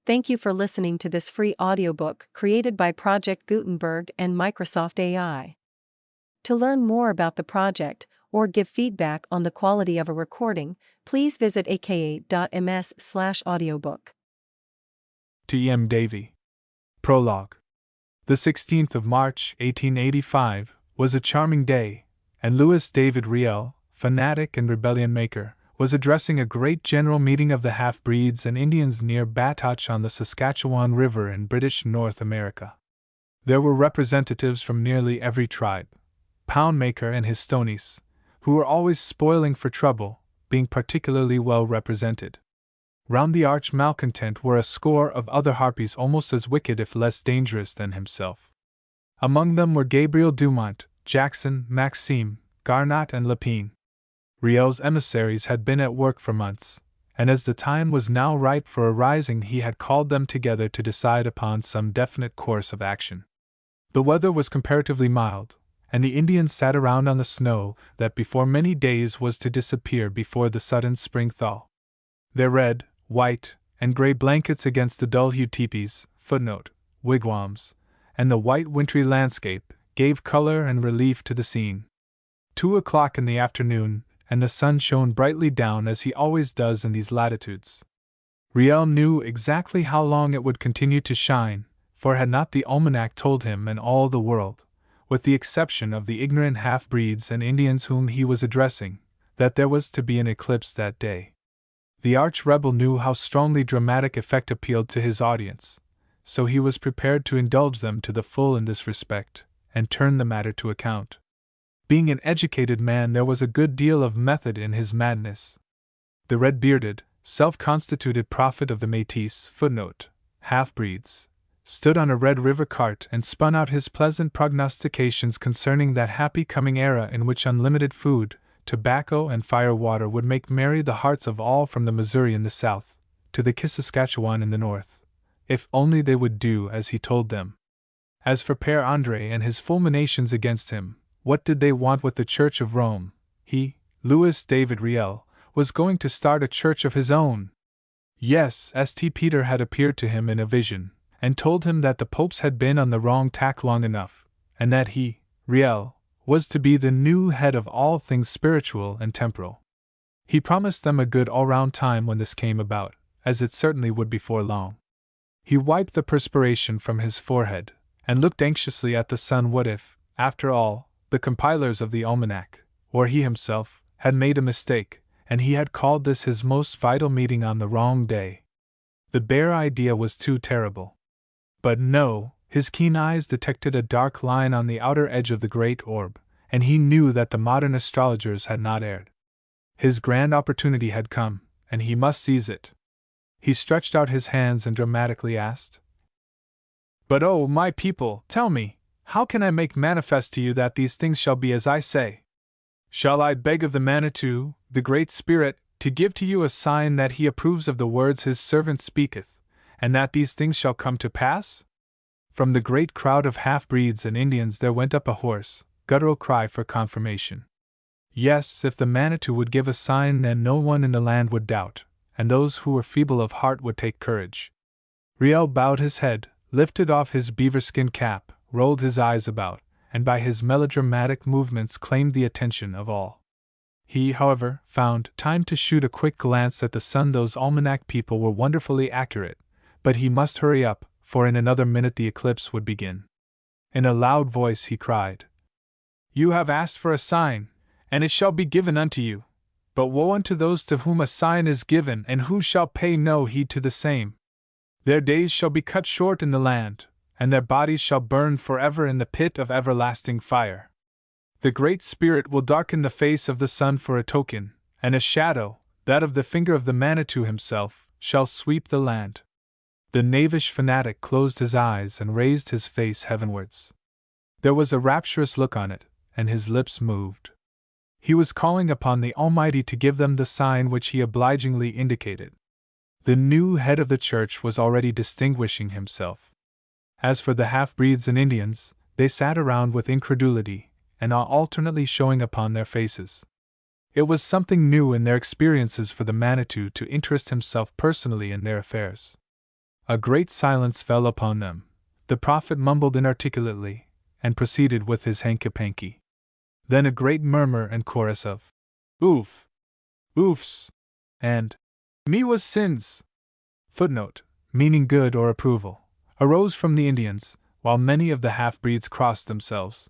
Thank you for listening to this free audiobook created by Project Gutenberg and Microsoft AI. To learn more about the project or give feedback on the quality of a recording, please visit aka.ms/audiobook. To E.M. Davy. Prologue. The 16th of March, 1885, was a charming day, and Louis David Riel, fanatic and rebellion maker, was addressing a great general meeting of the half-breeds and Indians near Batoche on the Saskatchewan River in British North America. There were representatives from nearly every tribe, Poundmaker and his Stonies, who were always spoiling for trouble, being particularly well represented. Round the arch malcontent were a score of other harpies almost as wicked if less dangerous than himself. Among them were Gabriel Dumont, Jackson, Maxime, Garnot and Lepine. Riel's emissaries had been at work for months, and as the time was now ripe for a rising he had called them together to decide upon some definite course of action. The weather was comparatively mild, and the Indians sat around on the snow that before many days was to disappear before the sudden spring thaw. Their red, white, and gray blankets against the dull-hued teepees, wigwams, and the white wintry landscape, gave color and relief to the scene. 2 o'clock in the afternoon, and the sun shone brightly down as he always does in these latitudes. Riel knew exactly how long it would continue to shine, for had not the almanac told him and all the world, with the exception of the ignorant half-breeds and Indians whom he was addressing, that there was to be an eclipse that day. The arch-rebel knew how strongly dramatic effect appealed to his audience, so he was prepared to indulge them to the full in this respect, and turn the matter to account. Being an educated man, there was a good deal of method in his madness. The red-bearded, self-constituted prophet of the Métis half-breeds, stood on a Red River cart and spun out his pleasant prognostications concerning that happy coming era in which unlimited food, tobacco and fire-water would make merry the hearts of all from the Missouri in the south to the Saskatchewan in the north, if only they would do as he told them. As for Père André and his fulminations against him, what did they want with the Church of Rome? He, Louis David Riel, was going to start a church of his own. Yes, St. Peter had appeared to him in a vision, and told him that the popes had been on the wrong tack long enough, and that he, Riel, was to be the new head of all things spiritual and temporal. He promised them a good all-round time when this came about, as it certainly would before long. He wiped the perspiration from his forehead, and looked anxiously at the sun. What if, after all, the compilers of the almanac, or he himself, had made a mistake, and he had called this his most vital meeting on the wrong day? The bare idea was too terrible. But no, his keen eyes detected a dark line on the outer edge of the great orb, and he knew that the modern astrologers had not erred. His grand opportunity had come, and he must seize it. He stretched out his hands and dramatically asked, "But oh, my people, tell me, how can I make manifest to you that these things shall be as I say? Shall I beg of the Manitou, the Great Spirit, to give to you a sign that he approves of the words his servant speaketh, and that these things shall come to pass?" From the great crowd of half-breeds and Indians there went up a hoarse, guttural cry for confirmation. Yes, if the Manitou would give a sign, then no one in the land would doubt, and those who were feeble of heart would take courage. Riel bowed his head, lifted off his beaver-skin cap, rolled his eyes about, and by his melodramatic movements claimed the attention of all. He, however, found time to shoot a quick glance at the sun. Those almanac people were wonderfully accurate, but he must hurry up, for in another minute the eclipse would begin. In a loud voice he cried, "You have asked for a sign, and it shall be given unto you. But woe unto those to whom a sign is given, and who shall pay no heed to the same. Their days shall be cut short in the land, and their bodies shall burn forever in the pit of everlasting fire. The Great Spirit will darken the face of the sun for a token, and a shadow, that of the finger of the Manitou himself, shall sweep the land." The knavish fanatic closed his eyes and raised his face heavenwards. There was a rapturous look on it, and his lips moved. He was calling upon the Almighty to give them the sign which he obligingly indicated. The new head of the church was already distinguishing himself. As for the half-breeds and Indians, they sat around with incredulity, and awe alternately showing upon their faces. It was something new in their experiences for the Manitou to interest himself personally in their affairs. A great silence fell upon them. The prophet mumbled inarticulately, and proceeded with his hanky-panky. Then a great murmur and chorus of "Oof! Oofs!" and "Me was sins!" Footnote, meaning good or approval, arose from the Indians, while many of the half-breeds crossed themselves.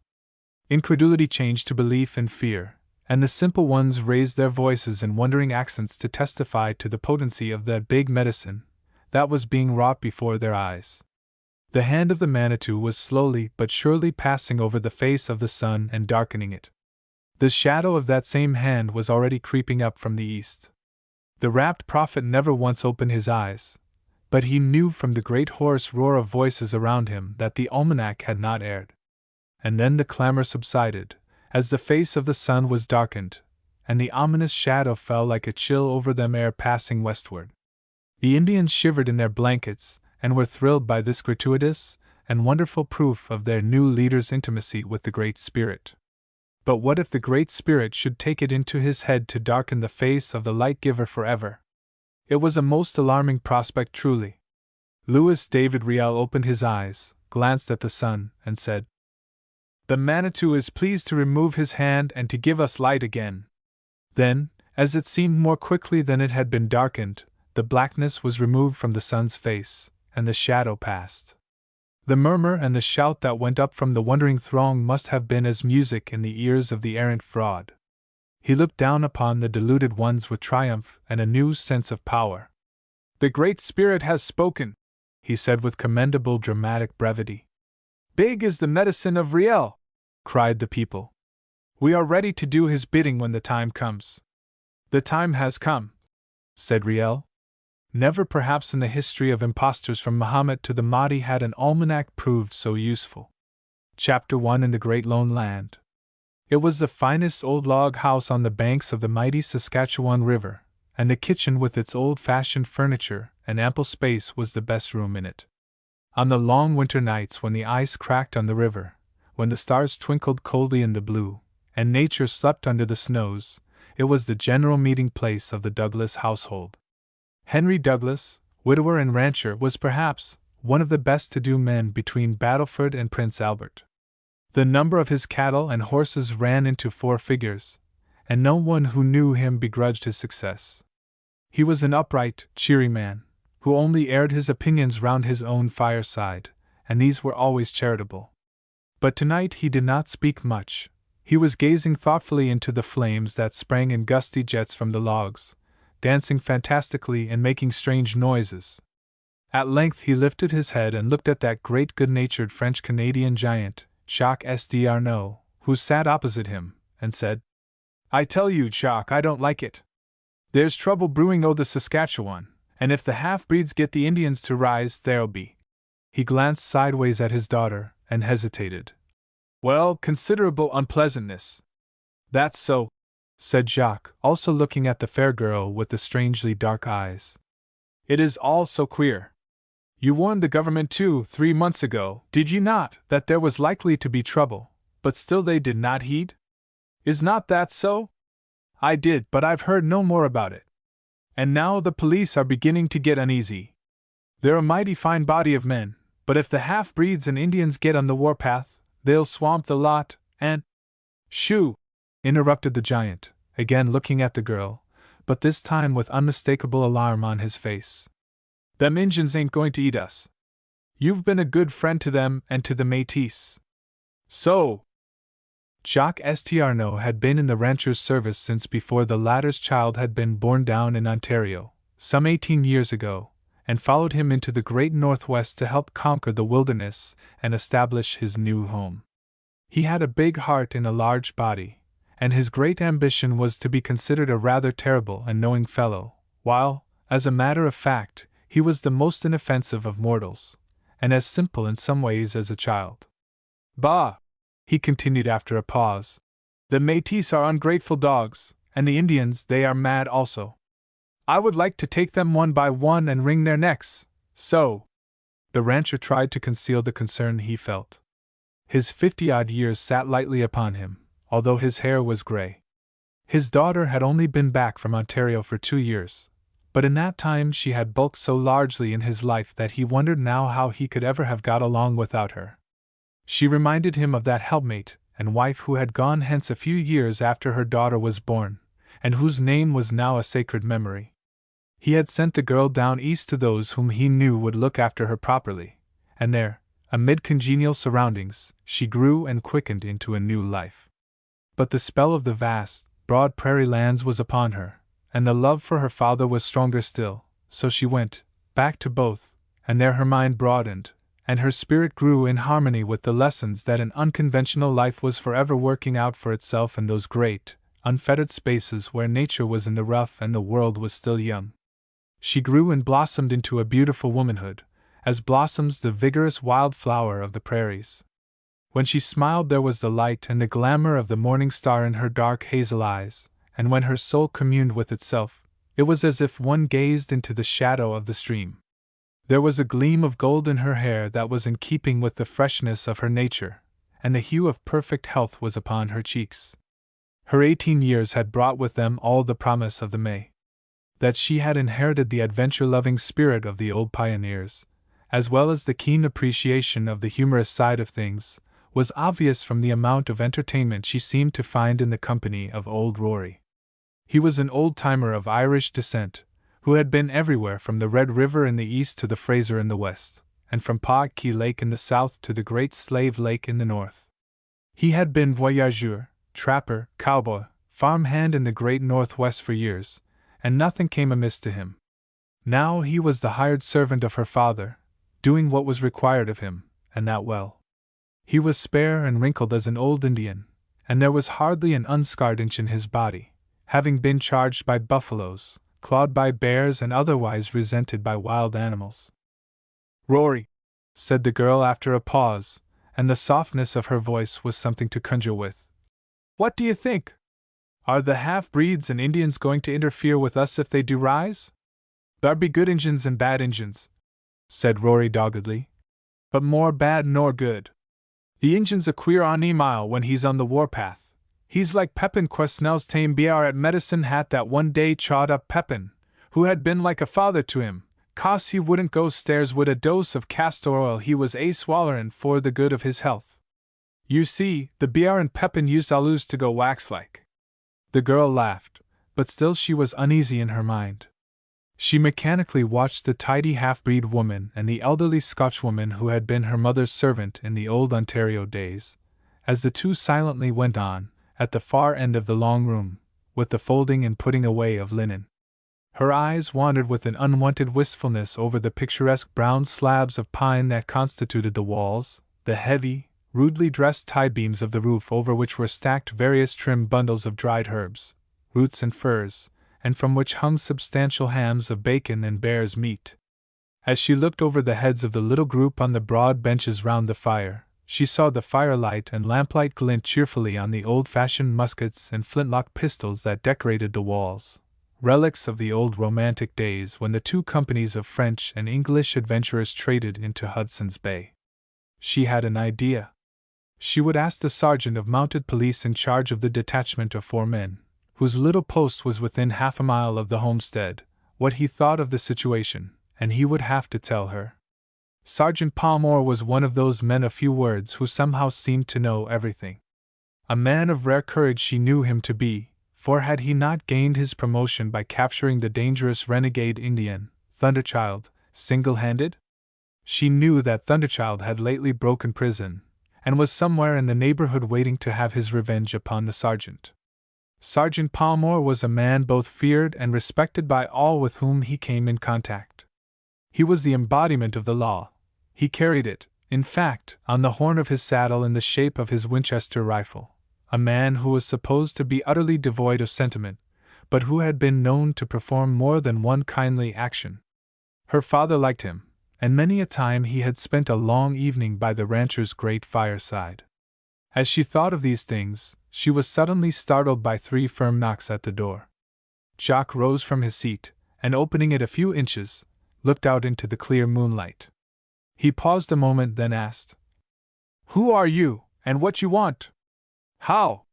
Incredulity changed to belief and fear, and the simple ones raised their voices in wondering accents to testify to the potency of that big medicine that was being wrought before their eyes. The hand of the Manitou was slowly but surely passing over the face of the sun and darkening it. The shadow of that same hand was already creeping up from the east. The rapt prophet never once opened his eyes, but he knew from the great hoarse roar of voices around him that the almanac had not erred. And then the clamor subsided, as the face of the sun was darkened, and the ominous shadow fell like a chill over them ere passing westward. The Indians shivered in their blankets, and were thrilled by this gratuitous and wonderful proof of their new leader's intimacy with the Great Spirit. But what if the Great Spirit should take it into his head to darken the face of the light giver forever? It was a most alarming prospect truly. Louis David Riel opened his eyes, glanced at the sun, and said, "The Manitou is pleased to remove his hand and to give us light again." Then, as it seemed more quickly than it had been darkened, the blackness was removed from the sun's face, and the shadow passed. The murmur and the shout that went up from the wondering throng must have been as music in the ears of the errant fraud. He looked down upon the deluded ones with triumph and a new sense of power. "The Great Spirit has spoken," he said with commendable dramatic brevity. "Big is the medicine of Riel!" cried the people. "We are ready to do his bidding when the time comes." "The time has come," said Riel. Never perhaps in the history of impostors from Muhammad to the Mahdi had an almanac proved so useful. Chapter 1 In the Great Lone Land. It was the finest old log house on the banks of the mighty Saskatchewan River, and the kitchen with its old-fashioned furniture and ample space was the best room in it. On the long winter nights when the ice cracked on the river, when the stars twinkled coldly in the blue, and nature slept under the snows, it was the general meeting place of the Douglas household. Henry Douglas, widower and rancher, was perhaps one of the best-to-do men between Battleford and Prince Albert. The number of his cattle and horses ran into 4 figures, and no one who knew him begrudged his success. He was an upright, cheery man, who only aired his opinions round his own fireside, and these were always charitable. But tonight he did not speak much. He was gazing thoughtfully into the flames that sprang in gusty jets from the logs, dancing fantastically and making strange noises. At length he lifted his head and looked at that great good-natured French-Canadian giant, Jacques D'Arnaud, who sat opposite him, and said, "I tell you, Jacques, I don't like it. There's trouble brewing o' the Saskatchewan, and if the half-breeds get the Indians to rise, there'll be—" He glanced sideways at his daughter, and hesitated. "Well, considerable unpleasantness." "That's so," said Jacques, also looking at the fair girl with the strangely dark eyes. "It is all so queer. You warned the government 2-3 months ago, did ye not, that there was likely to be trouble, but still they did not heed? Is not that so?" "I did, but I've heard no more about it. And now the police are beginning to get uneasy. They're a mighty fine body of men, but if the half-breeds and Indians get on the warpath, they'll swamp the lot, and—" "Shoo!" interrupted the giant, again looking at the girl, but this time with unmistakable alarm on his face. "Them Injuns ain't going to eat us. You've been a good friend to them and to the Métis." "So!" Jacques D'Arnaud had been in the rancher's service since before the latter's child had been born down in Ontario, some 18 years ago, and followed him into the great Northwest to help conquer the wilderness and establish his new home. He had a big heart in a large body, and his great ambition was to be considered a rather terrible and knowing fellow, while, as a matter of fact, he was the most inoffensive of mortals, and as simple in some ways as a child. "Bah!" he continued after a pause. "The Métis are ungrateful dogs, and the Indians, they are mad also. I would like to take them one by one and wring their necks, so." The rancher tried to conceal the concern he felt. His 50-odd years sat lightly upon him, although his hair was gray. His daughter had only been back from Ontario for 2 years, but in that time she had bulked so largely in his life that he wondered now how he could ever have got along without her. She reminded him of that helpmate and wife who had gone hence a few years after her daughter was born, and whose name was now a sacred memory. He had sent the girl down east to those whom he knew would look after her properly, and there, amid congenial surroundings, she grew and quickened into a new life. But the spell of the vast, broad prairie lands was upon her, and the love for her father was stronger still, so she went back to both, and there her mind broadened, and her spirit grew in harmony with the lessons that an unconventional life was forever working out for itself in those great, unfettered spaces where nature was in the rough and the world was still young. She grew and blossomed into a beautiful womanhood, as blossoms the vigorous wild flower of the prairies. When she smiled there was the light and the glamour of the morning star in her dark hazel eyes, and when her soul communed with itself, it was as if one gazed into the shadow of the stream. There was a gleam of gold in her hair that was in keeping with the freshness of her nature, and the hue of perfect health was upon her cheeks. Her 18 years had brought with them all the promise of the May. That she had inherited the adventure-loving spirit of the old pioneers, as well as the keen appreciation of the humorous side of things, was obvious from the amount of entertainment she seemed to find in the company of old Rory. He was an old-timer of Irish descent, who had been everywhere from the Red River in the east to the Fraser in the west, and from Paugh Lake in the south to the Great Slave Lake in the north. He had been voyageur, trapper, cowboy, farmhand in the great Northwest for years, and nothing came amiss to him. Now he was the hired servant of her father, doing what was required of him, and that well. He was spare and wrinkled as an old Indian, and there was hardly an unscarred inch in his body, having been charged by buffaloes, clawed by bears, and otherwise resented by wild animals. "Rory," said the girl after a pause, and the softness of her voice was something to conjure with, "what do you think? Are the half-breeds and Indians going to interfere with us if they do rise?" "There be good Injuns and bad Injuns," said Rory doggedly, "but more bad nor good. The Injun's a queer mile when he's on the warpath. He's like Pepin Quesnel's tame bear at Medicine Hat that one day chawed up Pepin, who had been like a father to him, 'cause he wouldn't go stairs wid a dose of castor oil he was swallerin' for the good of his health. You see, the bear and Pepin used allus to go wax-like." The girl laughed, but still she was uneasy in her mind. She mechanically watched the tidy half-breed woman and the elderly Scotchwoman who had been her mother's servant in the old Ontario days, as the two silently went on, at the far end of the long room, with the folding and putting away of linen. Her eyes wandered with an unwonted wistfulness over the picturesque brown slabs of pine that constituted the walls, the heavy, rudely dressed tie-beams of the roof over which were stacked various trim bundles of dried herbs, roots and furs, and from which hung substantial hams of bacon and bear's meat. As she looked over the heads of the little group on the broad benches round the fire, she saw the firelight and lamplight glint cheerfully on the old-fashioned muskets and flintlock pistols that decorated the walls, relics of the old romantic days when the two companies of French and English adventurers traded into Hudson's Bay. She had an idea. She would ask the sergeant of mounted police in charge of the detachment of 4 men, whose little post was within half a mile of the homestead, what he thought of the situation, and he would have to tell her. Sergeant Palmore was one of those men of few words who somehow seemed to know everything. A man of rare courage she knew him to be, for had he not gained his promotion by capturing the dangerous renegade Indian, Thunderchild, single-handed? She knew that Thunderchild had lately broken prison, and was somewhere in the neighborhood waiting to have his revenge upon the sergeant. Sergeant Palmore was a man both feared and respected by all with whom he came in contact. He was the embodiment of the law. He carried it, in fact, on the horn of his saddle in the shape of his Winchester rifle, a man who was supposed to be utterly devoid of sentiment, but who had been known to perform more than one kindly action. Her father liked him, and many a time he had spent a long evening by the rancher's great fireside. As she thought of these things, she was suddenly startled by 3 firm knocks at the door. Jock rose from his seat, and opening it a few inches, looked out into the clear moonlight. He paused a moment, then asked, "Who are you, and what you want?" "How?"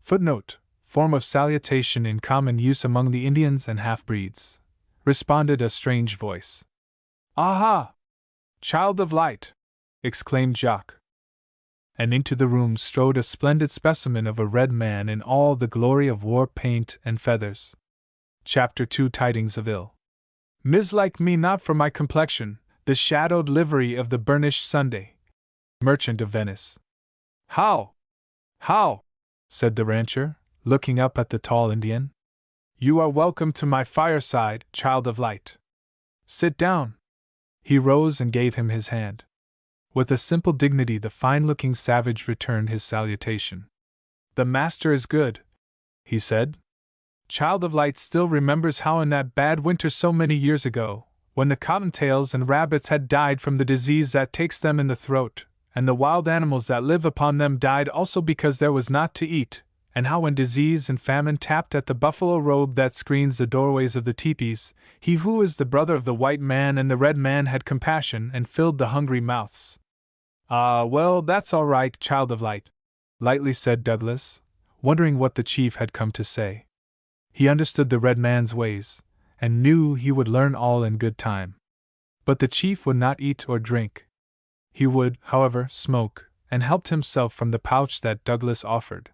Footnote: form of salutation in common use among the Indians and half-breeds. responded a strange voice. Aha! Child of light! Exclaimed Jacques. And into the room strode a splendid specimen of a red man in all the glory of war paint and feathers. Chapter 2 Tidings of Ill. Mis like me not for my complexion, the shadowed livery of the burnished Sunday. Merchant of Venice. How? How? Said the rancher, looking up at the tall Indian. You are welcome to my fireside, child of light. Sit down. He rose and gave him his hand. With a simple dignity the fine-looking savage returned his salutation. The master is good, he said. Child of Light still remembers how in that bad winter so many years ago, when the cottontails and rabbits had died from the disease that takes them in the throat, and the wild animals that live upon them died also because there was naught to eat, and how when disease and famine tapped at the buffalo robe that screens the doorways of the teepees, he who is the brother of the white man and the red man had compassion and filled the hungry mouths. Ah, well, that's all right, child of light, lightly said Douglas, wondering what the chief had come to say. He understood the red man's ways, and knew he would learn all in good time. But the chief would not eat or drink. He would, however, smoke, and helped himself from the pouch that Douglas offered.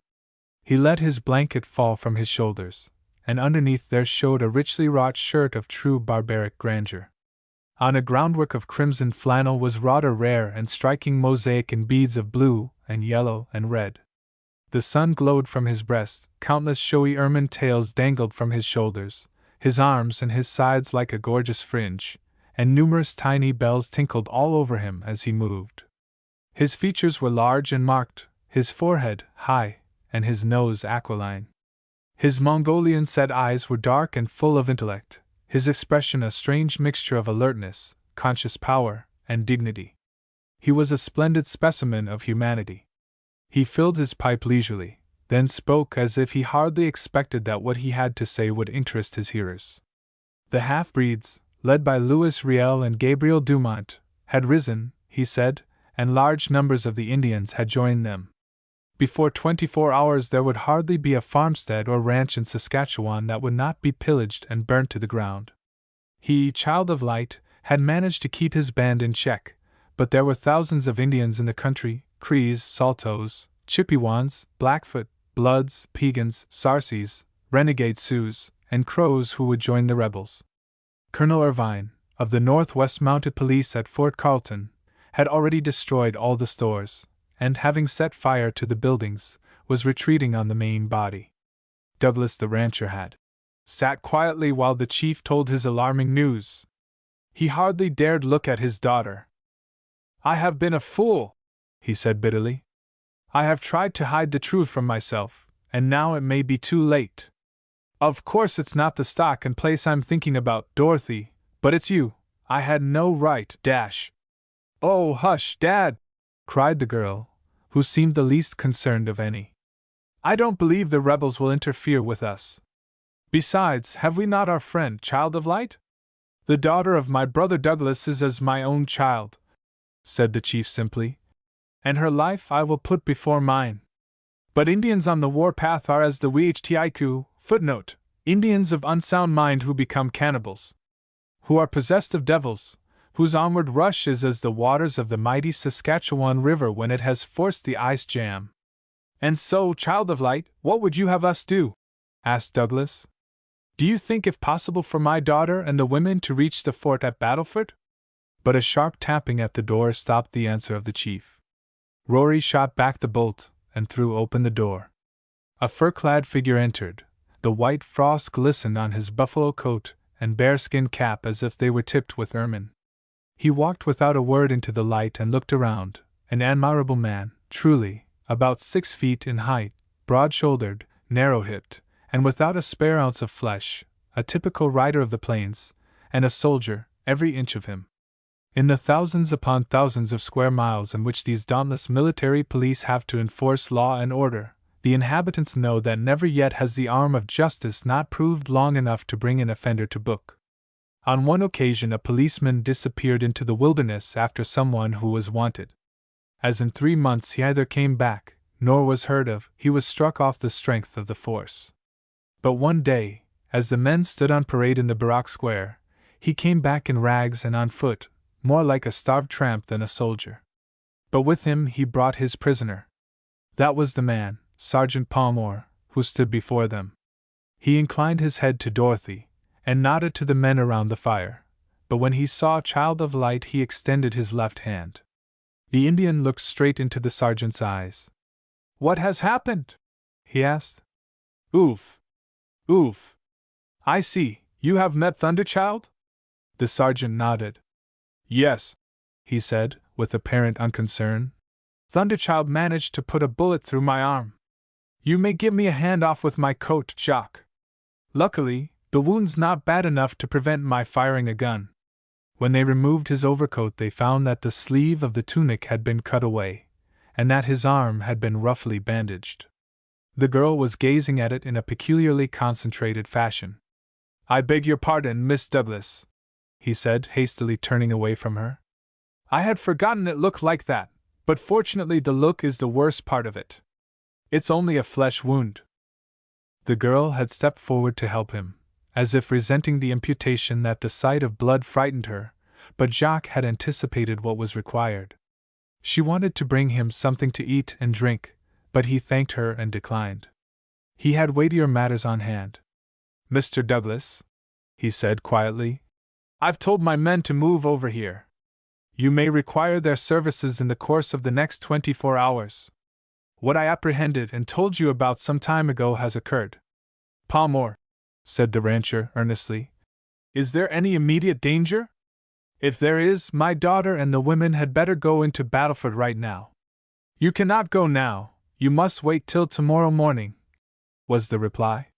He let his blanket fall from his shoulders, and underneath there showed a richly wrought shirt of true barbaric grandeur. On a groundwork of crimson flannel was wrought a rare and striking mosaic in beads of blue and yellow and red. The sun glowed from his breast, countless showy ermine tails dangled from his shoulders, his arms and his sides like a gorgeous fringe, and numerous tiny bells tinkled all over him as he moved. His features were large and marked, his forehead high, and his nose aquiline. His Mongolian set eyes were dark and full of intellect, his expression a strange mixture of alertness, conscious power, and dignity. He was a splendid specimen of humanity. He filled his pipe leisurely, then spoke as if he hardly expected that what he had to say would interest his hearers. The half-breeds, led by Louis Riel and Gabriel Dumont, had risen, he said, and large numbers of the Indians had joined them. Before 24 hours there would hardly be a farmstead or ranch in Saskatchewan that would not be pillaged and burnt to the ground. He, child of light, had managed to keep his band in check, but there were thousands of Indians in the country, Crees, Saltos, Chippewas, Blackfoot, Bloods, Piegans, Sarcees, renegade Sioux, and Crows who would join the rebels. Colonel Irvine, of the Northwest Mounted Police at Fort Carlton, had already destroyed all the stores, and having set fire to the buildings, was retreating on the main body. Douglas the rancher had sat quietly while the chief told his alarming news. He hardly dared look at his daughter. I have been a fool, he said bitterly. I have tried to hide the truth from myself, and now it may be too late. Of course it's not the stock and place I'm thinking about, Dorothy, but it's you. I had no right, dash. Oh, hush, Dad, cried the girl, who seemed the least concerned of any. I don't believe the rebels will interfere with us. Besides, have we not our friend, Child of Light? The daughter of my brother Douglas is as my own child, said the chief simply, and her life I will put before mine. But Indians on the warpath are as the Whtiku, footnote, Indians of unsound mind who become cannibals, who are possessed of devils, whose onward rush is as the waters of the mighty Saskatchewan River when it has forced the ice jam. And so, Child of Light, what would you have us do? Asked Douglas. Do you think if possible for my daughter and the women to reach the fort at Battleford? But a sharp tapping at the door stopped the answer of the chief. Rory shot back the bolt and threw open the door. A fur-clad figure entered. The white frost glistened on his buffalo coat and bearskin cap as if they were tipped with ermine. He walked without a word into the light and looked around, an admirable man, truly, about 6 feet in height, broad-shouldered, narrow-hipped, and without a spare ounce of flesh, a typical rider of the plains, and a soldier, every inch of him. In the thousands upon thousands of square miles in which these dauntless military police have to enforce law and order, the inhabitants know that never yet has the arm of justice not proved long enough to bring an offender to book. On one occasion a policeman disappeared into the wilderness after someone who was wanted. As in 3 months he neither came back, nor was heard of, he was struck off the strength of the force. But one day, as the men stood on parade in the Barak Square, He came back in rags and on foot, more like a starved tramp than a soldier. But with him he brought his prisoner. That was the man, Sergeant Palmore, who stood before them. He inclined his head to Dorothy, and nodded to the men around the fire, but when he saw Child of Light he extended his left hand. The Indian looked straight into the sergeant's eyes. "What has happened?" he asked. "Oof. Oof. I see, you have met Thunderchild?" The sergeant nodded. "Yes," he said, with apparent unconcern. "Thunderchild managed to put a bullet through my arm. You may give me a hand off with my coat, Jacques. Luckily, the wound's not bad enough to prevent my firing a gun." When they removed his overcoat, they found that the sleeve of the tunic had been cut away, and that his arm had been roughly bandaged. The girl was gazing at it in a peculiarly concentrated fashion. "I beg your pardon, Miss Douglas," he said, hastily turning away from her. "I had forgotten it looked like that, but fortunately the look is the worst part of it. It's only a flesh wound." The girl had stepped forward to help him, as if resenting the imputation that the sight of blood frightened her, but Jacques had anticipated what was required. She wanted to bring him something to eat and drink, but he thanked her and declined. He had weightier matters on hand. "Mr. Douglas," he said quietly, "I've told my men to move over here. You may require their services in the course of the next 24 hours. What I apprehended and told you about some time ago has occurred." "Palmore," said the rancher earnestly, "is there any immediate danger? If there is, my daughter and the women had better go into Battleford right now." "You cannot go now, you must wait till tomorrow morning," was the reply.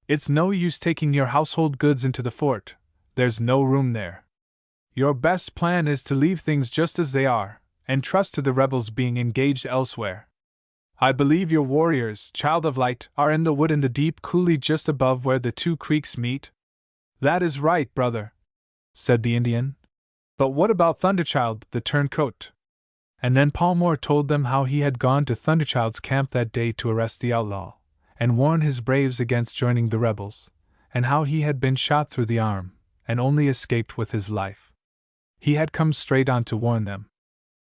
"It's no use taking your household goods into the fort, there's no room there. Your best plan is to leave things just as they are, and trust to the rebels being engaged elsewhere. I believe your warriors, Child of Light, are in the wood in the deep coulee just above where the two creeks meet?" "That is right, brother," said the Indian. "But what about Thunderchild, the turncoat?" And then Palmore told them how he had gone to Thunderchild's camp that day to arrest the outlaw, and warn his braves against joining the rebels, and how he had been shot through the arm, and only escaped with his life. He had come straight on to warn them.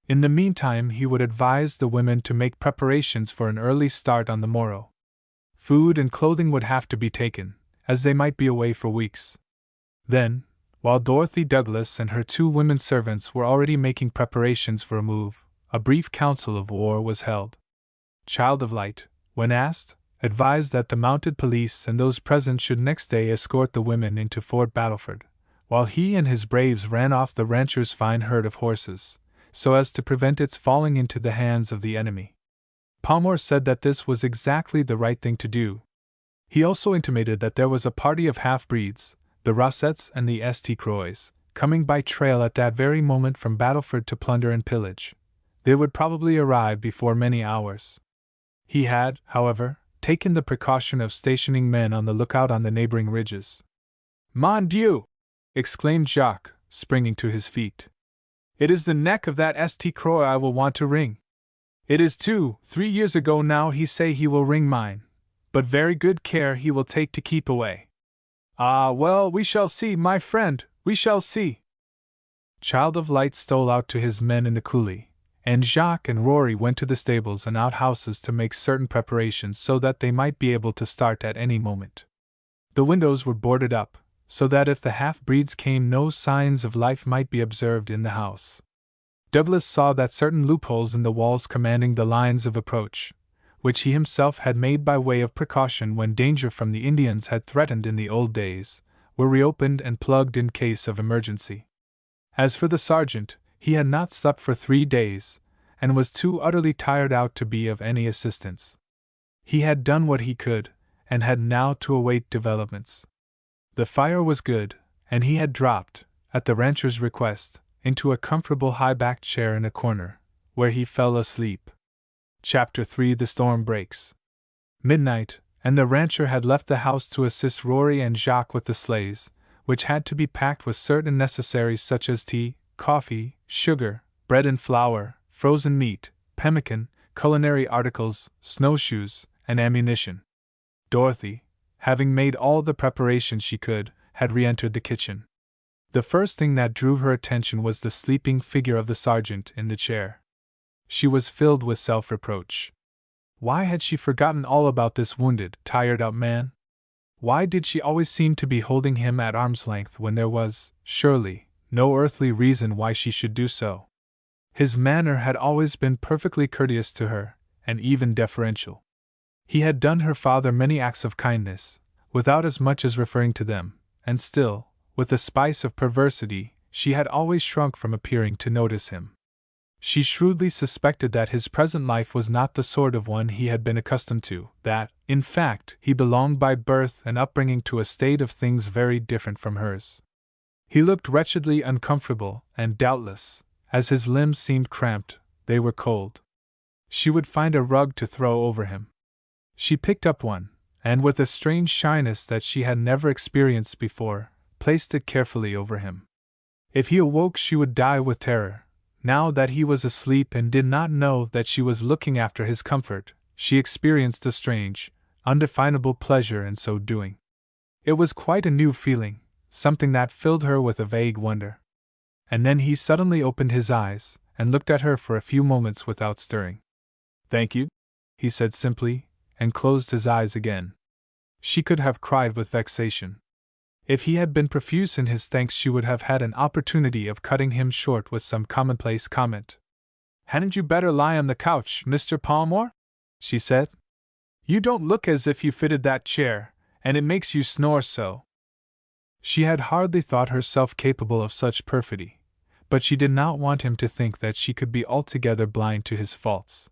In the meantime, he would advise the women to make preparations for an early start on the morrow. Food and clothing would have to be taken, as they might be away for weeks. Then, while Dorothy Douglas and her 2 women servants were already making preparations for a move, a brief council of war was held. Child of Light, when asked, advised that the mounted police and those present should next day escort the women into Fort Battleford, while he and his braves ran off the rancher's fine herd of horses, so as to prevent its falling into the hands of the enemy. Palmore said that this was exactly the right thing to do. He also intimated that there was a party of half-breeds, the Rossettes and the St. Croix, coming by trail at that very moment from Battleford to plunder and pillage. They would probably arrive before many hours. He had, however, taken the precaution of stationing men on the lookout on the neighboring ridges. "Mon Dieu!" exclaimed Jacques, springing to his feet. "It is the neck of that St. Croix I will want to wring. It is 2-3 years ago now he say he will wring mine, but very good care he will take to keep away. Ah, well, we shall see, my friend, we shall see." Child of Light stole out to his men in the coulee, and Jacques and Rory went to the stables and outhouses to make certain preparations so that they might be able to start at any moment. The windows were boarded up, so that if the half-breeds came no signs of life might be observed in the house. Douglas saw that certain loopholes in the walls commanding the lines of approach, which he himself had made by way of precaution when danger from the Indians had threatened in the old days, were reopened and plugged in case of emergency. As for the sergeant, he had not slept for 3 days, and was too utterly tired out to be of any assistance. He had done what he could, and had now to await developments. The fire was good, and he had dropped, at the rancher's request, into a comfortable high-backed chair in a corner, where he fell asleep. Chapter 3: The Storm Breaks. Midnight, and the rancher had left the house to assist Rory and Jacques with the sleighs, which had to be packed with certain necessaries such as tea, coffee, sugar, bread and flour, frozen meat, pemmican, culinary articles, snowshoes, and ammunition. Dorothy, having made all the preparations she could, had re-entered the kitchen. The first thing that drew her attention was the sleeping figure of the sergeant in the chair. She was filled with self-reproach. Why had she forgotten all about this wounded, tired-out man? Why did she always seem to be holding him at arm's length when there was, surely, no earthly reason why she should do so? His manner had always been perfectly courteous to her, and even deferential. He had done her father many acts of kindness, without as much as referring to them, and still, with a spice of perversity, she had always shrunk from appearing to notice him. She shrewdly suspected that his present life was not the sort of one he had been accustomed to, that, in fact, he belonged by birth and upbringing to a state of things very different from hers. He looked wretchedly uncomfortable, and doubtless, as his limbs seemed cramped, they were cold. She would find a rug to throw over him. She picked up one, and with a strange shyness that she had never experienced before, placed it carefully over him. If he awoke, she would die with terror. Now that he was asleep and did not know that she was looking after his comfort, she experienced a strange, undefinable pleasure in so doing. It was quite a new feeling, something that filled her with a vague wonder. And then he suddenly opened his eyes, and looked at her for a few moments without stirring. "Thank you," he said simply, and closed his eyes again. She could have cried with vexation. If he had been profuse in his thanks, she would have had an opportunity of cutting him short with some commonplace comment. "Hadn't you better lie on the couch, Mr. Palmore?" she said. "You don't look as if you fitted that chair, and it makes you snore so." She had hardly thought herself capable of such perfidy, but she did not want him to think that she could be altogether blind to his faults.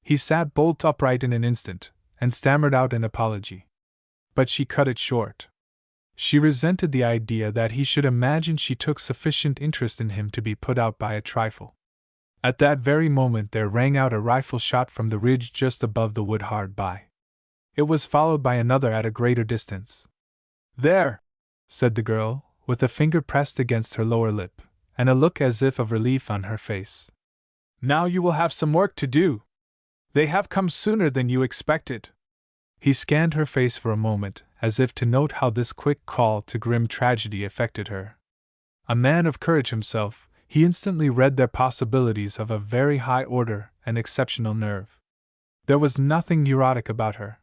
He sat bolt upright in an instant, and stammered out an apology. But she cut it short. She resented the idea that he should imagine she took sufficient interest in him to be put out by a trifle. At that very moment there rang out a rifle shot from the ridge just above the wood hard by. It was followed by another at a greater distance. "There!" said the girl, with a finger pressed against her lower lip, and a look as if of relief on her face. "Now you will have some work to do. They have come sooner than you expected." He scanned her face for a moment, as if to note how this quick call to grim tragedy affected her. A man of courage himself, he instantly read their possibilities of a very high order and exceptional nerve. There was nothing neurotic about her.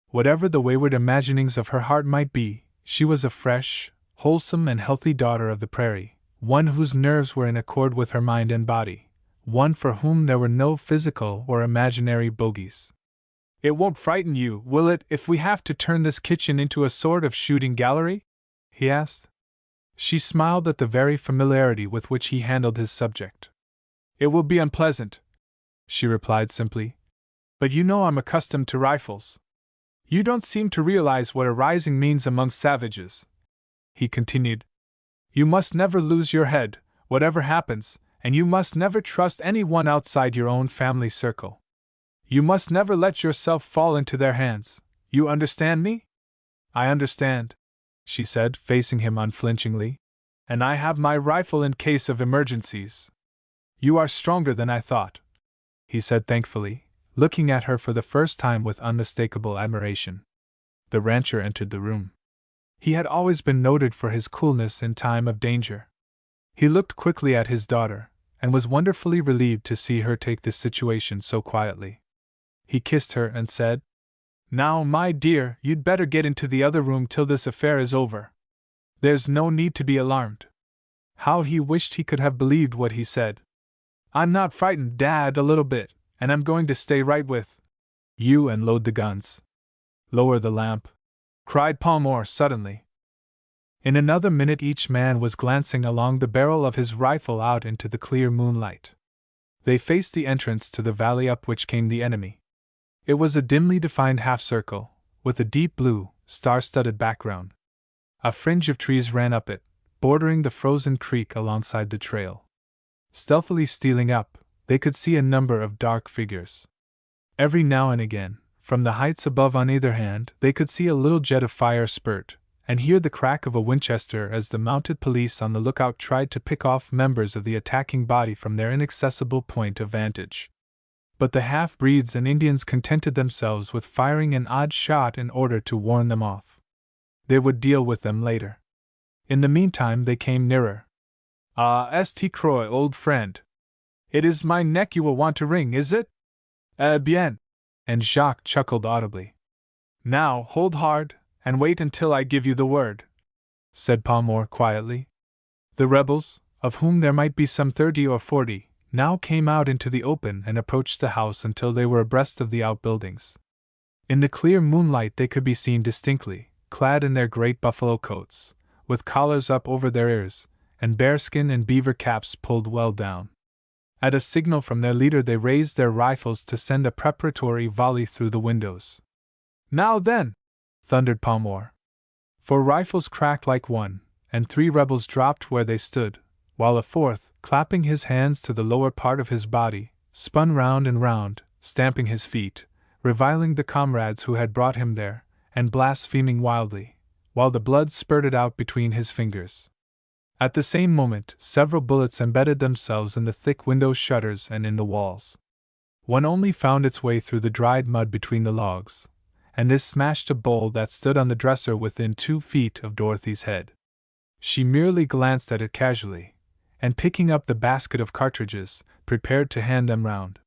Whatever the wayward imaginings of her heart might be, she was a fresh, wholesome and healthy daughter of the prairie, one whose nerves were in accord with her mind and body, one for whom there were no physical or imaginary bogies. "It won't frighten you, will it, if we have to turn this kitchen into a sort of shooting gallery?" he asked. She smiled at the very familiarity with which he handled his subject. "It will be unpleasant," she replied simply, "but you know I'm accustomed to rifles. You don't seem to realize what a rising means among savages," he continued. "You must never lose your head, whatever happens, and you must never trust anyone outside your own family circle. You must never let yourself fall into their hands. You understand me?" "I understand," she said, facing him unflinchingly. "And I have my rifle in case of emergencies." "You are stronger than I thought," he said thankfully, looking at her for the first time with unmistakable admiration. The rancher entered the room. He had always been noted for his coolness in time of danger. He looked quickly at his daughter, and was wonderfully relieved to see her take this situation so quietly. He kissed her and said, "Now, my dear, you'd better get into the other room till this affair is over. There's no need to be alarmed." How he wished he could have believed what he said. "I'm not frightened, Dad, a little bit, and I'm going to stay right with you and load the guns." "Lower the lamp," cried Palmore suddenly. In another minute each man was glancing along the barrel of his rifle out into the clear moonlight. They faced the entrance to the valley up which came the enemy. It was a dimly defined half-circle, with a deep blue, star-studded background. A fringe of trees ran up it, bordering the frozen creek alongside the trail. Stealthily stealing up, they could see a number of dark figures. Every now and again, from the heights above on either hand, they could see a little jet of fire spurt, and hear the crack of a Winchester as the mounted police on the lookout tried to pick off members of the attacking body from their inaccessible point of vantage. But the half-breeds and Indians contented themselves with firing an odd shot in order to warn them off. They would deal with them later. In the meantime they came nearer. "Ah, St. Croix, old friend. It is my neck you will want to wring, is it? Eh bien." And Jacques chuckled audibly. "Now, hold hard, and wait until I give you the word," said Palmore quietly. The rebels, of whom there might be some 30 or 40, now came out into the open and approached the house until they were abreast of the outbuildings. In the clear moonlight they could be seen distinctly, clad in their great buffalo coats, with collars up over their ears, and bearskin and beaver caps pulled well down. At a signal from their leader they raised their rifles to send a preparatory volley through the windows. "Now then!" thundered Palmore. 4 rifles cracked like one, and 3 rebels dropped where they stood, while a 4th, clapping his hands to the lower part of his body, spun round and round, stamping his feet, reviling the comrades who had brought him there, and blaspheming wildly, while the blood spurted out between his fingers. At the same moment, several bullets embedded themselves in the thick window shutters and in the walls. One only found its way through the dried mud between the logs, and this smashed a bowl that stood on the dresser within 2 feet of Dorothy's head. She merely glanced at it casually, and picking up the basket of cartridges, prepared to hand them round.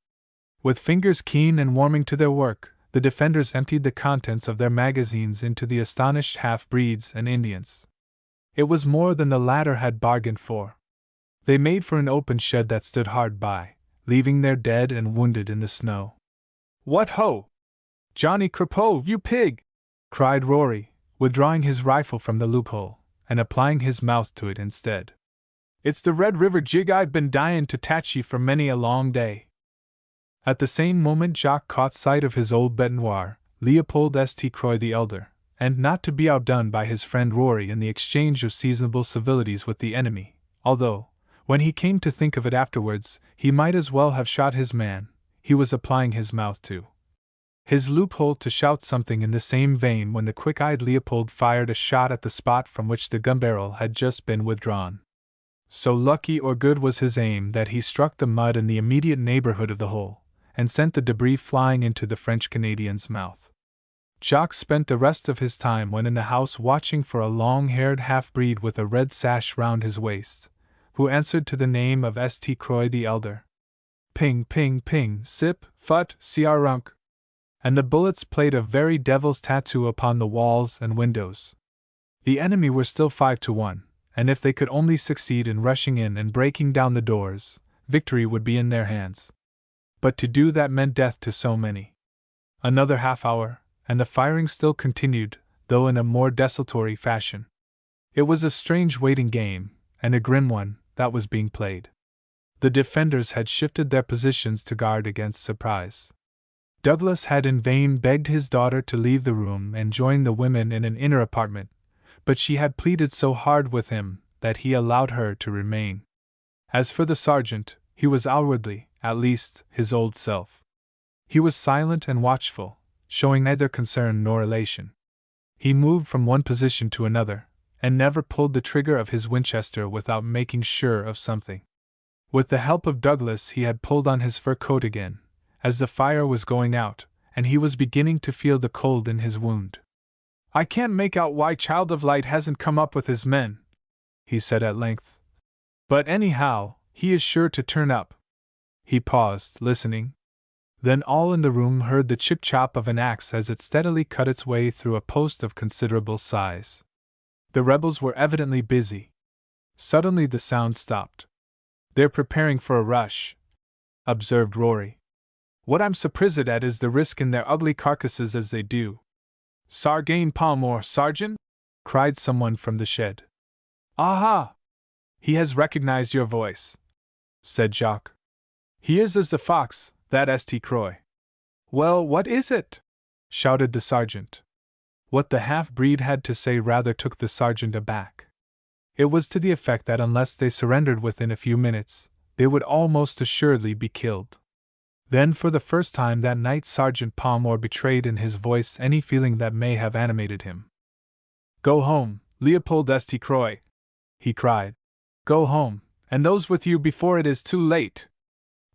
With fingers keen and warming to their work, the defenders emptied the contents of their magazines into the astonished half-breeds and Indians. It was more than the latter had bargained for. They made for an open shed that stood hard by, leaving their dead and wounded in the snow. "What ho! Johnny Crapeau, you pig!" cried Rory, withdrawing his rifle from the loophole, and applying his mouth to it instead. "It's the Red River jig I've been dyin' to tatch ye for many a long day." At the same moment Jacques caught sight of his old bête noir, Leopold St. Croix the elder, and not to be outdone by his friend Rory in the exchange of seasonable civilities with the enemy, although, when he came to think of it afterwards, he might as well have shot his man, he was applying his mouth to his loophole to shout something in the same vein when the quick-eyed Leopold fired a shot at the spot from which the gun barrel had just been withdrawn. So lucky or good was his aim that he struck the mud in the immediate neighborhood of the hole, and sent the debris flying into the French-Canadian's mouth. Jacques spent the rest of his time when in the house watching for a long-haired half-breed with a red sash round his waist, who answered to the name of St. Croix the elder. Ping, ping, ping, sip, fut, siarunk. And the bullets played a very devil's tattoo upon the walls and windows. The enemy were still 5-1, and if they could only succeed in rushing in and breaking down the doors, victory would be in their hands. But to do that meant death to so many. Another half-hour, and the firing still continued, though in a more desultory fashion. It was a strange waiting game, and a grim one, that was being played. The defenders had shifted their positions to guard against surprise. Douglas had in vain begged his daughter to leave the room and join the women in an inner apartment, but she had pleaded so hard with him that he allowed her to remain. As for the sergeant, he was outwardly, at least, his old self. He was silent and watchful, showing neither concern nor elation. He moved from one position to another, and never pulled the trigger of his Winchester without making sure of something. With the help of Douglas he had pulled on his fur coat again, as the fire was going out, and he was beginning to feel the cold in his wound. "I can't make out why Child of Light hasn't come up with his men," he said at length. "But anyhow, he is sure to turn up." He paused, listening. Then all in the room heard the chip-chop of an axe as it steadily cut its way through a post of considerable size. The rebels were evidently busy. Suddenly the sound stopped. "They're preparing for a rush," observed Rory. "What I'm surprised at is the risk in their ugly carcasses as they do." "Sargain Palmore, Sergeant!" cried someone from the shed. "Aha! He has recognized your voice," said Jacques. "He is as the fox, that St. Croix." "Well, what is it?" shouted the sergeant. What the half-breed had to say rather took the sergeant aback. It was to the effect that unless they surrendered within a few minutes, they would almost assuredly be killed. Then for the first time that night Sergeant Palmore betrayed in his voice any feeling that may have animated him. "Go home, Leopold St. Croix," he cried. "Go home, and those with you before it is too late.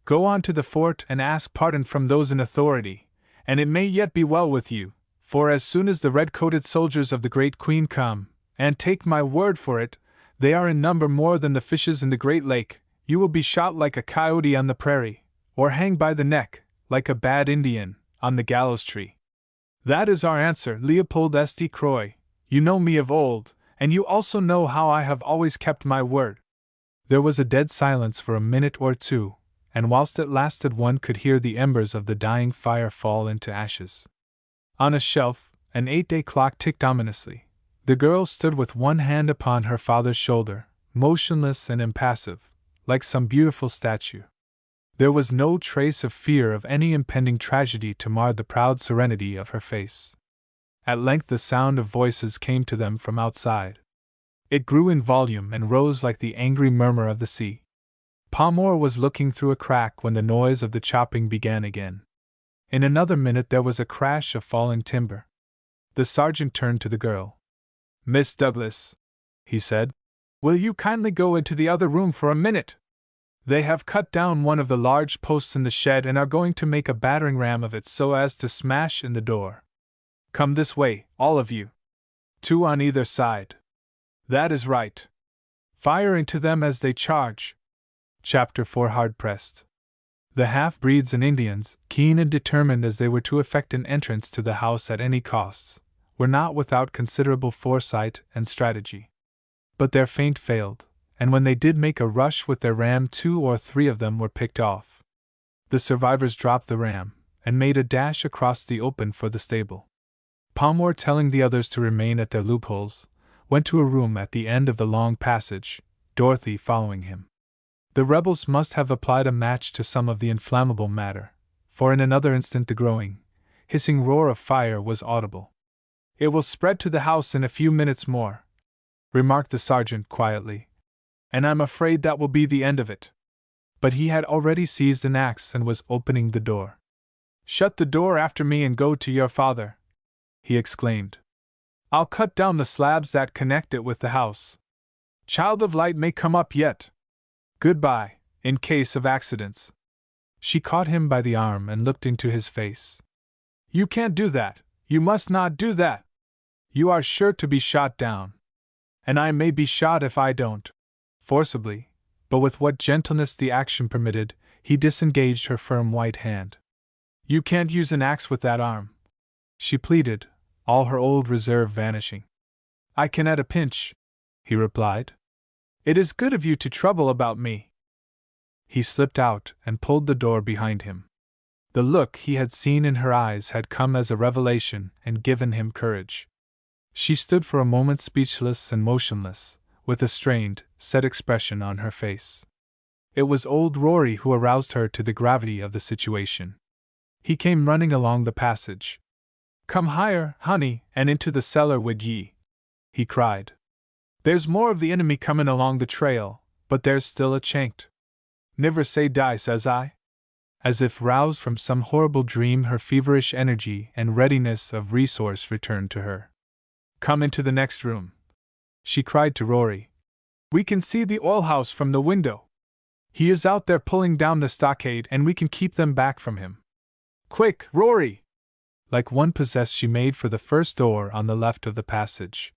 Go on to the fort and ask pardon from those in authority, and it may yet be well with you, for as soon as the red-coated soldiers of the Great Queen come, And take my word for it, they are in number more than the fishes in the Great Lake. You will be shot like a coyote on the prairie, or hanged by the neck, like a bad Indian, on the gallows tree. That is our answer, Leopold St. Croix. You know me of old, and you also know how I have always kept my word. There was a dead silence for a minute or two, and whilst it lasted one could hear the embers of the dying fire fall into ashes. On a shelf, an 8-day clock ticked ominously. The girl stood with one hand upon her father's shoulder, motionless and impassive, like some beautiful statue. There was no trace of fear of any impending tragedy to mar the proud serenity of her face. At length the sound of voices came to them from outside. It grew in volume and rose like the angry murmur of the sea. Palmore was looking through a crack when the noise of the chopping began again. In another minute there was a crash of falling timber. The sergeant turned to the girl. "Miss Douglas," he said, "will you kindly go into the other room for a minute? They have cut down one of the large posts in the shed and are going to make a battering ram of it so as to smash in the door. Come this way, all of you. 2 on either side. That is right. Fire into them as they charge." Chapter 4 Hard-pressed. The half-breeds and Indians, keen and determined as they were to effect an entrance to the house at any costs, were not without considerable foresight and strategy. But their feint failed, and when they did make a rush with their ram 2 or 3 of them were picked off. The survivors dropped the ram, and made a dash across the open for the stable. Palmore, telling the others to remain at their loopholes, went to a room at the end of the long passage, Dorothy following him. The rebels must have applied a match to some of the inflammable matter, for in another instant the growing, hissing roar of fire was audible. "It will spread to the house in a few minutes more," remarked the sergeant quietly, "and I'm afraid that will be the end of it." But he had already seized an axe and was opening the door. "Shut the door after me and go to your father," he exclaimed. "I'll cut down the slabs that connect it with the house. Child of Light may come up yet. Goodbye, in case of accidents." She caught him by the arm and looked into his face. "You can't do that, you must not do that. You are sure to be shot down. And I may be shot if I don't." Forcibly, but with what gentleness the action permitted, he disengaged her firm white hand. "You can't use an axe with that arm," she pleaded, all her old reserve vanishing. "I can at a pinch," he replied. "It is good of you to trouble about me." He slipped out and pulled the door behind him. The look he had seen in her eyes had come as a revelation and given him courage. She stood for a moment speechless and motionless, with a strained, set expression on her face. It was old Rory who aroused her to the gravity of the situation. He came running along the passage. "Come higher, honey, and into the cellar wid ye," he cried. "There's more of the enemy comin' along the trail, but there's still a chanked. Niver say die, says I." As if roused from some horrible dream, her feverish energy and readiness of resource returned to her. "Come into the next room," she cried to Rory. "We can see the oil house from the window. He is out there pulling down the stockade and we can keep them back from him. Quick, Rory!" Like one possessed she made for the first door on the left of the passage.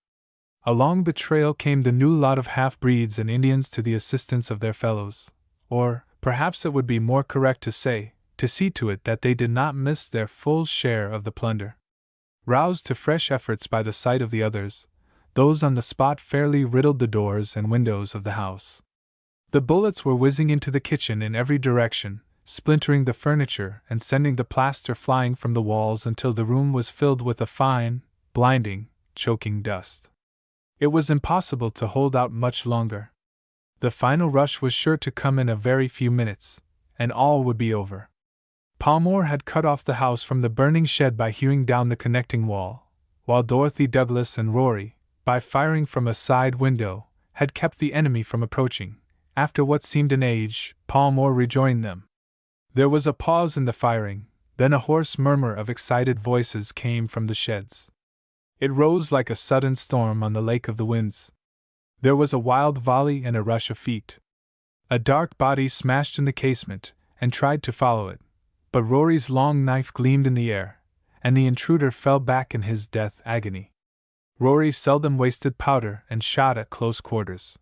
Along the trail came the new lot of half-breeds and Indians to the assistance of their fellows, or, perhaps it would be more correct to say, to see to it that they did not miss their full share of the plunder. Roused to fresh efforts by the sight of the others, those on the spot fairly riddled the doors and windows of the house. The bullets were whizzing into the kitchen in every direction, splintering the furniture and sending the plaster flying from the walls until the room was filled with a fine, blinding, choking dust. It was impossible to hold out much longer. The final rush was sure to come in a very few minutes, and all would be over. Palmore had cut off the house from the burning shed by hewing down the connecting wall, while Dorothy Douglas and Rory, by firing from a side window, had kept the enemy from approaching. After what seemed an age, Palmore rejoined them. There was a pause in the firing, then a hoarse murmur of excited voices came from the sheds. It rose like a sudden storm on the lake of the winds. There was a wild volley and a rush of feet. A dark body smashed in the casement, and tried to follow it, but Rory's long knife gleamed in the air, and the intruder fell back in his death agony. Rory seldom wasted powder and shot at close quarters.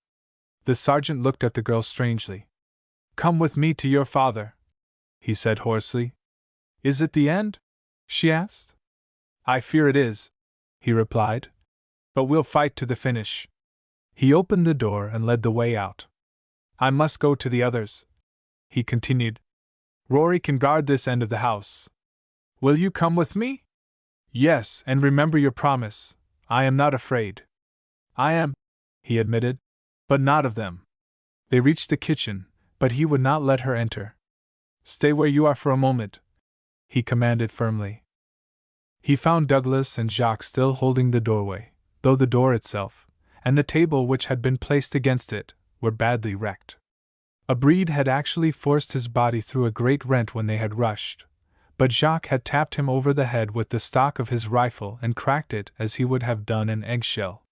The sergeant looked at the girl strangely. "Come with me to your father," he said hoarsely. "Is it the end?" she asked. "I fear it is," he replied. "But we'll fight to the finish." He opened the door and led the way out. "I must go to the others," he continued. "Rory can guard this end of the house. Will you come with me?" "Yes, and remember your promise. I am not afraid." "I am," he admitted, "but not of them." They reached the kitchen, but he would not let her enter. "Stay where you are for a moment," he commanded firmly. He found Douglas and Jacques still holding the doorway, though the door itself, and the table which had been placed against it, were badly wrecked. A breed had actually forced his body through a great rent when they had rushed, but Jacques had tapped him over the head with the stock of his rifle and cracked it as he would have done an eggshell.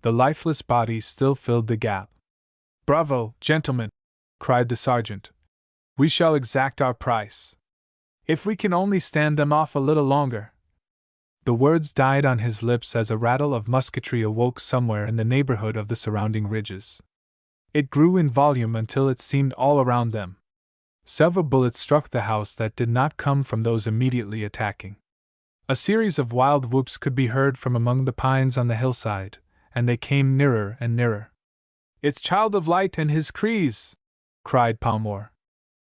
The lifeless body still filled the gap. "Bravo, gentlemen!" cried the sergeant. "We shall exact our price. If we can only stand them off a little longer." The words died on his lips as a rattle of musketry awoke somewhere in the neighborhood of the surrounding ridges. It grew in volume until it seemed all around them. Several bullets struck the house that did not come from those immediately attacking. A series of wild whoops could be heard from among the pines on the hillside, and they came nearer and nearer. "It's Child of Light and his Crees!" cried Palmore.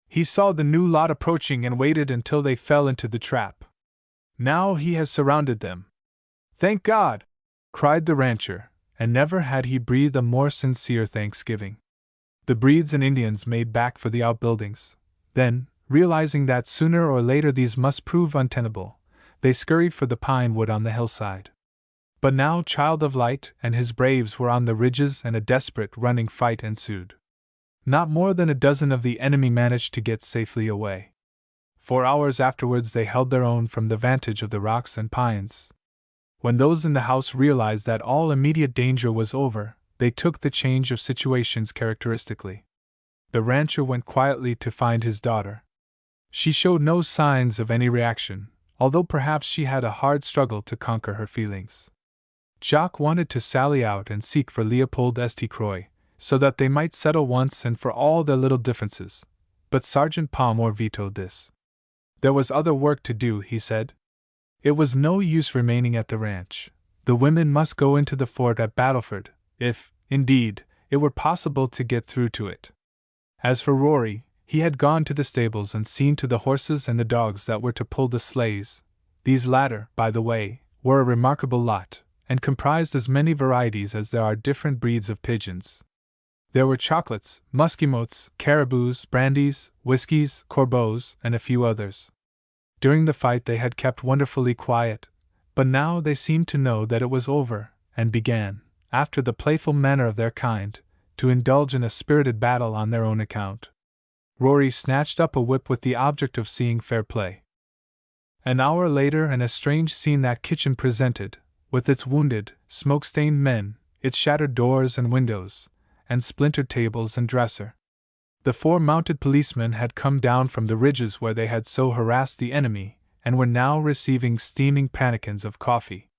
He saw the new lot approaching and waited until they fell into the trap. Now he has surrounded them. "Thank God!" cried the rancher, and never had he breathed a more sincere thanksgiving. The breeds and Indians made back for the outbuildings. Then, realizing that sooner or later these must prove untenable, they scurried for the pine wood on the hillside. But now Child of Light and his braves were on the ridges and a desperate running fight ensued. Not more than a dozen of the enemy managed to get safely away. 4 hours afterwards they held their own from the vantage of the rocks and pines. When those in the house realized that all immediate danger was over, they took the change of situations characteristically. The rancher went quietly to find his daughter. She showed no signs of any reaction, although perhaps she had a hard struggle to conquer her feelings. Jacques wanted to sally out and seek for Leopold St. Croix, so that they might settle once and for all their little differences, but Sergeant Palmore vetoed this. There was other work to do, he said. It was no use remaining at the ranch. The women must go into the fort at Battleford, if, indeed, it were possible to get through to it. As for Rory, he had gone to the stables and seen to the horses and the dogs that were to pull the sleighs. These latter, by the way, were a remarkable lot, and comprised as many varieties as there are different breeds of pigeons. There were chocolates, musquimots, caribous, brandies, whiskies, corbeaux, and a few others. During the fight they had kept wonderfully quiet, but now they seemed to know that it was over, and began, after the playful manner of their kind, to indulge in a spirited battle on their own account. Rory snatched up a whip with the object of seeing fair play. An hour later and a strange scene that kitchen presented, with its wounded, smoke-stained men, its shattered doors and windows, and splintered tables and dresser. The 4 mounted policemen had come down from the ridges where they had so harassed the enemy, and were now receiving steaming pannikins of coffee.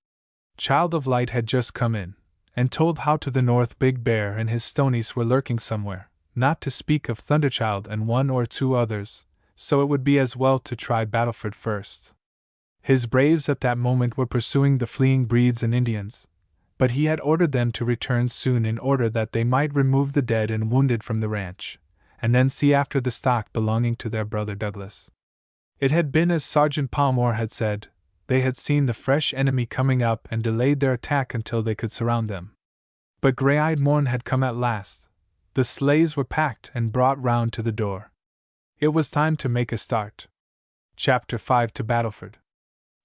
Child of Light had just come in, and told how to the north Big Bear and his Stonies were lurking somewhere, not to speak of Thunderchild and 1 or 2 others, so it would be as well to try Battleford first. His braves at that moment were pursuing the fleeing breeds and Indians, but he had ordered them to return soon in order that they might remove the dead and wounded from the ranch, and then see after the stock belonging to their brother Douglas. It had been as Sergeant Palmore had said. They had seen the fresh enemy coming up and delayed their attack until they could surround them. But gray-eyed morn had come at last. The sleighs were packed and brought round to the door. It was time to make a start. Chapter 5 to Battleford.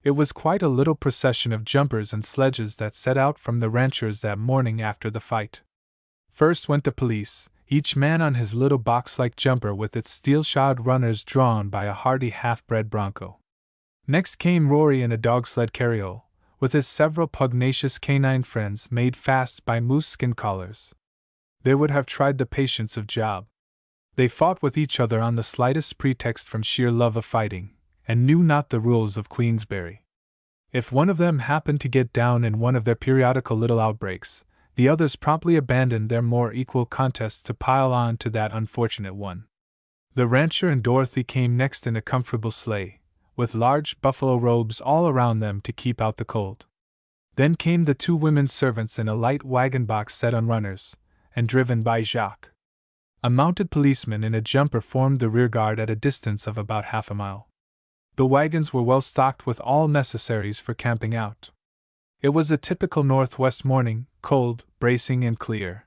It was quite a little procession of jumpers and sledges that set out from the ranchers that morning after the fight. First went the police, each man on his little box-like jumper with its steel-shod runners drawn by a hardy half-bred bronco. Next came Rory in a dog-sled carriole, with his several pugnacious canine friends made fast by moose-skin collars. They would have tried the patience of Job. They fought with each other on the slightest pretext from sheer love of fighting, and knew not the rules of Queensberry. If one of them happened to get down in one of their periodical little outbreaks, the others promptly abandoned their more equal contests to pile on to that unfortunate one. The rancher and Dorothy came next in a comfortable sleigh, with large buffalo robes all around them to keep out the cold. Then came the 2 women servants in a light wagon box set on runners, and driven by Jacques. A mounted policeman in a jumper formed the rear guard at a distance of about half a mile. The wagons were well stocked with all necessaries for camping out. It was a typical northwest morning, cold, bracing, and clear.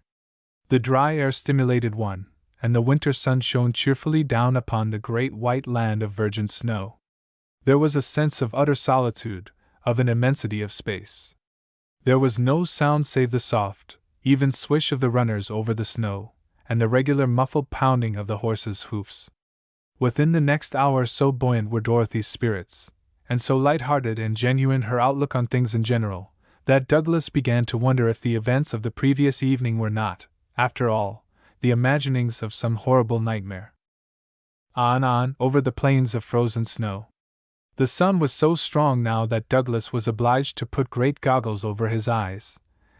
The dry air stimulated one, and the winter sun shone cheerfully down upon the great white land of virgin snow. There was a sense of utter solitude, of an immensity of space. There was no sound save the soft, even swish of the runners over the snow, and the regular muffled pounding of the horses' hoofs. Within the next hour so buoyant were Dorothy's spirits, and so light-hearted and genuine her outlook on things in general, that Douglas began to wonder if the events of the previous evening were not, after all, the imaginings of some horrible nightmare. On, over the plains of frozen snow. The sun was so strong now that Douglas was obliged to put great goggles over his eyes,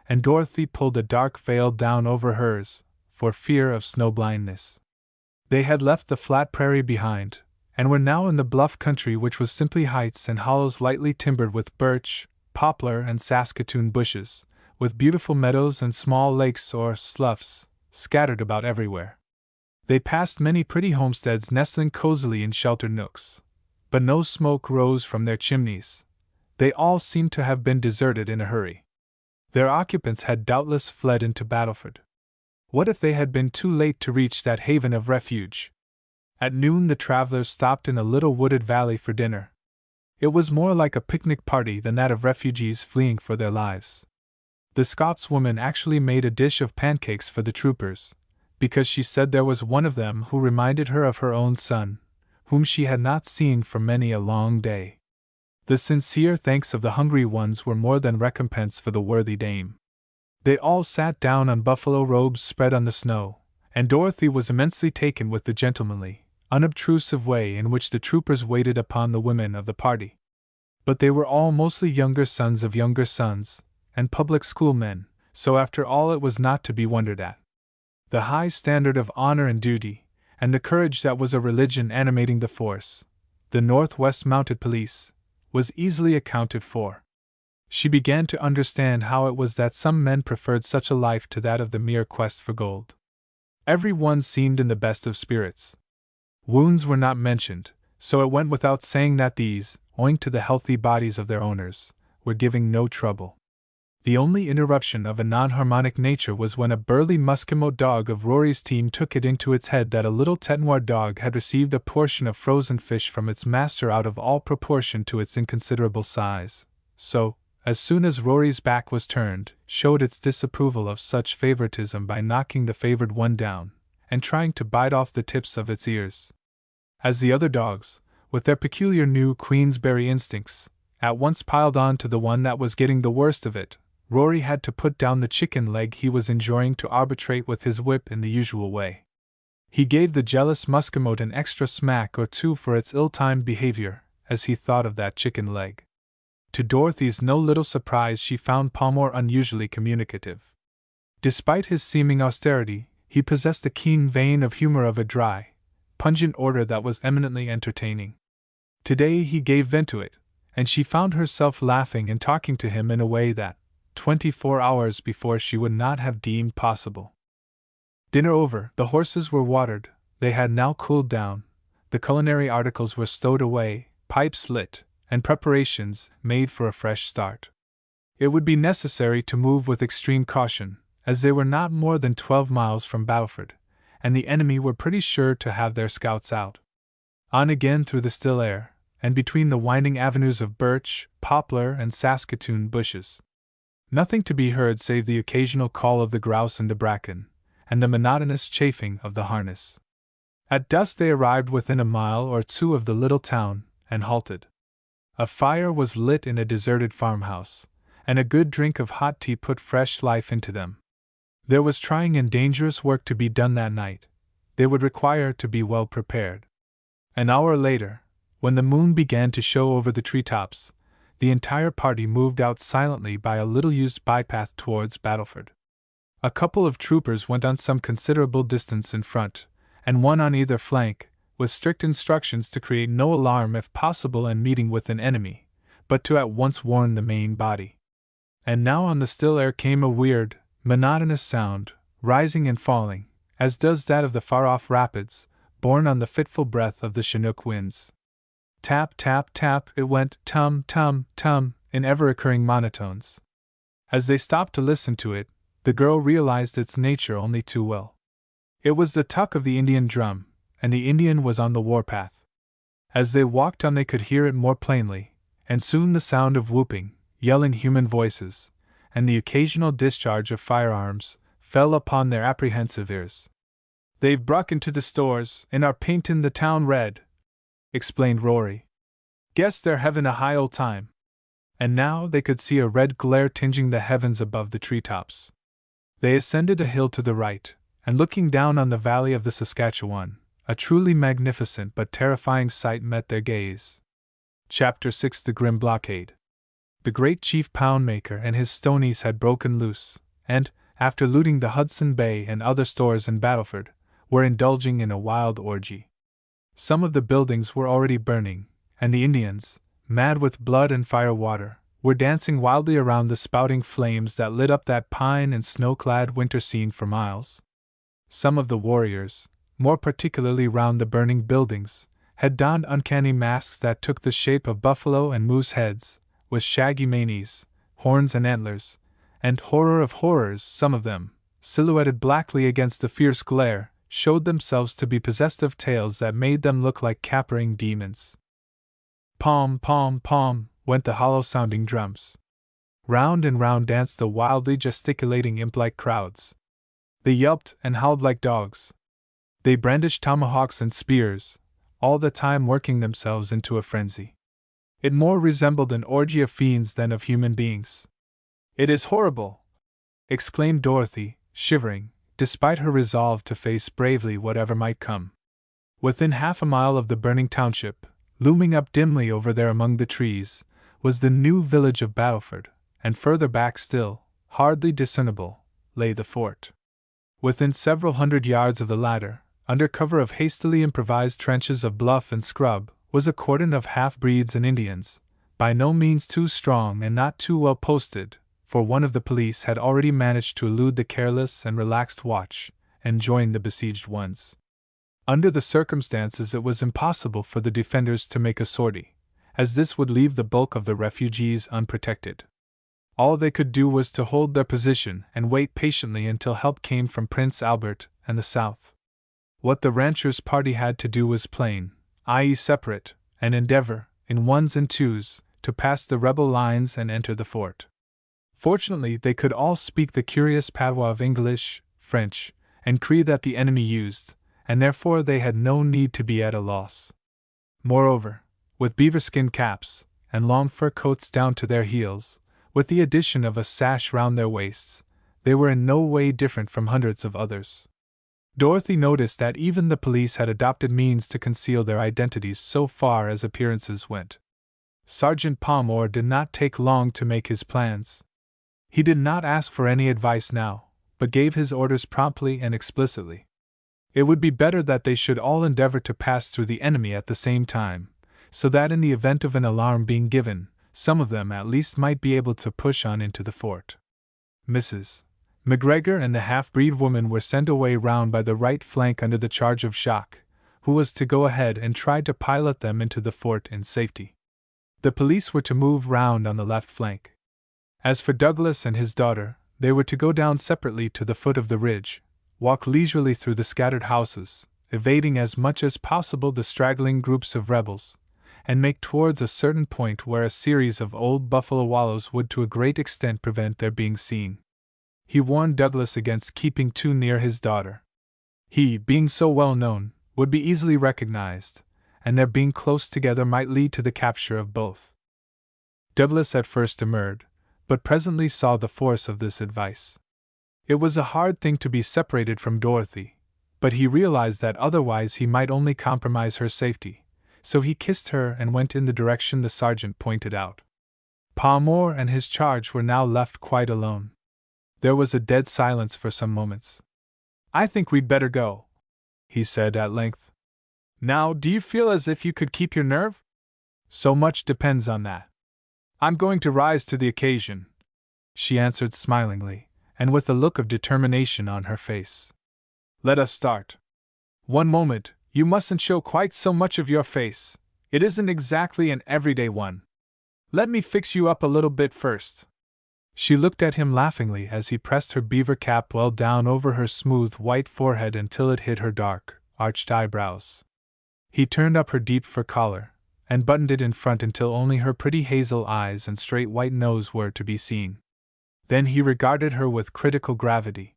and Dorothy pulled a dark veil down over hers, for fear of snow blindness. They had left the flat prairie behind, and were now in the bluff country, which was simply heights and hollows lightly timbered with birch, poplar, and Saskatoon bushes, with beautiful meadows and small lakes or sloughs scattered about everywhere. They passed many pretty homesteads nestling cozily in sheltered nooks, but no smoke rose from their chimneys. They all seemed to have been deserted in a hurry. Their occupants had doubtless fled into Battleford. What if they had been too late to reach that haven of refuge? At noon the travelers stopped in a little wooded valley for dinner. It was more like a picnic party than that of refugees fleeing for their lives. The Scotswoman actually made a dish of pancakes for the troopers, because she said there was one of them who reminded her of her own son, whom she had not seen for many a long day. The sincere thanks of the hungry ones were more than recompense for the worthy dame. They all sat down on buffalo robes spread on the snow, and Dorothy was immensely taken with the gentlemanly, unobtrusive way in which the troopers waited upon the women of the party. But they were all mostly younger sons of younger sons, and public school men, so after all it was not to be wondered at. The high standard of honor and duty, and the courage that was a religion animating the force, the Northwest Mounted Police, was easily accounted for. She began to understand how it was that some men preferred such a life to that of the mere quest for gold. Every one seemed in the best of spirits. Wounds were not mentioned, so it went without saying that these, owing to the healthy bodies of their owners, were giving no trouble. The only interruption of a non-harmonic nature was when a burly Musqueam dog of Rory's team took it into its head that a little Tête Noire dog had received a portion of frozen fish from its master out of all proportion to its inconsiderable size, so, as soon as Rory's back was turned, showed its disapproval of such favoritism by knocking the favored one down, and trying to bite off the tips of its ears. As the other dogs, with their peculiar new Queensberry instincts, at once piled on to the one that was getting the worst of it, Rory had to put down the chicken leg he was enjoying to arbitrate with his whip in the usual way. He gave the jealous Musqueam an extra smack or two for its ill-timed behavior, as he thought of that chicken leg. To Dorothy's no little surprise, she found Palmore unusually communicative. Despite his seeming austerity, he possessed a keen vein of humor of a dry, pungent order that was eminently entertaining. Today he gave vent to it, and she found herself laughing and talking to him in a way that, 24 hours before, she would not have deemed possible. Dinner over, the horses were watered, they had now cooled down, the culinary articles were stowed away, pipes lit, and preparations made for a fresh start. It would be necessary to move with extreme caution, as they were not more than 12 miles from Battleford, and the enemy were pretty sure to have their scouts out. On again through the still air, and between the winding avenues of birch, poplar, and Saskatoon bushes. Nothing to be heard save the occasional call of the grouse in the bracken, and the monotonous chafing of the harness. At dusk they arrived within a mile or two of the little town, and halted. A fire was lit in a deserted farmhouse, and a good drink of hot tea put fresh life into them. There was trying and dangerous work to be done that night. They would require to be well prepared. An hour later, when the moon began to show over the treetops, the entire party moved out silently by a little-used bypath towards Battleford. A couple of troopers went on some considerable distance in front, and one on either flank, with strict instructions to create no alarm if possible in meeting with an enemy, but to at once warn the main body. And now on the still air came a weird, monotonous sound, rising and falling, as does that of the far-off rapids, borne on the fitful breath of the Chinook winds. Tap, tap, tap, it went, tum, tum, tum, in ever-recurring monotones. As they stopped to listen to it, the girl realized its nature only too well. It was the tuck of the Indian drum, and the Indian was on the warpath. As they walked on they could hear it more plainly, and soon the sound of whooping, yelling human voices, and the occasional discharge of firearms, fell upon their apprehensive ears. "They've bruck into the stores, and are paintin' the town red," explained Rory. "Guess they're havin' a high old time." And now they could see a red glare tinging the heavens above the treetops. They ascended a hill to the right, and looking down on the valley of the Saskatchewan, a truly magnificent but terrifying sight met their gaze. Chapter 6: The Grim Blockade. The great chief Poundmaker and his stonies had broken loose, and, after looting the Hudson Bay and other stores in Battleford, were indulging in a wild orgy. Some of the buildings were already burning, and the Indians, mad with blood and fire-water, were dancing wildly around the spouting flames that lit up that pine and snow-clad winter scene for miles. Some of the warriors, more particularly round the burning buildings, had donned uncanny masks that took the shape of buffalo and moose heads, with shaggy manes, horns and antlers, and, horror of horrors, some of them, silhouetted blackly against the fierce glare, showed themselves to be possessed of tails that made them look like capering demons. Pom, pom, pom, went the hollow-sounding drums. Round and round danced the wildly gesticulating imp-like crowds. They yelped and howled like dogs. They brandished tomahawks and spears, all the time working themselves into a frenzy. It more resembled an orgy of fiends than of human beings. "It is horrible!" exclaimed Dorothy, shivering, despite her resolve to face bravely whatever might come. Within half a mile of the burning township, looming up dimly over there among the trees, was the new village of Battleford, and further back still, hardly discernible, lay the fort. Within several hundred yards of the latter, under cover of hastily improvised trenches of bluff and scrub, was a cordon of half-breeds and Indians, by no means too strong and not too well posted, for one of the police had already managed to elude the careless and relaxed watch, and join the besieged ones. Under the circumstances it was impossible for the defenders to make a sortie, as this would leave the bulk of the refugees unprotected. All they could do was to hold their position and wait patiently until help came from Prince Albert and the south. What the ranchers' party had to do was plain, i.e. separate, and endeavor, in ones and twos, to pass the rebel lines and enter the fort. Fortunately, they could all speak the curious patois of English, French, and Cree that the enemy used, and therefore they had no need to be at a loss. Moreover, with beaver-skin caps, and long fur coats down to their heels, with the addition of a sash round their waists, they were in no way different from hundreds of others. Dorothy noticed that even the police had adopted means to conceal their identities so far as appearances went. Sergeant Palmore did not take long to make his plans. He did not ask for any advice now, but gave his orders promptly and explicitly. It would be better that they should all endeavor to pass through the enemy at the same time, so that in the event of an alarm being given, some of them at least might be able to push on into the fort. Mrs. McGregor and the half-breed woman were sent away round by the right flank under the charge of Jacques, who was to go ahead and try to pilot them into the fort in safety. The police were to move round on the left flank. As for Douglas and his daughter, they were to go down separately to the foot of the ridge, walk leisurely through the scattered houses, evading as much as possible the straggling groups of rebels, and make towards a certain point where a series of old buffalo wallows would to a great extent prevent their being seen. He warned Douglas against keeping too near his daughter. He, being so well known, would be easily recognized, and their being close together might lead to the capture of both. Douglas at first demurred, but presently saw the force of this advice. It was a hard thing to be separated from Dorothy, but he realized that otherwise he might only compromise her safety, so he kissed her and went in the direction the sergeant pointed out. Palmore and his charge were now left quite alone. There was a dead silence for some moments. "I think we'd better go," he said at length. "Now, do you feel as if you could keep your nerve?" "So much depends on that." "I'm going to rise to the occasion," she answered smilingly, and with a look of determination on her face. "Let us start." "One moment, you mustn't show quite so much of your face. It isn't exactly an everyday one. Let me fix you up a little bit first." She looked at him laughingly as he pressed her beaver cap well down over her smooth white forehead until it hid her dark, arched eyebrows. He turned up her deep fur collar, and buttoned it in front until only her pretty hazel eyes and straight white nose were to be seen. Then he regarded her with critical gravity.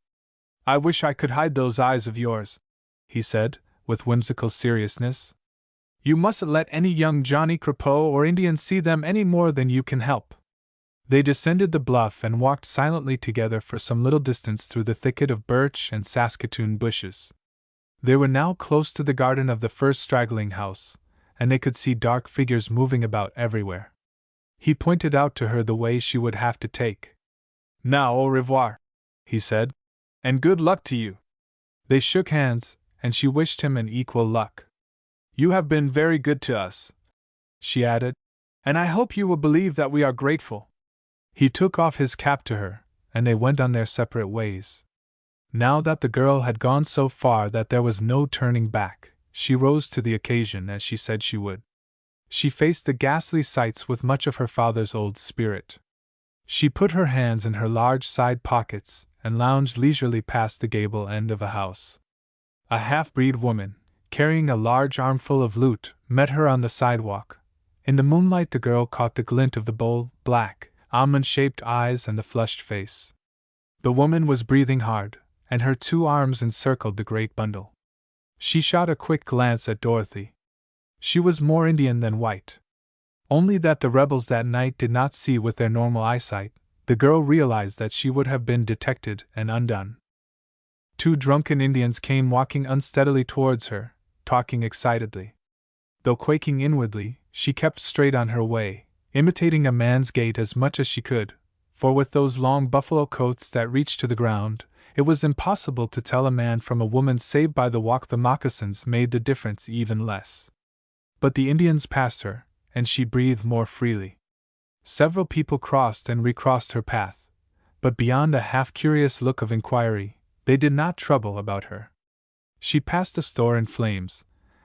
"I wish I could hide those eyes of yours," he said, with whimsical seriousness. "You mustn't let any young Johnny Crapeau or Indian see them any more than you can help." They descended the bluff and walked silently together for some little distance through the thicket of birch and saskatoon bushes. They were now close to the garden of the first straggling house, and they could see dark figures moving about everywhere. He pointed out to her the way she would have to take. "Now, au revoir," he said, "and good luck to you." They shook hands, and she wished him an equal luck. "You have been very good to us," she added, "and I hope you will believe that we are grateful." He took off his cap to her, and they went on their separate ways. Now that the girl had gone so far that there was no turning back, she rose to the occasion as she said she would. She faced the ghastly sights with much of her father's old spirit. She put her hands in her large side pockets and lounged leisurely past the gable end of a house. A half-breed woman, carrying a large armful of loot, met her on the sidewalk. In the moonlight the girl caught the glint of the bold, black, almond-shaped eyes and the flushed face. The woman was breathing hard, and her two arms encircled the great bundle. She shot a quick glance at Dorothy. She was more Indian than white. Only that the rebels that night did not see with their normal eyesight, the girl realized that she would have been detected and undone. Two drunken Indians came walking unsteadily towards her, talking excitedly. Though quaking inwardly, she kept straight on her way, imitating a man's gait as much as she could, for with those long buffalo coats that reached to the ground, it was impossible to tell a man from a woman save by the walk. The moccasins made the difference even less. But the Indians passed her, and she breathed more freely. Several people crossed and recrossed her path, but beyond a half-curious look of inquiry, they did not trouble about her. She passed a store in flames,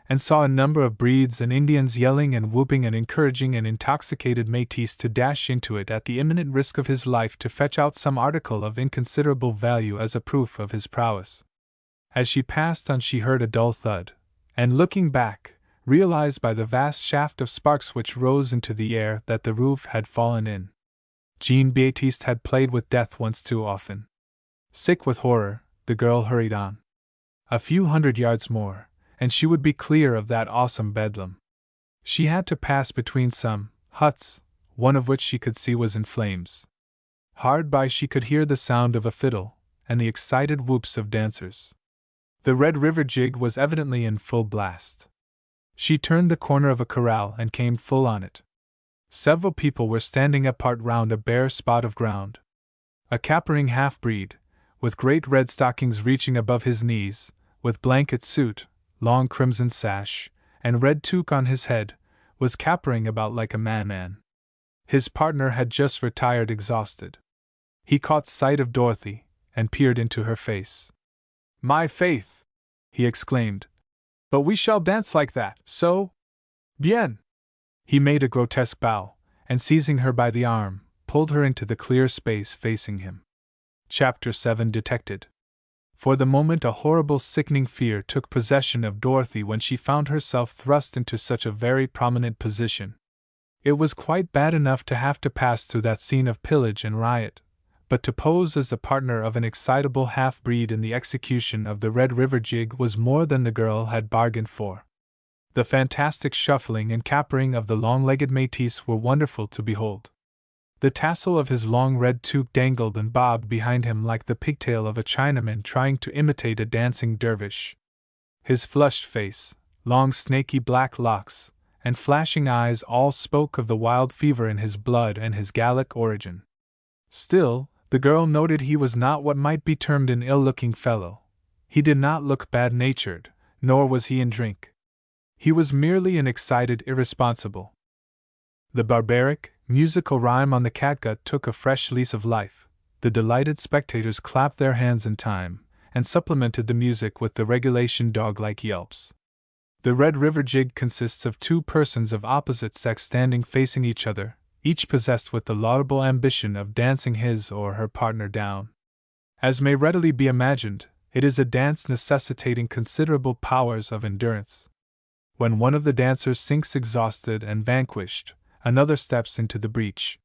and saw a number of breeds and Indians yelling and whooping and encouraging an intoxicated métis to dash into it at the imminent risk of his life to fetch out some article of inconsiderable value as a proof of his prowess. As she passed on she heard a dull thud, and looking back, realized by the vast shaft of sparks which rose into the air that the roof had fallen in. Jean-Baptiste had played with death once too often. Sick with horror, the girl hurried on. A few hundred yards more, and she would be clear of that awesome bedlam. She had to pass between some huts, one of which she could see was in flames. Hard by she could hear the sound of a fiddle, and the excited whoops of dancers. The Red River jig was evidently in full blast. She turned the corner of a corral and came full on it. Several people were standing apart round a bare spot of ground. A capering half-breed, with great red stockings reaching above his knees, with blanket suit, long crimson sash, and red toque on his head, was capering about like a madman. His partner had just retired exhausted. He caught sight of Dorothy, and peered into her face. "My faith!" he exclaimed. "But we shall dance like that, so? Bien!" He made a grotesque bow, and seizing her by the arm, pulled her into the clear space facing him. Chapter 7 Detected. For the moment a horrible sickening fear took possession of Dorothy when she found herself thrust into such a very prominent position. It was quite bad enough to have to pass through that scene of pillage and riot, but to pose as the partner of an excitable half-breed in the execution of the Red River jig was more than the girl had bargained for. The fantastic shuffling and capering of the long-legged métis were wonderful to behold. The tassel of his long red toque dangled and bobbed behind him like the pigtail of a Chinaman trying to imitate a dancing dervish. His flushed face, long snaky black locks, and flashing eyes all spoke of the wild fever in his blood and his Gallic origin. Still, the girl noted he was not what might be termed an ill-looking fellow. He did not look bad-natured, nor was he in drink. He was merely an excited irresponsible. The barbaric, musical rhyme on the catgut took a fresh lease of life. The delighted spectators clapped their hands in time, and supplemented the music with the regulation dog-like yelps. The Red River jig consists of two persons of opposite sex standing facing each other, each possessed with the laudable ambition of dancing his or her partner down. As may readily be imagined, it is a dance necessitating considerable powers of endurance. When one of the dancers sinks exhausted and vanquished, another steps into the breach.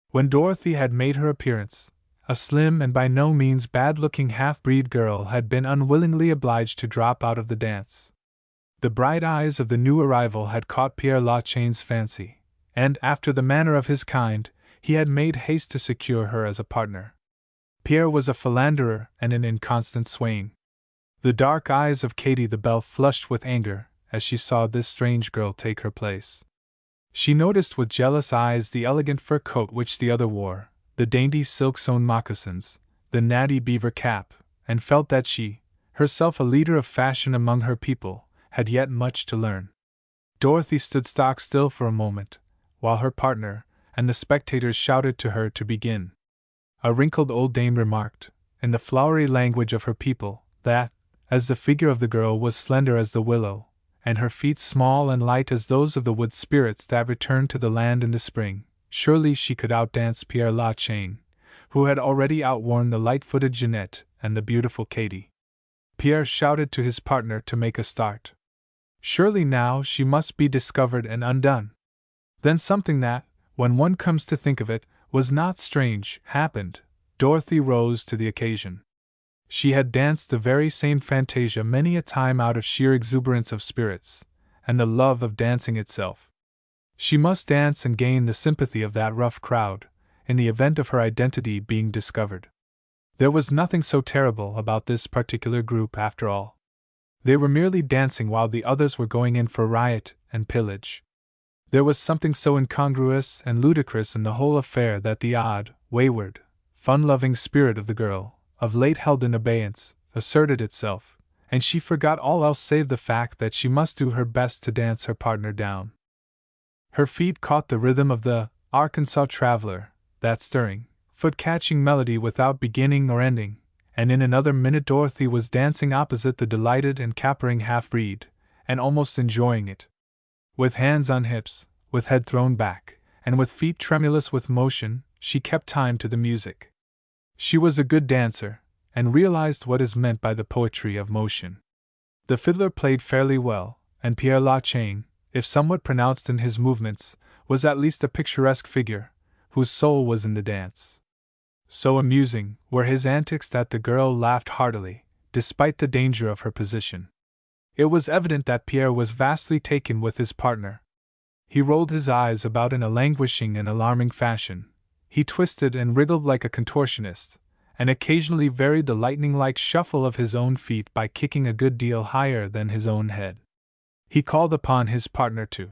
When Dorothy had made her appearance, a slim and by no means bad-looking half-breed girl had been unwillingly obliged to drop out of the dance. The bright eyes of the new arrival had caught Pierre Lachain's fancy, and, after the manner of his kind, he had made haste to secure her as a partner. Pierre was a philanderer and an inconstant swain. The dark eyes of Katie the Belle flushed with anger as she saw this strange girl take her place. She noticed with jealous eyes the elegant fur coat which the other wore, the dainty silk-sewn moccasins, the natty beaver cap, and felt that she, herself a leader of fashion among her people, had yet much to learn. Dorothy stood stock-still for a moment, while her partner and the spectators shouted to her to begin. A wrinkled old dame remarked, in the flowery language of her people, that, as the figure of the girl was slender as the willow, and her feet small and light as those of the wood spirits that returned to the land in the spring, surely she could outdance Pierre Lachain, who had already outworn the light-footed Jeanette and the beautiful Katie. Pierre shouted to his partner to make a start. Surely now she must be discovered and undone. Then something that, when one comes to think of it, was not strange, happened. Dorothy rose to the occasion. She had danced the very same fantasia many a time out of sheer exuberance of spirits, and the love of dancing itself. She must dance and gain the sympathy of that rough crowd, in the event of her identity being discovered. There was nothing so terrible about this particular group after all. They were merely dancing while the others were going in for riot and pillage. There was something so incongruous and ludicrous in the whole affair that the odd, wayward, fun-loving spirit of the girl, of late held in abeyance, asserted itself, and she forgot all else save the fact that she must do her best to dance her partner down. Her feet caught the rhythm of the Arkansas Traveler, that stirring, foot-catching melody without beginning or ending, and in another minute Dorothy was dancing opposite the delighted and capering half-breed, and almost enjoying it. With hands on hips, with head thrown back, and with feet tremulous with motion, she kept time to the music. She was a good dancer, and realized what is meant by the poetry of motion. The fiddler played fairly well, and Pierre Lachain, if somewhat pronounced in his movements, was at least a picturesque figure, whose soul was in the dance. So amusing were his antics that the girl laughed heartily, despite the danger of her position. It was evident that Pierre was vastly taken with his partner. He rolled his eyes about in a languishing and alarming fashion. He twisted and wriggled like a contortionist, and occasionally varied the lightning-like shuffle of his own feet by kicking a good deal higher than his own head. He called upon his partner to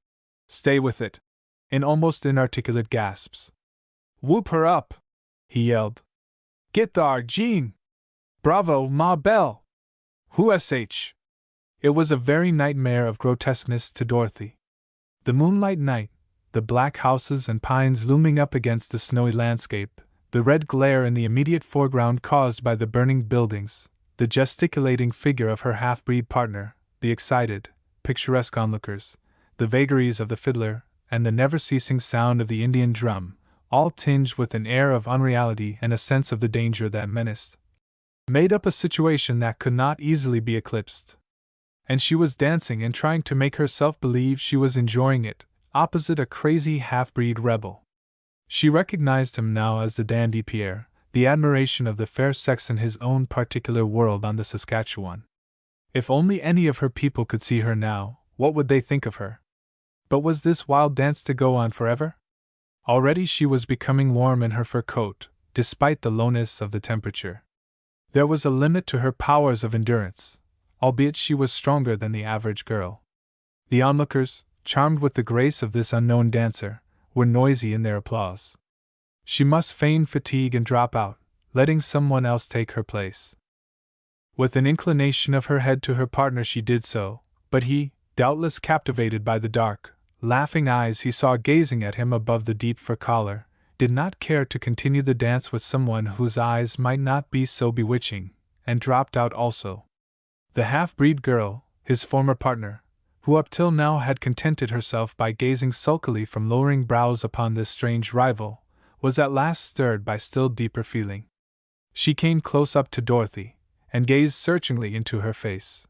stay with it, in almost inarticulate gasps. "Whoop her up!" he yelled. "Get thar, Jean! Bravo, ma belle! Who-sh!" It was a very nightmare of grotesqueness to Dorothy. The moonlight night, the black houses and pines looming up against the snowy landscape, the red glare in the immediate foreground caused by the burning buildings, the gesticulating figure of her half-breed partner, the excited, picturesque onlookers, the vagaries of the fiddler, and the never-ceasing sound of the Indian drum, all tinged with an air of unreality and a sense of the danger that menaced, made up a situation that could not easily be eclipsed. And she was dancing and trying to make herself believe she was enjoying it, opposite a crazy half-breed rebel. She recognized him now as the dandy Pierre, the admiration of the fair sex in his own particular world on the Saskatchewan. If only any of her people could see her now, what would they think of her? But was this wild dance to go on forever? Already she was becoming warm in her fur coat, despite the lowness of the temperature. There was a limit to her powers of endurance, albeit she was stronger than the average girl. The onlookers, charmed with the grace of this unknown dancer, were noisy in their applause. She must feign fatigue and drop out, letting someone else take her place. With an inclination of her head to her partner she did so, but he, doubtless captivated by the dark, laughing eyes he saw gazing at him above the deep fur collar, did not care to continue the dance with someone whose eyes might not be so bewitching, and dropped out also. The half-breed girl, his former partner, who up till now had contented herself by gazing sulkily from lowering brows upon this strange rival, was at last stirred by still deeper feeling. She came close up to Dorothy, and gazed searchingly into her face.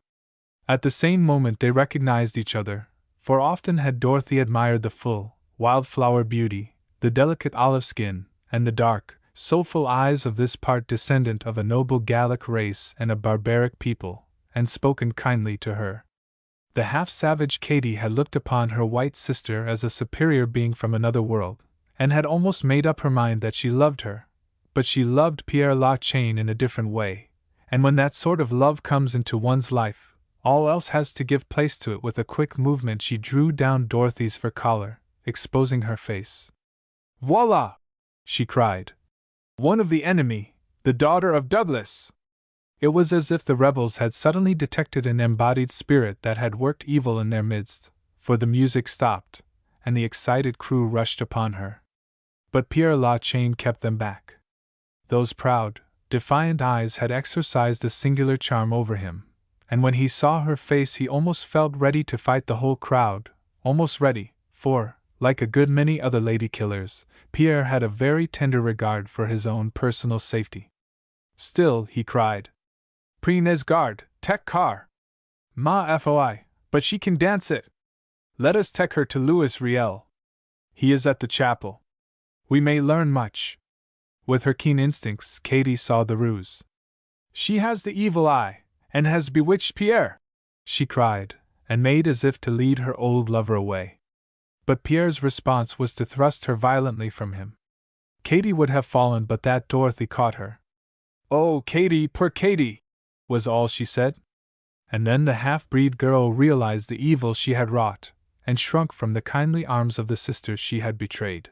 At the same moment they recognized each other, for often had Dorothy admired the full, wildflower beauty, the delicate olive skin, and the dark, soulful eyes of this part descendant of a noble Gallic race and a barbaric people, and spoken kindly to her. The half-savage Katy had looked upon her white sister as a superior being from another world, and had almost made up her mind that she loved her, but she loved Pierre La Chaine in a different way, and when that sort of love comes into one's life, all else has to give place to it. With a quick movement she drew down Dorothy's fur collar, exposing her face. "Voila!" she cried. "One of the enemy, the daughter of Douglas!" It was as if the rebels had suddenly detected an embodied spirit that had worked evil in their midst, for the music stopped, and the excited crew rushed upon her. But Pierre La Chaine kept them back. Those proud, defiant eyes had exercised a singular charm over him, and when he saw her face he almost felt ready to fight the whole crowd, almost ready, for, like a good many other lady-killers, Pierre had a very tender regard for his own personal safety. "Still," he cried, "Prenez garde, tech car! Ma foi, but she can dance it! Let us take her to Louis Riel. He is at the chapel. We may learn much." With her keen instincts, Katy saw the ruse. "She has the evil eye, and has bewitched Pierre!" she cried, and made as if to lead her old lover away. But Pierre's response was to thrust her violently from him. Katy would have fallen but that Dorothy caught her. "Oh, Katy, poor Katy!" was all she said. And then the half-breed girl realized the evil she had wrought, and shrunk from the kindly arms of the sisters she had betrayed.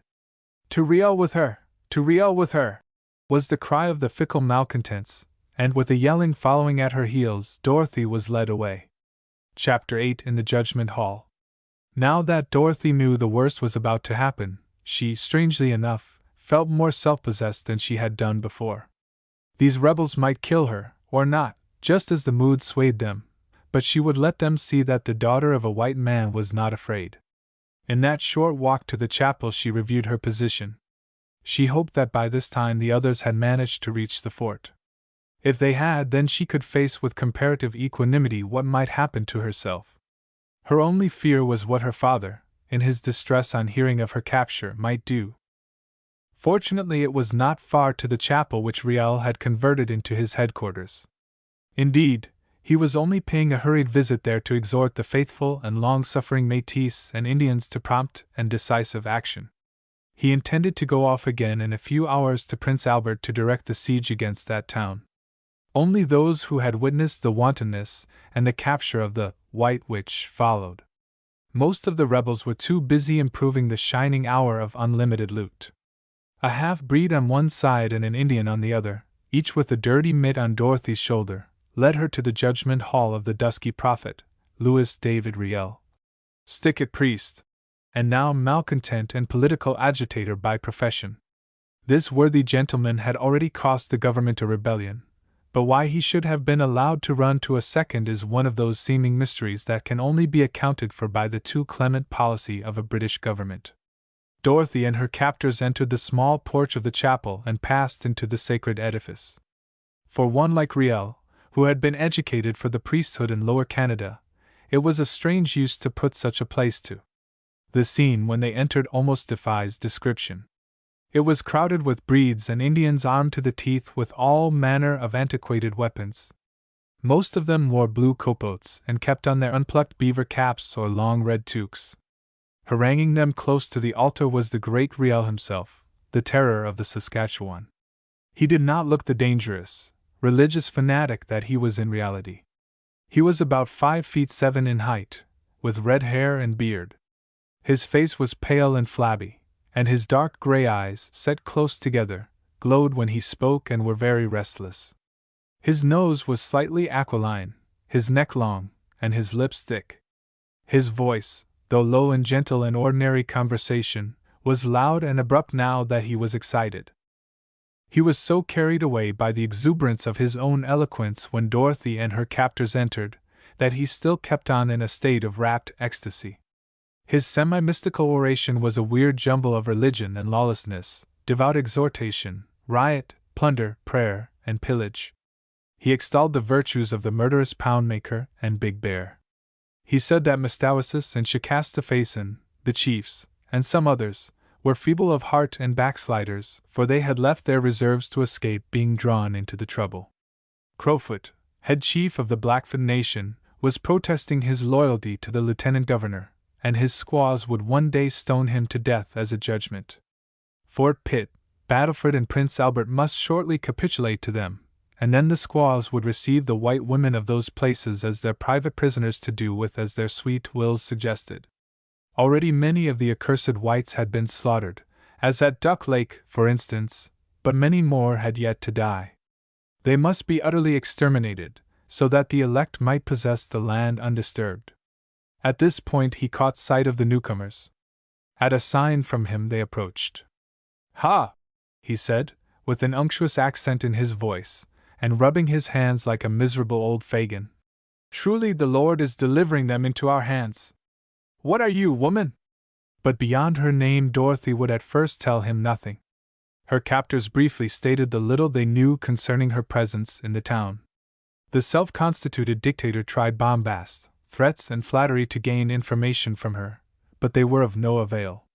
"To Riel with her! To Riel with her!" was the cry of the fickle malcontents, and with a yelling following at her heels, Dorothy was led away. Chapter 8 In the Judgment Hall. Now that Dorothy knew the worst was about to happen, she, strangely enough, felt more self-possessed than she had done before. These rebels might kill her, or not, just as the mood swayed them, but she would let them see that the daughter of a white man was not afraid. In that short walk to the chapel she reviewed her position. She hoped that by this time the others had managed to reach the fort. If they had, then she could face with comparative equanimity what might happen to herself. Her only fear was what her father, in his distress on hearing of her capture, might do. Fortunately it was not far to the chapel which Riel had converted into his headquarters. Indeed, he was only paying a hurried visit there to exhort the faithful and long-suffering Métis and Indians to prompt and decisive action. He intended to go off again in a few hours to Prince Albert to direct the siege against that town. Only those who had witnessed the wantonness and the capture of the White Witch followed. Most of the rebels were too busy improving the shining hour of unlimited loot. A half-breed on one side and an Indian on the other, each with a dirty mitt on Dorothy's shoulder, led her to the judgment hall of the dusky prophet, Louis David Riel. Stick-it priest, and now malcontent and political agitator by profession. This worthy gentleman had already cost the government a rebellion, but why he should have been allowed to run to a second is one of those seeming mysteries that can only be accounted for by the too clement policy of a British government. Dorothy and her captors entered the small porch of the chapel and passed into the sacred edifice. For one like Riel, who had been educated for the priesthood in Lower Canada, it was a strange use to put such a place to. The scene when they entered almost defies description. It was crowded with breeds and Indians armed to the teeth with all manner of antiquated weapons. Most of them wore blue copeaux and kept on their unplucked beaver caps or long red toques. Haranguing them close to the altar was the great Riel himself, the terror of the Saskatchewan. He did not look the dangerous, religious fanatic that he was in reality. He was about 5 feet 7 in height, with red hair and beard, His face was pale and flabby, and his dark gray eyes, set close together, glowed when he spoke and were very restless. His nose was slightly aquiline, his neck long, and his lips thick. His voice, though low and gentle in ordinary conversation, was loud and abrupt now that he was excited. He was so carried away by the exuberance of his own eloquence when Dorothy and her captors entered, that he still kept on in a state of rapt ecstasy. His semi-mystical oration was a weird jumble of religion and lawlessness, devout exhortation, riot, plunder, prayer, and pillage. He extolled the virtues of the murderous Poundmaker and Big Bear. He said that Mestawasis and Shakastaphason, the chiefs, and some others, were feeble of heart and backsliders, for they had left their reserves to escape being drawn into the trouble. Crowfoot, head chief of the Blackfoot Nation, was protesting his loyalty to the lieutenant governor, and his squaws would one day stone him to death as a judgment. Fort Pitt, Battleford, and Prince Albert must shortly capitulate to them, and then the squaws would receive the white women of those places as their private prisoners to do with as their sweet wills suggested. Already many of the accursed whites had been slaughtered, as at Duck Lake, for instance, but many more had yet to die. They must be utterly exterminated, so that the elect might possess the land undisturbed. At this point he caught sight of the newcomers. At a sign from him they approached. "Ha!" he said, with an unctuous accent in his voice, and rubbing his hands like a miserable old Fagin. "Truly the Lord is delivering them into our hands. What are you, woman?" But beyond her name Dorothy would at first tell him nothing. Her captors briefly stated the little they knew concerning her presence in the town. The self-constituted dictator tried bombast, threats, and flattery to gain information from her, but they were of no avail.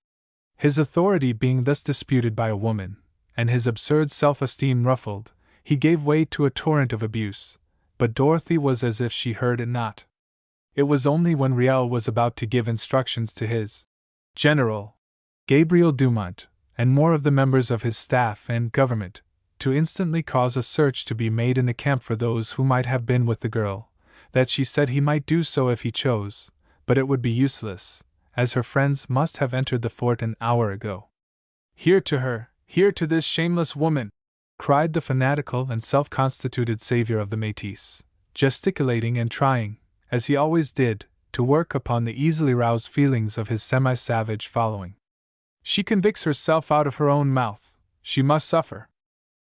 His authority being thus disputed by a woman, and his absurd self-esteem ruffled, he gave way to a torrent of abuse, but Dorothy was as if she heard it not. It was only when Riel was about to give instructions to his general, Gabriel Dumont, and more of the members of his staff and government, to instantly cause a search to be made in the camp for those who might have been with the girl, that she said he might do so if he chose, but it would be useless, as her friends must have entered the fort an hour ago. "Here to her! Here to this shameless woman!" cried the fanatical and self-constituted savior of the Métis, gesticulating and trying, as he always did, to work upon the easily roused feelings of his semi-savage following. "She convicts herself out of her own mouth. She must suffer.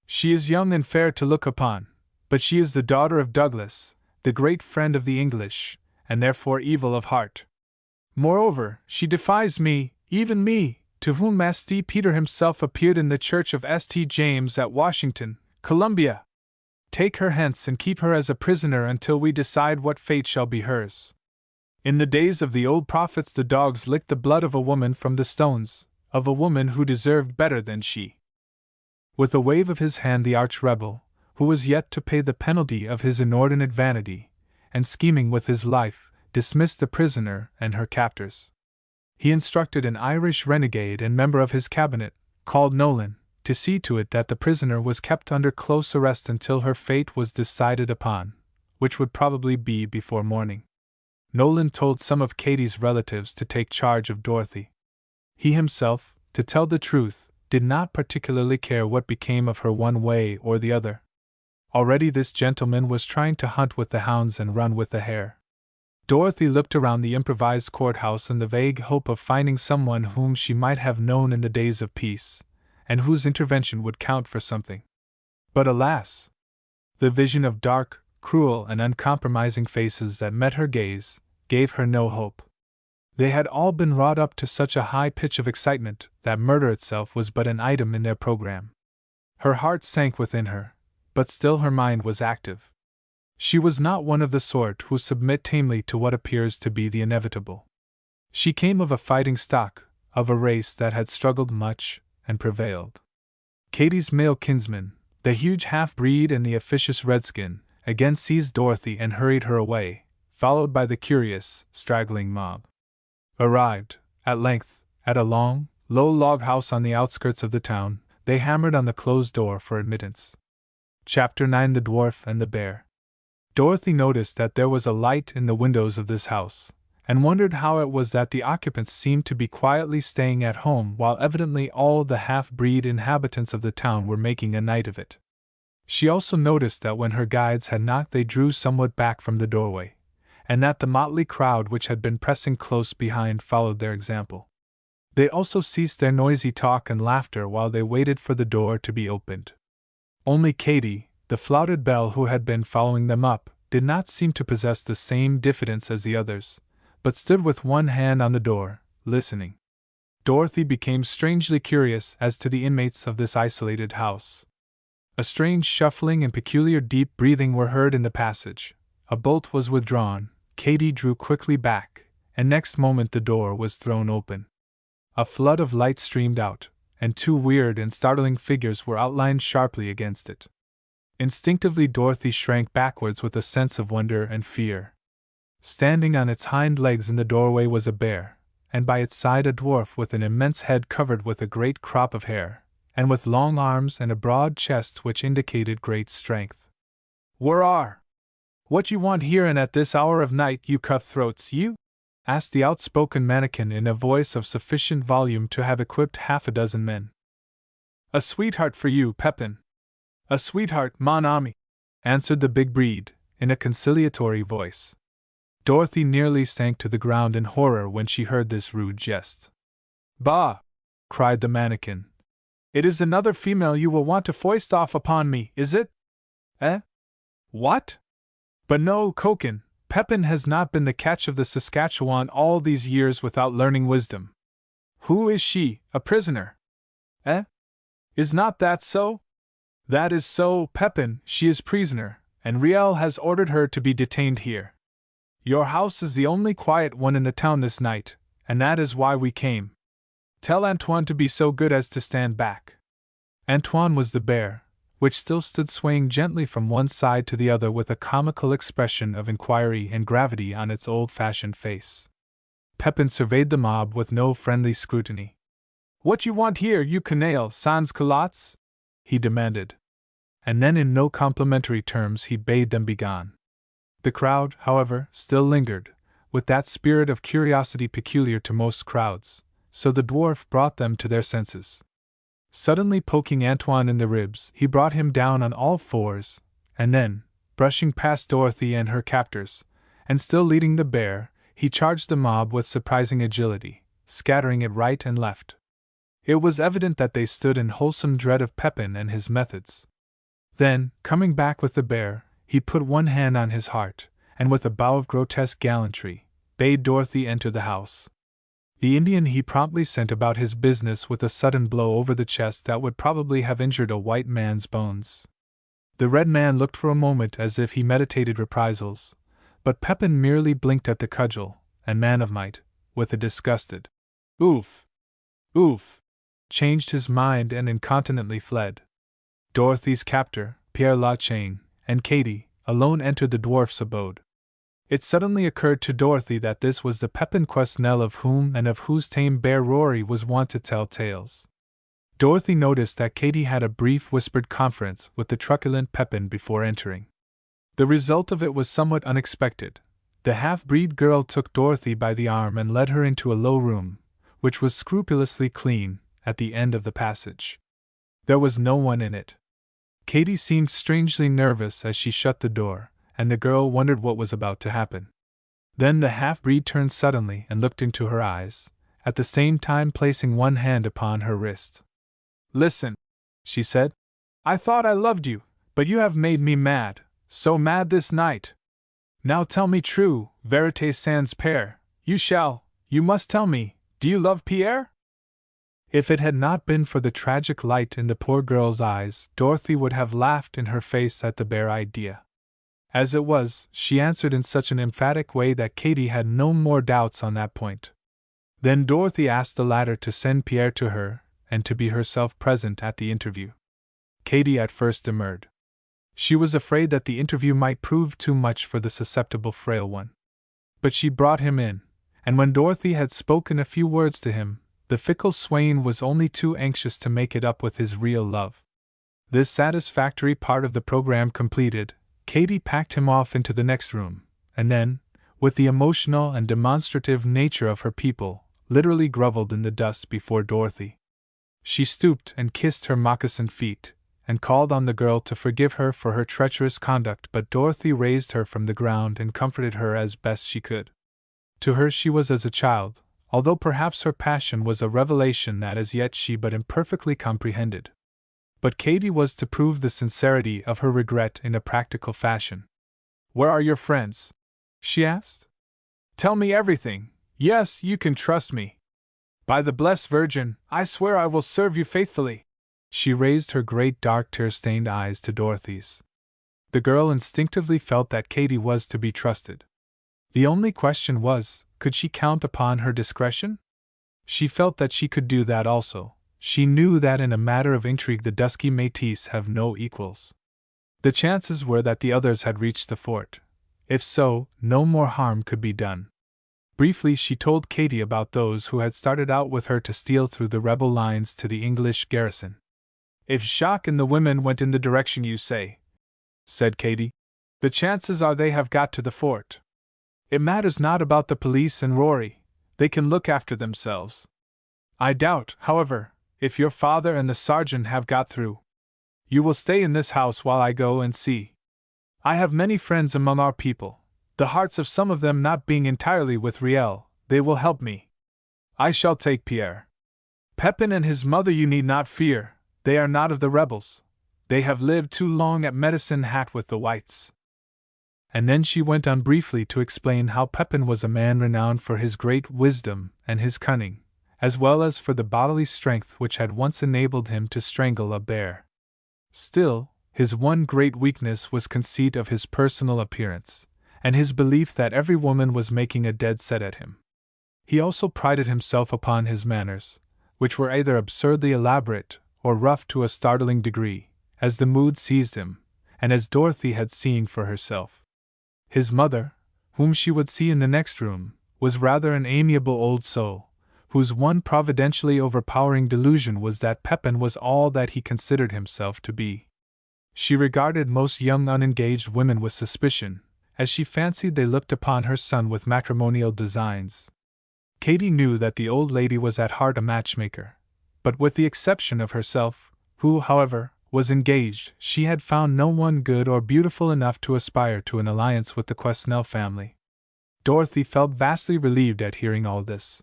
She is young and fair to look upon, but she is the daughter of Douglas, the great friend of the English, and therefore evil of heart. Moreover, she defies me, even me, to whom Master Peter himself appeared in the church of St. James at Washington, Columbia. Take her hence and keep her as a prisoner until we decide what fate shall be hers. In the days of the old prophets the dogs licked the blood of a woman from the stones, of a woman who deserved better than she." With a wave of his hand the arch-rebel, who was yet to pay the penalty of his inordinate vanity, and scheming with his life, dismissed the prisoner and her captors. He instructed an Irish renegade and member of his cabinet, called Nolan, to see to it that the prisoner was kept under close arrest until her fate was decided upon, which would probably be before morning. Nolan told some of Katie's relatives to take charge of Dorothy. He himself, to tell the truth, did not particularly care what became of her one way or the other. Already this gentleman was trying to hunt with the hounds and run with the hare. Dorothy looked around the improvised courthouse in the vague hope of finding someone whom she might have known in the days of peace, and whose intervention would count for something. But alas! The vision of dark, cruel, and uncompromising faces that met her gaze gave her no hope. They had all been wrought up to such a high pitch of excitement that murder itself was but an item in their program. Her heart sank within her, but still her mind was active. She was not one of the sort who submit tamely to what appears to be the inevitable. She came of a fighting stock, of a race that had struggled much and prevailed. Katie's male kinsman, the huge half-breed and the officious redskin, again seized Dorothy and hurried her away, followed by the curious, straggling mob. Arrived, at length, at a long, low log house on the outskirts of the town, they hammered on the closed door for admittance. Chapter 9: The Dwarf and the Bear. Dorothy noticed that there was a light in the windows of this house, and wondered how it was that the occupants seemed to be quietly staying at home while evidently all the half-breed inhabitants of the town were making a night of it. She also noticed that when her guides had knocked they drew somewhat back from the doorway, and that the motley crowd which had been pressing close behind followed their example. They also ceased their noisy talk and laughter while they waited for the door to be opened. Only Katy, the flouted belle who had been following them up, did not seem to possess the same diffidence as the others, but stood with one hand on the door, listening. Dorothy became strangely curious as to the inmates of this isolated house. A strange shuffling and peculiar deep breathing were heard in the passage. A bolt was withdrawn, Katy drew quickly back, and next moment the door was thrown open. A flood of light streamed out, and two weird and startling figures were outlined sharply against it. Instinctively Dorothy shrank backwards with a sense of wonder and fear. Standing on its hind legs in the doorway was a bear, and by its side a dwarf with an immense head covered with a great crop of hair, and with long arms and a broad chest which indicated great strength. "Where are? What you want here and at this hour of night, you cutthroats, you?" asked the outspoken mannequin in a voice of sufficient volume to have equipped half a dozen men. "A sweetheart for you, Pepin. A sweetheart, mon ami," answered the big breed, in a conciliatory voice. Dorothy nearly sank to the ground in horror when she heard this rude jest. "Bah!" cried the mannequin. "It is another female you will want to foist off upon me, is it? Eh? What? But no, Koken, Pepin has not been the catch of the Saskatchewan all these years without learning wisdom. Who is she, a prisoner? Eh? Is not that so? That is so, Pepin, she is prisoner, and Riel has ordered her to be detained here. Your house is the only quiet one in the town this night, and that is why we came. Tell Antoine to be so good as to stand back." Antoine was the bear, which still stood swaying gently from one side to the other with a comical expression of inquiry and gravity on its old-fashioned face. Pepin surveyed the mob with no friendly scrutiny. "What you want here, you canaille sans culottes?" he demanded. And then in no complimentary terms he bade them begone. The crowd, however, still lingered, with that spirit of curiosity peculiar to most crowds, so the dwarf brought them to their senses. Suddenly poking Antoine in the ribs, he brought him down on all fours, and then, brushing past Dorothy and her captors, and still leading the bear, he charged the mob with surprising agility, scattering it right and left. It was evident that they stood in wholesome dread of Pepin and his methods. Then, coming back with the bear, he put one hand on his heart, and with a bow of grotesque gallantry, bade Dorothy enter the house. The Indian he promptly sent about his business with a sudden blow over the chest that would probably have injured a white man's bones. The red man looked for a moment as if he meditated reprisals, but Pepin merely blinked at the cudgel, and man of might, with a disgusted "Oof! Oof!" changed his mind and incontinently fled. Dorothy's captor, Pierre Lachaine, and Katy, alone entered the dwarf's abode. It suddenly occurred to Dorothy that this was the Pepin Quesnel of whom and of whose tame bear Rory was wont to tell tales. Dorothy noticed that Katy had a brief whispered conference with the truculent Pepin before entering. The result of it was somewhat unexpected. The half-breed girl took Dorothy by the arm and led her into a low room, which was scrupulously clean, at the end of the passage. There was no one in it. Katy seemed strangely nervous as she shut the door, and the girl wondered what was about to happen. Then the half-breed turned suddenly and looked into her eyes, at the same time placing one hand upon her wrist. "Listen," she said. "I thought I loved you, but you have made me mad, so mad this night. Now tell me true, vérité sans peur, you must tell me, do you love Pierre?" If it had not been for the tragic light in the poor girl's eyes, Dorothy would have laughed in her face at the bare idea. As it was, she answered in such an emphatic way that Katy had no more doubts on that point. Then Dorothy asked the latter to send Pierre to her, and to be herself present at the interview. Katy at first demurred. She was afraid that the interview might prove too much for the susceptible frail one. But she brought him in, and when Dorothy had spoken a few words to him, the fickle swain was only too anxious to make it up with his real love. This satisfactory part of the program completed, Katy packed him off into the next room, and then, with the emotional and demonstrative nature of her people, literally groveled in the dust before Dorothy. She stooped and kissed her moccasined feet, and called on the girl to forgive her for her treacherous conduct, but Dorothy raised her from the ground and comforted her as best she could. To her she was as a child, although perhaps her passion was a revelation that as yet she but imperfectly comprehended. But Katy was to prove the sincerity of her regret in a practical fashion. "Where are your friends?" she asked. "Tell me everything. Yes, you can trust me. By the blessed Virgin, I swear I will serve you faithfully." She raised her great dark tear-stained eyes to Dorothy's. The girl instinctively felt that Katy was to be trusted. The only question was, could she count upon her discretion? She felt that she could do that also. She knew that in a matter of intrigue the dusky métis have no equals. The chances were that the others had reached the fort. If so, no more harm could be done. Briefly she told Katy about those who had started out with her to steal through the rebel lines to the English garrison. "If Jacques and the women went in the direction you say," said Katy, "the chances are they have got to the fort. It matters not about the police and Rory, they can look after themselves. I doubt, however, if your father and the sergeant have got through. You will stay in this house while I go and see. I have many friends among our people, the hearts of some of them not being entirely with Riel, they will help me. I shall take Pierre. Pepin and his mother you need not fear, they are not of the rebels. They have lived too long at Medicine Hat with the whites." And then she went on briefly to explain how Pepin was a man renowned for his great wisdom and his cunning, as well as for the bodily strength which had once enabled him to strangle a bear. Still, his one great weakness was conceit of his personal appearance, and his belief that every woman was making a dead set at him. He also prided himself upon his manners, which were either absurdly elaborate or rough to a startling degree, as the mood seized him, and as Dorothy had seen for herself. His mother, whom she would see in the next room, was rather an amiable old soul, whose one providentially overpowering delusion was that Pepin was all that he considered himself to be. She regarded most young unengaged women with suspicion, as she fancied they looked upon her son with matrimonial designs. Katy knew that the old lady was at heart a matchmaker, but with the exception of herself, who, however, was engaged, she had found no one good or beautiful enough to aspire to an alliance with the Quesnel family. Dorothy felt vastly relieved at hearing all this.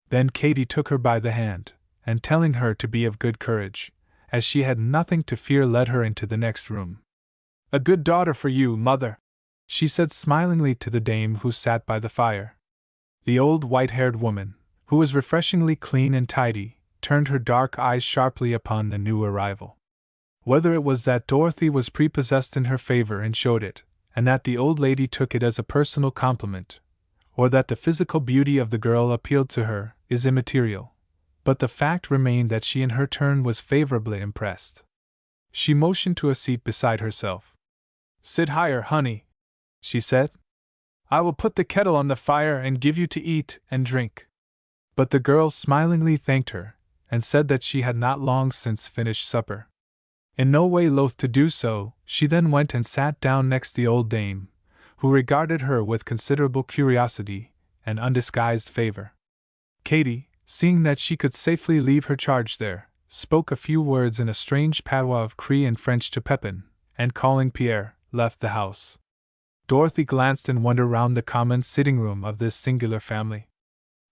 Then Katy took her by the hand, and telling her to be of good courage, as she had nothing to fear, led her into the next room. "A good daughter for you, mother," she said smilingly to the dame who sat by the fire. The old white-haired woman, who was refreshingly clean and tidy, turned her dark eyes sharply upon the new arrival. Whether it was that Dorothy was prepossessed in her favor and showed it, and that the old lady took it as a personal compliment, or that the physical beauty of the girl appealed to her, is immaterial, but the fact remained that she in her turn was favorably impressed. She motioned to a seat beside herself. "Sit higher, honey," she said. "I will put the kettle on the fire and give you to eat and drink." But the girl smilingly thanked her, and said that she had not long since finished supper. In no way loath to do so, she then went and sat down next the old dame, who regarded her with considerable curiosity and undisguised favor. Katy, seeing that she could safely leave her charge there, spoke a few words in a strange patois of Cree and French to Pepin, and calling Pierre, left the house. Dorothy glanced in wonder round the common sitting-room of this singular family.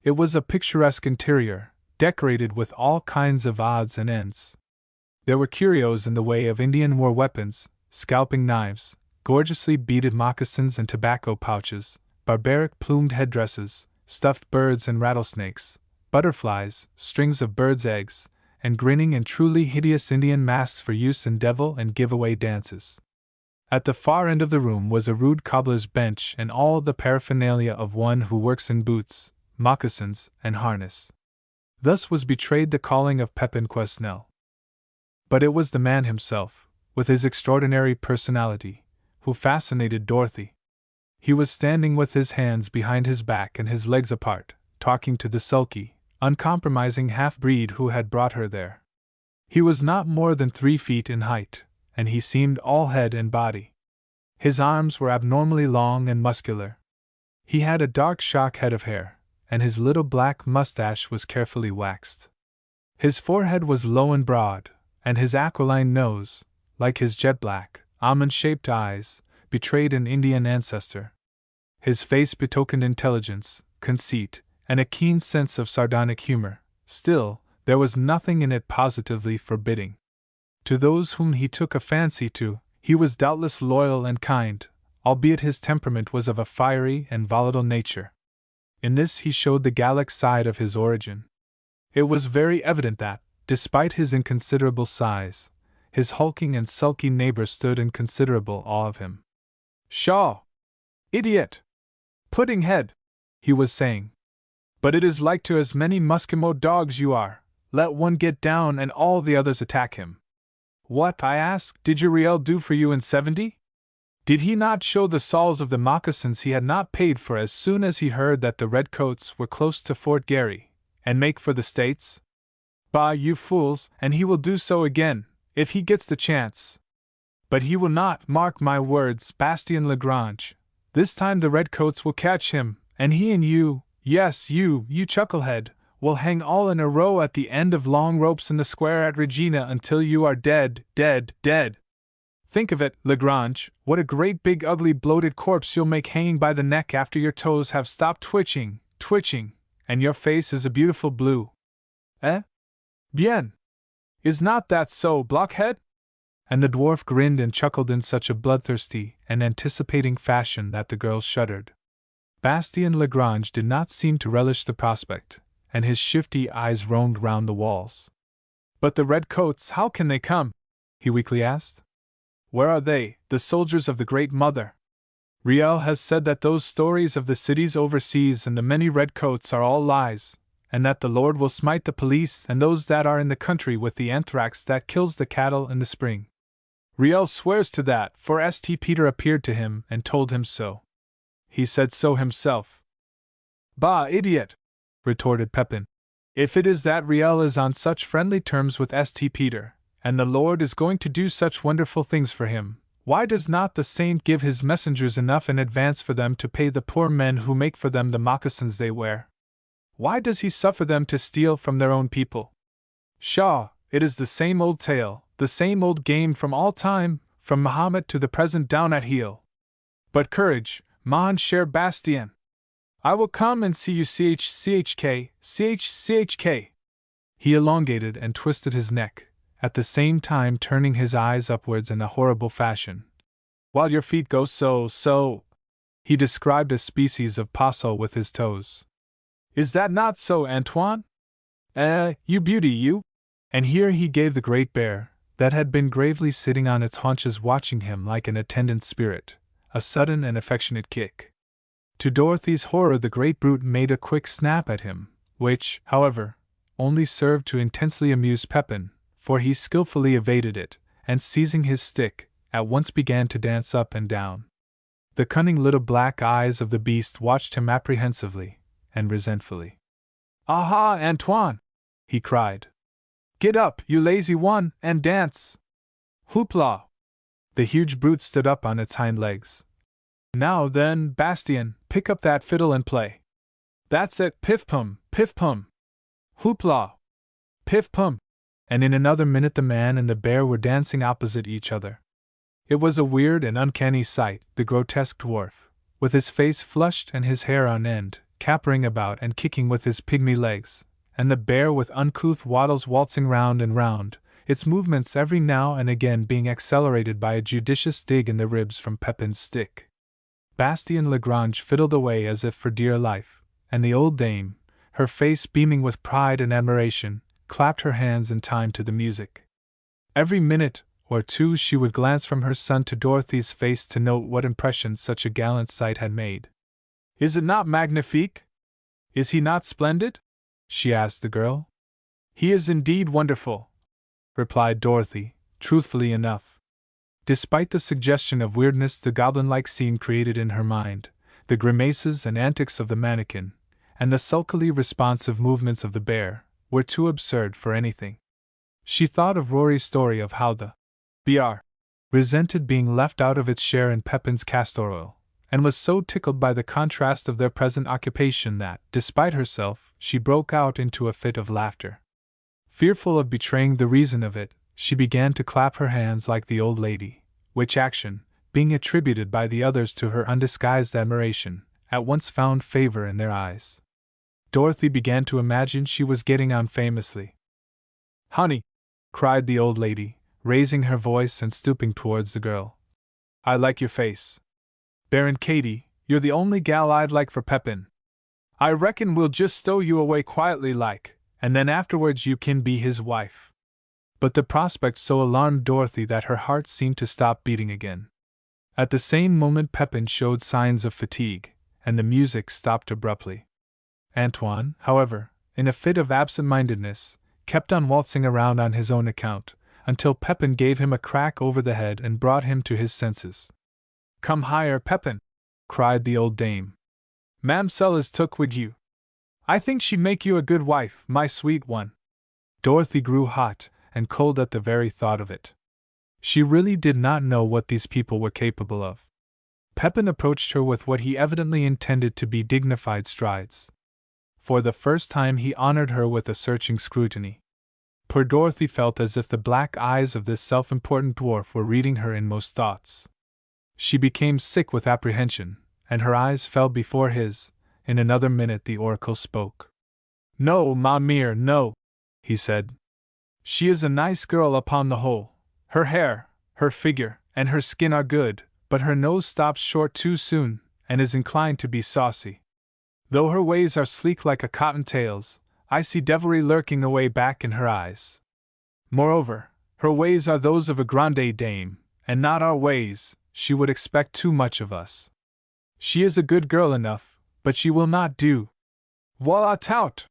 It was a picturesque interior, decorated with all kinds of odds and ends. There were curios in the way of Indian war weapons, scalping knives, gorgeously beaded moccasins and tobacco pouches, barbaric plumed headdresses, stuffed birds and rattlesnakes, butterflies, strings of birds' eggs, and grinning and truly hideous Indian masks for use in devil and giveaway dances. At the far end of the room was a rude cobbler's bench and all the paraphernalia of one who works in boots, moccasins, and harness. Thus was betrayed the calling of Pepin Quesnel. But it was the man himself, with his extraordinary personality, who fascinated Dorothy. He was standing with his hands behind his back and his legs apart, talking to the sulky, uncompromising half-breed who had brought her there. He was not more than 3 feet in height, and he seemed all head and body. His arms were abnormally long and muscular. He had a dark shock head of hair, and his little black mustache was carefully waxed. His forehead was low and broad, and his aquiline nose, like his jet-black, almond-shaped eyes, betrayed an Indian ancestor. His face betokened intelligence, conceit, and a keen sense of sardonic humor. Still, there was nothing in it positively forbidding. To those whom he took a fancy to, he was doubtless loyal and kind, albeit his temperament was of a fiery and volatile nature. In this he showed the Gallic side of his origin. It was very evident that, despite his inconsiderable size, his hulking and sulky neighbor stood in considerable awe of him. "Pshaw! Idiot! Pudding-head!" he was saying. "But it is like to as many Muskimo dogs you are. Let one get down and all the others attack him. What, I ask, did your Riel do for you in '70? Did he not show the soles of the moccasins he had not paid for as soon as he heard that the redcoats were close to Fort Garry, and make for the States? Bah, you fools, and he will do so again, if he gets the chance. But he will not, mark my words, Bastien Lagrange. This time the redcoats will catch him, and he and you, yes, you chucklehead, will hang all in a row at the end of long ropes in the square at Regina until you are dead, dead, dead. Think of it, Lagrange, what a great big ugly bloated corpse you'll make hanging by the neck after your toes have stopped twitching, and your face is a beautiful blue. Eh? Bien! Is not that so, blockhead?" And the dwarf grinned and chuckled in such a bloodthirsty and anticipating fashion that the girls shuddered. Bastien Lagrange did not seem to relish the prospect, and his shifty eyes roamed round the walls. "But the redcoats, how can they come?" he weakly asked. "Where are they, the soldiers of the Great Mother? Riel has said that those stories of the cities overseas and the many redcoats are all lies, and that the Lord will smite the police and those that are in the country with the anthrax that kills the cattle in the spring. Riel swears to that, for St. Peter appeared to him and told him so. He said so himself." "Bah, idiot!" retorted Pepin. "If it is that Riel is on such friendly terms with St. Peter, and the Lord is going to do such wonderful things for him, why does not the saint give his messengers enough in advance for them to pay the poor men who make for them the moccasins they wear? Why does he suffer them to steal from their own people? Pshaw, it is the same old tale, the same old game from all time, from Mahomet to the present down at heel. But courage, mon cher Bastien! I will come and see you chk. He elongated and twisted his neck, at the same time turning his eyes upwards in a horrible fashion. "While your feet go so. He described a species of passo with his toes. "Is that not so, Antoine? You beauty, you!" And here he gave the great bear, that had been gravely sitting on its haunches watching him like an attendant spirit, a sudden and affectionate kick. To Dorothy's horror the great brute made a quick snap at him, which, however, only served to intensely amuse Pepin, for he skillfully evaded it, and seizing his stick, at once began to dance up and down. The cunning little black eyes of the beast watched him apprehensively and resentfully. "Aha, Antoine!" he cried. "Get up, you lazy one, and dance! Hoopla!" The huge brute stood up on its hind legs. "Now then, Bastien, pick up that fiddle and play. That's it, piff-pum, piff-pum! Hoopla! Piff-pum!" And in another minute the man and the bear were dancing opposite each other. It was a weird and uncanny sight, the grotesque dwarf, with his face flushed and his hair on end, capering about and kicking with his pygmy legs, and the bear with uncouth waddles waltzing round and round, its movements every now and again being accelerated by a judicious dig in the ribs from Pepin's stick. Bastien Lagrange fiddled away as if for dear life, and the old dame, her face beaming with pride and admiration, clapped her hands in time to the music. Every minute or two she would glance from her son to Dorothy's face to note what impression such a gallant sight had made. "Is it not magnifique? Is he not splendid?" she asked the girl. "He is indeed wonderful," replied Dorothy, truthfully enough. Despite the suggestion of weirdness the goblin-like scene created in her mind, the grimaces and antics of the mannequin, and the sulkily responsive movements of the bear, were too absurd for anything. She thought of Rory's story of how the Br. resented being left out of its share in Pepin's castor oil, and was so tickled by the contrast of their present occupation that, despite herself, she broke out into a fit of laughter. Fearful of betraying the reason of it, she began to clap her hands like the old lady, which action, being attributed by the others to her undisguised admiration, at once found favor in their eyes. Dorothy began to imagine she was getting on famously. "Honey," cried the old lady, raising her voice and stooping towards the girl, "I like your face. Baron Katie, you're the only gal I'd like for Pepin. I reckon we'll just stow you away quietly like, and then afterwards you can be his wife." But the prospect so alarmed Dorothy that her heart seemed to stop beating again. At the same moment Pepin showed signs of fatigue, and the music stopped abruptly. Antoine, however, in a fit of absent-mindedness, kept on waltzing around on his own account, until Pepin gave him a crack over the head and brought him to his senses. "Come higher, Pepin," cried the old dame. "Mamselle is took wid you. I think she'd make you a good wife, my sweet one." Dorothy grew hot and cold at the very thought of it. She really did not know what these people were capable of. Pepin approached her with what he evidently intended to be dignified strides. For the first time he honored her with a searching scrutiny. Poor Dorothy felt as if the black eyes of this self-important dwarf were reading her inmost thoughts. She became sick with apprehension, and her eyes fell before his. In another minute the oracle spoke. "No, ma mère, no," he said. "She is a nice girl upon the whole. Her hair, her figure, and her skin are good, but her nose stops short too soon, and is inclined to be saucy. Though her ways are sleek like a cottontail's, I see devilry lurking away back in her eyes. Moreover, her ways are those of a grande dame, and not our ways. She would expect too much of us. She is a good girl enough, but she will not do. Voilà tout!"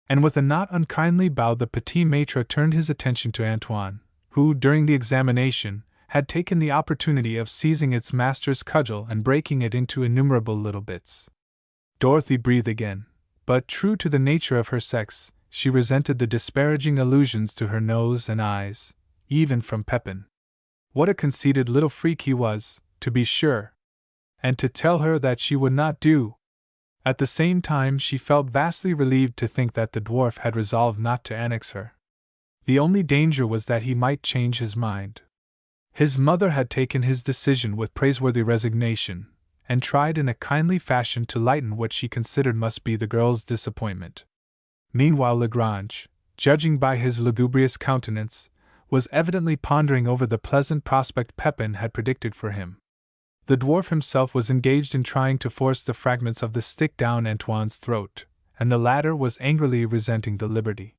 And with a not unkindly bow the petit maître turned his attention to Antoine, who, during the examination, had taken the opportunity of seizing its master's cudgel and breaking it into innumerable little bits. Dorothy breathed again, but, true to the nature of her sex, she resented the disparaging allusions to her nose and eyes, even from Pepin. What a conceited little freak he was, to be sure! And to tell her that she would not do! At the same time she felt vastly relieved to think that the dwarf had resolved not to annex her. The only danger was that he might change his mind. His mother had taken his decision with praiseworthy resignation, and tried in a kindly fashion to lighten what she considered must be the girl's disappointment. Meanwhile Lagrange, judging by his lugubrious countenance, was evidently pondering over the pleasant prospect Pepin had predicted for him. The dwarf himself was engaged in trying to force the fragments of the stick down Antoine's throat, and the latter was angrily resenting the liberty.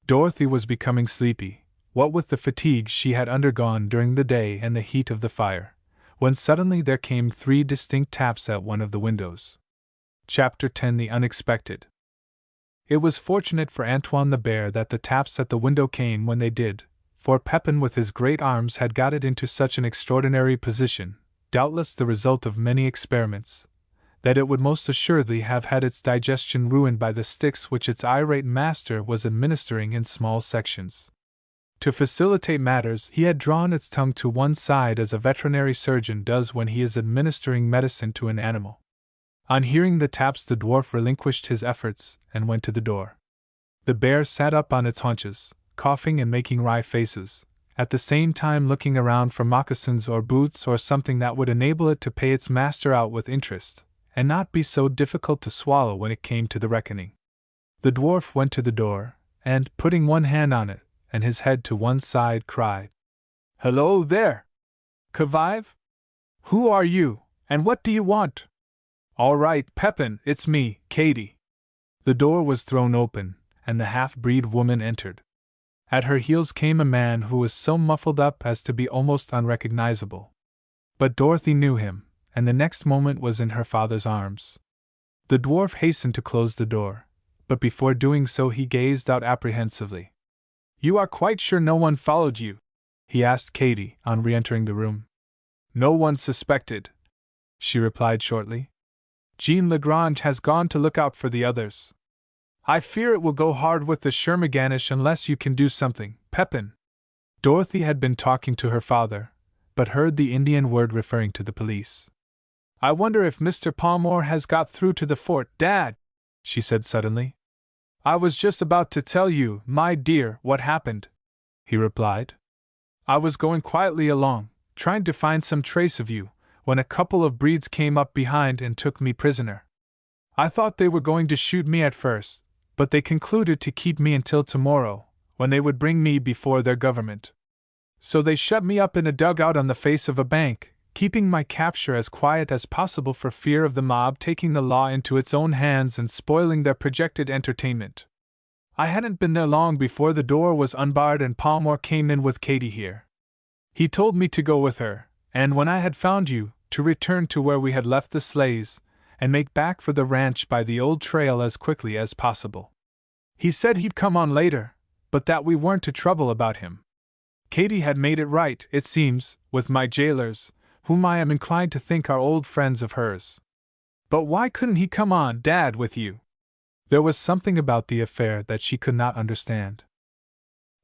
Dorothy was becoming sleepy, what with the fatigue she had undergone during the day and the heat of the fire, when suddenly there came 3 distinct taps at one of the windows. Chapter 10: The Unexpected. It was fortunate for Antoine the Bear that the taps at the window came when they did, for Pepin with his great arms had got it into such an extraordinary position, doubtless the result of many experiments, that it would most assuredly have had its digestion ruined by the sticks which its irate master was administering in small sections. To facilitate matters, he had drawn its tongue to one side as a veterinary surgeon does when he is administering medicine to an animal. On hearing the taps, the dwarf relinquished his efforts and went to the door. The bear sat up on its haunches, coughing and making wry faces, at the same time looking around for moccasins or boots or something that would enable it to pay its master out with interest, and not be so difficult to swallow when it came to the reckoning. The dwarf went to the door, and, putting one hand on it, and his head to one side, cried, "Hello there! Convive? Who are you, and what do you want?" "All right, Pepin, it's me, Katie." The door was thrown open, and the half-breed woman entered. At her heels came a man who was so muffled up as to be almost unrecognizable. But Dorothy knew him, and the next moment was in her father's arms. The dwarf hastened to close the door, but before doing so he gazed out apprehensively. "You are quite sure no one followed you?" he asked Katie, on re-entering the room. "No one suspected," she replied shortly. "Jean Lagrange has gone to look out for the others. I fear it will go hard with the Shermaganish unless you can do something, Pepin." Dorothy had been talking to her father, but heard the Indian word referring to the police. I wonder if Mr. Palmore has got through to the fort, Dad, she said suddenly. I was just about to tell you, my dear, what happened, he replied. I was going quietly along, trying to find some trace of you, when a couple of breeds came up behind and took me prisoner. I thought they were going to shoot me at first, but they concluded to keep me until tomorrow, when they would bring me before their government. So they shut me up in a dugout on the face of a bank, keeping my capture as quiet as possible for fear of the mob taking the law into its own hands and spoiling their projected entertainment. I hadn't been there long before the door was unbarred and Palmore came in with Katie here. He told me to go with her, and when I had found you, to return to where we had left the sleighs, and make back for the ranch by the old trail as quickly as possible. He said he'd come on later, but that we weren't to trouble about him. Katie had made it right, it seems, with my jailers, whom I am inclined to think are old friends of hers. But why couldn't he come on, Dad, with you? There was something about the affair that she could not understand.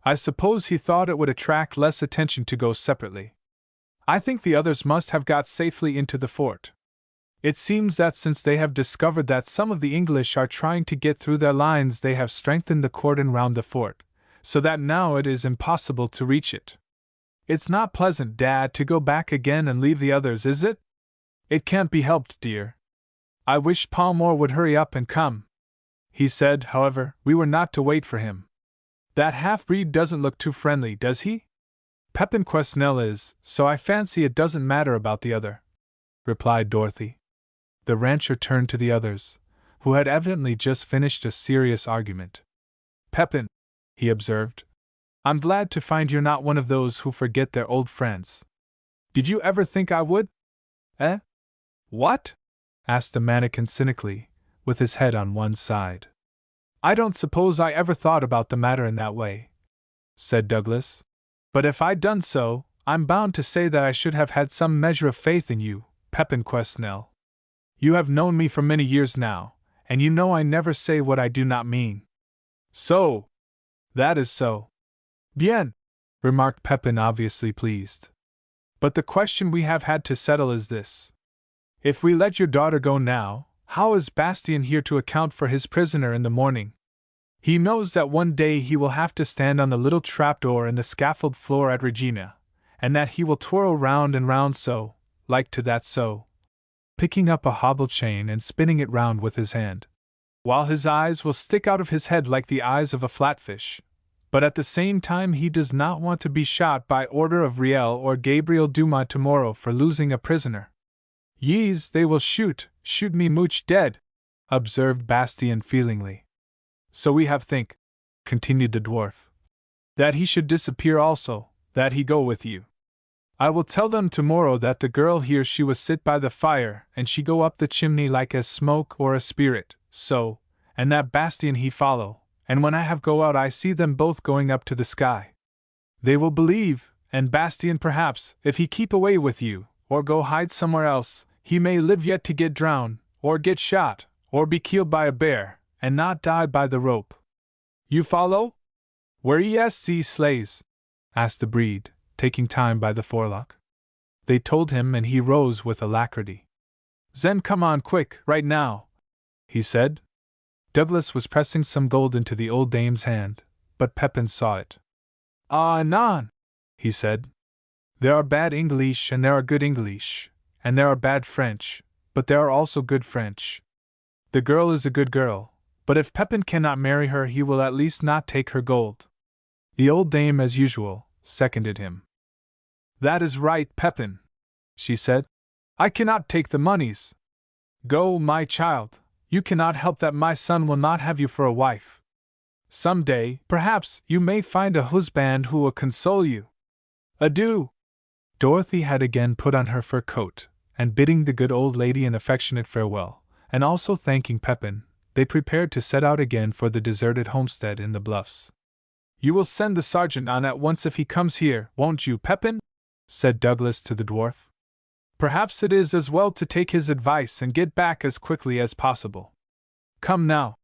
I suppose he thought it would attract less attention to go separately. I think the others must have got safely into the fort. It seems that since they have discovered that some of the English are trying to get through their lines, they have strengthened the cordon round the fort, so that now it is impossible to reach it. It's not pleasant, Dad, to go back again and leave the others, is it? It can't be helped, dear. I wish Palmore would hurry up and come. He said, however, we were not to wait for him. That half-breed doesn't look too friendly, does he? Pepin Quesnel is, so I fancy it doesn't matter about the other, replied Dorothy. The rancher turned to the others, who had evidently just finished a serious argument. Pepin, he observed, I'm glad to find you're not one of those who forget their old friends. Did you ever think I would? Eh? What? Asked the mannequin cynically, with his head on one side. I don't suppose I ever thought about the matter in that way, said Douglas. But if I'd done so, I'm bound to say that I should have had some measure of faith in you, Pepin Quesnel. You have known me for many years now, and you know I never say what I do not mean. So. That is so. Bien, remarked Pepin, obviously pleased. But the question we have had to settle is this. If we let your daughter go now, how is Bastien here to account for his prisoner in the morning? He knows that one day he will have to stand on the little trapdoor in the scaffold floor at Regina, and that he will twirl round and round so, like to that so, picking up a hobble chain and spinning it round with his hand, while his eyes will stick out of his head like the eyes of a flatfish. But at the same time he does not want to be shot by order of Riel or Gabriel Dumas tomorrow for losing a prisoner. Yes, they will shoot me mooch dead, observed Bastien feelingly. So we have think, continued the dwarf, that he should disappear also, that he go with you. I will tell them tomorrow that the girl here she was sit by the fire and she go up the chimney like as smoke or a spirit, so, and that Bastien he follow, and when I have go out I see them both going up to the sky. They will believe, and Bastien perhaps, if he keep away with you, or go hide somewhere else, he may live yet to get drowned, or get shot, or be killed by a bear, and not die by the rope. You follow? Where esc sleighs? Asked the breed, taking time by the forelock. They told him and he rose with alacrity. Zen come on quick, right now, he said. Douglas was pressing some gold into the old dame's hand, but Pepin saw it. Ah, anon, he said. There are bad English and there are good English, and there are bad French, but there are also good French. The girl is a good girl, but if Pepin cannot marry her he will at least not take her gold. The old dame, as usual, seconded him. That is right, Pepin, she said. I cannot take the moneys. Go, my child, you cannot help that my son will not have you for a wife. Some day, perhaps, you may find a husband who will console you. Adieu. Dorothy had again put on her fur coat, and bidding the good old lady an affectionate farewell, and also thanking Pepin, they prepared to set out again for the deserted homestead in the bluffs. You will send the sergeant on at once if he comes here, won't you, Pepin? Said Douglas to the dwarf. Perhaps it is as well to take his advice and get back as quickly as possible. Come now,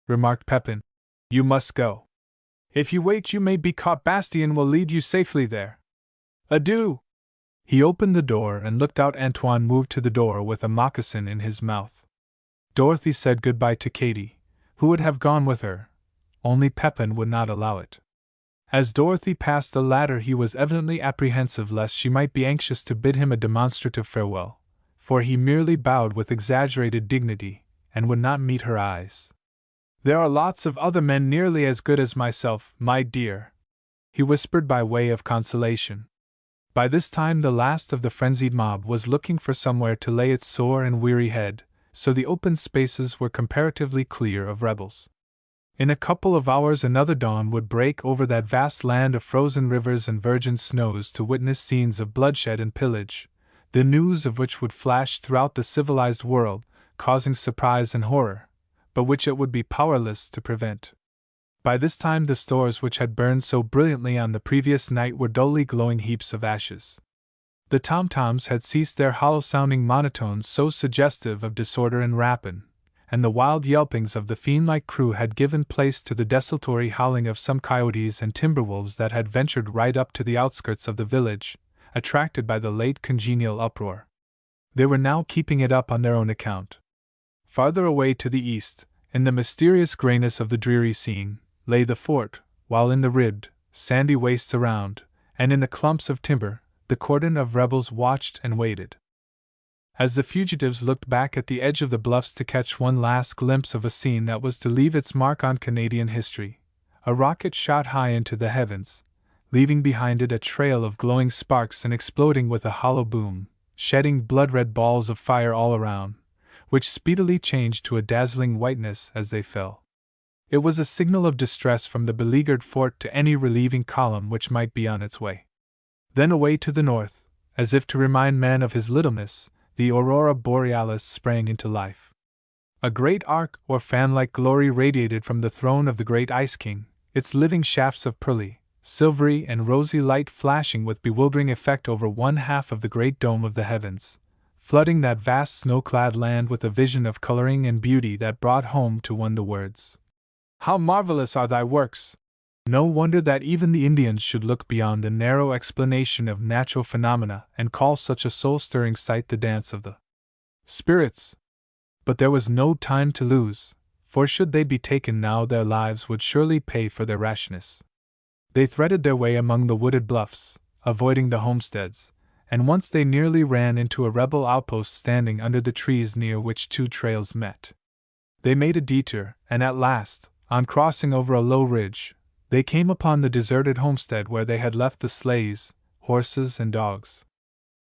remarked Pepin. You must go. If you wait you may be caught. Bastien will lead you safely there. Adieu! He opened the door and looked out. Antoine moved to the door with a moccasin in his mouth. Dorothy said goodbye to Katy, who would have gone with her, only Pepin would not allow it. As Dorothy passed the latter, he was evidently apprehensive lest she might be anxious to bid him a demonstrative farewell, for he merely bowed with exaggerated dignity, and would not meet her eyes. "There are lots of other men nearly as good as myself, my dear," he whispered by way of consolation. By this time the last of the frenzied mob was looking for somewhere to lay its sore and weary head, so the open spaces were comparatively clear of rebels. In a couple of hours another dawn would break over that vast land of frozen rivers and virgin snows to witness scenes of bloodshed and pillage, the news of which would flash throughout the civilized world, causing surprise and horror, but which it would be powerless to prevent. By this time the stores which had burned so brilliantly on the previous night were dully glowing heaps of ashes. The tom-toms had ceased their hollow-sounding monotones so suggestive of disorder and rapine, and the wild yelpings of the fiend-like crew had given place to the desultory howling of some coyotes and timberwolves that had ventured right up to the outskirts of the village, attracted by the late congenial uproar. They were now keeping it up on their own account. Farther away to the east, in the mysterious grayness of the dreary scene, lay the fort, while in the ribbed, sandy wastes around, and in the clumps of timber, the cordon of rebels watched and waited. As the fugitives looked back at the edge of the bluffs to catch one last glimpse of a scene that was to leave its mark on Canadian history, a rocket shot high into the heavens, leaving behind it a trail of glowing sparks and exploding with a hollow boom, shedding blood-red balls of fire all around, which speedily changed to a dazzling whiteness as they fell. It was a signal of distress from the beleaguered fort to any relieving column which might be on its way. Then away to the north, as if to remind man of his littleness, the aurora borealis sprang into life. A great arc or fan-like glory radiated from the throne of the great Ice King, its living shafts of pearly, silvery and rosy light flashing with bewildering effect over one half of the great dome of the heavens, flooding that vast snow-clad land with a vision of coloring and beauty that brought home to one the words, "How marvelous are thy works!" No wonder that even the Indians should look beyond the narrow explanation of natural phenomena and call such a soul-stirring sight the dance of the spirits. But there was no time to lose, for should they be taken now their lives would surely pay for their rashness. They threaded their way among the wooded bluffs, avoiding the homesteads, and once they nearly ran into a rebel outpost standing under the trees near which two trails met. They made a detour, and at last, on crossing over a low ridge, they came upon the deserted homestead where they had left the sleighs, horses, and dogs.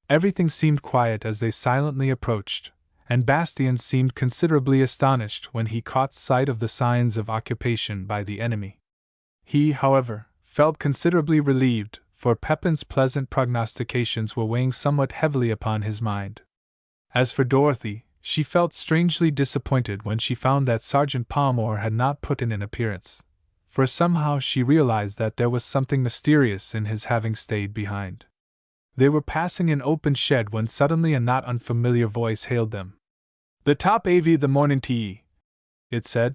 Everything seemed quiet as they silently approached, and Bastien seemed considerably astonished when he caught sight of the signs of occupation by the enemy. He, however, felt considerably relieved, for Pepin's pleasant prognostications were weighing somewhat heavily upon his mind. As for Dorothy, she felt strangely disappointed when she found that Sergeant Palmore had not put in an appearance, for somehow she realized that there was something mysterious in his having stayed behind. They were passing an open shed when suddenly a not unfamiliar voice hailed them. "The top AV the morning to ye," it said.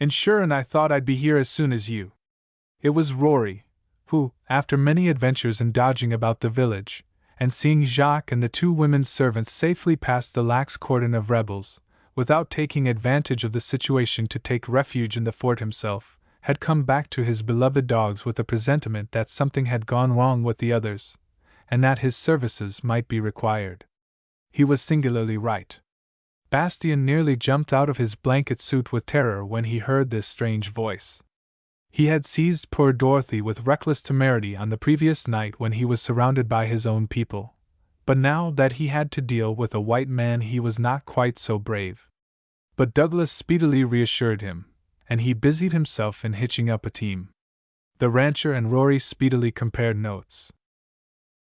"And sure and I thought I'd be here as soon as you." It was Rory, who, after many adventures in dodging about the village, and seeing Jacques and the two women servants safely past the lax cordon of rebels, without taking advantage of the situation to take refuge in the fort himself, had come back to his beloved dogs with a presentiment that something had gone wrong with the others, and that his services might be required. He was singularly right. Bastien nearly jumped out of his blanket suit with terror when he heard this strange voice. He had seized poor Dorothy with reckless temerity on the previous night when he was surrounded by his own people, but now that he had to deal with a white man he was not quite so brave. But Douglas speedily reassured him, and he busied himself in hitching up a team. The rancher and Rory speedily compared notes.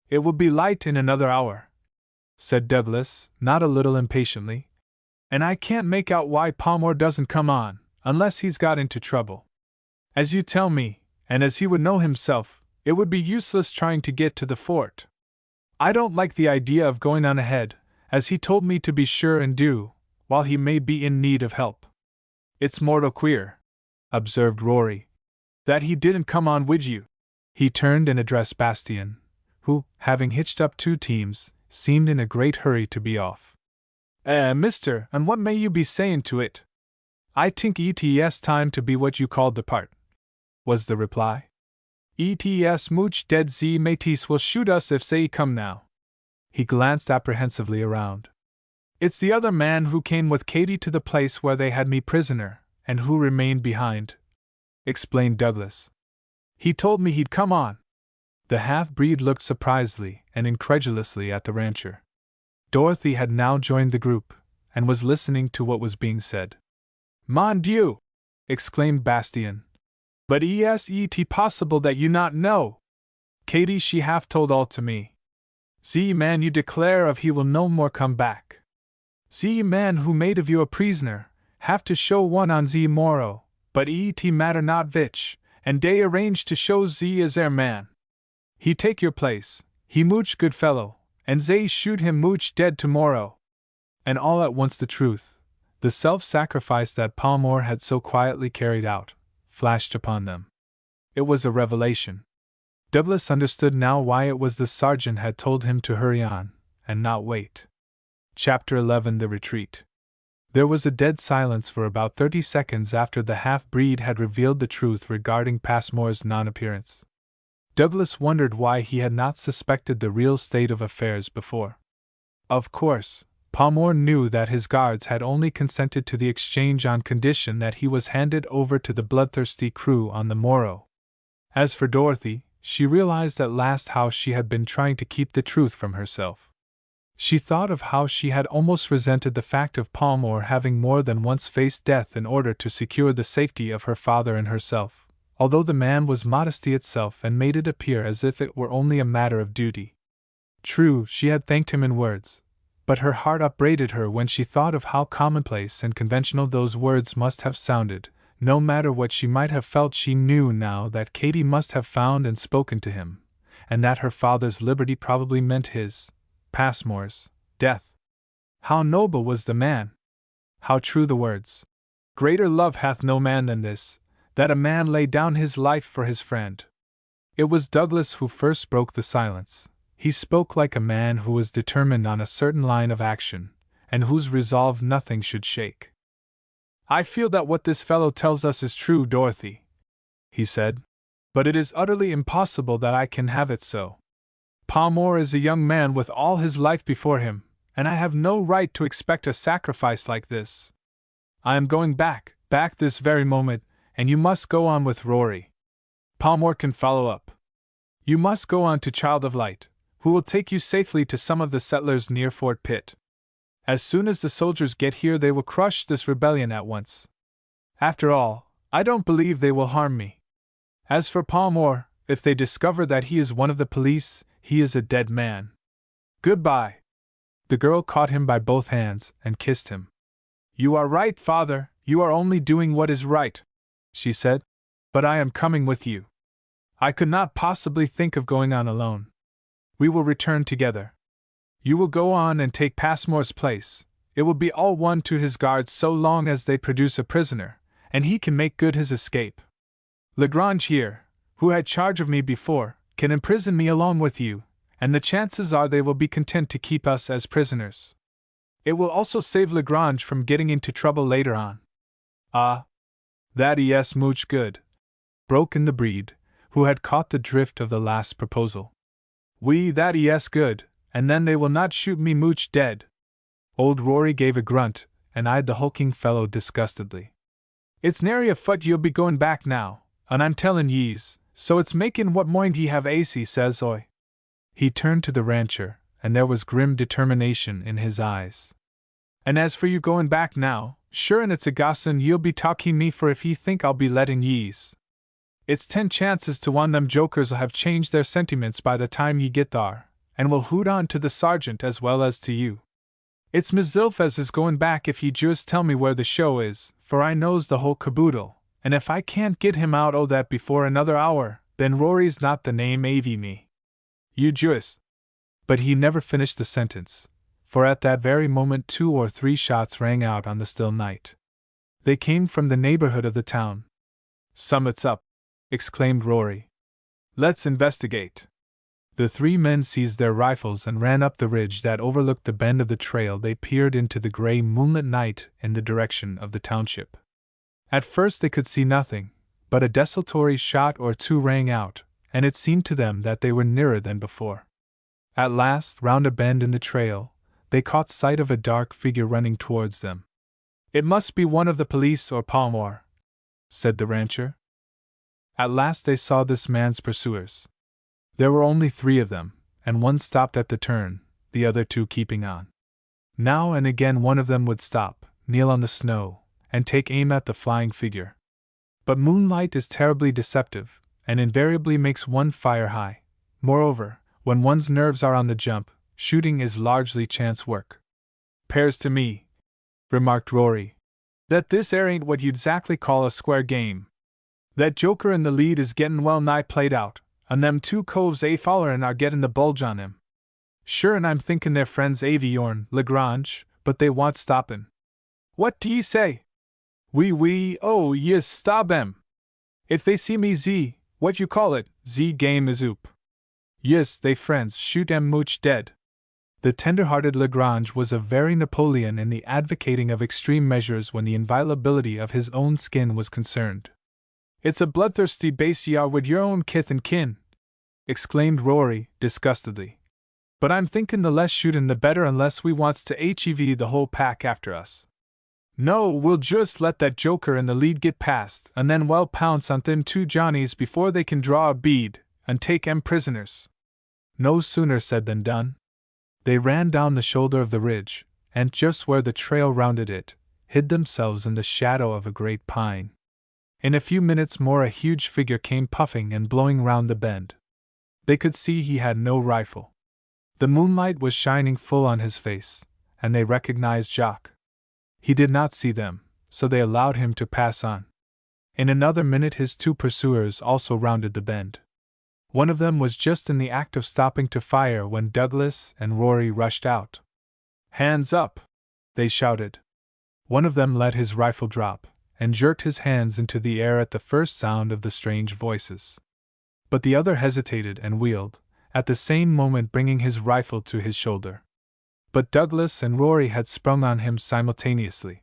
"It will be light in another hour," said Douglas, not a little impatiently, "and I can't make out why Palmore doesn't come on, unless he's got into trouble. As you tell me, and as he would know himself, it would be useless trying to get to the fort. I don't like the idea of going on ahead, as he told me to be sure and do, while he may be in need of help." "It's mortal queer," observed Rory, "that he didn't come on wid you." He turned and addressed Bastien, who, having hitched up 2 teams, seemed in a great hurry to be off. Mister, and what may you be saying to it? I think it's time to be what you called the part, was the reply. It's mooch dead z mateys will shoot us if they come now. He glanced apprehensively around. It's the other man who came with Katie to the place where they had me prisoner, and who remained behind, explained Douglas. He told me he'd come on. The half-breed looked surprisedly and incredulously at the rancher. Dorothy had now joined the group, and was listening to what was being said. Mon Dieu! Exclaimed Bastien. But est possible that you not know? Katie she have told all to me. Ze man you declare of he will no more come back. Ze man who made of you a prisoner, have to show one on ze morrow, but et matter not which, and dey arrange to show ze as their man. He take your place, he mooch good fellow, and zay shoot him mooch dead tomorrow. And all at once the truth, the self-sacrifice that Palmore had so quietly carried out, flashed upon them. It was a revelation. Douglas understood now why it was the sergeant had told him to hurry on, and not wait. Chapter 11 The Retreat. There was a dead silence for about 30 seconds after the half-breed had revealed the truth regarding Passmore's non-appearance. Douglas wondered why he had not suspected the real state of affairs before. Of course, Palmore knew that his guards had only consented to the exchange on condition that he was handed over to the bloodthirsty crew on the morrow. As for Dorothy, she realized at last how she had been trying to keep the truth from herself. She thought of how she had almost resented the fact of Palmore having more than once faced death in order to secure the safety of her father and herself, although the man was modesty itself and made it appear as if it were only a matter of duty. True, she had thanked him in words, but her heart upbraided her when she thought of how commonplace and conventional those words must have sounded. No matter what she might have felt, she knew now that Katie must have found and spoken to him, and that her father's liberty probably meant his, Passmore's, death. How noble was the man! How true the words! Greater love hath no man than this, that a man lay down his life for his friend. It was Douglas who first broke the silence. He spoke like a man who was determined on a certain line of action, and whose resolve nothing should shake. I feel that what this fellow tells us is true, Dorothy, he said, but it is utterly impossible that I can have it so. Palmore is a young man with all his life before him, and I have no right to expect a sacrifice like this. I am going back this very moment, and you must go on with Rory. Palmore can follow up. You must go on to Child of Light, who will take you safely to some of the settlers near Fort Pitt. As soon as the soldiers get here, they will crush this rebellion at once. After all, I don't believe they will harm me. As for Palmore, if they discover that he is one of the police, he is a dead man. Goodbye. The girl caught him by both hands and kissed him. You are right, father, you are only doing what is right, she said, but I am coming with you. I could not possibly think of going on alone. We will return together. You will go on and take Passmore's place. It will be all one to his guards so long as they produce a prisoner, and he can make good his escape. Lagrange here, who had charge of me before, can imprison me along with you, and the chances are they will be content to keep us as prisoners. It will also save Lagrange from getting into trouble later on. Ah, that is mooch good, broke in the breed, who had caught the drift of the last proposal. Oui, that is good, and then they will not shoot me mooch dead. Old Rory gave a grunt, and eyed the hulking fellow disgustedly. It's nary a foot you'll be going back now, and I'm tellin' yees, so it's makin' what moind ye have AC, says Oi. He turned to the rancher, and there was grim determination in his eyes. And as for you going back now, sure and it's a gossin' you'll be talking me for if ye think I'll be letting yees. It's 10 chances to 1 them jokers'll have changed their sentiments by the time ye get thar, and will hoot on to the sergeant as well as to you. It's Miss Zilph as is going back if ye just tell me where the show is, for I knows the whole caboodle, and if I can't get him out o' that before another hour, then Rory's not the name av me. You just. But he never finished the sentence, for at that very moment 2 or 3 shots rang out on the still night. They came from the neighborhood of the town. Summit's up, exclaimed Rory. Let's investigate. The three men seized their rifles and ran up the ridge that overlooked the bend of the trail. They peered into the gray moonlit night in the direction of the township. At first they could see nothing, but a desultory shot or two rang out, and it seemed to them that they were nearer than before. At last, round a bend in the trail, they caught sight of a dark figure running towards them. "It must be one of the police or Palmore," said the rancher. At last they saw this man's pursuers. There were only 3 of them, and one stopped at the turn, the other 2 keeping on. Now and again one of them would stop, kneel on the snow, and take aim at the flying figure. But moonlight is terribly deceptive, and invariably makes one fire high. Moreover, when one's nerves are on the jump, shooting is largely chance work. "'Pears to me," remarked Rory, "that this ain't what you'd exactly call a square game. That joker in the lead is gettin' well nigh played out, and them 2 coves follerin' are gettin' the bulge on him. Sure, and I'm thinkin' their friends Aviorn, Lagrange, but they want stoppin'. What do ye say? Oh, yis, stop 'em. If they see me what you call it, game is oop. Yis, they friends, shoot 'em mooch dead." The tender-hearted Lagrange was a very Napoleon in the advocating of extreme measures when the inviolability of his own skin was concerned. "It's a bloodthirsty base ye are wid your own kith and kin," exclaimed Rory, disgustedly. "But I'm thinkin' the less shootin' the better unless we wants to hev the whole pack after us. No, we'll just let that joker in the lead get past, and then well pounce on them 2 Johnnies before they can draw a bead, and take 'em prisoners." No sooner said than done. They ran down the shoulder of the ridge, and just where the trail rounded it, hid themselves in the shadow of a great pine. In a few minutes more a huge figure came puffing and blowing round the bend. They could see he had no rifle. The moonlight was shining full on his face, and they recognized Jacques. He did not see them, so they allowed him to pass on. In another minute his 2 pursuers also rounded the bend. One of them was just in the act of stopping to fire when Douglas and Rory rushed out. "Hands up!" they shouted. One of them let his rifle drop, and jerked his hands into the air at the first sound of the strange voices. But the other hesitated and wheeled, at the same moment bringing his rifle to his shoulder. But Douglas and Rory had sprung on him simultaneously.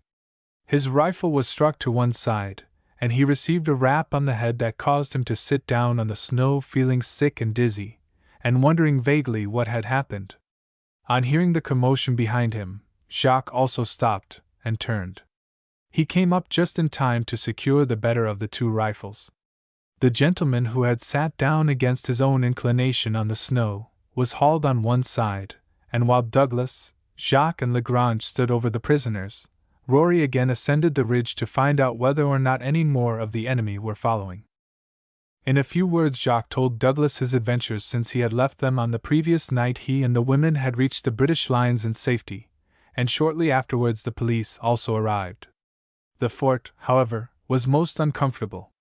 His rifle was struck to one side, and he received a rap on the head that caused him to sit down on the snow feeling sick and dizzy, and wondering vaguely what had happened. On hearing the commotion behind him, Jacques also stopped and turned. He came up just in time to secure the better of the 2 rifles. The gentleman who had sat down against his own inclination on the snow was hauled on one side, and while Douglas, Jacques, and Lagrange stood over the prisoners, Rory again ascended the ridge to find out whether or not any more of the enemy were following. In a few words Jacques told Douglas his adventures since he had left them on the previous night. He and the women had reached the British lines in safety, and shortly afterwards the police also arrived. The fort, however, was most uncomfortable.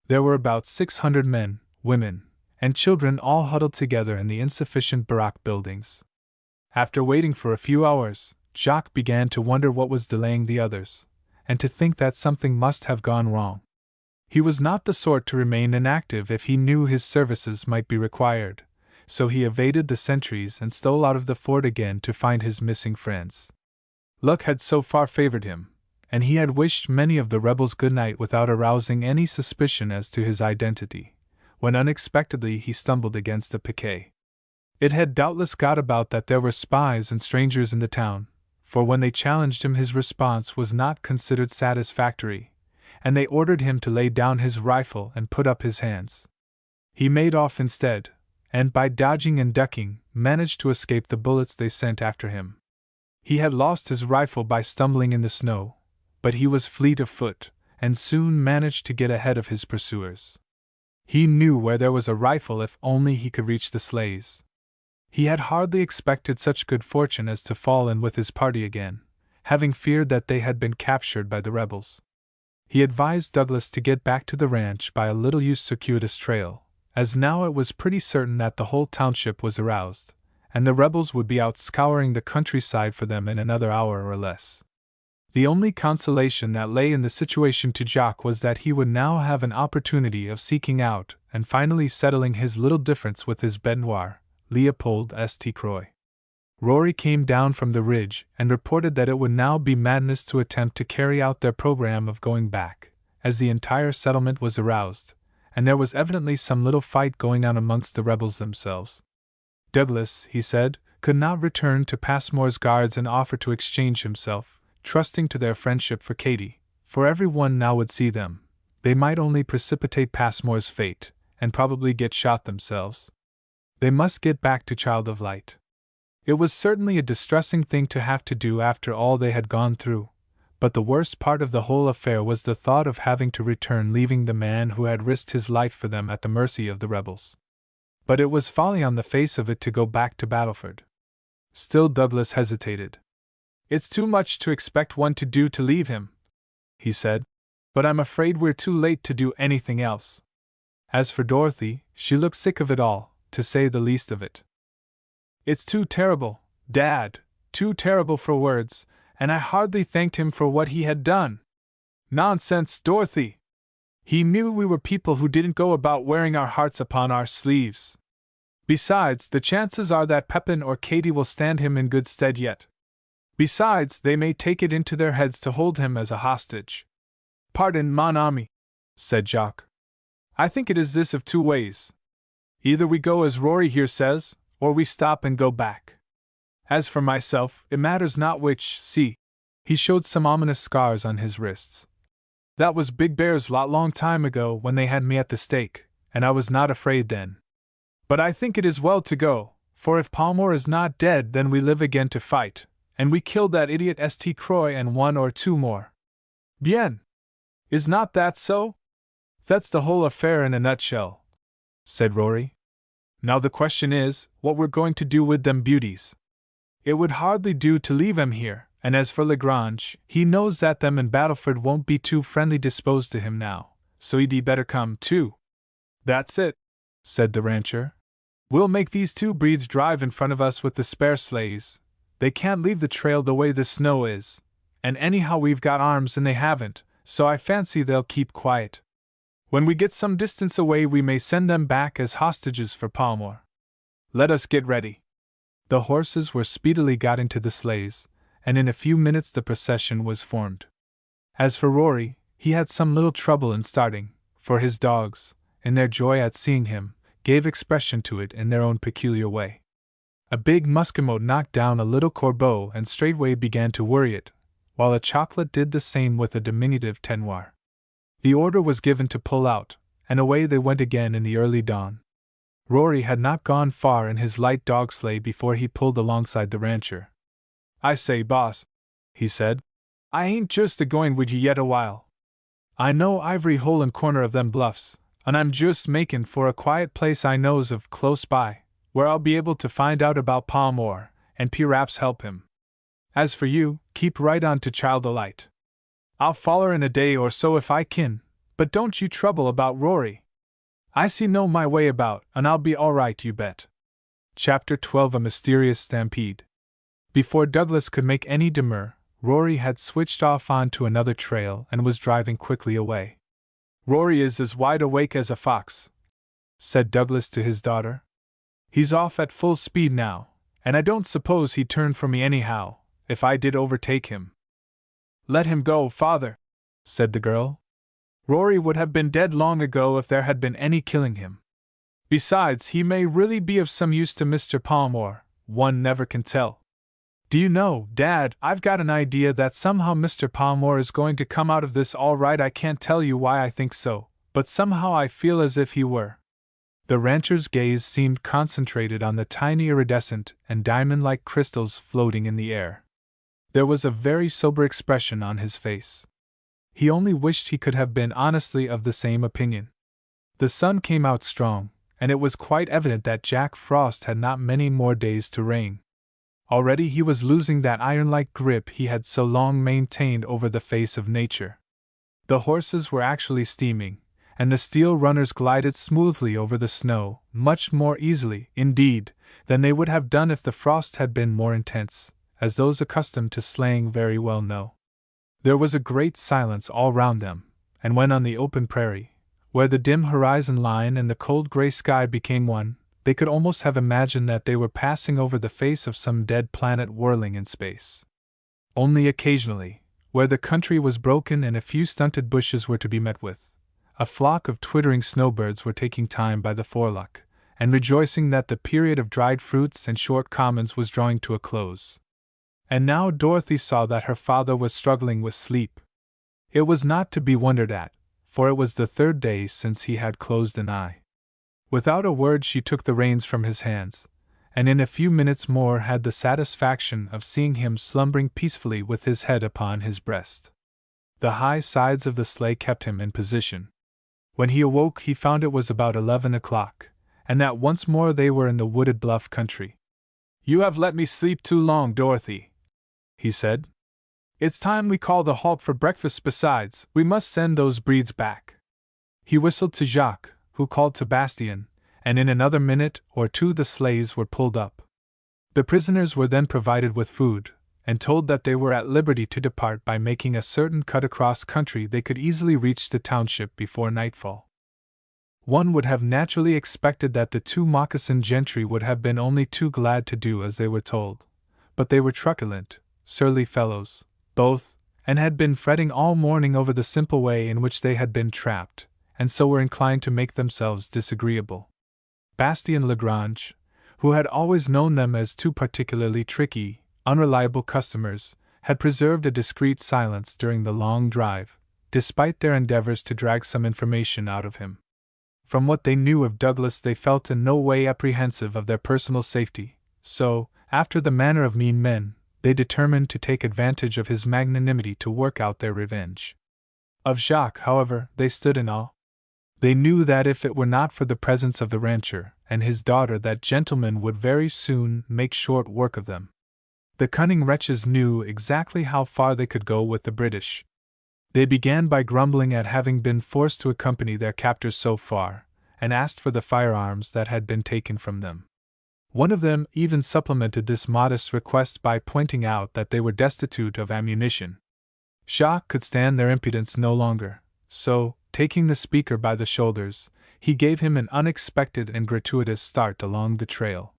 There were about 600 men, women, and children all huddled together in the insufficient barrack buildings. After waiting for a few hours, Jacques began to wonder what was delaying the others, and to think that something must have gone wrong. He was not the sort to remain inactive if he knew his services might be required, so he evaded the sentries and stole out of the fort again to find his missing friends. Luck had so far favored him, and he had wished many of the rebels good night without arousing any suspicion as to his identity, when unexpectedly he stumbled against a piquet. It had doubtless got about that there were spies and strangers in the town, for when they challenged him his response was not considered satisfactory, and they ordered him to lay down his rifle and put up his hands. He made off instead, and by dodging and ducking, managed to escape the bullets they sent after him. He had lost his rifle by stumbling in the snow, but he was fleet of foot, and soon managed to get ahead of his pursuers. He knew where there was a rifle if only he could reach the sleighs. He had hardly expected such good fortune as to fall in with his party again, having feared that they had been captured by the rebels. He advised Douglas to get back to the ranch by a little used circuitous trail, as now it was pretty certain that the whole township was aroused, and the rebels would be out scouring the countryside for them in another hour or less. The only consolation that lay in the situation to Jacques was that he would now have an opportunity of seeking out and finally settling his little difference with his bête noir, Leopold St. Croix. Rory came down from the ridge and reported that it would now be madness to attempt to carry out their program of going back, as the entire settlement was aroused, and there was evidently some little fight going on amongst the rebels themselves. Douglas, he said, could not return to Passmore's guards and offer to exchange himself, trusting to their friendship for Katy, for everyone now would see them. They might only precipitate Passmore's fate, and probably get shot themselves. They must get back to Child of Light. It was certainly a distressing thing to have to do after all they had gone through, but the worst part of the whole affair was the thought of having to return, leaving the man who had risked his life for them at the mercy of the rebels. But it was folly on the face of it to go back to Battleford. Still Douglas hesitated. "It's too much to expect one to do to leave him," he said, "but I'm afraid we're too late to do anything else." As for Dorothy, she looked sick of it all, to say the least of it. "It's too terrible, Dad, too terrible for words, and I hardly thanked him for what he had done." "Nonsense, Dorothy! He knew we were people who didn't go about wearing our hearts upon our sleeves. Besides, the chances are that Pepin or Katy will stand him in good stead yet. Besides, they may take it into their heads to hold him as a hostage." "Pardon, mon ami," said Jacques. "I think it is this of two ways. Either we go as Rory here says, or we stop and go back. As for myself, it matters not which. See." He showed some ominous scars on his wrists. "That was Big Bear's lot long time ago when they had me at the stake, and I was not afraid then. But I think it is well to go, for if Palmore is not dead then we live again to fight, and we killed that idiot St. Croix and one or two more. Bien! Is not that so? That's the whole affair in a nutshell," said Rory. "Now the question is, what we're going to do with them beauties. It would hardly do to leave 'em here, and as for Lagrange, he knows that them in Battleford won't be too friendly disposed to him now, so he'd better come too." "That's it," said the rancher. "We'll make these two breeds drive in front of us with the spare sleighs. They can't leave the trail the way the snow is, and anyhow we've got arms and they haven't, so I fancy they'll keep quiet. When we get some distance away we may send them back as hostages for Palmore. Let us get ready." The horses were speedily got into the sleighs, and in a few minutes the procession was formed. As for Rory, he had some little trouble in starting, for his dogs, in their joy at seeing him, gave expression to it in their own peculiar way. A big musquemeau knocked down a little corbeau and straightway began to worry it, while a chocolate did the same with a diminutive tenoir. The order was given to pull out, and away they went again in the early dawn. Rory had not gone far in his light dog sleigh before he pulled alongside the rancher. "I say, boss," he said, "I ain't just a-going wid ye yet awhile. I know ivory hole and corner of them bluffs, and I'm just makin' for a quiet place I knows of close by, where I'll be able to find out about Palmore, and p'raps help him. As for you, keep right on to Child o' Light. I'll foller in a day or so if I kin, but don't you trouble about Rory. I see know my way about, and I'll be all right, you bet." Chapter 12: A Mysterious Stampede. Before Douglas could make any demur, Rory had switched off onto another trail and was driving quickly away. "Rory is as wide awake as a fox," said Douglas to his daughter. "He's off at full speed now, and I don't suppose he'd turn for me anyhow, if I did overtake him." "Let him go, father," said the girl. "Rory would have been dead long ago if there had been any killing him. Besides, he may really be of some use to Mr. Palmore, one never can tell. Do you know, Dad, I've got an idea that somehow Mr. Palmore is going to come out of this all right. I can't tell you why I think so, but somehow I feel as if he were." The rancher's gaze seemed concentrated on the tiny iridescent and diamond-like crystals floating in the air. There was a very sober expression on his face. He only wished he could have been honestly of the same opinion. The sun came out strong, and it was quite evident that Jack Frost had not many more days to reign. Already he was losing that iron-like grip he had so long maintained over the face of nature. The horses were actually steaming, and the steel runners glided smoothly over the snow, much more easily, indeed, than they would have done if the frost had been more intense, as those accustomed to sleighing very well know. There was a great silence all round them, and when on the open prairie, where the dim horizon line and the cold gray sky became one, they could almost have imagined that they were passing over the face of some dead planet whirling in space. Only occasionally, where the country was broken and a few stunted bushes were to be met with, a flock of twittering snowbirds were taking time by the forelock, and rejoicing that the period of dried fruits and short commons was drawing to a close. And now Dorothy saw that her father was struggling with sleep. It was not to be wondered at, for it was the third day since he had closed an eye. Without a word she took the reins from his hands, and in a few minutes more had the satisfaction of seeing him slumbering peacefully with his head upon his breast. The high sides of the sleigh kept him in position. When he awoke he found it was about 11 o'clock, and that once more they were in the wooded bluff country. "You have let me sleep too long, Dorothy," he said. "It's time we called a halt for breakfast. Besides, we must send those breeds back." He whistled to Jacques, who called to Bastien, and in another minute or two the sleighs were pulled up. The prisoners were then provided with food, and told that they were at liberty to depart by making a certain cut across country. They could easily reach the township before nightfall. One would have naturally expected that the two moccasin gentry would have been only too glad to do as they were told, but they were truculent, surly fellows, both, and had been fretting all morning over the simple way in which they had been trapped, and so were inclined to make themselves disagreeable. Bastien Lagrange, who had always known them as two particularly tricky, unreliable customers, had preserved a discreet silence during the long drive, despite their endeavors to drag some information out of him. From what they knew of Douglas, they felt in no way apprehensive of their personal safety, so, after the manner of mean men, they determined to take advantage of his magnanimity to work out their revenge. Of Jacques, however, they stood in awe. They knew that if it were not for the presence of the rancher and his daughter, that gentleman would very soon make short work of them. The cunning wretches knew exactly how far they could go with the British. They began by grumbling at having been forced to accompany their captors so far, and asked for the firearms that had been taken from them. One of them even supplemented this modest request by pointing out that they were destitute of ammunition. Jacques could stand their impudence no longer, so, taking the speaker by the shoulders, he gave him an unexpected and gratuitous start along the trail.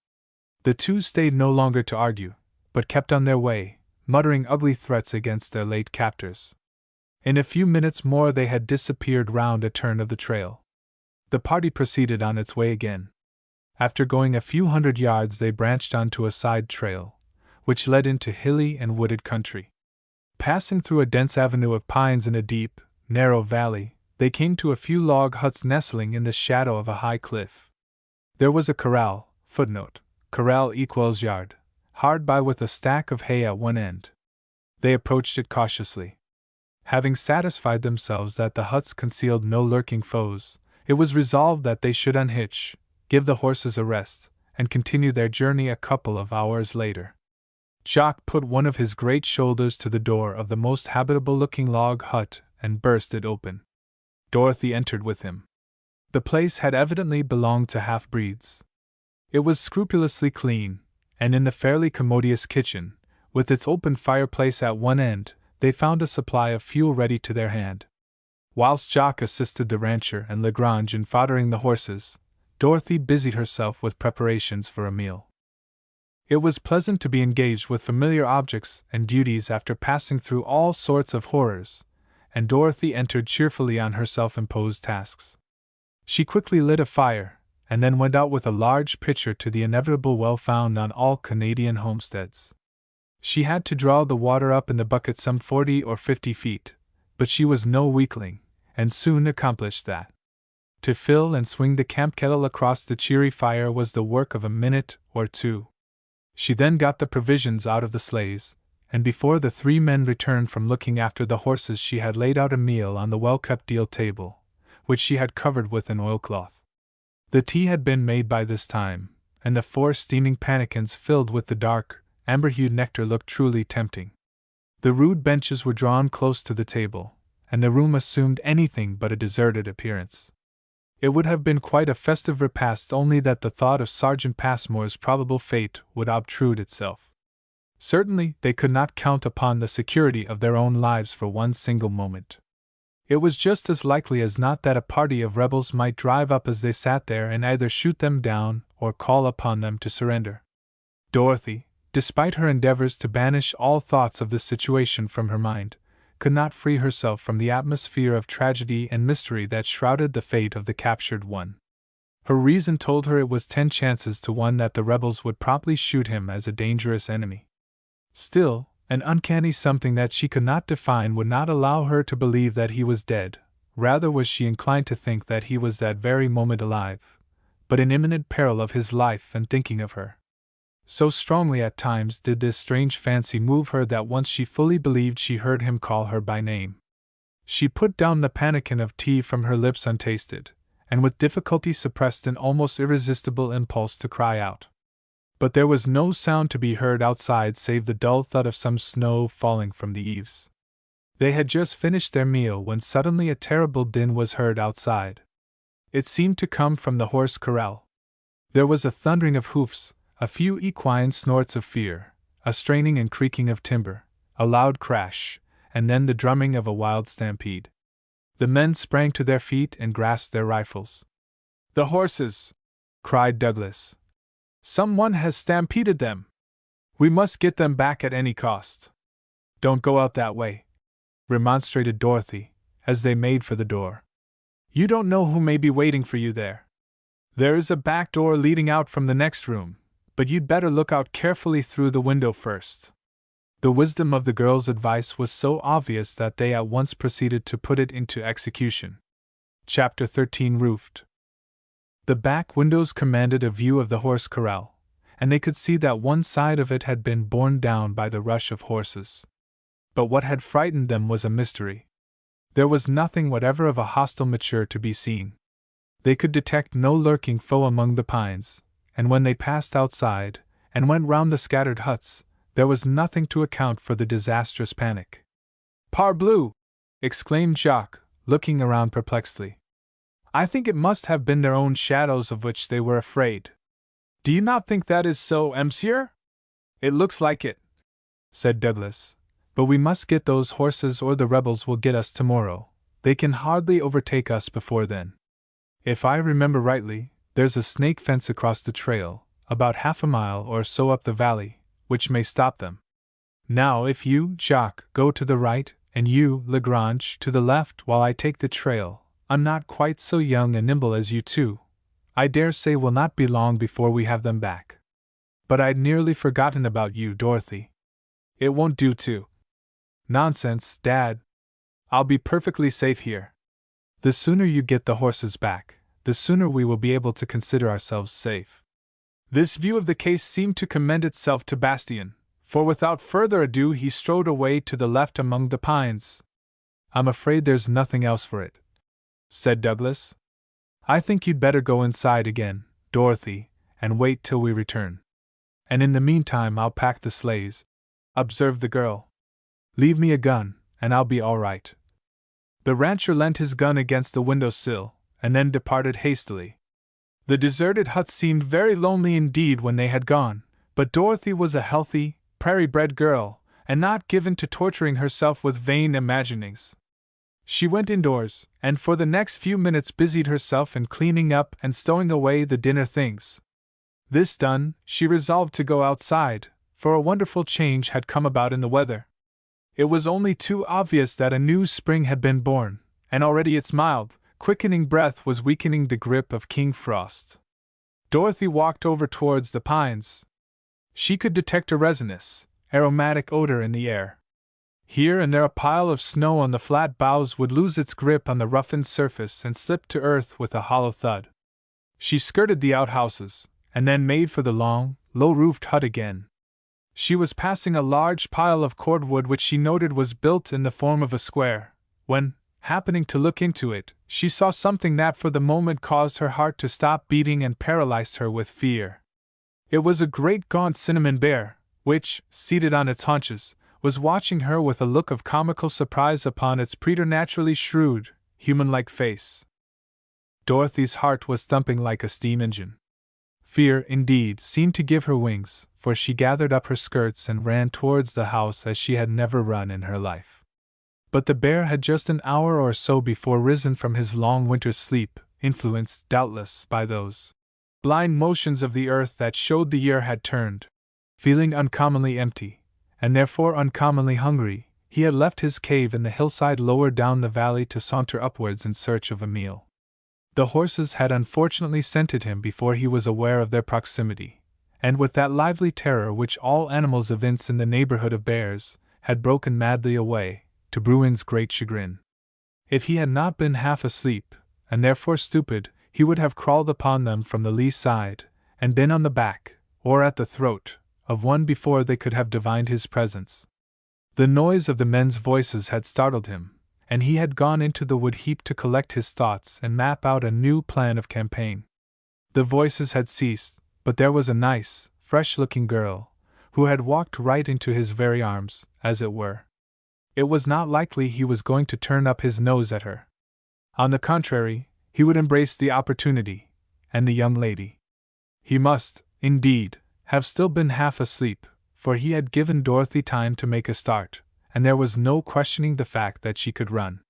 The two stayed no longer to argue, but kept on their way, muttering ugly threats against their late captors. In a few minutes more they had disappeared round a turn of the trail. The party proceeded on its way again. After going a few hundred yards they branched onto a side trail, which led into hilly and wooded country. Passing through a dense avenue of pines in a deep, narrow valley, they came to a few log huts nestling in the shadow of a high cliff. There was a corral, corral equals yard, hard by with a stack of hay at one end. They approached it cautiously. Having satisfied themselves that the huts concealed no lurking foes, it was resolved that they should unhitch, give the horses a rest, and continue their journey a couple of hours later. Jacques put one of his great shoulders to the door of the most habitable-looking log hut and burst it open. Dorothy entered with him. The place had evidently belonged to half-breeds. It was scrupulously clean, and in the fairly commodious kitchen, with its open fireplace at one end, they found a supply of fuel ready to their hand. Whilst Jacques assisted the rancher and Lagrange in foddering the horses, Dorothy busied herself with preparations for a meal. It was pleasant to be engaged with familiar objects and duties after passing through all sorts of horrors, and Dorothy entered cheerfully on her self-imposed tasks. She quickly lit a fire, and then went out with a large pitcher to the inevitable well found on all Canadian homesteads. She had to draw the water up in the bucket some 40 or 50 feet, but she was no weakling, and soon accomplished that. To fill and swing the camp kettle across the cheery fire was the work of a minute or two. She then got the provisions out of the sleighs, and before the three men returned from looking after the horses she had laid out a meal on the well-kept deal table, which she had covered with an oilcloth. The tea had been made by this time, and the 4 steaming pannikins filled with the dark, amber-hued nectar looked truly tempting. The rude benches were drawn close to the table, and the room assumed anything but a deserted appearance. It would have been quite a festive repast only that the thought of Sergeant Passmore's probable fate would obtrude itself. Certainly, they could not count upon the security of their own lives for one single moment. It was just as likely as not that a party of rebels might drive up as they sat there and either shoot them down or call upon them to surrender. Dorothy, despite her endeavors to banish all thoughts of this situation from her mind, could not free herself from the atmosphere of tragedy and mystery that shrouded the fate of the captured one. Her reason told her it was 10 chances to 1 that the rebels would promptly shoot him as a dangerous enemy. Still, an uncanny something that she could not define would not allow her to believe that he was dead. Rather was she inclined to think that he was that very moment alive, but in imminent peril of his life and thinking of her. So strongly at times did this strange fancy move her that once she fully believed she heard him call her by name. She put down the pannikin of tea from her lips untasted, and with difficulty suppressed an almost irresistible impulse to cry out. But there was no sound to be heard outside save the dull thud of some snow falling from the eaves. They had just finished their meal when suddenly a terrible din was heard outside. It seemed to come from the horse corral. There was a thundering of hoofs, a few equine snorts of fear, a straining and creaking of timber, a loud crash, and then the drumming of a wild stampede. The men sprang to their feet and grasped their rifles. "The horses!" cried Douglas. "Someone has stampeded them! We must get them back at any cost." "Don't go out that way," remonstrated Dorothy, as they made for the door. "You don't know who may be waiting for you there. There is a back door leading out from the next room, but you'd better look out carefully through the window first." The wisdom of the girl's advice was so obvious that they at once proceeded to put it into execution. Chapter 13 Roofed. The back windows commanded a view of the horse corral, and they could see that one side of it had been borne down by the rush of horses. But what had frightened them was a mystery. There was nothing whatever of a hostile mature to be seen. They could detect no lurking foe among the pines, and when they passed outside, and went round the scattered huts, there was nothing to account for the disastrous panic. "Parbleu!" exclaimed Jacques, looking around perplexedly. "I think it must have been their own shadows of which they were afraid." "Do you not think that is so, monsieur?" "It looks like it," said Douglas. "But we must get those horses or the rebels will get us tomorrow. They can hardly overtake us before then. If I remember rightly, there's a snake fence across the trail, about half a mile or so up the valley, which may stop them. Now if you, Jacques, go to the right, and you, Lagrange, to the left while I take the trail, I'm not quite so young and nimble as you two. I dare say we'll not be long before we have them back. But I'd nearly forgotten about you, Dorothy. It won't do to." "Nonsense, Dad. I'll be perfectly safe here. The sooner you get the horses back, the sooner we will be able to consider ourselves safe." This view of the case seemed to commend itself to Bastien, for without further ado he strode away to the left among the pines. "I'm afraid there's nothing else for it," said Douglas. "I think you'd better go inside again, Dorothy, and wait till we return. And in the meantime I'll pack the sleighs," observed the girl. "Leave me a gun, and I'll be all right." The rancher leant his gun against the window sill, and then departed hastily. The deserted hut seemed very lonely indeed when they had gone, but Dorothy was a healthy, prairie-bred girl, and not given to torturing herself with vain imaginings. She went indoors, and for the next few minutes busied herself in cleaning up and stowing away the dinner things. This done, she resolved to go outside, for a wonderful change had come about in the weather. It was only too obvious that a new spring had been born, and already its mild, quickening breath was weakening the grip of King Frost. Dorothy walked over towards the pines. She could detect a resinous, aromatic odor in the air. Here and there a pile of snow on the flat boughs would lose its grip on the roughened surface and slip to earth with a hollow thud. She skirted the outhouses, and then made for the long, low-roofed hut again. She was passing a large pile of cordwood which she noted was built in the form of a square, when, happening to look into it, she saw something that for the moment caused her heart to stop beating and paralyzed her with fear. It was a great gaunt cinnamon bear, which, seated on its haunches, was watching her with a look of comical surprise upon its preternaturally shrewd, human-like face. Dorothy's heart was thumping like a steam engine. Fear, indeed, seemed to give her wings, for she gathered up her skirts and ran towards the house as she had never run in her life. But the bear had just an hour or so before risen from his long winter's sleep, influenced, doubtless, by those blind motions of the earth that showed the year had turned. Feeling uncommonly empty, and therefore uncommonly hungry, he had left his cave in the hillside lower down the valley to saunter upwards in search of a meal. The horses had unfortunately scented him before he was aware of their proximity, and with that lively terror which all animals evince in the neighborhood of bears, had broken madly away, to Bruin's great chagrin. If he had not been half asleep, and therefore stupid, he would have crawled upon them from the lee side, and been on the back, or at the throat, of one before they could have divined his presence. The noise of the men's voices had startled him, and he had gone into the wood heap to collect his thoughts and map out a new plan of campaign. The voices had ceased, but there was a nice, fresh-looking girl, who had walked right into his very arms, as it were. It was not likely he was going to turn up his nose at her. On the contrary, he would embrace the opportunity, and the young lady. He must, indeed, have still been half asleep, for he had given Dorothy time to make a start, and there was no questioning the fact that she could run.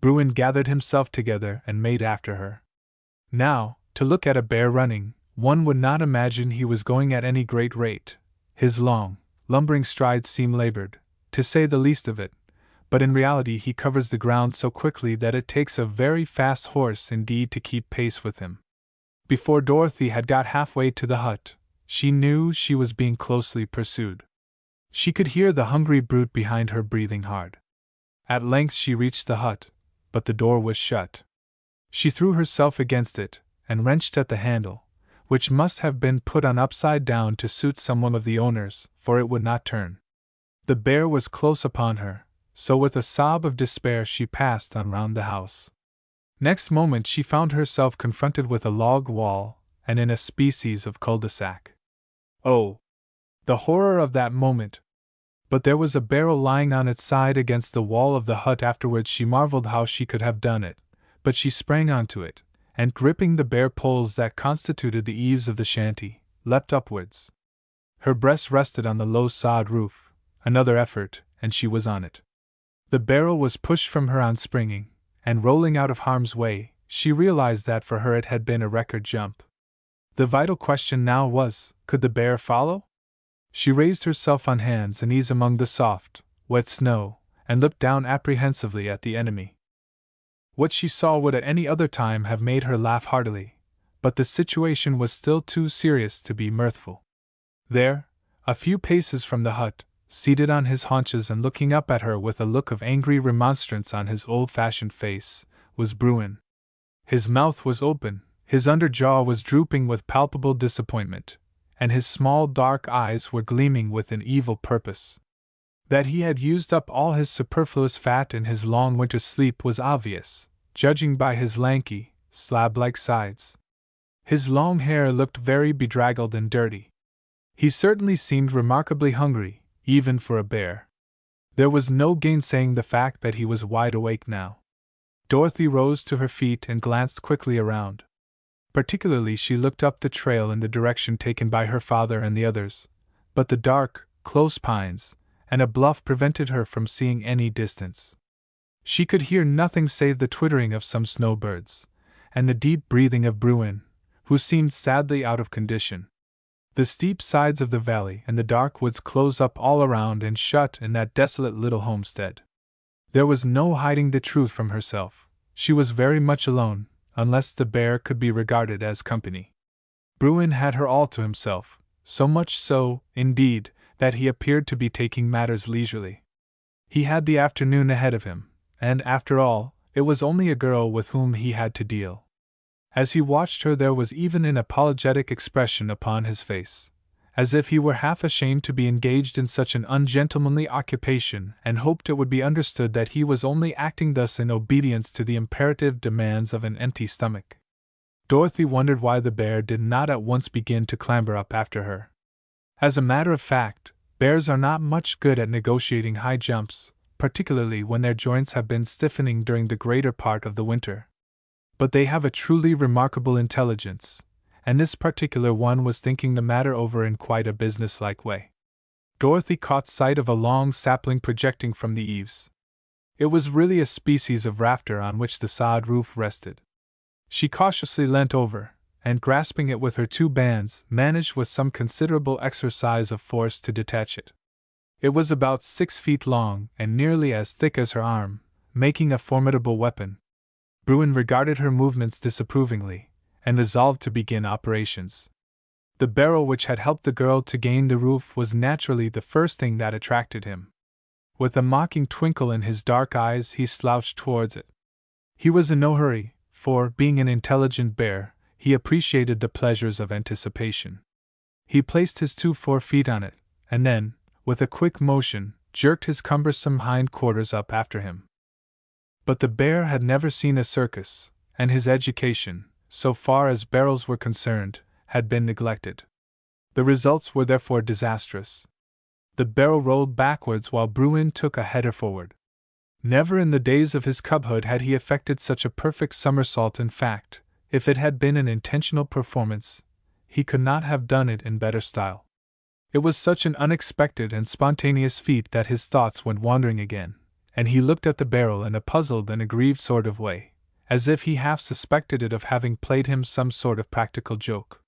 Bruin gathered himself together and made after her. Now, to look at a bear running, one would not imagine he was going at any great rate. His long, lumbering strides seem labored, to say the least of it, but in reality he covers the ground so quickly that it takes a very fast horse indeed to keep pace with him. Before Dorothy had got halfway to the hut, she knew she was being closely pursued. She could hear the hungry brute behind her breathing hard. At length she reached the hut, but the door was shut. She threw herself against it, and wrenched at the handle, which must have been put on upside down to suit some one of the owners, for it would not turn. The bear was close upon her, so with a sob of despair she passed on round the house. Next moment she found herself confronted with a log wall, and in a species of cul-de-sac. Oh! The horror of that moment! But there was a barrel lying on its side against the wall of the hut. Afterwards she marveled how she could have done it, but she sprang onto it, and gripping the bare poles that constituted the eaves of the shanty, leapt upwards. Her breast rested on the low sod roof. Another effort, and she was on it. The barrel was pushed from her on springing, and rolling out of harm's way, she realized that for her it had been a record jump. The vital question now was, could the bear follow? She raised herself on hands and knees among the soft, wet snow, and looked down apprehensively at the enemy. What she saw would at any other time have made her laugh heartily, but the situation was still too serious to be mirthful. There, a few paces from the hut, seated on his haunches and looking up at her with a look of angry remonstrance on his old-fashioned face, was Bruin. His mouth was open, his under jaw was drooping with palpable disappointment, and his small dark eyes were gleaming with an evil purpose. That he had used up all his superfluous fat in his long winter sleep was obvious, judging by his lanky, slab-like sides. His long hair looked very bedraggled and dirty. He certainly seemed remarkably hungry, even for a bear. There was no gainsaying the fact that he was wide awake now. Dorothy rose to her feet and glanced quickly around. Particularly she looked up the trail in the direction taken by her father and the others, but the dark, close pines, and a bluff prevented her from seeing any distance. She could hear nothing save the twittering of some snowbirds, and the deep breathing of Bruin, who seemed sadly out of condition. The steep sides of the valley and the dark woods closed up all around and shut in that desolate little homestead. There was no hiding the truth from herself. She was very much alone, unless the bear could be regarded as company. Bruin had her all to himself, so much so, indeed, that he appeared to be taking matters leisurely. He had the afternoon ahead of him, and, after all, it was only a girl with whom he had to deal. As he watched her there was even an apologetic expression upon his face, as if he were half ashamed to be engaged in such an ungentlemanly occupation and hoped it would be understood that he was only acting thus in obedience to the imperative demands of an empty stomach. Dorothy wondered why the bear did not at once begin to clamber up after her. As a matter of fact, bears are not much good at negotiating high jumps, particularly when their joints have been stiffening during the greater part of the winter. But they have a truly remarkable intelligence, and this particular one was thinking the matter over in quite a businesslike way. Dorothy caught sight of a long sapling projecting from the eaves. It was really a species of rafter on which the sod roof rested. She cautiously leant over, and grasping it with her two bands, managed with some considerable exercise of force to detach it. It was about 6 feet long and nearly as thick as her arm, making a formidable weapon. Bruin regarded her movements disapprovingly, and resolved to begin operations. The barrel which had helped the girl to gain the roof was naturally the first thing that attracted him. With a mocking twinkle in his dark eyes, he slouched towards it. He was in no hurry, for, being an intelligent bear, he appreciated the pleasures of anticipation. He placed his 2 forefeet on it, and then, with a quick motion, jerked his cumbersome hind quarters up after him. But the bear had never seen a circus, and his education, so far as barrels were concerned, had been neglected. The results were therefore disastrous. The barrel rolled backwards while Bruin took a header forward. Never in the days of his cubhood had he effected such a perfect somersault. In fact, if it had been an intentional performance, he could not have done it in better style. It was such an unexpected and spontaneous feat that his thoughts went wandering again, and he looked at the barrel in a puzzled and aggrieved sort of way, as if he half suspected it of having played him some sort of practical joke.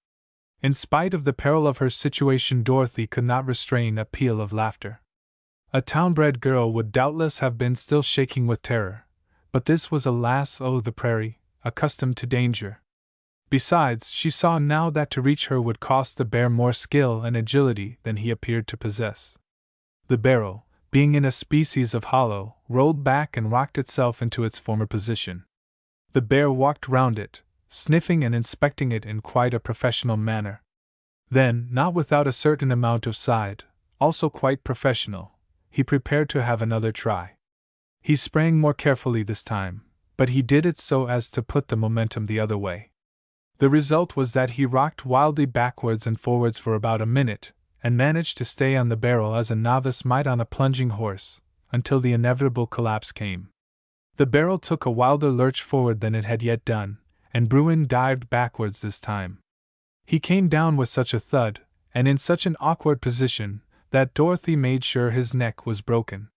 In spite of the peril of her situation, Dorothy could not restrain a peal of laughter. A town-bred girl would doubtless have been still shaking with terror, but this was a lass o' the prairie, accustomed to danger. Besides, she saw now that to reach her would cost the bear more skill and agility than he appeared to possess. The barrel, being in a species of hollow, rolled back and rocked itself into its former position. The bear walked round it, sniffing and inspecting it in quite a professional manner. Then, not without a certain amount of side, also quite professional, he prepared to have another try. He sprang more carefully this time, but he did it so as to put the momentum the other way. The result was that he rocked wildly backwards and forwards for about a minute, and managed to stay on the barrel as a novice might on a plunging horse, until the inevitable collapse came. The barrel took a wilder lurch forward than it had yet done, and Bruin dived backwards this time. He came down with such a thud, and in such an awkward position, that Dorothy made sure his neck was broken.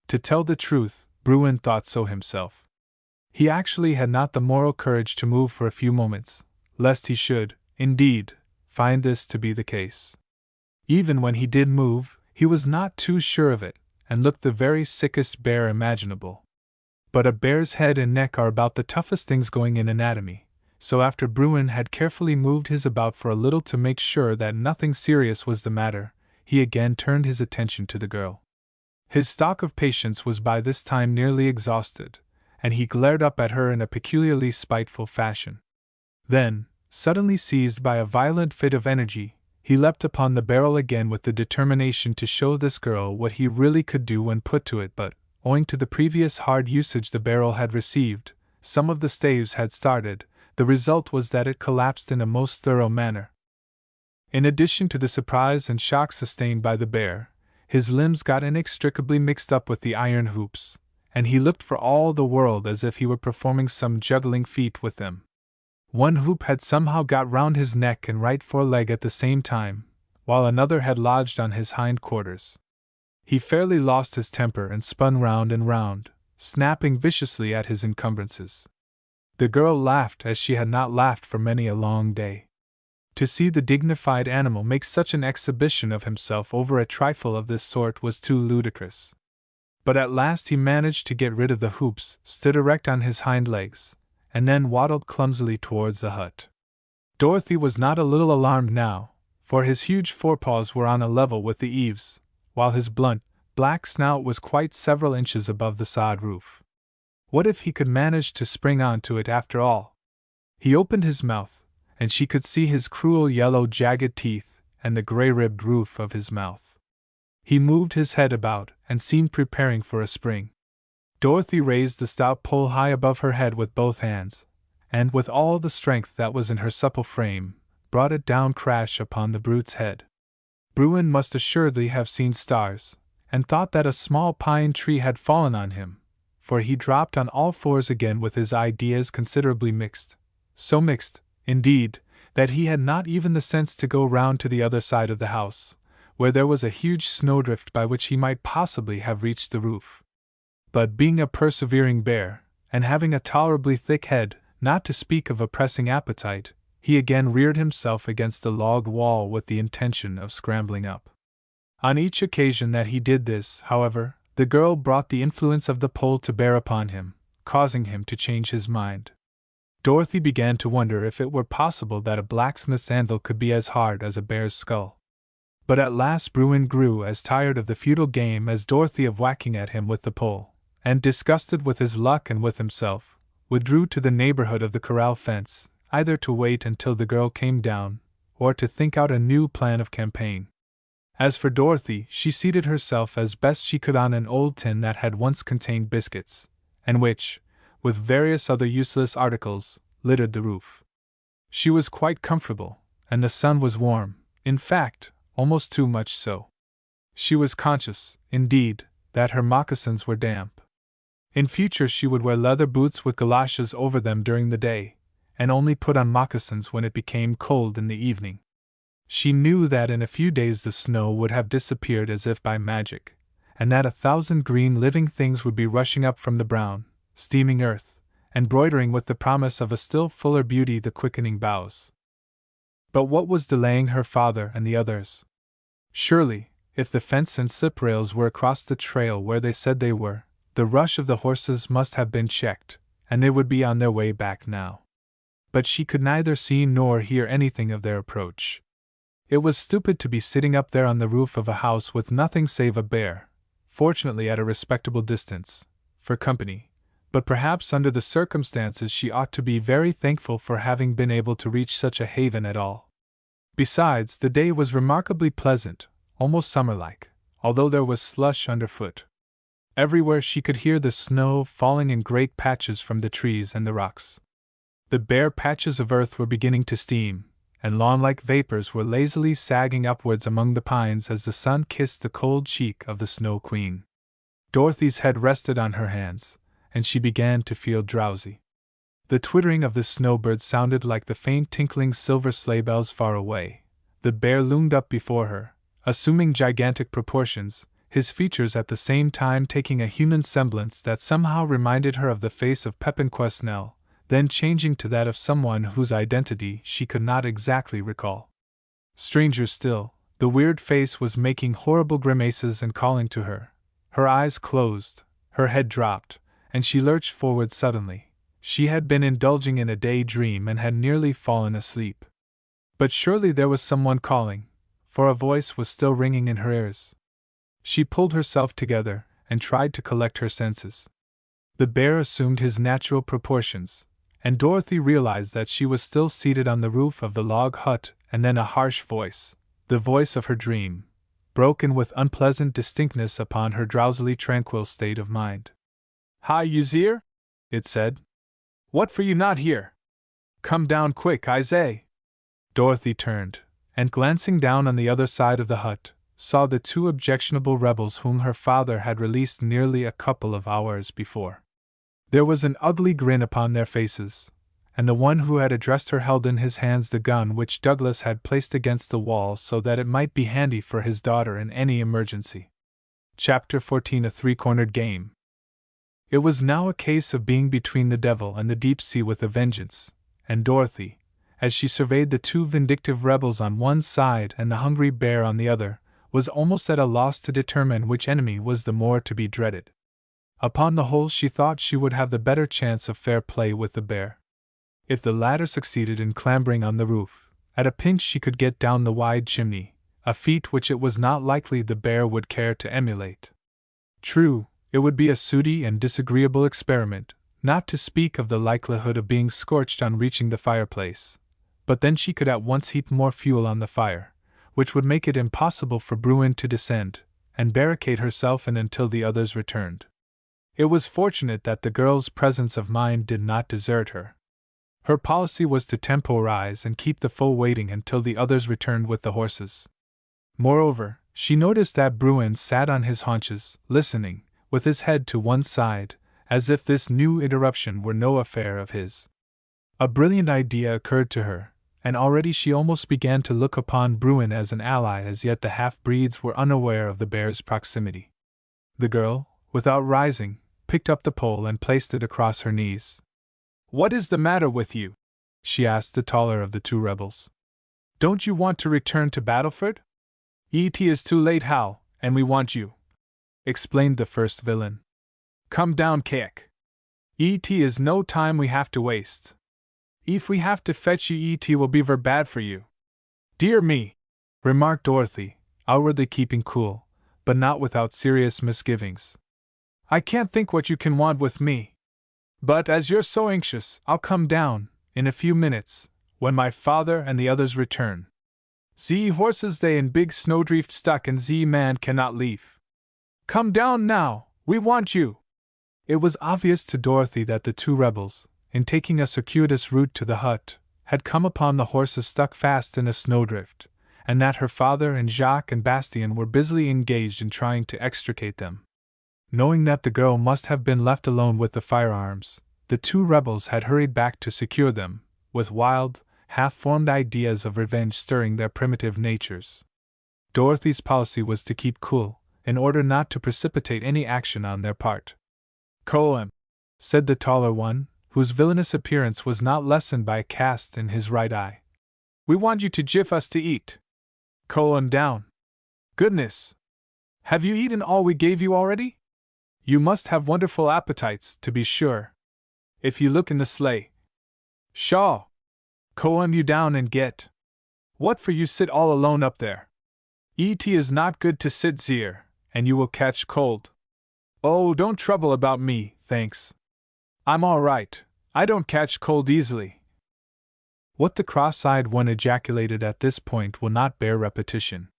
To tell the truth, Bruin thought so himself. He actually had not the moral courage to move for a few moments, lest he should, indeed, find this to be the case. Even when he did move, he was not too sure of it, and looked the very sickest bear imaginable. But a bear's head and neck are about the toughest things going in anatomy, so after Bruin had carefully moved his about for a little to make sure that nothing serious was the matter, he again turned his attention to the girl. His stock of patience was by this time nearly exhausted, and he glared up at her in a peculiarly spiteful fashion. Then, suddenly seized by a violent fit of energy, he leapt upon the barrel again with the determination to show this girl what he really could do when put to it, but, owing to the previous hard usage the barrel had received, some of the staves had started. The result was that it collapsed in a most thorough manner. In addition to the surprise and shock sustained by the bear, his limbs got inextricably mixed up with the iron hoops, and he looked for all the world as if he were performing some juggling feat with them. One hoop had somehow got round his neck and right foreleg at the same time, while another had lodged on his hind quarters. He fairly lost his temper and spun round and round, snapping viciously at his encumbrances. The girl laughed as she had not laughed for many a long day. To see the dignified animal make such an exhibition of himself over a trifle of this sort was too ludicrous. But at last he managed to get rid of the hoops, stood erect on his hind legs, and then waddled clumsily towards the hut. Dorothy was not a little alarmed now, for his huge forepaws were on a level with the eaves, while his blunt, black snout was quite several inches above the sod roof. What if he could manage to spring onto it after all? He opened his mouth, and she could see his cruel yellow jagged teeth and the gray-ribbed roof of his mouth. He moved his head about and seemed preparing for a spring. Dorothy raised the stout pole high above her head with both hands, and with all the strength that was in her supple frame, brought it down crash upon the brute's head. Bruin must assuredly have seen stars, and thought that a small pine tree had fallen on him, for he dropped on all fours again with his ideas considerably mixed, so mixed, indeed, that he had not even the sense to go round to the other side of the house, where there was a huge snowdrift by which he might possibly have reached the roof. But being a persevering bear, and having a tolerably thick head, not to speak of a pressing appetite, he again reared himself against the log wall with the intention of scrambling up. On each occasion that he did this, however, the girl brought the influence of the pole to bear upon him, causing him to change his mind. Dorothy began to wonder if it were possible that a blacksmith's anvil could be as hard as a bear's skull. But at last Bruin grew as tired of the futile game as Dorothy of whacking at him with the pole, and, disgusted with his luck and with himself, withdrew to the neighborhood of the corral fence, either to wait until the girl came down, or to think out a new plan of campaign. As for Dorothy, she seated herself as best she could on an old tin that had once contained biscuits, and which, with various other useless articles, littered the roof. She was quite comfortable, and the sun was warm, in fact, almost too much so. She was conscious, indeed, that her moccasins were damp. In future she would wear leather boots with galoshes over them during the day, and only put on moccasins when it became cold in the evening. She knew that in a few days the snow would have disappeared as if by magic, and that 1,000 green living things would be rushing up from the brown, steaming earth, and broidering with the promise of a still fuller beauty the quickening boughs. But what was delaying her father and the others? Surely, if the fence and slip rails were across the trail where they said they were, the rush of the horses must have been checked, and they would be on their way back now. But she could neither see nor hear anything of their approach. It was stupid to be sitting up there on the roof of a house with nothing save a bear, fortunately at a respectable distance, for company, but perhaps under the circumstances she ought to be very thankful for having been able to reach such a haven at all. Besides, the day was remarkably pleasant, almost summer-like, although there was slush underfoot. Everywhere she could hear the snow falling in great patches from the trees and the rocks. The bare patches of earth were beginning to steam, and lawn-like vapors were lazily sagging upwards among the pines as the sun kissed the cold cheek of the Snow Queen. Dorothy's head rested on her hands, and she began to feel drowsy. The twittering of the snowbirds sounded like the faint tinkling silver sleigh bells far away. The bear loomed up before her, assuming gigantic proportions, his features at the same time taking a human semblance that somehow reminded her of the face of Pepin Quesnel, then changing to that of someone whose identity she could not exactly recall. Stranger still, the weird face was making horrible grimaces and calling to her. Her eyes closed, her head dropped, and she lurched forward suddenly. She had been indulging in a daydream and had nearly fallen asleep. But surely there was someone calling, for a voice was still ringing in her ears. She pulled herself together and tried to collect her senses. The bear assumed his natural proportions, and Dorothy realized that she was still seated on the roof of the log hut, and then a harsh voice, the voice of her dream, broke in with unpleasant distinctness upon her drowsily tranquil state of mind. "Hi, Uzir," it said. "What for you not here? Come down quick, I say." Dorothy turned, and glancing down on the other side of the hut, saw the two objectionable rebels whom her father had released nearly a couple of hours before. There was an ugly grin upon their faces, and the one who had addressed her held in his hands the gun which Douglas had placed against the wall so that it might be handy for his daughter in any emergency. Chapter 14: A Three-Cornered Game. It was now a case of being between the devil and the deep sea with a vengeance, and Dorothy, as she surveyed the two vindictive rebels on one side and the hungry bear on the other, was almost at a loss to determine which enemy was the more to be dreaded. Upon the whole, she thought she would have the better chance of fair play with the bear. If the latter succeeded in clambering on the roof, at a pinch she could get down the wide chimney, a feat which it was not likely the bear would care to emulate. True, it would be a sooty and disagreeable experiment, not to speak of the likelihood of being scorched on reaching the fireplace, but then she could at once heap more fuel on the fire, which would make it impossible for Bruin to descend, and barricade herself in until the others returned. It was fortunate that the girl's presence of mind did not desert her. Her policy was to temporize and keep the foe waiting until the others returned with the horses. Moreover, she noticed that Bruin sat on his haunches, listening, with his head to one side, as if this new interruption were no affair of his. A brilliant idea occurred to her, and already she almost began to look upon Bruin as an ally, as yet the half-breeds were unaware of the bear's proximity. The girl, without rising, picked up the pole and placed it across her knees. "What is the matter with you?" she asked the taller of the two rebels. Don't you want to return to Battleford? It is too late, Hal, and we want you, explained the first villain. Come down, Keck. It is no time we have to waste. If we have to fetch you, it will be ver bad for you. Dear me, remarked Dorothy, outwardly keeping cool, but not without serious misgivings. I can't think what you can want with me. But as you're so anxious, I'll come down, in a few minutes, when my father and the others return. Ze horses they in big snowdrift stuck and ze man cannot leave. Come down now, we want you. It was obvious to Dorothy that the two rebels, in taking a circuitous route to the hut, had come upon the horses stuck fast in a snowdrift, and that her father and Jacques and Bastien were busily engaged in trying to extricate them. Knowing that the girl must have been left alone with the firearms, the two rebels had hurried back to secure them, with wild, half-formed ideas of revenge stirring their primitive natures. Dorothy's policy was to keep cool, in order not to precipitate any action on their part. "Coem," said the taller one, whose villainous appearance was not lessened by a cast in his right eye. "We want you to give us to eat. Coem down. Goodness! Have you eaten all we gave you already? You must have wonderful appetites, to be sure. If you look in the sleigh. Shaw! Coem you down and get. What for you sit all alone up there? It is not good to sit zere, and you will catch cold. Oh, don't trouble about me, thanks. I'm all right, I don't catch cold easily." What the cross-eyed one ejaculated at this point will not bear repetition.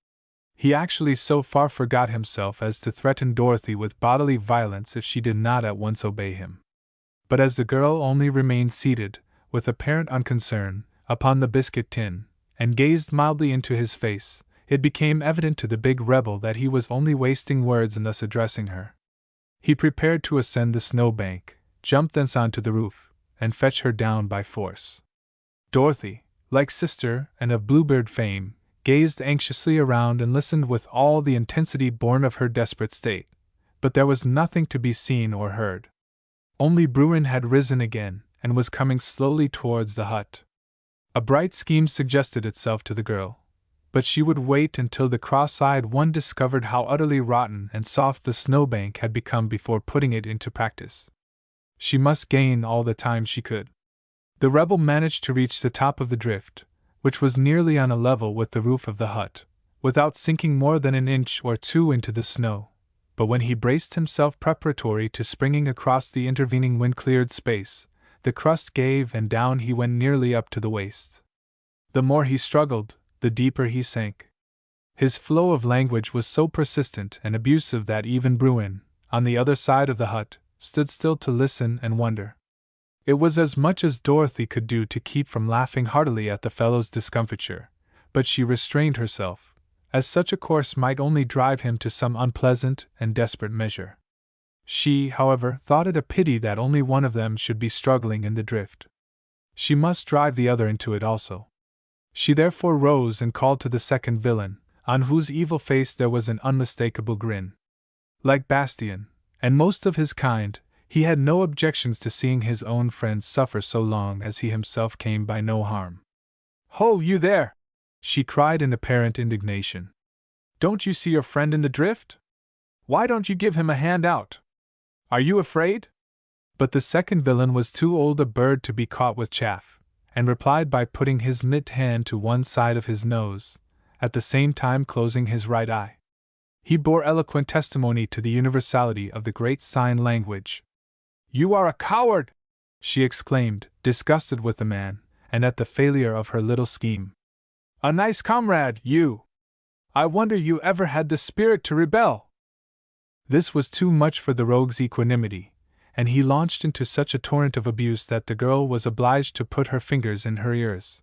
He actually so far forgot himself as to threaten Dorothy with bodily violence if she did not at once obey him. But as the girl only remained seated, with apparent unconcern, upon the biscuit tin, and gazed mildly into his face, it became evident to the big rebel that he was only wasting words in thus addressing her. He prepared to ascend the snowbank, jump thence onto the roof, and fetch her down by force. Dorothy, like sister and of Bluebeard fame, gazed anxiously around and listened with all the intensity born of her desperate state, but there was nothing to be seen or heard. Only Bruin had risen again, and was coming slowly towards the hut. A bright scheme suggested itself to the girl, but she would wait until the cross-eyed one discovered how utterly rotten and soft the snowbank had become before putting it into practice. She must gain all the time she could. The rebel managed to reach the top of the drift, which was nearly on a level with the roof of the hut, without sinking more than an inch or two into the snow, but when he braced himself preparatory to springing across the intervening wind-cleared space, the crust gave and down he went nearly up to the waist. The more he struggled, the deeper he sank. His flow of language was so persistent and abusive that even Bruin, on the other side of the hut, stood still to listen and wonder. It was as much as Dorothy could do to keep from laughing heartily at the fellow's discomfiture, but she restrained herself, as such a course might only drive him to some unpleasant and desperate measure. She, however, thought it a pity that only one of them should be struggling in the drift. She must drive the other into it also. She therefore rose and called to the second villain, on whose evil face there was an unmistakable grin. Like Bastien, and most of his kind, he had no objections to seeing his own friends suffer so long as he himself came by no harm. "Ho, you there!" she cried in apparent indignation. "Don't you see your friend in the drift? Why don't you give him a hand out? Are you afraid?" But the second villain was too old a bird to be caught with chaff, and replied by putting his mittened hand to one side of his nose, at the same time closing his right eye. He bore eloquent testimony to the universality of the great sign language. "You are a coward!" she exclaimed, disgusted with the man, and at the failure of her little scheme. "A nice comrade, you! I wonder you ever had the spirit to rebel!" This was too much for the rogue's equanimity, and he launched into such a torrent of abuse that the girl was obliged to put her fingers in her ears.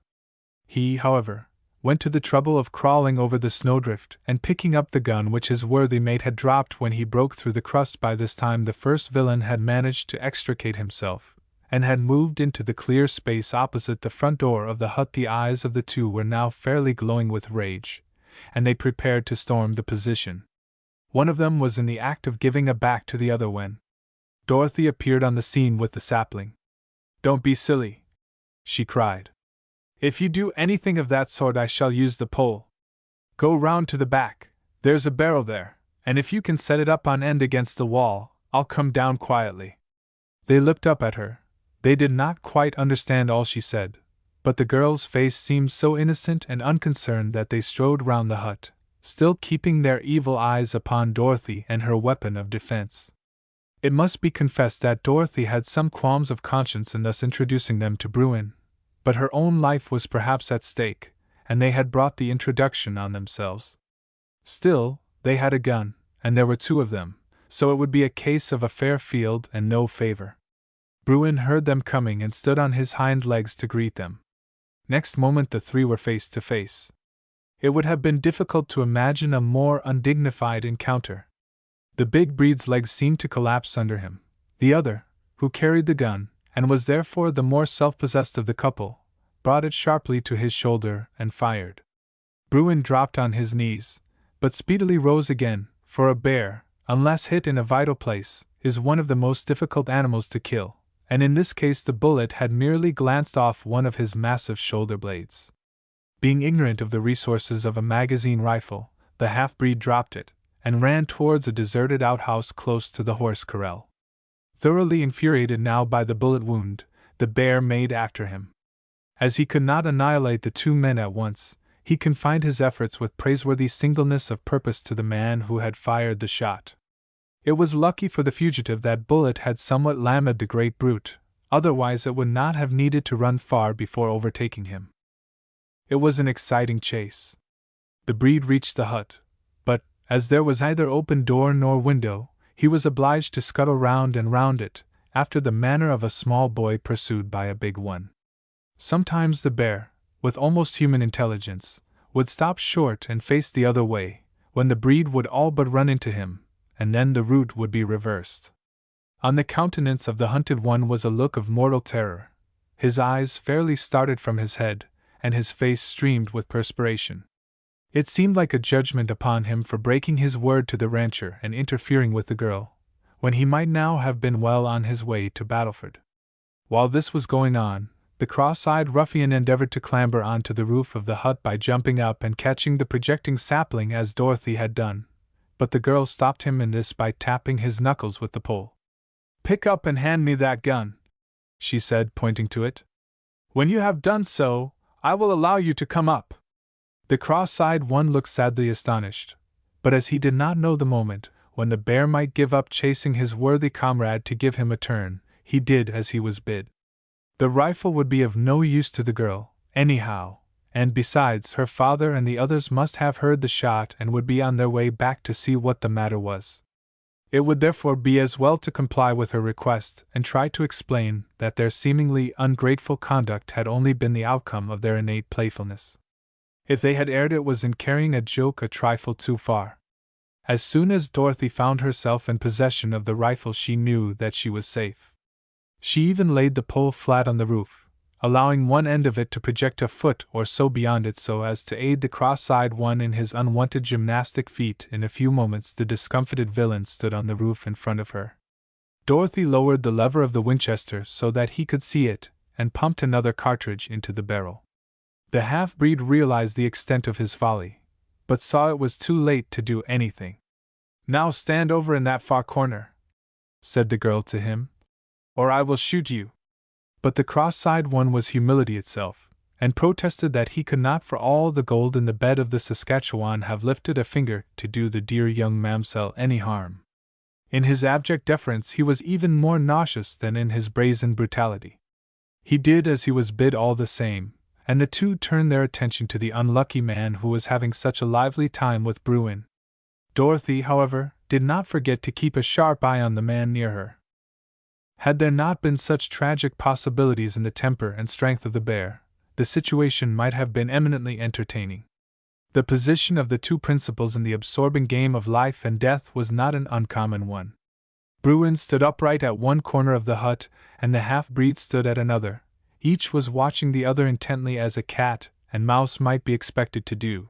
He, however, went to the trouble of crawling over the snowdrift and picking up the gun which his worthy mate had dropped when he broke through the crust. By this time the first villain had managed to extricate himself, and had moved into the clear space opposite the front door of the hut. The eyes of the two were now fairly glowing with rage, and they prepared to storm the position. One of them was in the act of giving a back to the other when Dorothy appeared on the scene with the sapling. "Don't be silly," she cried. "If you do anything of that sort, I shall use the pole. Go round to the back, there's a barrel there, and if you can set it up on end against the wall, I'll come down quietly." They looked up at her. They did not quite understand all she said, but the girl's face seemed so innocent and unconcerned that they strode round the hut, still keeping their evil eyes upon Dorothy and her weapon of defense. It must be confessed that Dorothy had some qualms of conscience in thus introducing them to Bruin, but her own life was perhaps at stake, and they had brought the introduction on themselves. Still, they had a gun, and there were two of them, so it would be a case of a fair field and no favor. Bruin heard them coming and stood on his hind legs to greet them. Next moment the three were face to face. It would have been difficult to imagine a more undignified encounter. The big breed's legs seemed to collapse under him. The other, who carried the gun, and was therefore the more self-possessed of the couple, brought it sharply to his shoulder and fired. Bruin dropped on his knees, but speedily rose again, for a bear, unless hit in a vital place, is one of the most difficult animals to kill, and in this case the bullet had merely glanced off one of his massive shoulder blades. Being ignorant of the resources of a magazine rifle, the half-breed dropped it, and ran towards a deserted outhouse close to the horse corral. Thoroughly infuriated now by the bullet wound, the bear made after him. As he could not annihilate the two men at once, he confined his efforts with praiseworthy singleness of purpose to the man who had fired the shot. It was lucky for the fugitive that bullet had somewhat lamed the great brute, otherwise it would not have needed to run far before overtaking him. It was an exciting chase. The breed reached the hut, but, as there was neither open door nor window, he was obliged to scuttle round and round it, after the manner of a small boy pursued by a big one. Sometimes the bear, with almost human intelligence, would stop short and face the other way, when the breed would all but run into him, and then the route would be reversed. On the countenance of the hunted one was a look of mortal terror. His eyes fairly started from his head, and his face streamed with perspiration. It seemed like a judgment upon him for breaking his word to the rancher and interfering with the girl, when he might now have been well on his way to Battleford. While this was going on, the cross-eyed ruffian endeavored to clamber onto the roof of the hut by jumping up and catching the projecting sapling as Dorothy had done, but the girl stopped him in this by tapping his knuckles with the pole. "Pick up and hand me that gun," she said, pointing to it. "When you have done so, I will allow you to come up." The cross-eyed one looked sadly astonished, but as he did not know the moment when the bear might give up chasing his worthy comrade to give him a turn, he did as he was bid. The rifle would be of no use to the girl, anyhow, and besides, her father and the others must have heard the shot and would be on their way back to see what the matter was. It would therefore be as well to comply with her request and try to explain that their seemingly ungrateful conduct had only been the outcome of their innate playfulness. If they had erred, it was in carrying a joke a trifle too far. As soon as Dorothy found herself in possession of the rifle, she knew that she was safe. She even laid the pole flat on the roof, allowing one end of it to project a foot or so beyond it so as to aid the cross-eyed one in his unwonted gymnastic feat. In a few moments the discomfited villain stood on the roof in front of her. Dorothy lowered the lever of the Winchester so that he could see it, and pumped another cartridge into the barrel. The half-breed realized the extent of his folly, but saw it was too late to do anything. "Now stand over in that far corner," said the girl to him, "or I will shoot you." But the cross-eyed one was humility itself, and protested that he could not for all the gold in the bed of the Saskatchewan have lifted a finger to do the dear young mamselle any harm. In his abject deference he was even more nauseous than in his brazen brutality. He did as he was bid all the same, and the two turned their attention to the unlucky man who was having such a lively time with Bruin. Dorothy, however, did not forget to keep a sharp eye on the man near her. Had there not been such tragic possibilities in the temper and strength of the bear, the situation might have been eminently entertaining. The position of the two principals in the absorbing game of life and death was not an uncommon one. Bruin stood upright at one corner of the hut, and the half-breed stood at another. Each was watching the other intently, as a cat and mouse might be expected to do.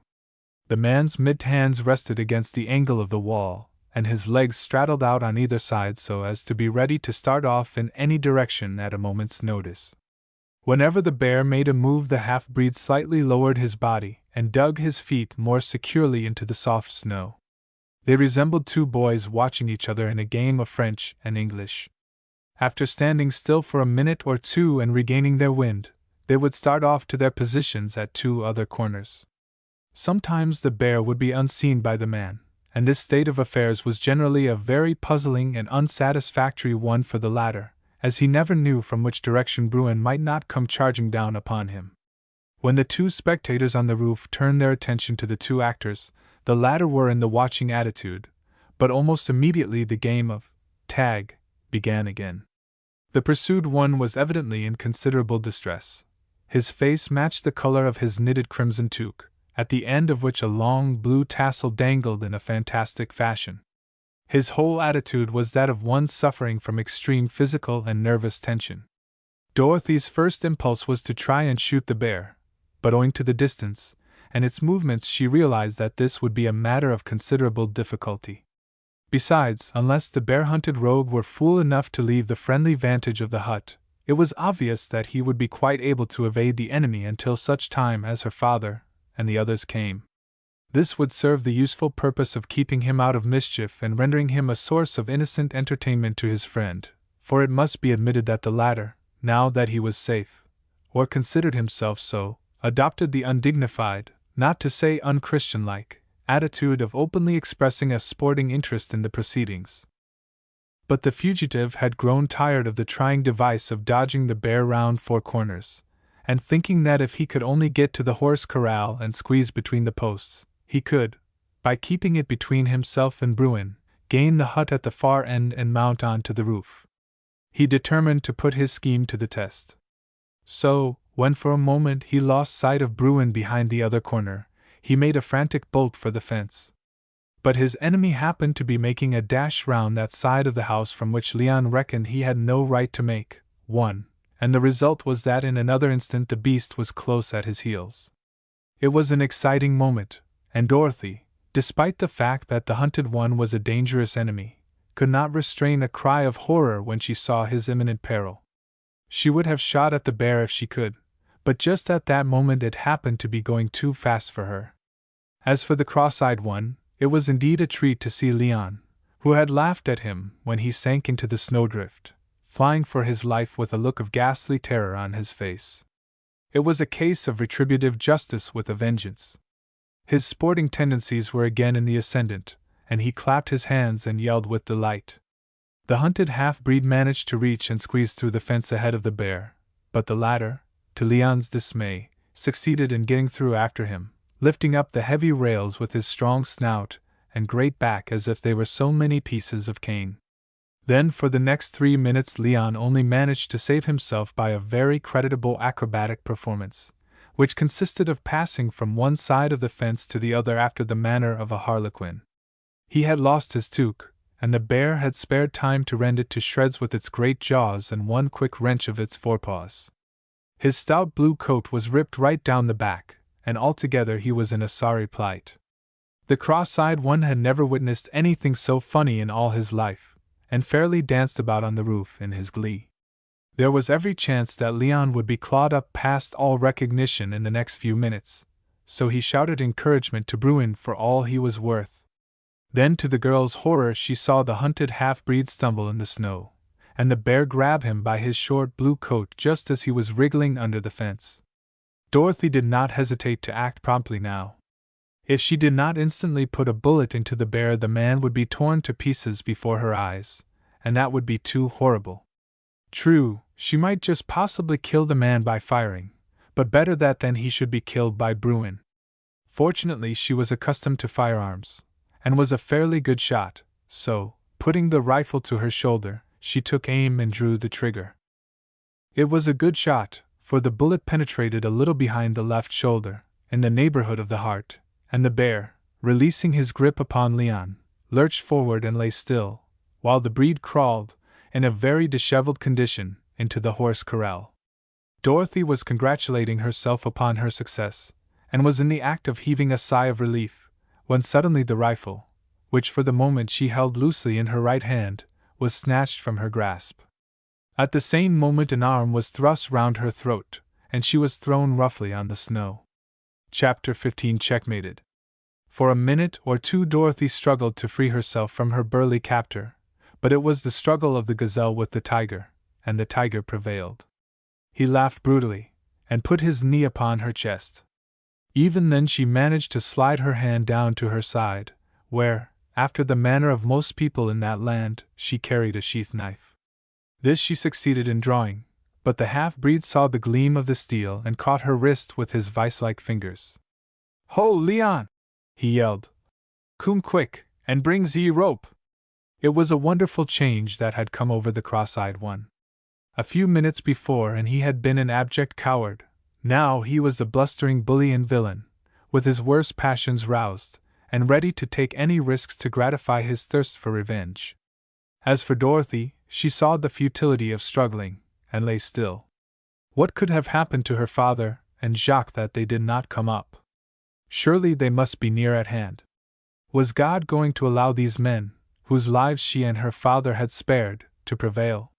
The man's mittened hands rested against the angle of the wall, and his legs straddled out on either side so as to be ready to start off in any direction at a moment's notice. Whenever the bear made a move, the half-breed slightly lowered his body and dug his feet more securely into the soft snow. They resembled two boys watching each other in a game of French and English. After standing still for a minute or two and regaining their wind, they would start off to their positions at two other corners. Sometimes the bear would be unseen by the man, and this state of affairs was generally a very puzzling and unsatisfactory one for the latter, as he never knew from which direction Bruin might not come charging down upon him. When the two spectators on the roof turned their attention to the two actors, the latter were in the watching attitude, but almost immediately the game of tag began again. The pursued one was evidently in considerable distress. His face matched the color of his knitted crimson toque, at the end of which a long blue tassel dangled in a fantastic fashion. His whole attitude was that of one suffering from extreme physical and nervous tension. Dorothy's first impulse was to try and shoot the bear, but owing to the distance and its movements she realized that this would be a matter of considerable difficulty. Besides, unless the bear-hunted rogue were fool enough to leave the friendly vantage of the hut, it was obvious that he would be quite able to evade the enemy until such time as her father and the others came. This would serve the useful purpose of keeping him out of mischief and rendering him a source of innocent entertainment to his friend, for it must be admitted that the latter, now that he was safe, or considered himself so, adopted the undignified, not to say unchristian-like, attitude of openly expressing a sporting interest in the proceedings. But the fugitive had grown tired of the trying device of dodging the bear round four corners, and thinking that if he could only get to the horse corral and squeeze between the posts, he could, by keeping it between himself and Bruin, gain the hut at the far end and mount on to the roof. He determined to put his scheme to the test. So, when for a moment he lost sight of Bruin behind the other corner, he made a frantic bolt for the fence. But his enemy happened to be making a dash round that side of the house from which Leon reckoned he had no right to make one, and the result was that in another instant the beast was close at his heels. It was an exciting moment, and Dorothy, despite the fact that the hunted one was a dangerous enemy, could not restrain a cry of horror when she saw his imminent peril. She would have shot at the bear if she could, but just at that moment it happened to be going too fast for her. As for the cross-eyed one, it was indeed a treat to see Leon, who had laughed at him when he sank into the snowdrift, flying for his life with a look of ghastly terror on his face. It was a case of retributive justice with a vengeance. His sporting tendencies were again in the ascendant, and he clapped his hands and yelled with delight. The hunted half-breed managed to reach and squeeze through the fence ahead of the bear, but the latter, to Leon's dismay, succeeded in getting through after him, lifting up the heavy rails with his strong snout and great back as if they were so many pieces of cane. Then for the next 3 minutes Leon only managed to save himself by a very creditable acrobatic performance, which consisted of passing from one side of the fence to the other after the manner of a harlequin. He had lost his toque, and the bear had spared time to rend it to shreds with its great jaws and one quick wrench of its forepaws. His stout blue coat was ripped right down the back, and altogether he was in a sorry plight. The cross-eyed one had never witnessed anything so funny in all his life, and fairly danced about on the roof in his glee. There was every chance that Leon would be clawed up past all recognition in the next few minutes, so he shouted encouragement to Bruin for all he was worth. Then to the girl's horror she saw the hunted half-breed stumble in the snow, and the bear grab him by his short blue coat just as he was wriggling under the fence. Dorothy did not hesitate to act promptly now. If she did not instantly put a bullet into the bear, the man would be torn to pieces before her eyes, and that would be too horrible. True, she might just possibly kill the man by firing, but better that than he should be killed by Bruin. Fortunately she was accustomed to firearms, and was a fairly good shot, so, putting the rifle to her shoulder, she took aim and drew the trigger. It was a good shot, for the bullet penetrated a little behind the left shoulder, in the neighborhood of the heart, and the bear, releasing his grip upon Leon, lurched forward and lay still, while the breed crawled, in a very disheveled condition, into the horse corral. Dorothy was congratulating herself upon her success, and was in the act of heaving a sigh of relief, when suddenly the rifle, which for the moment she held loosely in her right hand, was snatched from her grasp. At the same moment an arm was thrust round her throat, and she was thrown roughly on the snow. Chapter 15 Checkmated. For a minute or two Dorothy struggled to free herself from her burly captor, but it was the struggle of the gazelle with the tiger, and the tiger prevailed. He laughed brutally, and put his knee upon her chest. Even then she managed to slide her hand down to her side, where, after the manner of most people in that land, she carried a sheath knife. This she succeeded in drawing, but the half-breed saw the gleam of the steel and caught her wrist with his vice-like fingers. "Ho, Leon!" he yelled. "Come quick, and bring ze rope!" It was a wonderful change that had come over the cross-eyed one. A few minutes before and he had been an abject coward, now he was the blustering bully and villain, with his worst passions roused, and ready to take any risks to gratify his thirst for revenge. As for Dorothy, she saw the futility of struggling, and lay still. What could have happened to her father and Jacques that they did not come up? Surely they must be near at hand. Was God going to allow these men, whose lives she and her father had spared, to prevail?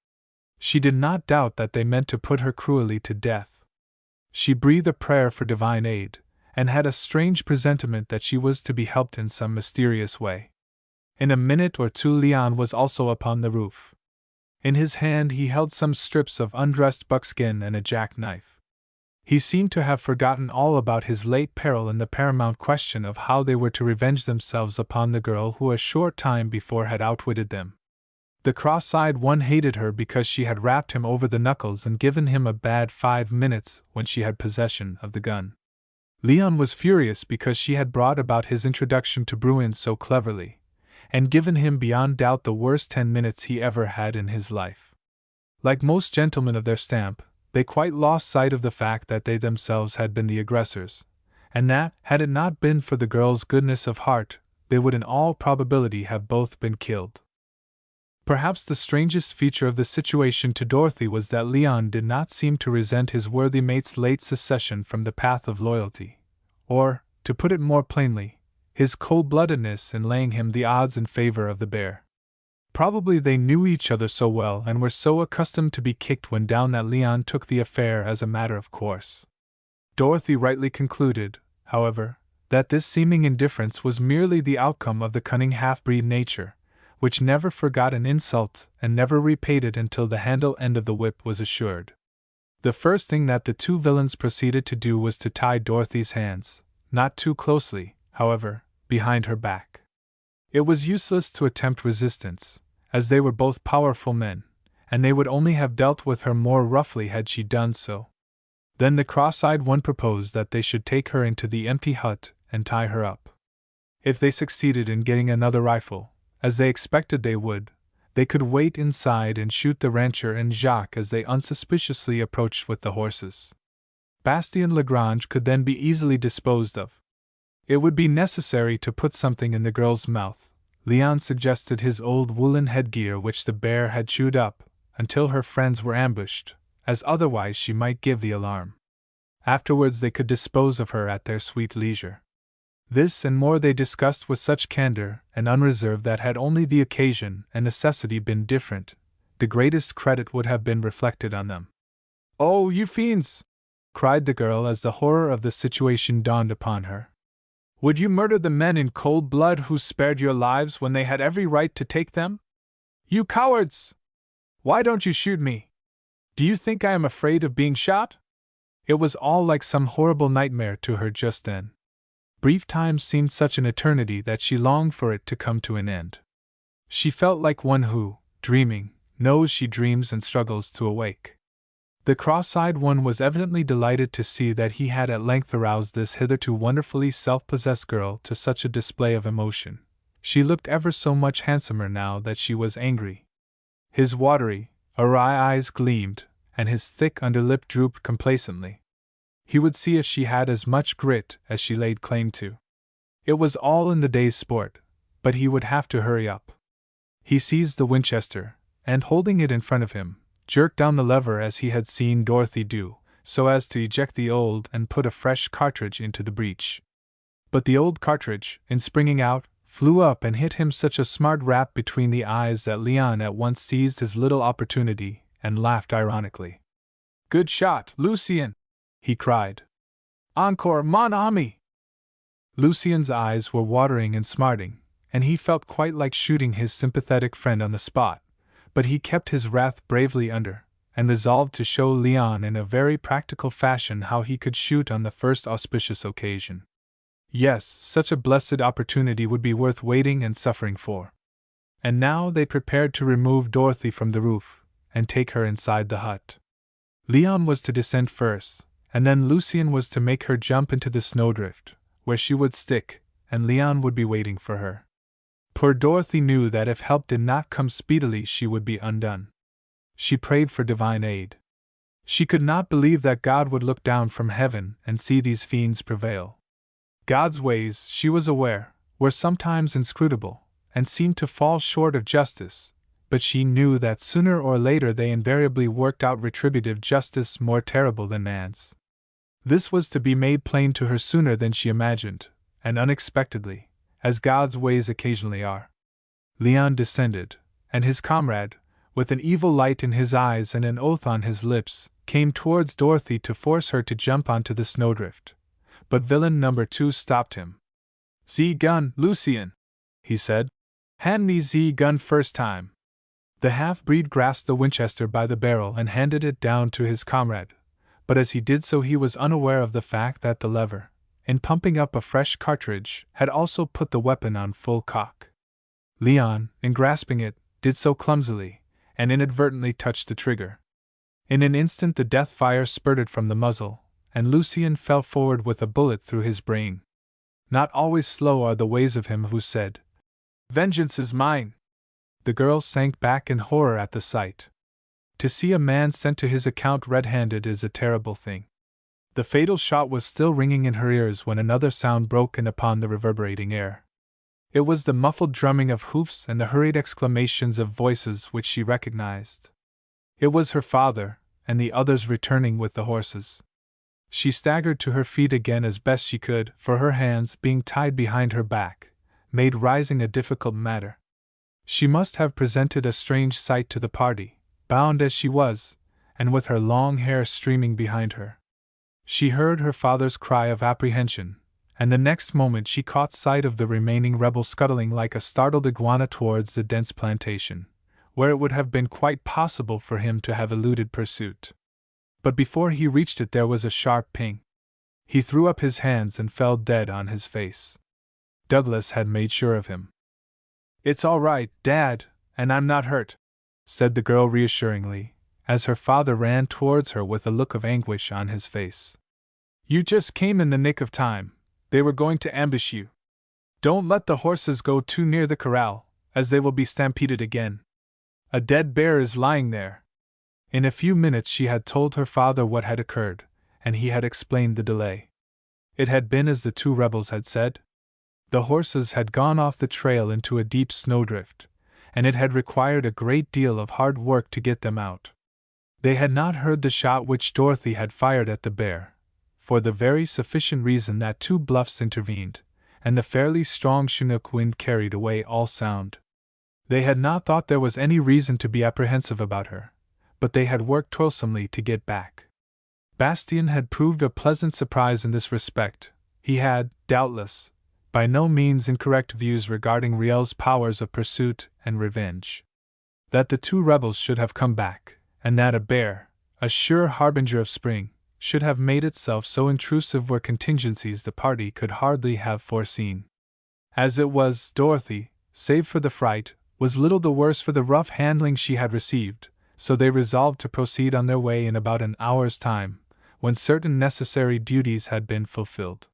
She did not doubt that they meant to put her cruelly to death. She breathed a prayer for divine aid, and had a strange presentiment that she was to be helped in some mysterious way. In a minute or two Leon was also upon the roof. In his hand he held some strips of undressed buckskin and a jackknife. He seemed to have forgotten all about his late peril in the paramount question of how they were to revenge themselves upon the girl who a short time before had outwitted them. The cross-eyed one hated her because she had rapped him over the knuckles and given him a bad 5 minutes when she had possession of the gun. Leon was furious because she had brought about his introduction to Bruin so cleverly, and given him beyond doubt the worst 10 minutes he ever had in his life. Like most gentlemen of their stamp, they quite lost sight of the fact that they themselves had been the aggressors, and that, had it not been for the girl's goodness of heart, they would in all probability have both been killed. Perhaps the strangest feature of the situation to Dorothy was that Leon did not seem to resent his worthy mate's late secession from the path of loyalty, or, to put it more plainly, his cold-bloodedness in laying him the odds in favor of the bear. Probably they knew each other so well and were so accustomed to be kicked when down that Leon took the affair as a matter of course. Dorothy rightly concluded, however, that this seeming indifference was merely the outcome of the cunning half-breed nature, which never forgot an insult and never repaid it until the handle end of the whip was assured. The first thing that the two villains proceeded to do was to tie Dorothy's hands, not too closely, however, behind her back. It was useless to attempt resistance, as they were both powerful men, and they would only have dealt with her more roughly had she done so. Then the cross-eyed one proposed that they should take her into the empty hut and tie her up. If they succeeded in getting another rifle, as they expected they would, they could wait inside and shoot the rancher and Jacques as they unsuspiciously approached with the horses. Bastien Lagrange could then be easily disposed of. It would be necessary to put something in the girl's mouth. Leon suggested his old woolen headgear which the bear had chewed up, until her friends were ambushed, as otherwise she might give the alarm. Afterwards they could dispose of her at their sweet leisure. This and more they discussed with such candor and unreserve that had only the occasion and necessity been different, the greatest credit would have been reflected on them. "Oh, you fiends!" cried the girl as the horror of the situation dawned upon her. "Would you murder the men in cold blood who spared your lives when they had every right to take them? You cowards! Why don't you shoot me? Do you think I am afraid of being shot?" It was all like some horrible nightmare to her just then. Brief time seemed such an eternity that she longed for it to come to an end. She felt like one who, dreaming, knows she dreams and struggles to awake. The cross-eyed one was evidently delighted to see that he had at length aroused this hitherto wonderfully self-possessed girl to such a display of emotion. She looked ever so much handsomer now that she was angry. His watery, awry eyes gleamed, and his thick underlip drooped complacently. He would see if she had as much grit as she laid claim to. It was all in the day's sport, but he would have to hurry up. He seized the Winchester, and holding it in front of him, jerked down the lever as he had seen Dorothy do, so as to eject the old and put a fresh cartridge into the breech. But the old cartridge, in springing out, flew up and hit him such a smart rap between the eyes that Leon at once seized his little opportunity and laughed ironically. "Good shot, Lucien!" he cried. "Encore, mon ami!" Lucien's eyes were watering and smarting, and he felt quite like shooting his sympathetic friend on the spot, but he kept his wrath bravely under, and resolved to show Leon in a very practical fashion how he could shoot on the first auspicious occasion. Yes, such a blessed opportunity would be worth waiting and suffering for. And now they prepared to remove Dorothy from the roof, and take her inside the hut. Leon was to descend first, and then Lucien was to make her jump into the snowdrift, where she would stick, and Leon would be waiting for her. Poor Dorothy knew that if help did not come speedily she would be undone. She prayed for divine aid. She could not believe that God would look down from heaven and see these fiends prevail. God's ways, she was aware, were sometimes inscrutable, and seemed to fall short of justice, but she knew that sooner or later they invariably worked out retributive justice more terrible than man's. This was to be made plain to her sooner than she imagined, and unexpectedly, as God's ways occasionally are. Leon descended, and his comrade, with an evil light in his eyes and an oath on his lips, came towards Dorothy to force her to jump onto the snowdrift. But villain number 2 stopped him. "Z gun, Lucien," he said. "Hand me Z gun first time." The half-breed grasped the Winchester by the barrel and handed it down to his comrade, but as he did so he was unaware of the fact that the lever, in pumping up a fresh cartridge, had also put the weapon on full cock. Leon, in grasping it, did so clumsily, and inadvertently touched the trigger. In an instant the death fire spurted from the muzzle, and Lucien fell forward with a bullet through his brain. Not always slow are the ways of him who said, "Vengeance is mine." The girl sank back in horror at the sight. To see a man sent to his account red-handed is a terrible thing. The fatal shot was still ringing in her ears when another sound broke in upon the reverberating air. It was the muffled drumming of hoofs and the hurried exclamations of voices which she recognized. It was her father, and the others returning with the horses. She staggered to her feet again as best she could, for her hands, being tied behind her back, made rising a difficult matter. She must have presented a strange sight to the party, bound as she was, and with her long hair streaming behind her. She heard her father's cry of apprehension, and the next moment she caught sight of the remaining rebel scuttling like a startled iguana towards the dense plantation, where it would have been quite possible for him to have eluded pursuit. But before he reached it there was a sharp ping. He threw up his hands and fell dead on his face. Douglas had made sure of him. "It's all right, Dad, and I'm not hurt," said the girl reassuringly, as her father ran towards her with a look of anguish on his face. "You just came in the nick of time. They were going to ambush you. Don't let the horses go too near the corral, as they will be stampeded again. A dead bear is lying there." In a few minutes she had told her father what had occurred, and he had explained the delay. It had been as the 2 rebels had said. The horses had gone off the trail into a deep snowdrift, and it had required a great deal of hard work to get them out. They had not heard the shot which Dorothy had fired at the bear, for the very sufficient reason that 2 bluffs intervened, and the fairly strong Chinook wind carried away all sound. They had not thought there was any reason to be apprehensive about her, but they had worked toilsomely to get back. Bastien had proved a pleasant surprise in this respect. He had, doubtless, by no means incorrect views regarding Riel's powers of pursuit and revenge. That the 2 rebels should have come back, and that a bear, a sure harbinger of spring, should have made itself so intrusive were contingencies the party could hardly have foreseen. As it was, Dorothy, save for the fright, was little the worse for the rough handling she had received, so they resolved to proceed on their way in about an hour's time, when certain necessary duties had been fulfilled.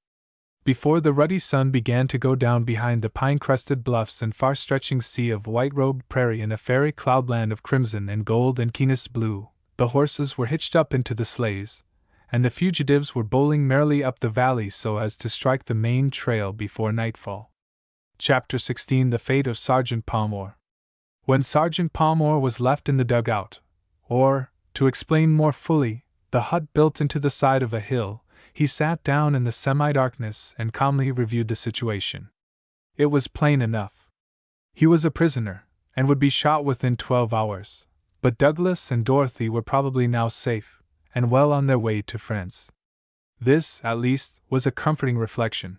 Before the ruddy sun began to go down behind the pine-crested bluffs and far-stretching sea of white-robed prairie in a fairy cloudland of crimson and gold and keenest blue, the horses were hitched up into the sleighs, and the fugitives were bowling merrily up the valley so as to strike the main trail before nightfall. Chapter 16: The Fate of Sergeant Palmore. When Sergeant Palmore was left in the dugout, or, to explain more fully, the hut built into the side of a hill, he sat down in the semi-darkness and calmly reviewed the situation. It was plain enough. He was a prisoner, and would be shot within 12 hours, But Douglas and Dorothy were probably now safe, and well on their way to France. This, at least, was a comforting reflection.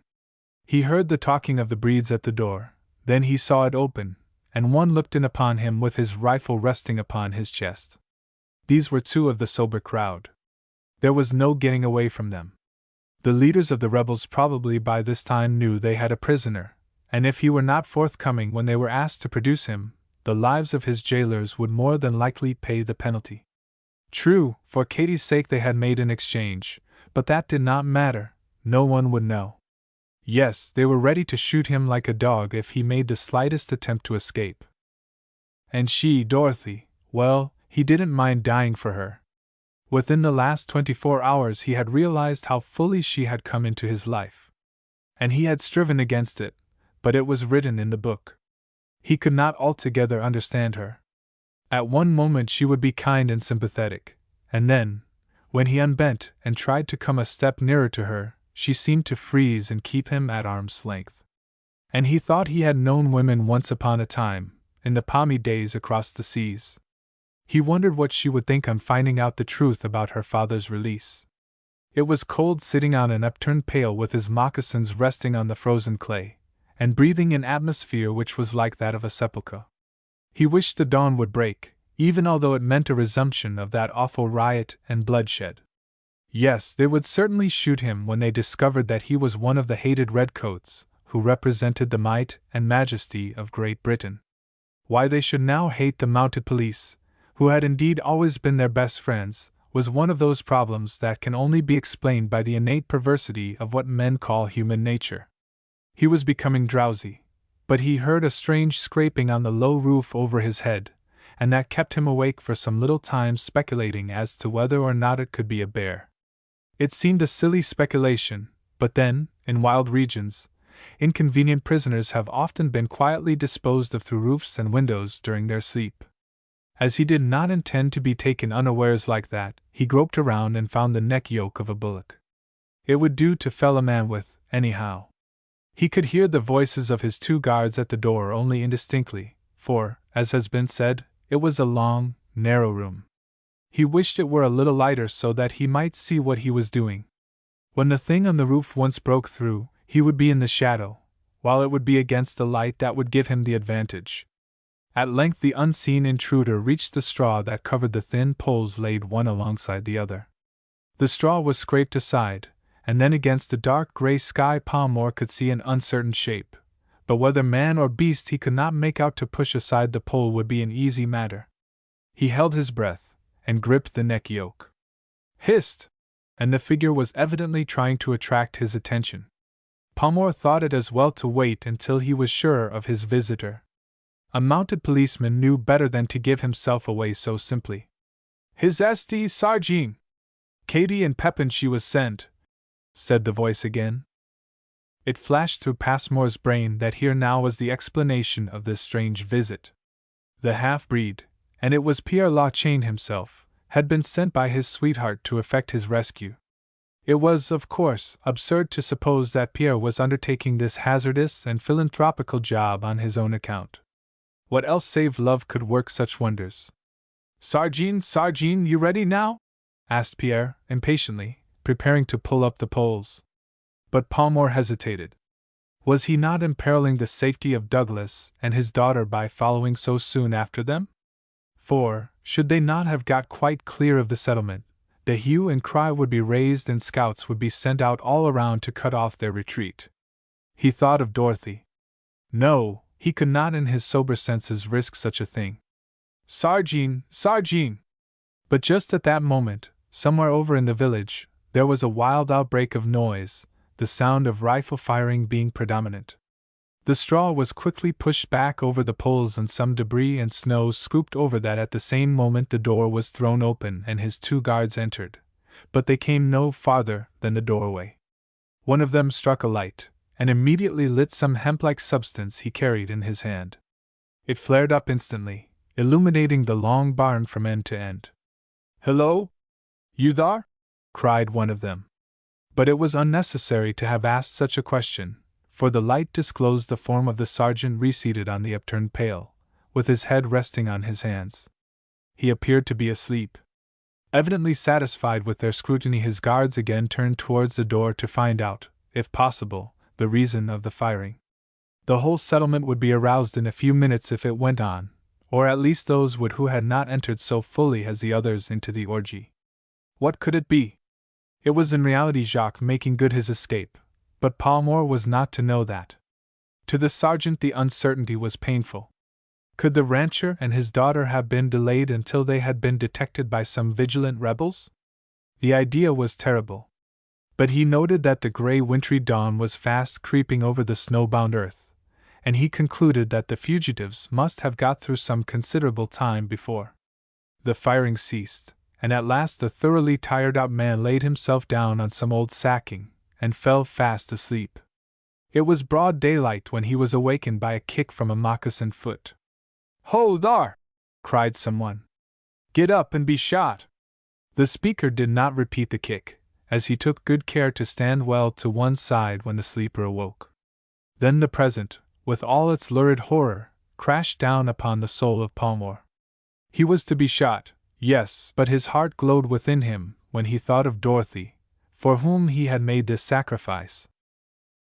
He heard the talking of the breeds at the door, then he saw it open, and one looked in upon him with his rifle resting upon his chest. These were two of the sober crowd. There was no getting away from them. The leaders of the rebels probably by this time knew they had a prisoner, and if he were not forthcoming when they were asked to produce him, the lives of his jailers would more than likely pay the penalty. True, for Katie's sake they had made an exchange, but that did not matter, no one would know. Yes, they were ready to shoot him like a dog if he made the slightest attempt to escape. And she, Dorothy, well, he didn't mind dying for her. Within the last 24 hours he had realized how fully she had come into his life. And he had striven against it, but it was written in the book. He could not altogether understand her. At one moment she would be kind and sympathetic, and then, when he unbent and tried to come a step nearer to her, she seemed to freeze and keep him at arm's length. And he thought he had known women once upon a time, in the palmy days across the seas. He wondered what she would think on finding out the truth about her father's release. It was cold sitting on an upturned pail with his moccasins resting on the frozen clay, and breathing an atmosphere which was like that of a sepulchre. He wished the dawn would break, even although it meant a resumption of that awful riot and bloodshed. Yes, they would certainly shoot him when they discovered that he was one of the hated redcoats, who represented the might and majesty of Great Britain. Why they should now hate the mounted police, who had indeed always been their best friends, was one of those problems that can only be explained by the innate perversity of what men call human nature. He was becoming drowsy, but he heard a strange scraping on the low roof over his head, and that kept him awake for some little time speculating as to whether or not it could be a bear. It seemed a silly speculation, but then, in wild regions, inconvenient prisoners have often been quietly disposed of through roofs and windows during their sleep. As he did not intend to be taken unawares like that, he groped around and found the neck yoke of a bullock. It would do to fell a man with, anyhow. He could hear the voices of his two guards at the door only indistinctly, for, as has been said, it was a long, narrow room. He wished it were a little lighter so that he might see what he was doing. When the thing on the roof once broke through, he would be in the shadow, while it would be against the light that would give him the advantage. At length the unseen intruder reached the straw that covered the thin poles laid one alongside the other. The straw was scraped aside, and then against the dark gray sky Palmore could see an uncertain shape, but whether man or beast he could not make out. To push aside the pole would be an easy matter. He held his breath, and gripped the neck yoke. Hist! And the figure was evidently trying to attract his attention. Palmore thought it as well to wait until he was sure of his visitor. A mounted policeman knew better than to give himself away so simply. His St. Sargine! Katie and Pepin she was sent, said the voice again. It flashed through Passmore's brain that here now was the explanation of this strange visit. The half-breed, and it was Pierre Lachaine himself, had been sent by his sweetheart to effect his rescue. It was, of course, absurd to suppose that Pierre was undertaking this hazardous and philanthropical job on his own account. What else save love could work such wonders? Sargine, you ready now? Asked Pierre, impatiently, preparing to pull up the poles. But Palmore hesitated. Was he not imperiling the safety of Douglas and his daughter by following so soon after them? For, should they not have got quite clear of the settlement, the hue and cry would be raised and scouts would be sent out all around to cut off their retreat. He thought of Dorothy. No, he could not in his sober senses risk such a thing. Sargine! But just at that moment, somewhere over in the village, there was a wild outbreak of noise, the sound of rifle firing being predominant. The straw was quickly pushed back over the poles and some debris and snow scooped over that. At the same moment the door was thrown open and his two guards entered, but they came no farther than the doorway. One of them struck a light, and immediately lit some hemp-like substance he carried in his hand. It flared up instantly, illuminating the long barn from end to end. "Hello? You thar?" cried one of them. But it was unnecessary to have asked such a question, for the light disclosed the form of the sergeant reseated on the upturned pail, with his head resting on his hands. he appeared to be asleep. Evidently satisfied with their scrutiny, his guards again turned towards the door to find out, if possible, the reason of the firing. The whole settlement would be aroused in a few minutes if it went on, or at least those who had not entered so fully as the others into the orgy. What could it be? It was in reality Jacques making good his escape, but Palmore was not to know that. To the sergeant the uncertainty was painful. Could the rancher and his daughter have been delayed until they had been detected by some vigilant rebels? The idea was terrible. But he noted that the gray wintry dawn was fast creeping over the snowbound earth, and he concluded that the fugitives must have got through some considerable time before. The firing ceased, and at last the thoroughly tired-out man laid himself down on some old sacking, and fell fast asleep. It was broad daylight when he was awakened by a kick from a moccasined foot. "Ho, thar!" cried someone. "Get up and be shot!" The speaker did not repeat the kick, as he took good care to stand well to one side when the sleeper awoke. Then the present, with all its lurid horror, crashed down upon the soul of Palmore. He was to be shot, yes, but his heart glowed within him when he thought of Dorothy, for whom he had made this sacrifice.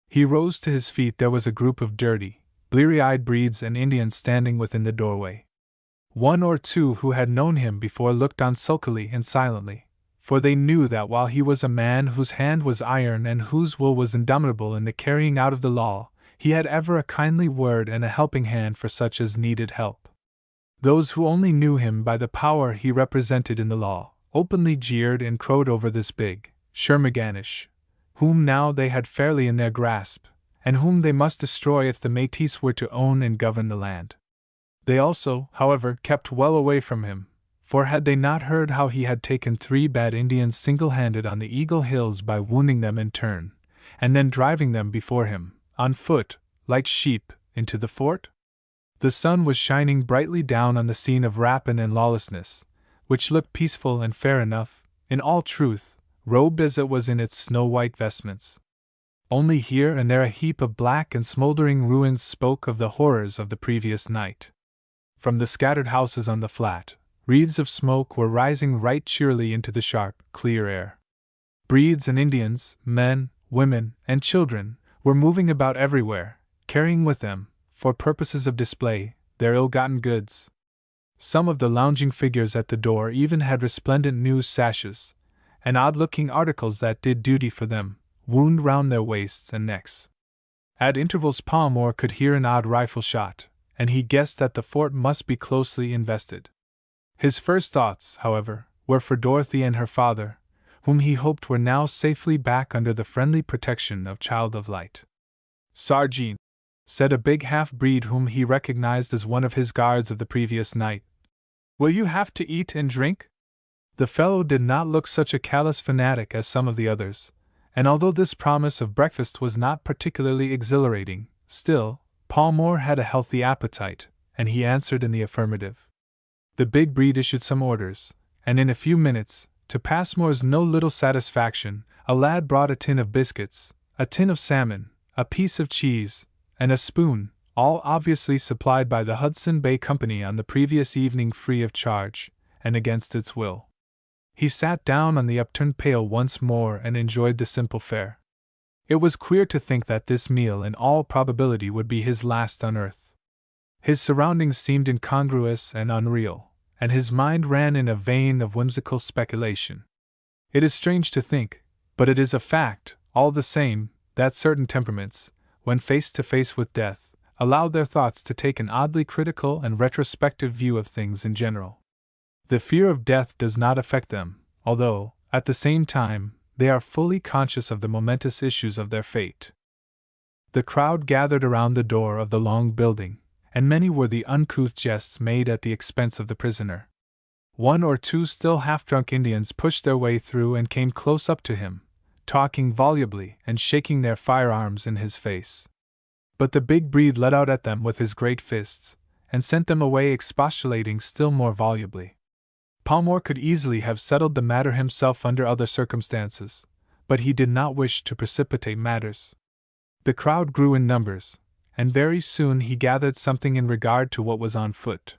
He rose to his feet. There was a group of dirty, bleary-eyed breeds and Indians standing within the doorway. One or two who had known him before looked on sulkily and silently, for they knew that while he was a man whose hand was iron and whose will was indomitable in the carrying out of the law, he had ever a kindly word and a helping hand for such as needed help. Those who only knew him by the power he represented in the law openly jeered and crowed over this big Shermaganish, whom now they had fairly in their grasp, and whom they must destroy if the Métis were to own and govern the land. They also, however, kept well away from him, for had they not heard how he had taken 3 bad Indians single-handed on the Eagle Hills by wounding them in turn, and then driving them before him, on foot, like sheep, into the fort? The sun was shining brightly down on the scene of rapine and lawlessness, which looked peaceful and fair enough, in all truth, robed as it was in its snow-white vestments. Only here and there a heap of black and smoldering ruins spoke of the horrors of the previous night. From the scattered houses on the flat, wreaths of smoke were rising right cheerily into the sharp, clear air. Breeds and Indians, men, women, and children, were moving about everywhere, carrying with them, for purposes of display, their ill-gotten goods. Some of the lounging figures at the door even had resplendent new sashes, and odd-looking articles that did duty for them, wound round their waists and necks. At intervals Palmore could hear an odd rifle shot, and he guessed that the fort must be closely invested. His first thoughts, however, were for Dorothy and her father, whom he hoped were now safely back under the friendly protection of Child of Light. "Sergeant," said a big half-breed whom he recognized as one of his guards of the previous night, "will you have to eat and drink?" The fellow did not look such a callous fanatic as some of the others, and although this promise of breakfast was not particularly exhilarating, still, Palmore had a healthy appetite, and he answered in the affirmative. The big breed issued some orders, and in a few minutes, to Passmore's no little satisfaction, a lad brought a tin of biscuits, a tin of salmon, a piece of cheese, and a spoon, all obviously supplied by the Hudson Bay Company on the previous evening free of charge, and against its will. He sat down on the upturned pail once more and enjoyed the simple fare. It was queer to think that this meal in all probability would be his last on earth. His surroundings seemed incongruous and unreal, and his mind ran in a vein of whimsical speculation. It is strange to think, but it is a fact, all the same, that certain temperaments, when face to face with death, allow their thoughts to take an oddly critical and retrospective view of things in general. The fear of death does not affect them, although, at the same time, they are fully conscious of the momentous issues of their fate. The crowd gathered around the door of the long building, and many were the uncouth jests made at the expense of the prisoner. 1 or 2 still half-drunk Indians pushed their way through and came close up to him, talking volubly and shaking their firearms in his face. But the big breed let out at them with his great fists, and sent them away expostulating still more volubly. Palmore could easily have settled the matter himself under other circumstances, but he did not wish to precipitate matters. The crowd grew in numbers, and very soon he gathered something in regard to what was on foot.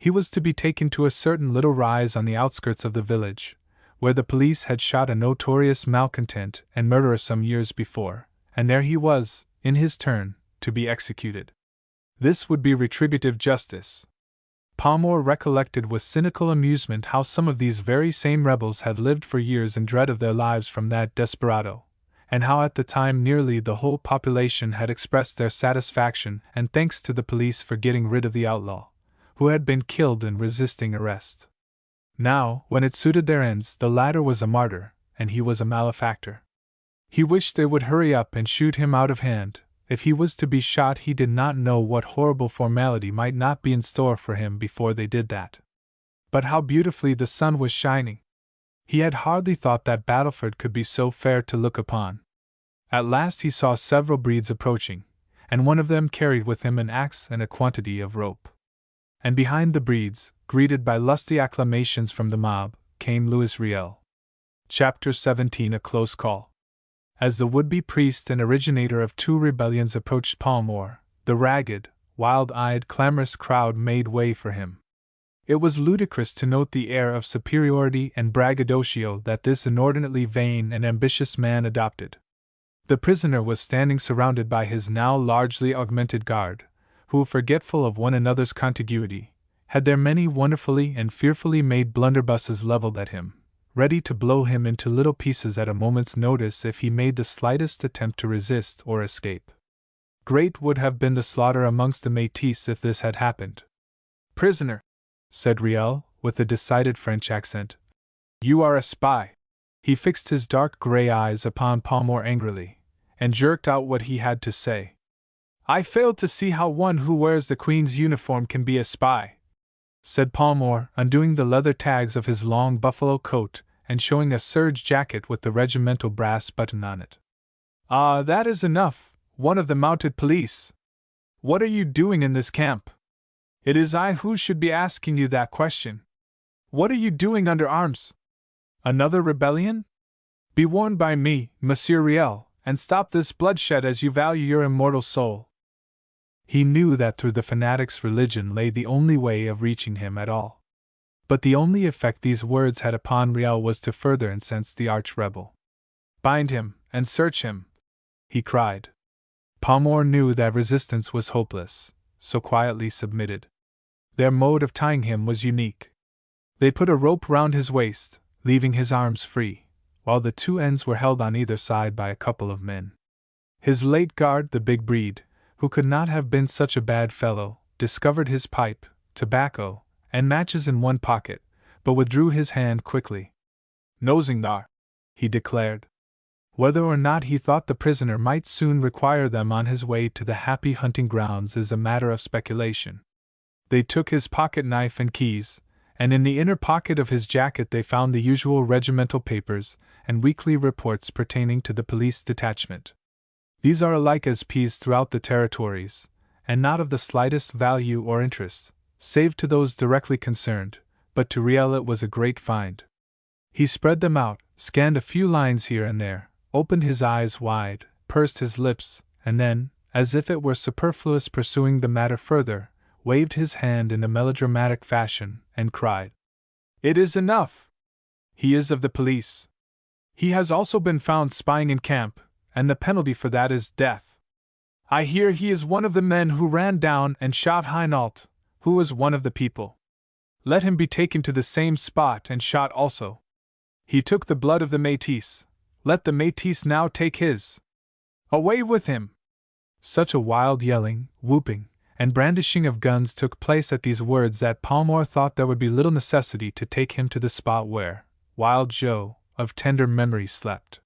He was to be taken to a certain little rise on the outskirts of the village, where the police had shot a notorious malcontent and murderer some years before, and there he was, in his turn, to be executed. This would be retributive justice. Palmore recollected with cynical amusement how some of these very same rebels had lived for years in dread of their lives from that desperado, and how at the time nearly the whole population had expressed their satisfaction and thanks to the police for getting rid of the outlaw, who had been killed in resisting arrest. Now, when it suited their ends, the latter was a martyr, and he was a malefactor. He wished they would hurry up and shoot him out of hand. If he was to be shot, he did not know what horrible formality might not be in store for him before they did that. But how beautifully the sun was shining! He had hardly thought that Battleford could be so fair to look upon. At last he saw several breeds approaching, and one of them carried with him an axe and a quantity of rope. And behind the breeds, greeted by lusty acclamations from the mob, came Louis Riel. Chapter 17: A Close Call. As the would-be priest and originator of two rebellions approached Palmore, the ragged, wild-eyed, clamorous crowd made way for him. It was ludicrous to note the air of superiority and braggadocio that this inordinately vain and ambitious man adopted. The prisoner was standing surrounded by his now largely augmented guard, who, forgetful of one another's contiguity, had their many wonderfully and fearfully made blunderbusses leveled at him, ready to blow him into little pieces at a moment's notice if he made the slightest attempt to resist or escape. Great would have been the slaughter amongst the Métis if this had happened. "Prisoner," said Riel, with a decided French accent, "you are a spy." He fixed his dark gray eyes upon Palmore angrily, and jerked out what he had to say. "I fail to see how one who wears the Queen's uniform can be a spy," said Palmore, undoing the leather tags of his long buffalo coat and showing a serge jacket with the regimental brass button on it. "Ah, that is enough, one of the mounted police. What are you doing in this camp? It is I who should be asking you that question. What are you doing under arms? Another rebellion? Be warned by me, Monsieur Riel, and stop this bloodshed as you value your immortal soul." He knew that through the fanatic's religion lay the only way of reaching him at all. But the only effect these words had upon Riel was to further incense the arch-rebel. "Bind him, and search him," he cried. Palmore knew that resistance was hopeless, so quietly submitted. Their mode of tying him was unique. They put a rope round his waist, leaving his arms free, while the two ends were held on either side by a couple of men. His late guard, the big breed, who could not have been such a bad fellow, discovered his pipe, tobacco, and matches in one pocket, but withdrew his hand quickly. "Nosing thar," he declared. Whether or not he thought the prisoner might soon require them on his way to the happy hunting grounds is a matter of speculation. They took his pocket knife and keys, and in the inner pocket of his jacket they found the usual regimental papers and weekly reports pertaining to the police detachment. These are alike as peas throughout the territories, and not of the slightest value or interest, save to those directly concerned, but to Riel it was a great find. He spread them out, scanned a few lines here and there, opened his eyes wide, pursed his lips, and then, as if it were superfluous pursuing the matter further, waved his hand in a melodramatic fashion, and cried, "It is enough! He is of the police. He has also been found spying in camp, and the penalty for that is death. I hear he is one of the men who ran down and shot Hainault, who was one of the people. Let him be taken to the same spot and shot also. He took the blood of the Métis, let the Métis now take his. Away with him!" Such a wild yelling, whooping, and brandishing of guns took place at these words that Palmore thought there would be little necessity to take him to the spot where Wild Joe, of tender memory, slept.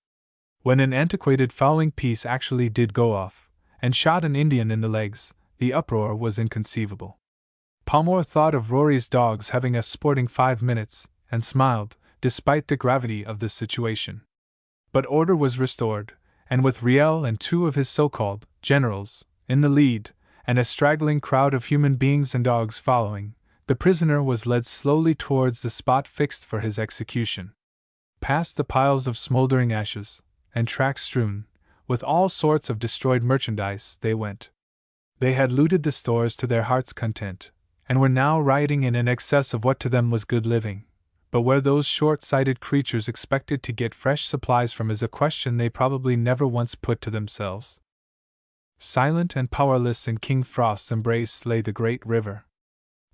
When an antiquated fowling piece actually did go off, and shot an Indian in the legs, the uproar was inconceivable. Palmore thought of Rory's dogs having a sporting 5 minutes, and smiled, despite the gravity of the situation. But order was restored, and with Riel and 2 of his so-called generals in the lead, and a straggling crowd of human beings and dogs following, the prisoner was led slowly towards the spot fixed for his execution. Past the piles of smoldering ashes, and tracks strewn with all sorts of destroyed merchandise, they went. They had looted the stores to their heart's content, and were now rioting in an excess of what to them was good living. But where those short-sighted creatures expected to get fresh supplies from is a question they probably never once put to themselves. Silent and powerless in King Frost's embrace lay the great river.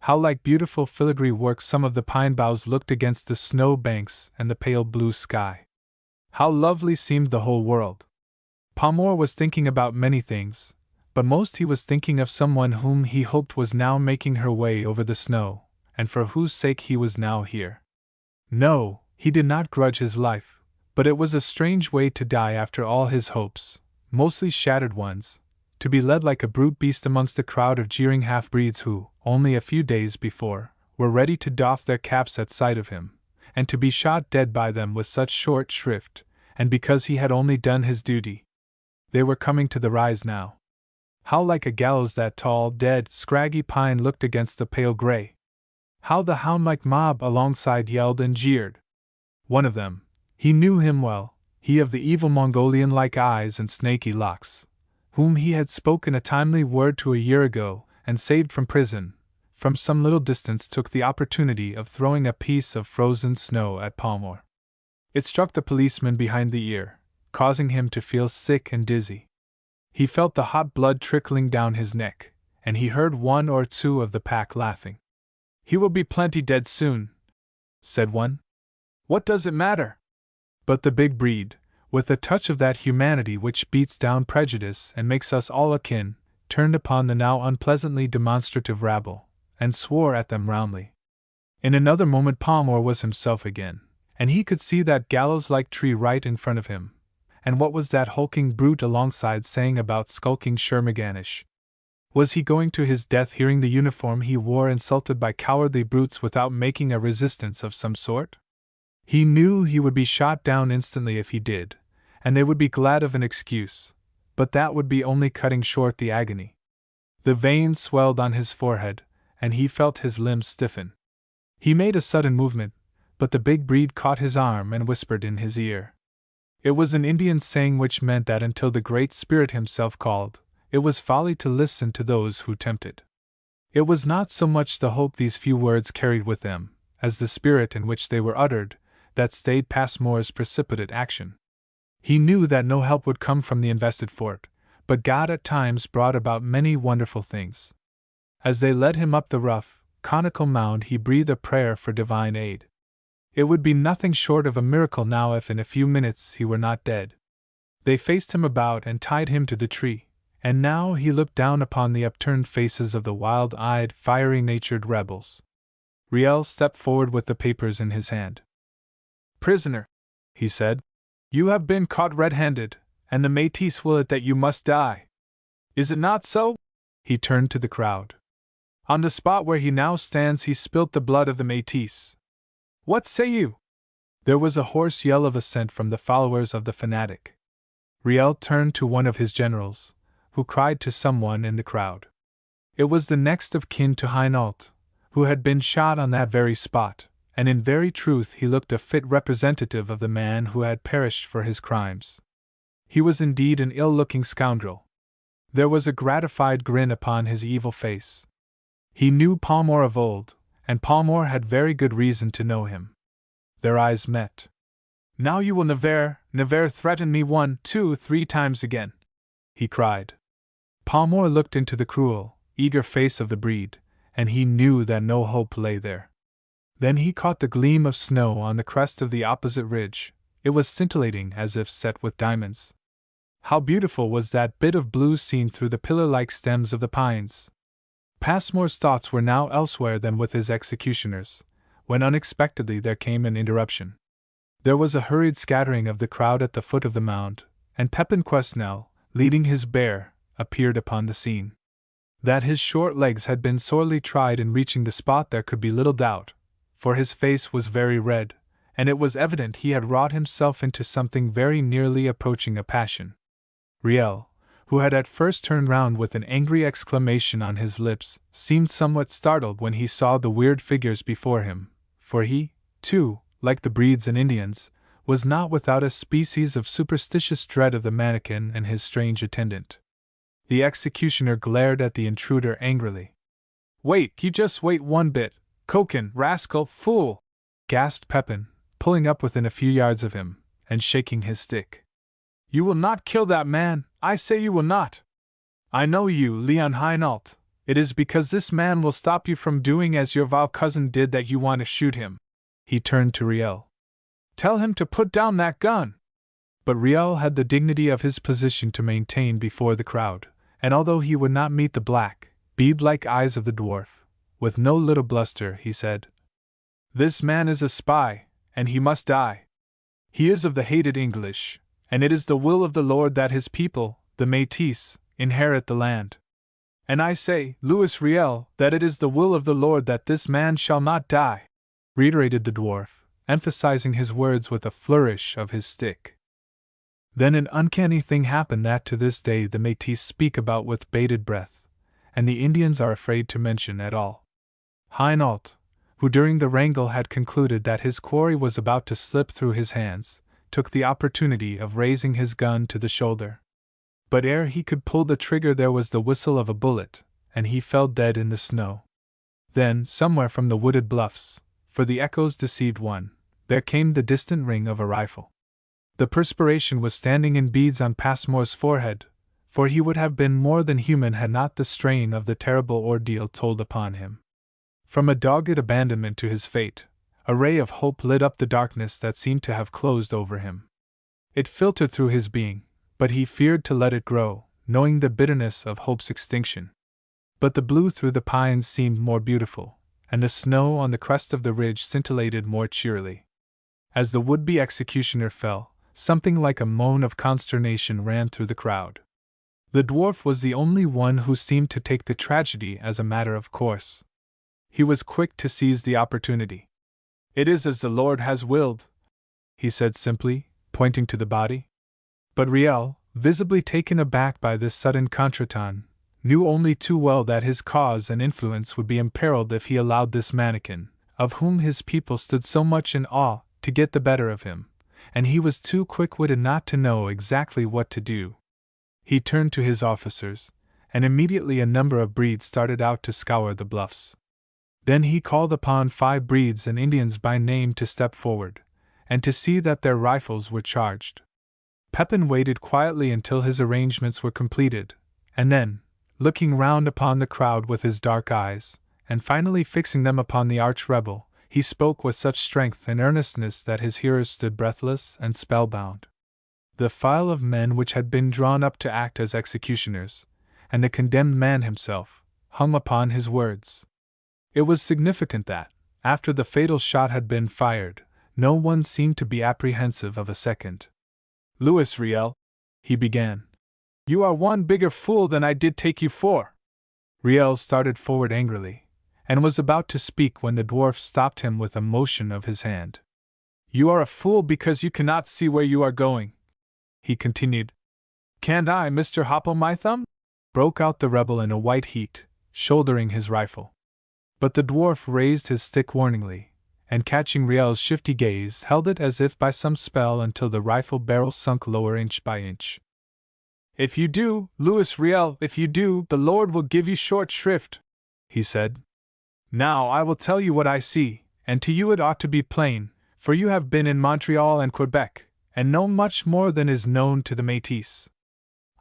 How like beautiful filigree work some of the pine boughs looked against the snow banks and the pale blue sky. How lovely seemed the whole world. Palmore was thinking about many things, but most he was thinking of someone whom he hoped was now making her way over the snow, and for whose sake he was now here. No, he did not grudge his life, but it was a strange way to die after all his hopes, mostly shattered ones, to be led like a brute beast amongst a crowd of jeering half-breeds who, only a few days before, were ready to doff their caps at sight of him, and to be shot dead by them with such short shrift, and because he had only done his duty. They were coming to the rise now. How like a gallows that tall, dead, scraggy pine looked against the pale gray. How the hound-like mob alongside yelled and jeered. One of them, he knew him well, he of the evil Mongolian-like eyes and snaky locks, whom he had spoken a timely word to a year ago and saved from prison, from some little distance took the opportunity of throwing a piece of frozen snow at Palmore. It struck the policeman behind the ear, causing him to feel sick and dizzy. He felt the hot blood trickling down his neck, and he heard one or two of the pack laughing. "He will be plenty dead soon," said one. "What does it matter?" But the big breed, with a touch of that humanity which beats down prejudice and makes us all akin, turned upon the now unpleasantly demonstrative rabble, and swore at them roundly. In another moment Palmore was himself again, and he could see that gallows-like tree right in front of him. And what was that hulking brute alongside saying about skulking Shermaganish? Was he going to his death hearing the uniform he wore insulted by cowardly brutes without making a resistance of some sort? He knew he would be shot down instantly if he did, and they would be glad of an excuse, but that would be only cutting short the agony. The veins swelled on his forehead, and he felt his limbs stiffen. He made a sudden movement, but the big breed caught his arm and whispered in his ear. It was an Indian saying which meant that until the Great Spirit himself called, it was folly to listen to those who tempted. It was not so much the hope these few words carried with them, as the spirit in which they were uttered, that stayed Passmore's precipitate action. He knew that no help would come from the invested fort, but God at times brought about many wonderful things. As they led him up the rough, conical mound he breathed a prayer for divine aid. It would be nothing short of a miracle now if in a few minutes he were not dead. They faced him about and tied him to the tree, and now he looked down upon the upturned faces of the wild-eyed, fiery-natured rebels. Riel stepped forward with the papers in his hand. "Prisoner," he said, "you have been caught red-handed, and the Métis will it that you must die. Is it not so?" He turned to the crowd. "On the spot where he now stands he spilt the blood of the Métis. What say you?" There was a hoarse yell of assent from the followers of the fanatic. Riel turned to one of his generals, who cried to someone in the crowd. It was the next of kin to Hainault, who had been shot on that very spot, and in very truth he looked a fit representative of the man who had perished for his crimes. He was indeed an ill-looking scoundrel. There was a gratified grin upon his evil face. He knew Palmore of old, and Palmore had very good reason to know him. Their eyes met. "Now you will never threaten me 1, 2, 3 times again," he cried. Palmore looked into the cruel, eager face of the breed, and he knew that no hope lay there. Then he caught the gleam of snow on the crest of the opposite ridge. It was scintillating as if set with diamonds. How beautiful was that bit of blue seen through the pillar-like stems of the pines! Passmore's thoughts were now elsewhere than with his executioners, when unexpectedly there came an interruption. There was a hurried scattering of the crowd at the foot of the mound, and Pepin Quesnel, leading his bear, appeared upon the scene. That his short legs had been sorely tried in reaching the spot there could be little doubt, for his face was very red, and it was evident he had wrought himself into something very nearly approaching a passion. Riel, who had at first turned round with an angry exclamation on his lips, seemed somewhat startled when he saw the weird figures before him, for he, too, like the breeds and Indians, was not without a species of superstitious dread of the mannequin and his strange attendant. The executioner glared at the intruder angrily. Wait, you just wait one bit, Koken, rascal, fool! Gasped Pepin, pulling up within a few yards of him, and shaking his stick. You will not kill that man, I say you will not! I know you, Leon Heinault. It is because this man will stop you from doing as your vile cousin did that you want to shoot him. He turned to Riel. Tell him to put down that gun! But Riel had the dignity of his position to maintain before the crowd, and although he would not meet the black, bead-like eyes of the dwarf, with no little bluster, he said, This man is a spy, and he must die. He is of the hated English, and it is the will of the Lord that his people, the Métis, inherit the land. And I say, Louis Riel, that it is the will of the Lord that this man shall not die, reiterated the dwarf, emphasizing his words with a flourish of his stick. Then an uncanny thing happened that to this day the Métis speak about with bated breath, and the Indians are afraid to mention at all. Heinault, who during the wrangle had concluded that his quarry was about to slip through his hands, took the opportunity of raising his gun to the shoulder. But ere he could pull the trigger there was the whistle of a bullet, and he fell dead in the snow. Then, somewhere from the wooded bluffs, for the echoes deceived one, there came the distant ring of a rifle. The perspiration was standing in beads on Passmore's forehead, for he would have been more than human had not the strain of the terrible ordeal told upon him. From a dogged abandonment to his fate, a ray of hope lit up the darkness that seemed to have closed over him. It filtered through his being, but he feared to let it grow, knowing the bitterness of hope's extinction. But the blue through the pines seemed more beautiful, and the snow on the crest of the ridge scintillated more cheerily. As the would-be executioner fell, something like a moan of consternation ran through the crowd. The dwarf was the only one who seemed to take the tragedy as a matter of course. He was quick to seize the opportunity. It is as the Lord has willed, he said simply, pointing to the body. But Riel, visibly taken aback by this sudden contretemps, knew only too well that his cause and influence would be imperiled if he allowed this mannequin, of whom his people stood so much in awe, to get the better of him, and he was too quick-witted not to know exactly what to do. He turned to his officers, and immediately a number of breeds started out to scour the bluffs. Then he called upon 5 breeds and Indians by name to step forward, and to see that their rifles were charged. Pepin waited quietly until his arrangements were completed, and then, looking round upon the crowd with his dark eyes, and finally fixing them upon the arch-rebel, he spoke with such strength and earnestness that his hearers stood breathless and spellbound. The file of men which had been drawn up to act as executioners, and the condemned man himself, hung upon his words. It was significant that, after the fatal shot had been fired, no one seemed to be apprehensive of a second. Louis Riel, he began. You are one bigger fool than I did take you for. Riel started forward angrily, and was about to speak when the dwarf stopped him with a motion of his hand. You are a fool because you cannot see where you are going, he continued. Can't I, Mr. Hop-o'-my-thumb? Broke out the rebel in a white heat, shouldering his rifle. But the dwarf raised his stick warningly, and catching Riel's shifty gaze held it as if by some spell until the rifle barrel sunk lower inch by inch. If you do, Louis Riel, if you do, the Lord will give you short shrift, he said. Now I will tell you what I see, and to you it ought to be plain, for you have been in Montreal and Quebec, and know much more than is known to the Métis.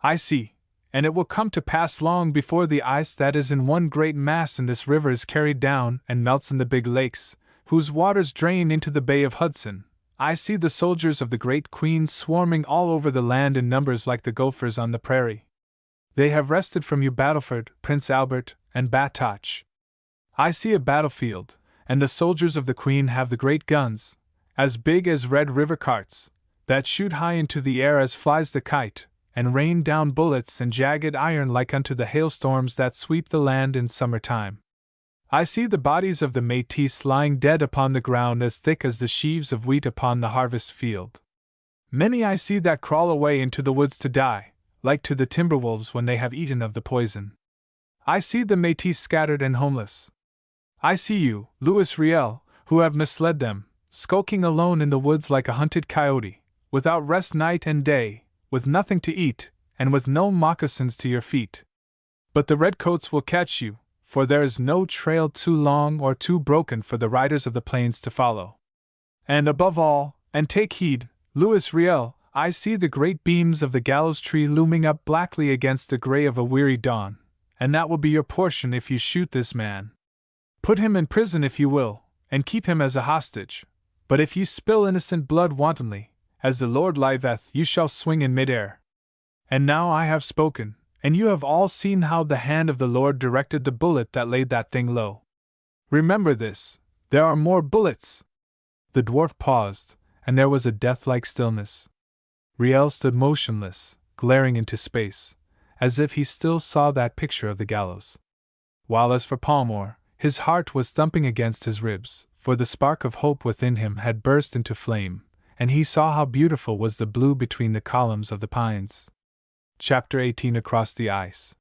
I see, and it will come to pass long before the ice that is in one great mass in this river is carried down and melts in the big lakes, whose waters drain into the Bay of Hudson. I see the soldiers of the Great Queen swarming all over the land in numbers like the gophers on the prairie. They have wrested from you Battleford, Prince Albert, and Batoche. I see a battlefield, and the soldiers of the Queen have the great guns, as big as Red River carts, that shoot high into the air as flies the kite, and rain down bullets and jagged iron like unto the hailstorms that sweep the land in summer time. I see the bodies of the Métis lying dead upon the ground as thick as the sheaves of wheat upon the harvest field. Many I see that crawl away into the woods to die, like to the timber wolves when they have eaten of the poison. I see the Métis scattered and homeless. I see you, Louis Riel, who have misled them, skulking alone in the woods like a hunted coyote, without rest night and day, with nothing to eat, and with no moccasins to your feet. But the redcoats will catch you, for there is no trail too long or too broken for the riders of the plains to follow. And above all, and take heed, Louis Riel, I see the great beams of the gallows tree looming up blackly against the gray of a weary dawn, and that will be your portion if you shoot this man. Put him in prison if you will, and keep him as a hostage, but if you spill innocent blood wantonly, as the Lord liveth, you shall swing in mid-air. And now I have spoken, and you have all seen how the hand of the Lord directed the bullet that laid that thing low. Remember this, there are more bullets. The dwarf paused, and there was a death-like stillness. Riel stood motionless, glaring into space, as if he still saw that picture of the gallows. While as for Palmore, his heart was thumping against his ribs, for the spark of hope within him had burst into flame, and he saw how beautiful was the blue between the columns of the pines. Chapter 18 Across the Ice.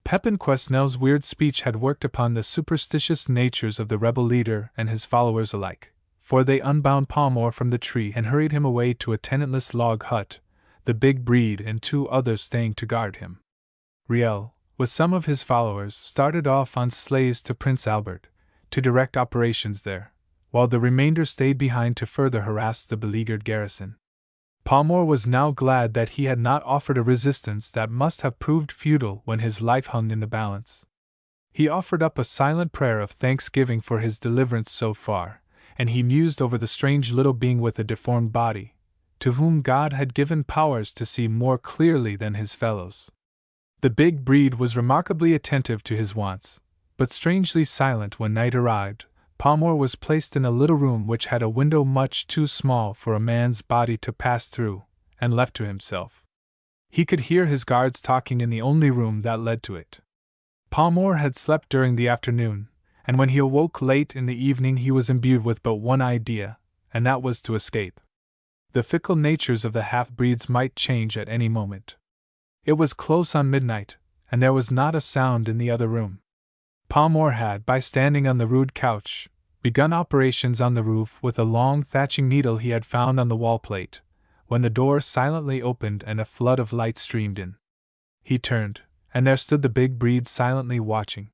Pepin Quesnel's weird speech had worked upon the superstitious natures of the rebel leader and his followers alike, for they unbound Palmore from the tree and hurried him away to a tenantless log hut, the big breed and 2 others staying to guard him. Riel, with some of his followers, started off on sleighs to Prince Albert, to direct operations there, while the remainder stayed behind to further harass the beleaguered garrison. Palmore was now glad that he had not offered a resistance that must have proved futile when his life hung in the balance. He offered up a silent prayer of thanksgiving for his deliverance so far, and he mused over the strange little being with a deformed body, to whom God had given powers to see more clearly than his fellows. The big breed was remarkably attentive to his wants, but strangely silent when night arrived. Palmore was placed in a little room which had a window much too small for a man's body to pass through, and left to himself. He could hear his guards talking in the only room that led to it. Palmore had slept during the afternoon, and when he awoke late in the evening he was imbued with but one idea, and that was to escape. The fickle natures of the half-breeds might change at any moment. It was close on midnight, and there was not a sound in the other room. Palmore had, by standing on the rude couch, begun operations on the roof with a long thatching needle he had found on the wall plate, when the door silently opened and a flood of light streamed in. He turned, and there stood the big breed silently watching.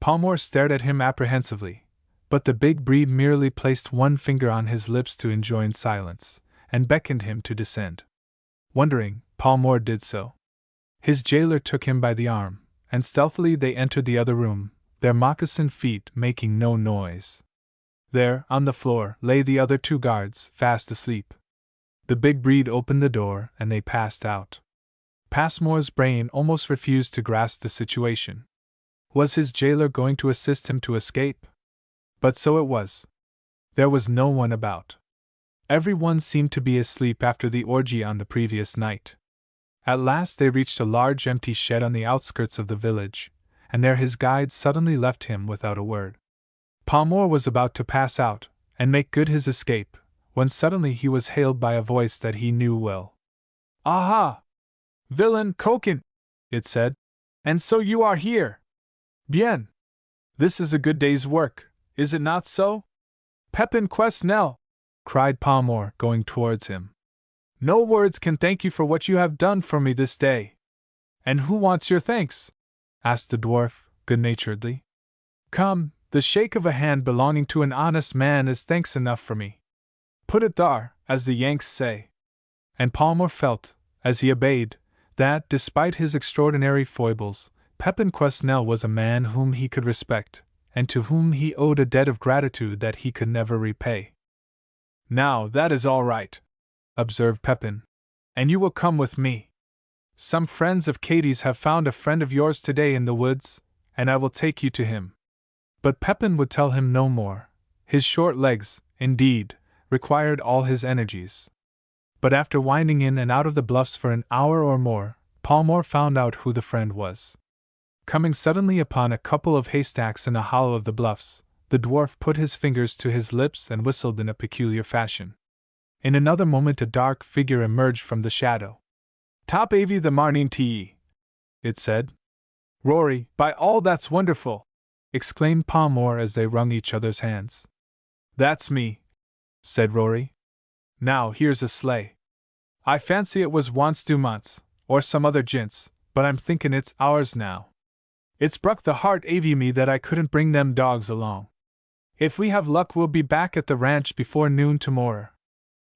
Palmore stared at him apprehensively, but the big breed merely placed one finger on his lips to enjoin silence, and beckoned him to descend. Wondering, Palmore did so. His jailer took him by the arm, and stealthily they entered the other room, their moccasined feet making no noise. There, on the floor, lay the other 2 guards, fast asleep. The big breed opened the door, and they passed out. Passmore's brain almost refused to grasp the situation. Was his jailer going to assist him to escape? But so it was. There was no one about. Everyone seemed to be asleep after the orgy on the previous night. At last they reached a large empty shed on the outskirts of the village, and there his guide suddenly left him without a word. Palmore was about to pass out, and make good his escape, when suddenly he was hailed by a voice that he knew well. "Aha! Villain Coquin!" it said. "And so you are here! Bien! This is a good day's work, is it not so? Pepin Quesnel!" cried Palmore, going towards him. "No words can thank you for what you have done for me this day." "And who wants your thanks?" asked the dwarf, good-naturedly. "Come, the shake of a hand belonging to an honest man is thanks enough for me. Put it thar, as the Yanks say." And Palmore felt, as he obeyed, that, despite his extraordinary foibles, Pepin Quesnel was a man whom he could respect, and to whom he owed a debt of gratitude that he could never repay. "Now that is all right," observed Pepin, "and you will come with me. Some friends of Katie's have found a friend of yours today in the woods, and I will take you to him." But Pepin would tell him no more. His short legs, indeed, required all his energies. But after winding in and out of the bluffs for an hour or more, Palmore found out who the friend was. Coming suddenly upon a couple of haystacks in a hollow of the bluffs, the dwarf put his fingers to his lips and whistled in a peculiar fashion. In another moment a dark figure emerged from the shadow. "Top avy the marning te," it said. "Rory, by all that's wonderful!" exclaimed Palmore as they wrung each other's hands. "That's me," said Rory. "Now here's a sleigh. I fancy it was once Dumont's, or some other gint's, but I'm thinkin' it's ours now." It's broke the heart av me that I couldn't bring them dogs along. If we have luck, we'll be back at the ranch before noon tomorrow.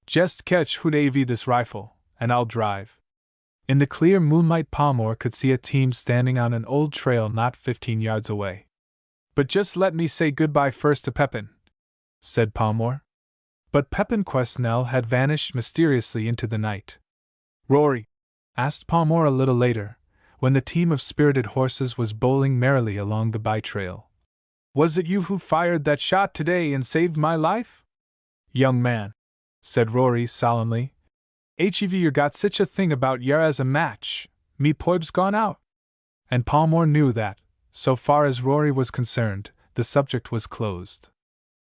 Just catch who'd av this rifle, and I'll drive. In the clear moonlight, Palmore could see a team standing on an old trail not 15 yards away. But just let me say goodbye first to Pepin, said Palmore. But Pepin Quesnel had vanished mysteriously into the night. Rory, asked Palmore a little later, when the team of spirited horses was bowling merrily along the by-trail. Was it you who fired that shot today and saved my life? Young man, said Rory solemnly, hev yer got sich a thing about yer as a match, me poib's gone out. And Palmore knew that, so far as Rory was concerned, the subject was closed.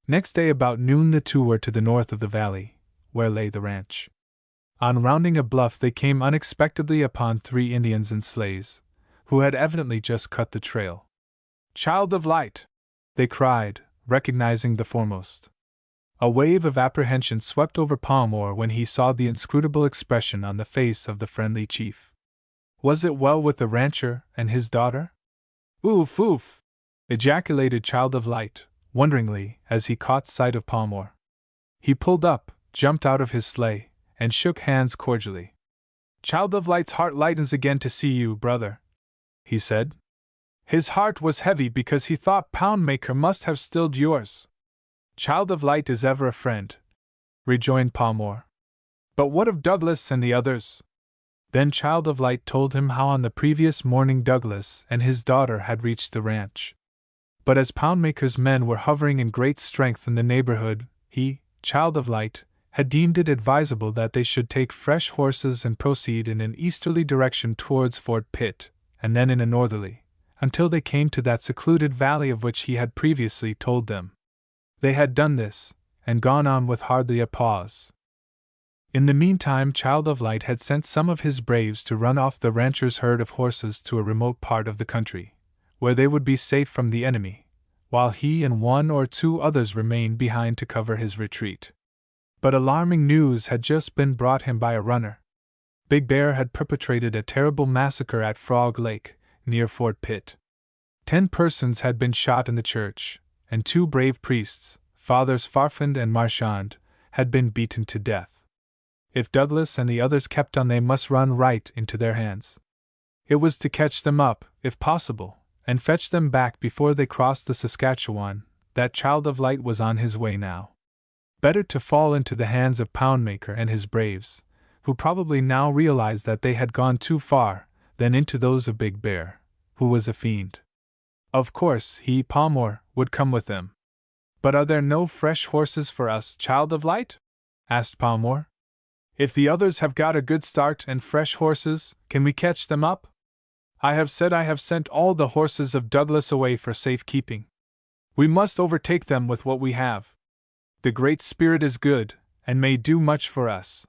Next day about noon the two were to the north of the valley, where lay the ranch. On rounding a bluff they came unexpectedly upon 3 Indians in sleighs, who had evidently just cut the trail. Child of light! They cried, recognizing the foremost. A wave of apprehension swept over Palmore when he saw the inscrutable expression on the face of the friendly chief. Was it well with the rancher and his daughter? Oof, oof! Ejaculated Child of Light, wonderingly, as he caught sight of Palmore. He pulled up, jumped out of his sleigh, and shook hands cordially. Child of Light's heart lightens again to see you, brother, he said. His heart was heavy because he thought Poundmaker must have stilled yours. Child of Light is ever a friend, rejoined Palmore. But what of Douglas and the others? Then Child of Light told him how on the previous morning Douglas and his daughter had reached the ranch. But as Poundmaker's men were hovering in great strength in the neighborhood, he, Child of Light, had deemed it advisable that they should take fresh horses and proceed in an easterly direction towards Fort Pitt, and then in a northerly, until they came to that secluded valley of which he had previously told them. They had done this, and gone on with hardly a pause. In the meantime Child of Light had sent some of his braves to run off the rancher's herd of horses to a remote part of the country, where they would be safe from the enemy, while he and 1 or 2 others remained behind to cover his retreat. But alarming news had just been brought him by a runner. Big Bear had perpetrated a terrible massacre at Frog Lake, near Fort Pitt. 10 persons had been shot in the church, and 2 brave priests, Fathers Farfand and Marchand, had been beaten to death. If Douglas and the others kept on, they must run right into their hands. It was to catch them up, if possible, and fetch them back before they crossed the Saskatchewan, that Child of Light was on his way now. Better to fall into the hands of Poundmaker and his braves, who probably now realized that they had gone too far, than into those of Big Bear, who was a fiend. Of course, he, Palmore, would come with them. But are there no fresh horses for us, Child of Light? Asked Palmore. If the others have got a good start and fresh horses, can we catch them up? I have said I have sent all the horses of Douglas away for safekeeping. We must overtake them with what we have. The Great Spirit is good, and may do much for us.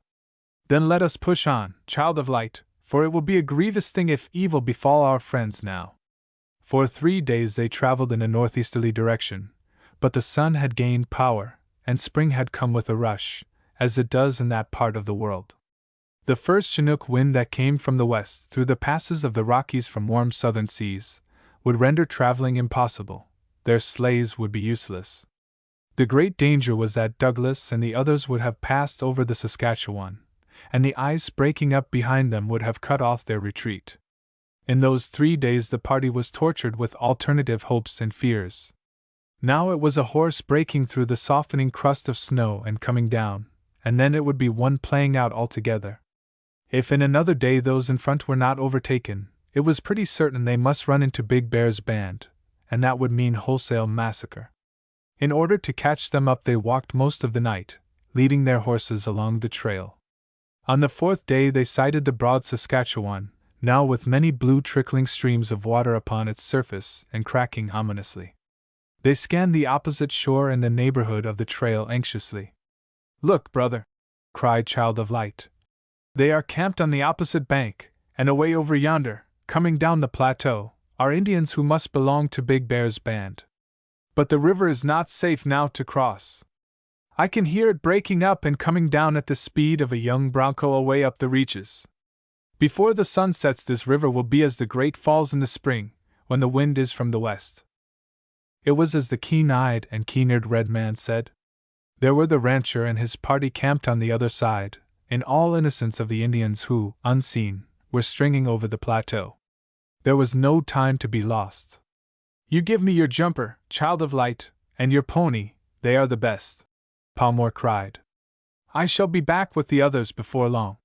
Then let us push on, Child of Light, for it will be a grievous thing if evil befall our friends now. For 3 days they traveled in a northeasterly direction, but the sun had gained power, and spring had come with a rush, as it does in that part of the world. The first Chinook wind that came from the west through the passes of the Rockies from warm southern seas would render traveling impossible. Their sleighs would be useless. The great danger was that Douglas and the others would have passed over the Saskatchewan, and the ice breaking up behind them would have cut off their retreat. In those 3 days the party was tortured with alternative hopes and fears. Now it was a horse breaking through the softening crust of snow and coming down, and then it would be one playing out altogether. If in another day those in front were not overtaken, it was pretty certain they must run into Big Bear's band, and that would mean wholesale massacre. In order to catch them up they walked most of the night, leading their horses along the trail. On the 4th day they sighted the broad Saskatchewan, now with many blue trickling streams of water upon its surface and cracking ominously. They scanned the opposite shore and the neighborhood of the trail anxiously. Look, brother, cried Child of Light. They are camped on the opposite bank, and away over yonder, coming down the plateau, are Indians who must belong to Big Bear's band. But the river is not safe now to cross. I can hear it breaking up and coming down at the speed of a young bronco away up the reaches. Before the sun sets this river will be as the Great Falls in the spring, when the wind is from the west. It was as the keen-eyed and keen-eared red man said. There were the rancher and his party camped on the other side, in all innocence of the Indians who, unseen, were stringing over the plateau. There was no time to be lost. You give me your jumper, child of light, and your pony, they are the best, Palmore cried. I shall be back with the others before long.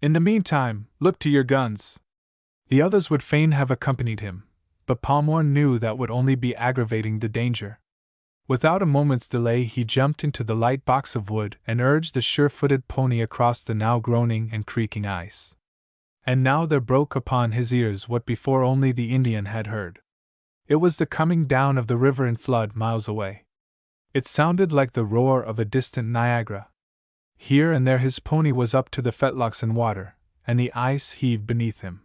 In the meantime, look to your guns. The others would fain have accompanied him, but Palmore knew that would only be aggravating the danger. Without a moment's delay he jumped into the light box of wood and urged the sure-footed pony across the now groaning and creaking ice. And now there broke upon his ears what before only the Indian had heard. It was the coming down of the river in flood miles away. It sounded like the roar of a distant Niagara. Here and there his pony was up to the fetlocks in water, and the ice heaved beneath him.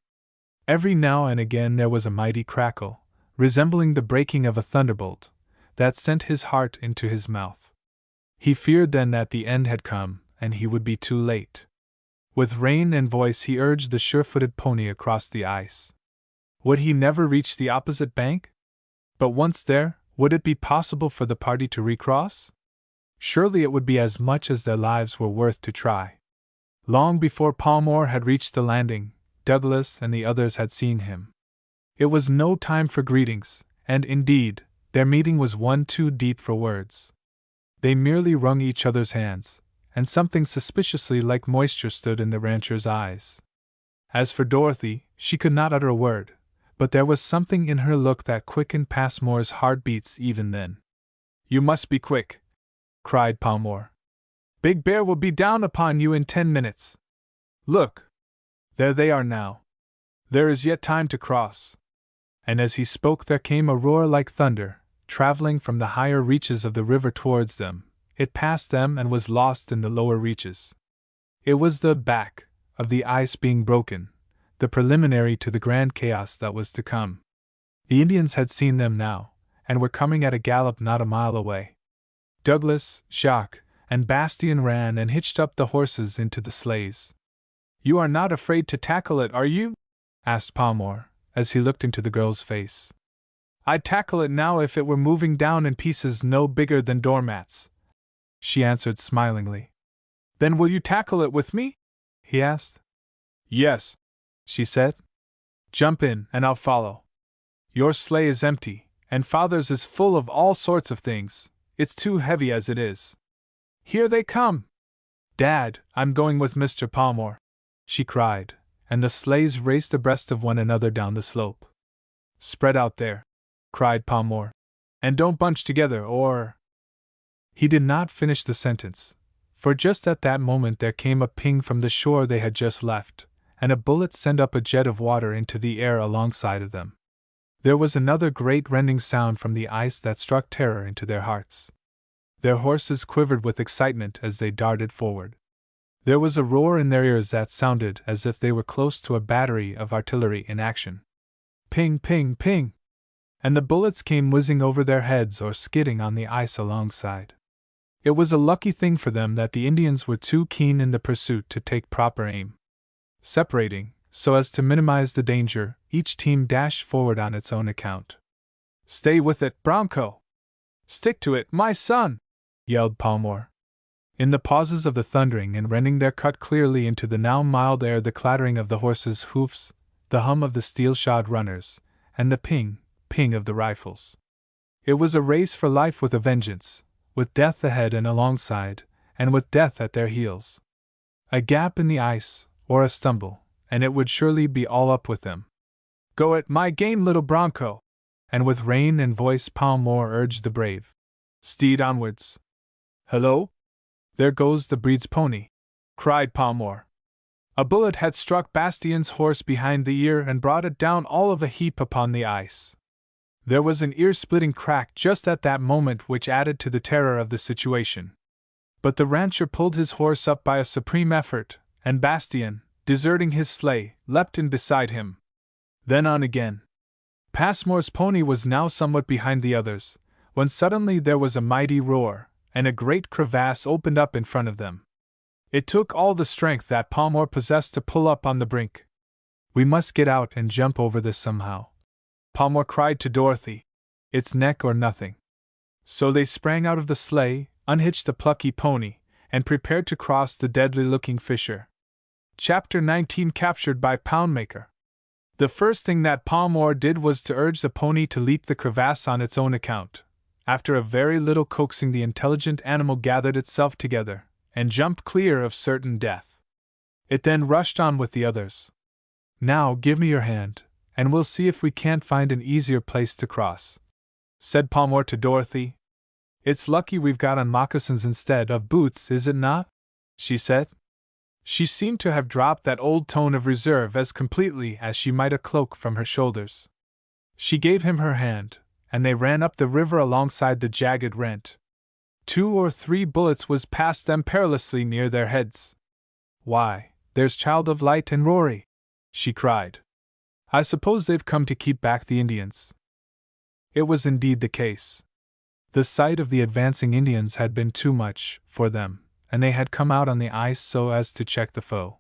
Every now and again there was a mighty crackle, resembling the breaking of a thunderbolt, that sent his heart into his mouth. He feared then that the end had come, and he would be too late. With rein and voice he urged the sure-footed pony across the ice. Would he never reach the opposite bank? But once there, would it be possible for the party to recross? Surely it would be as much as their lives were worth to try. Long before Palmore had reached the landing, Douglas and the others had seen him. It was no time for greetings, and indeed, their meeting was one too deep for words. They merely wrung each other's hands, and something suspiciously like moisture stood in the rancher's eyes. As for Dorothy, she could not utter a word, but there was something in her look that quickened Passmore's heartbeats even then. You must be quick, cried Palmore. Big Bear will be down upon you in 10 minutes. Look! There they are now. There is yet time to cross. And as he spoke there came a roar like thunder, traveling from the higher reaches of the river towards them. It passed them and was lost in the lower reaches. It was the back of the ice being broken, the preliminary to the grand chaos that was to come. The Indians had seen them now, and were coming at a gallop not a mile away. Douglas, Jacques, and Bastien ran and hitched up the horses into the sleighs. You are not afraid to tackle it, are you? Asked Palmore, as he looked into the girl's face. I'd tackle it now if it were moving down in pieces no bigger than doormats, she answered smilingly. Then will you tackle it with me? He asked. Yes, she said. Jump in, and I'll follow. Your sleigh is empty, and Father's is full of all sorts of things. It's too heavy as it is. Here they come! Dad, I'm going with Mr. Palmore, she cried, and the sleighs raced abreast of one another down the slope. Spread out there, cried Palmore, and don't bunch together or… He did not finish the sentence, for just at that moment there came a ping from the shore they had just left, and a bullet sent up a jet of water into the air alongside of them. There was another great rending sound from the ice that struck terror into their hearts. Their horses quivered with excitement as they darted forward. There was a roar in their ears that sounded as if they were close to a battery of artillery in action. Ping, ping, ping! And the bullets came whizzing over their heads or skidding on the ice alongside. It was a lucky thing for them that the Indians were too keen in the pursuit to take proper aim. Separating, so as to minimize the danger, each team dashed forward on its own account. Stay with it, Bronco! Stick to it, my son! Yelled Palmore. In the pauses of the thundering and rending there cut clearly into the now mild air the clattering of the horses' hoofs, the hum of the steel-shod runners, and the ping, ping of the rifles. It was a race for life with a vengeance, with death ahead and alongside, and with death at their heels. A gap in the ice, or a stumble, and it would surely be all up with them. Go at my game, little Bronco! And with rein and voice Palmore urged the brave steed onwards. Hello? There goes the breed's pony, cried Palmore. A bullet had struck Bastien's horse behind the ear and brought it down all of a heap upon the ice. There was an ear-splitting crack just at that moment which added to the terror of the situation. But the rancher pulled his horse up by a supreme effort, and Bastien, deserting his sleigh, leapt in beside him. Then on again. Passmore's pony was now somewhat behind the others, when suddenly there was a mighty roar, and a great crevasse opened up in front of them. It took all the strength that Palmore possessed to pull up on the brink. We must get out and jump over this somehow, Palmore cried to Dorothy. It's neck or nothing. So they sprang out of the sleigh, unhitched the plucky pony, and prepared to cross the deadly-looking fissure. Chapter 19 Captured by Poundmaker. The first thing that Palmore did was to urge the pony to leap the crevasse on its own account. After a very little coaxing, the intelligent animal gathered itself together and jumped clear of certain death. It then rushed on with the others. Now give me your hand, and we'll see if we can't find an easier place to cross, said Palmore to Dorothy. It's lucky we've got on moccasins instead of boots, is it not? She said. She seemed to have dropped that old tone of reserve as completely as she might a cloak from her shoulders. She gave him her hand, and they ran up the river alongside the jagged rent. 2 or 3 bullets whizzed past them perilously near their heads. Why, there's Child of Light and Rory, she cried. I suppose they've come to keep back the Indians. It was indeed the case. The sight of the advancing Indians had been too much for them, and they had come out on the ice so as to check the foe.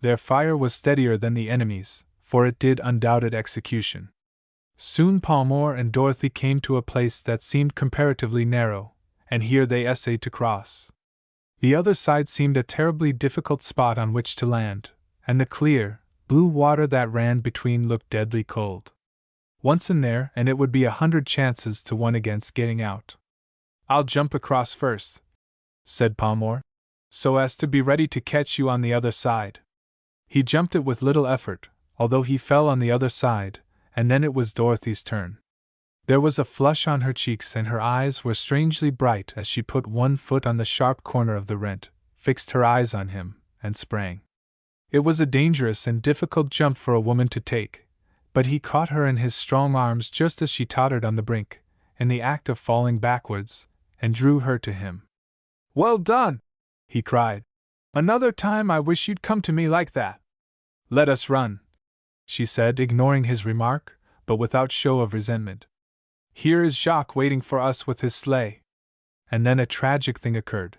Their fire was steadier than the enemy's, for it did undoubted execution. Soon Palmore and Dorothy came to a place that seemed comparatively narrow, and here they essayed to cross. The other side seemed a terribly difficult spot on which to land, and the clear, blue water that ran between looked deadly cold. Once in there, and it would be 100 chances to 1 against getting out. I'll jump across first, said Palmore, so as to be ready to catch you on the other side. He jumped it with little effort, although he fell on the other side, and then it was Dorothy's turn. There was a flush on her cheeks and her eyes were strangely bright as she put one foot on the sharp corner of the rent, fixed her eyes on him, and sprang. It was a dangerous and difficult jump for a woman to take, but he caught her in his strong arms just as she tottered on the brink, in the act of falling backwards, and drew her to him. "Well done!" he cried. "Another time I wish you'd come to me like that." "Let us run," she said, ignoring his remark, but without show of resentment. "Here is Jacques waiting for us with his sleigh." And then a tragic thing occurred.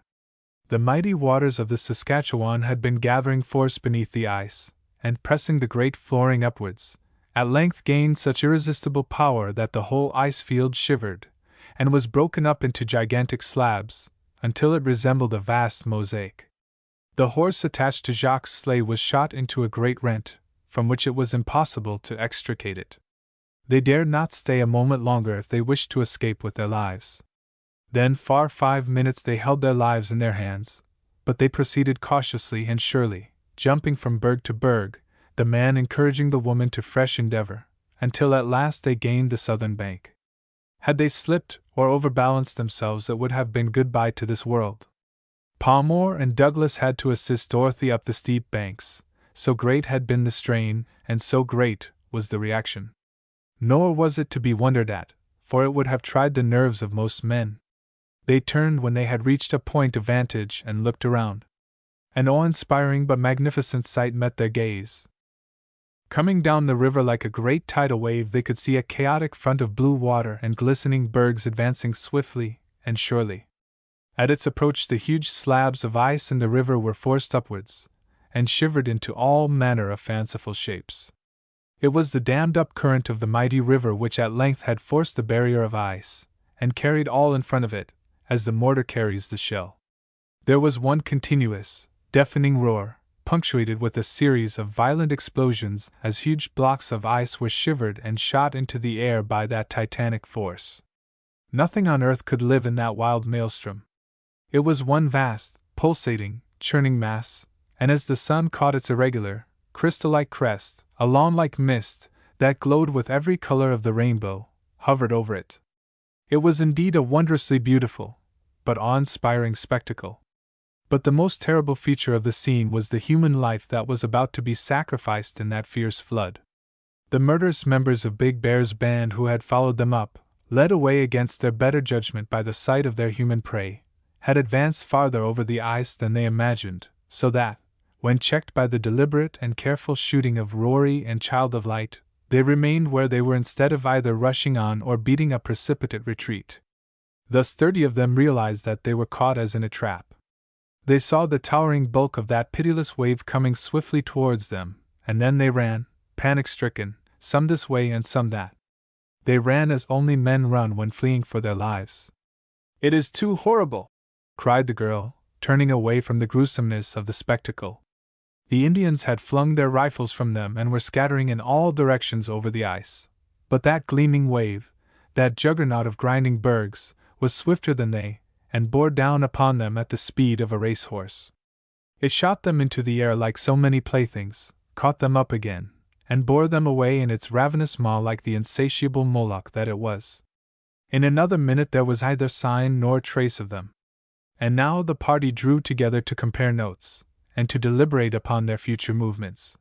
The mighty waters of the Saskatchewan had been gathering force beneath the ice, and pressing the great flooring upwards, at length gained such irresistible power that the whole ice field shivered, and was broken up into gigantic slabs, until it resembled a vast mosaic. The horse attached to Jacques' sleigh was shot into a great rent, from which it was impossible to extricate it. They dared not stay a moment longer if they wished to escape with their lives. Then for 5 minutes they held their lives in their hands, but they proceeded cautiously and surely, jumping from berg to berg, the man encouraging the woman to fresh endeavor, until at last they gained the southern bank. Had they slipped or overbalanced themselves, it would have been goodbye to this world. Palmore and Douglas had to assist Dorothy up the steep banks, so great had been the strain, and so great was the reaction. Nor was it to be wondered at, for it would have tried the nerves of most men. They turned when they had reached a point of vantage and looked around. An awe-inspiring but magnificent sight met their gaze. Coming down the river like a great tidal wave, they could see a chaotic front of blue water and glistening bergs advancing swiftly and surely. At its approach, the huge slabs of ice in the river were forced upwards, and shivered into all manner of fanciful shapes. It was the dammed-up current of the mighty river which at length had forced the barrier of ice, and carried all in front of it, as the mortar carries the shell. There was one continuous, deafening roar, punctuated with a series of violent explosions as huge blocks of ice were shivered and shot into the air by that titanic force. Nothing on earth could live in that wild maelstrom. It was one vast, pulsating, churning mass, and as the sun caught its irregular, crystal-like crest, a lawn-like mist, that glowed with every color of the rainbow, hovered over it. It was indeed a wondrously beautiful, but awe-inspiring spectacle. But the most terrible feature of the scene was the human life that was about to be sacrificed in that fierce flood. The murderous members of Big Bear's band who had followed them up, led away against their better judgment by the sight of their human prey, had advanced farther over the ice than they imagined, so that, when checked by the deliberate and careful shooting of Rory and Child of Light, they remained where they were instead of either rushing on or beating a precipitate retreat. Thus 30 of them realized that they were caught as in a trap. They saw the towering bulk of that pitiless wave coming swiftly towards them, and then they ran, panic-stricken, some this way and some that. They ran as only men run when fleeing for their lives. "It is too horrible!" cried the girl, turning away from the gruesomeness of the spectacle. The Indians had flung their rifles from them and were scattering in all directions over the ice. But that gleaming wave, that juggernaut of grinding bergs, was swifter than they, and bore down upon them at the speed of a racehorse. It shot them into the air like so many playthings, caught them up again, and bore them away in its ravenous maw like the insatiable Moloch that it was. In another minute there was neither sign nor trace of them. And now the party drew together to compare notes, and to deliberate upon their future movements.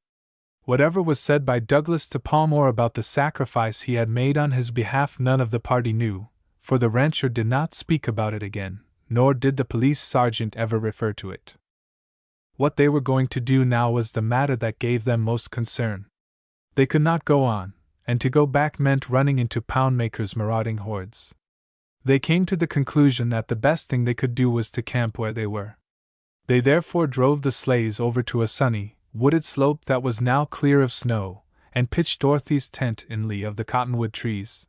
Whatever was said by Douglas to Palmore about the sacrifice he had made on his behalf none of the party knew, for the rancher did not speak about it again, nor did the police sergeant ever refer to it. What they were going to do now was the matter that gave them most concern. They could not go on, and to go back meant running into Poundmaker's marauding hordes. They came to the conclusion that the best thing they could do was to camp where they were. They therefore drove the sleighs over to a sunny, wooded slope that was now clear of snow, and pitched Dorothy's tent in lee of the cottonwood trees.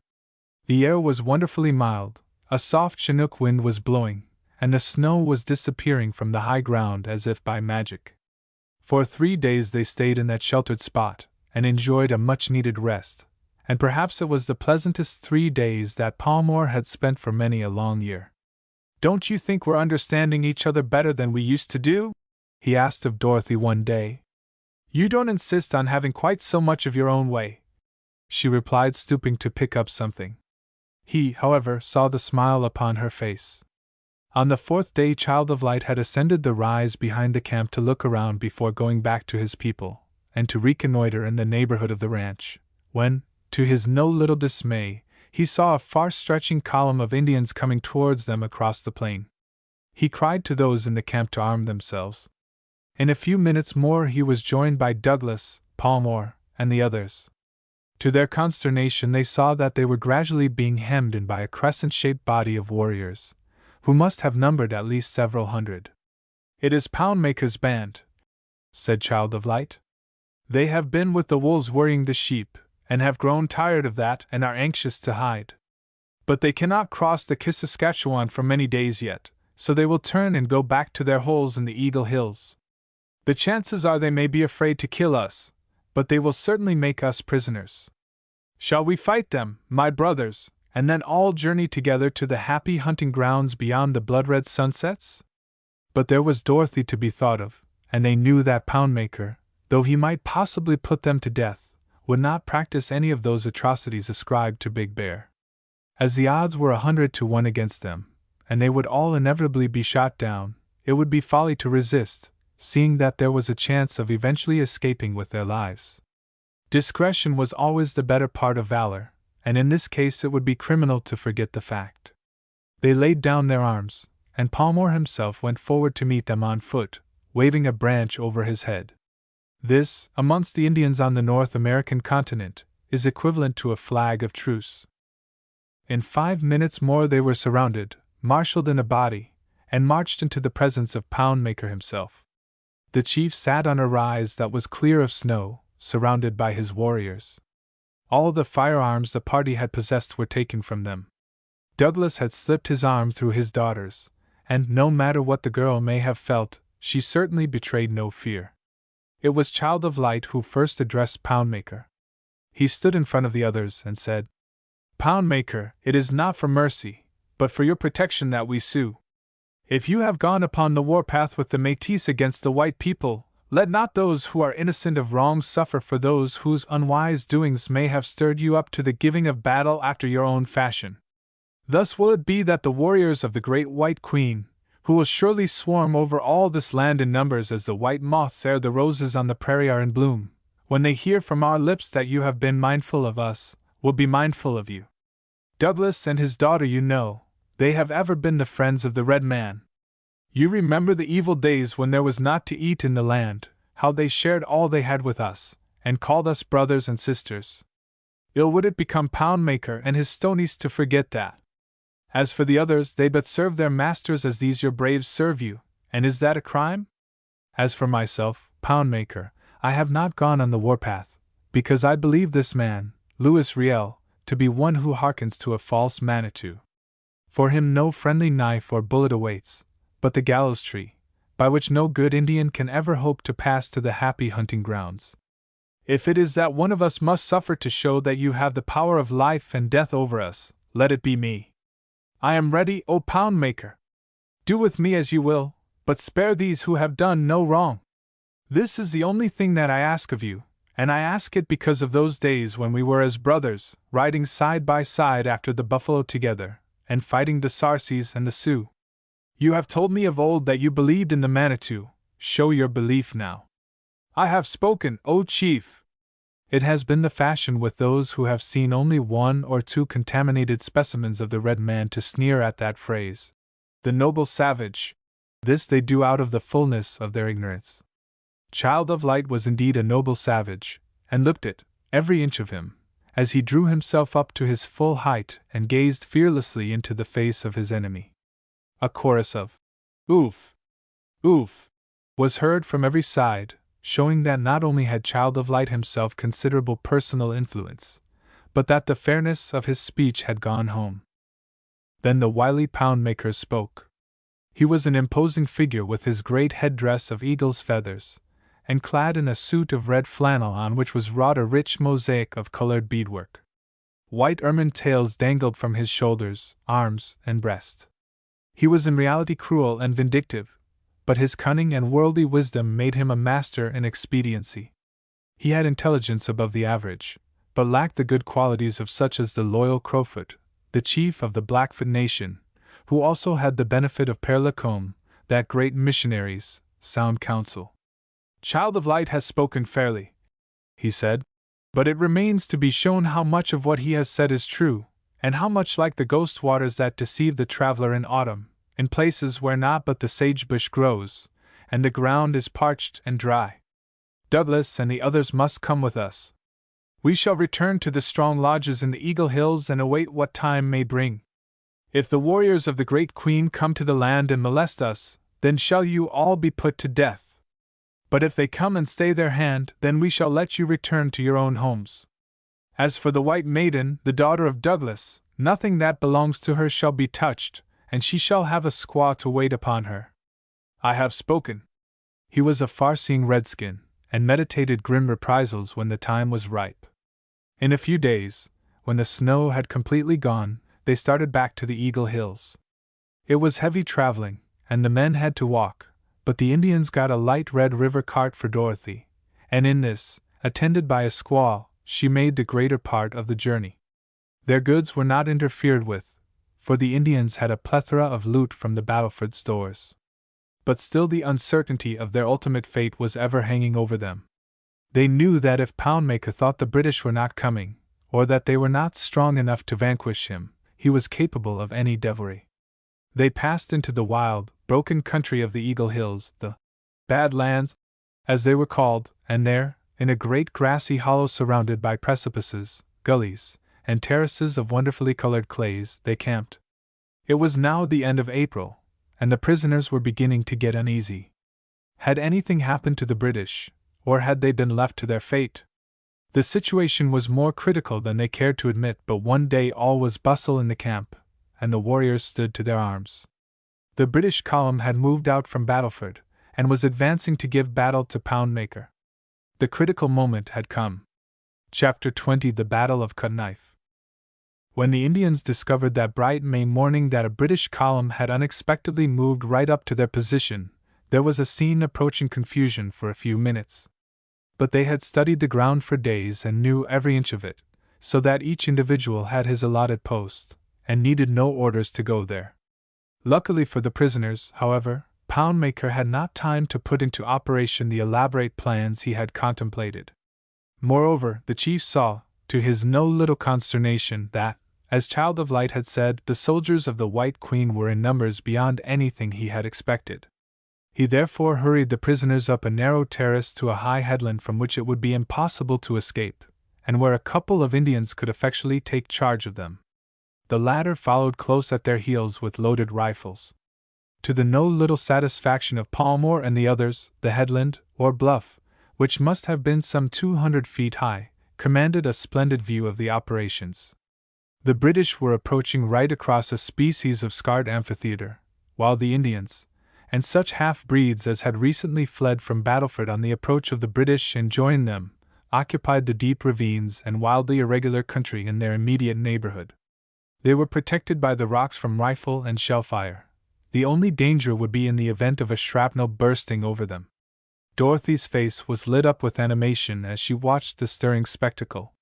The air was wonderfully mild, a soft Chinook wind was blowing, and the snow was disappearing from the high ground as if by magic. For 3 days they stayed in that sheltered spot, and enjoyed a much-needed rest, and perhaps it was the pleasantest 3 days that Palmore had spent for many a long year. "Don't you think we're understanding each other better than we used to do?" he asked of Dorothy one day. "You don't insist on having quite so much of your own way," she replied, stooping to pick up something. He, however, saw the smile upon her face. On the 4th day Child of Light had ascended the rise behind the camp to look around before going back to his people, and to reconnoiter in the neighborhood of the ranch, when, to his no little dismay, he saw a far-stretching column of Indians coming towards them across the plain. He cried to those in the camp to arm themselves. In a few minutes more he was joined by Douglas, Palmore, and the others. To their consternation they saw that they were gradually being hemmed in by a crescent-shaped body of warriors, who must have numbered at least several hundred. "It is Poundmaker's band," said Child of Light. "They have been with the wolves worrying the sheep, and have grown tired of that and are anxious to hide. But they cannot cross the Saskatchewan for many days yet, so they will turn and go back to their holes in the Eagle Hills. The chances are they may be afraid to kill us, but they will certainly make us prisoners. Shall we fight them, my brothers, and then all journey together to the happy hunting grounds beyond the blood-red sunsets?" But there was Dorothy to be thought of, and they knew that Poundmaker, though he might possibly put them to death, would not practice any of those atrocities ascribed to Big Bear. As the odds were 100 to 1 against them, and they would all inevitably be shot down, it would be folly to resist, seeing that there was a chance of eventually escaping with their lives. Discretion was always the better part of valor, and in this case it would be criminal to forget the fact. They laid down their arms, and Palmore himself went forward to meet them on foot, waving a branch over his head. This, amongst the Indians on the North American continent, is equivalent to a flag of truce. In 5 minutes more they were surrounded, marshaled in a body, and marched into the presence of Poundmaker himself. The chief sat on a rise that was clear of snow, surrounded by his warriors. All the firearms the party had possessed were taken from them. Douglas had slipped his arm through his daughter's, and no matter what the girl may have felt, she certainly betrayed no fear. It was Child of Light who first addressed Poundmaker. He stood in front of the others and said, "Poundmaker, it is not for mercy, but for your protection that we sue. If you have gone upon the warpath with the Métis against the white people, let not those who are innocent of wrongs suffer for those whose unwise doings may have stirred you up to the giving of battle after your own fashion. Thus will it be that the warriors of the great White Queen, who will surely swarm over all this land in numbers as the white moths ere the roses on the prairie are in bloom, when they hear from our lips that you have been mindful of us, will be mindful of you. Douglas and his daughter, you know, they have ever been the friends of the Red Man. You remember the evil days when there was naught to eat in the land, how they shared all they had with us, and called us brothers and sisters. Ill would it become Poundmaker and his stonies to forget that. As for the others, they but serve their masters as these your braves serve you, and is that a crime? As for myself, Poundmaker, I have not gone on the warpath, because I believe this man, Louis Riel, to be one who hearkens to a false Manitou. For him no friendly knife or bullet awaits, but the gallows tree, by which no good Indian can ever hope to pass to the happy hunting grounds. If it is that one of us must suffer to show that you have the power of life and death over us, let it be me. I am ready, O Pound Maker. Do with me as you will, but spare these who have done no wrong. This is the only thing that I ask of you, and I ask it because of those days when we were as brothers, riding side by side after the buffalo together, and fighting the Sarcees and the Sioux. You have told me of old that you believed in the Manitou. Show your belief now. I have spoken, O Chief. It has been the fashion with those who have seen only one or two contaminated specimens of the red man to sneer at that phrase. The noble savage. This they do out of the fullness of their ignorance. Child of Light was indeed a noble savage, and looked it, every inch of him, as he drew himself up to his full height and gazed fearlessly into the face of his enemy. A chorus of "Oof! Oof!" was heard from every side, showing that not only had Child of Light himself considerable personal influence, but that the fairness of his speech had gone home. Then the wily Pound Maker spoke. He was an imposing figure with his great headdress of eagle's feathers, and clad in a suit of red flannel on which was wrought a rich mosaic of colored beadwork. White ermine tails dangled from his shoulders, arms, and breast. He was in reality cruel and vindictive, but his cunning and worldly wisdom made him a master in expediency. He had intelligence above the average, but lacked the good qualities of such as the loyal Crowfoot, the chief of the Blackfoot nation, who also had the benefit of Père Lacombe, that great missionary's sound counsel. Child of Light has spoken fairly, he said, but it remains to be shown how much of what he has said is true, and how much like the ghost waters that deceive the traveler in autumn, in places where not but the sagebush grows, and the ground is parched and dry. Douglas and the others must come with us. We shall return to the strong lodges in the Eagle Hills and await what time may bring. If the warriors of the Great Queen come to the land and molest us, then shall you all be put to death. But if they come and stay their hand, then we shall let you return to your own homes. As for the White Maiden, the daughter of Douglas, nothing that belongs to her shall be touched, and she shall have a squaw to wait upon her. I have spoken. He was a far-seeing redskin, and meditated grim reprisals when the time was ripe. In a few days, when the snow had completely gone, they started back to the Eagle Hills. It was heavy traveling, and the men had to walk, but the Indians got a light Red River cart for Dorothy, and in this, attended by a squaw, she made the greater part of the journey. Their goods were not interfered with, for the Indians had a plethora of loot from the Battleford stores. But still the uncertainty of their ultimate fate was ever hanging over them. They knew that if Poundmaker thought the British were not coming, or that they were not strong enough to vanquish him, he was capable of any devilry. They passed into the wild, broken country of the Eagle Hills, the Bad Lands, as they were called, and there, in a great grassy hollow surrounded by precipices, gullies, and terraces of wonderfully colored clays, they camped. It was now the end of April, and the prisoners were beginning to get uneasy. Had anything happened to the British, or had they been left to their fate? The situation was more critical than they cared to admit, but one day all was bustle in the camp, and the warriors stood to their arms. The British column had moved out from Battleford, and was advancing to give battle to Poundmaker. The critical moment had come. Chapter 20: The Battle of Cut Knife. When the Indians discovered that bright May morning that a British column had unexpectedly moved right up to their position, there was a scene approaching confusion for a few minutes. But they had studied the ground for days and knew every inch of it, so that each individual had his allotted post, and needed no orders to go there. Luckily for the prisoners, however, Poundmaker had not time to put into operation the elaborate plans he had contemplated. Moreover, the chief saw, to his no little consternation, that, as Child of Light had said, the soldiers of the White Queen were in numbers beyond anything he had expected. He therefore hurried the prisoners up a narrow terrace to a high headland from which it would be impossible to escape, and where a couple of Indians could effectually take charge of them. The latter followed close at their heels with loaded rifles. To the no little satisfaction of Palmore and the others, the headland, or bluff, which must have been some 200 feet high, commanded a splendid view of the operations. The British were approaching right across a species of scarred amphitheater, while the Indians, and such half-breeds as had recently fled from Battleford on the approach of the British and joined them, occupied the deep ravines and wildly irregular country in their immediate neighborhood. They were protected by the rocks from rifle and shell fire. The only danger would be in the event of a shrapnel bursting over them. Dorothy's face was lit up with animation as she watched the stirring spectacle.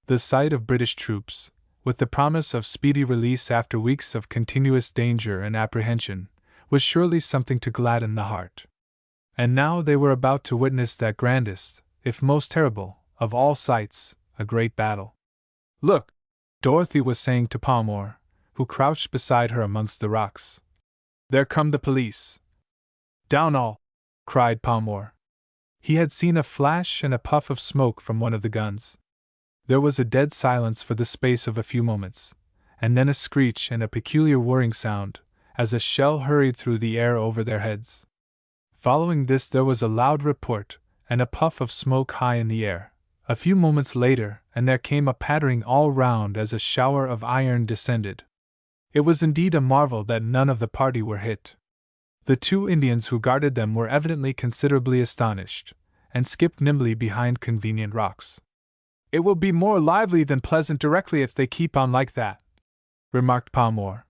The sight of British troops, with the promise of speedy release after weeks of continuous danger and apprehension, was surely something to gladden the heart. And now they were about to witness that grandest, if most terrible, of all sights, a great battle. "Look!" Dorothy was saying to Palmore, who crouched beside her amongst the rocks. "There come the police." "Down all!" cried Palmore. He had seen a flash and a puff of smoke from one of the guns. There was a dead silence for the space of a few moments, and then a screech and a peculiar whirring sound, as a shell hurried through the air over their heads. Following this there was a loud report, and a puff of smoke high in the air. A few moments later, and there came a pattering all round as a shower of iron descended. It was indeed a marvel that none of the party were hit. The two Indians who guarded them were evidently considerably astonished, and skipped nimbly behind convenient rocks. "It will be more lively than pleasant directly if they keep on like that," remarked Palmore.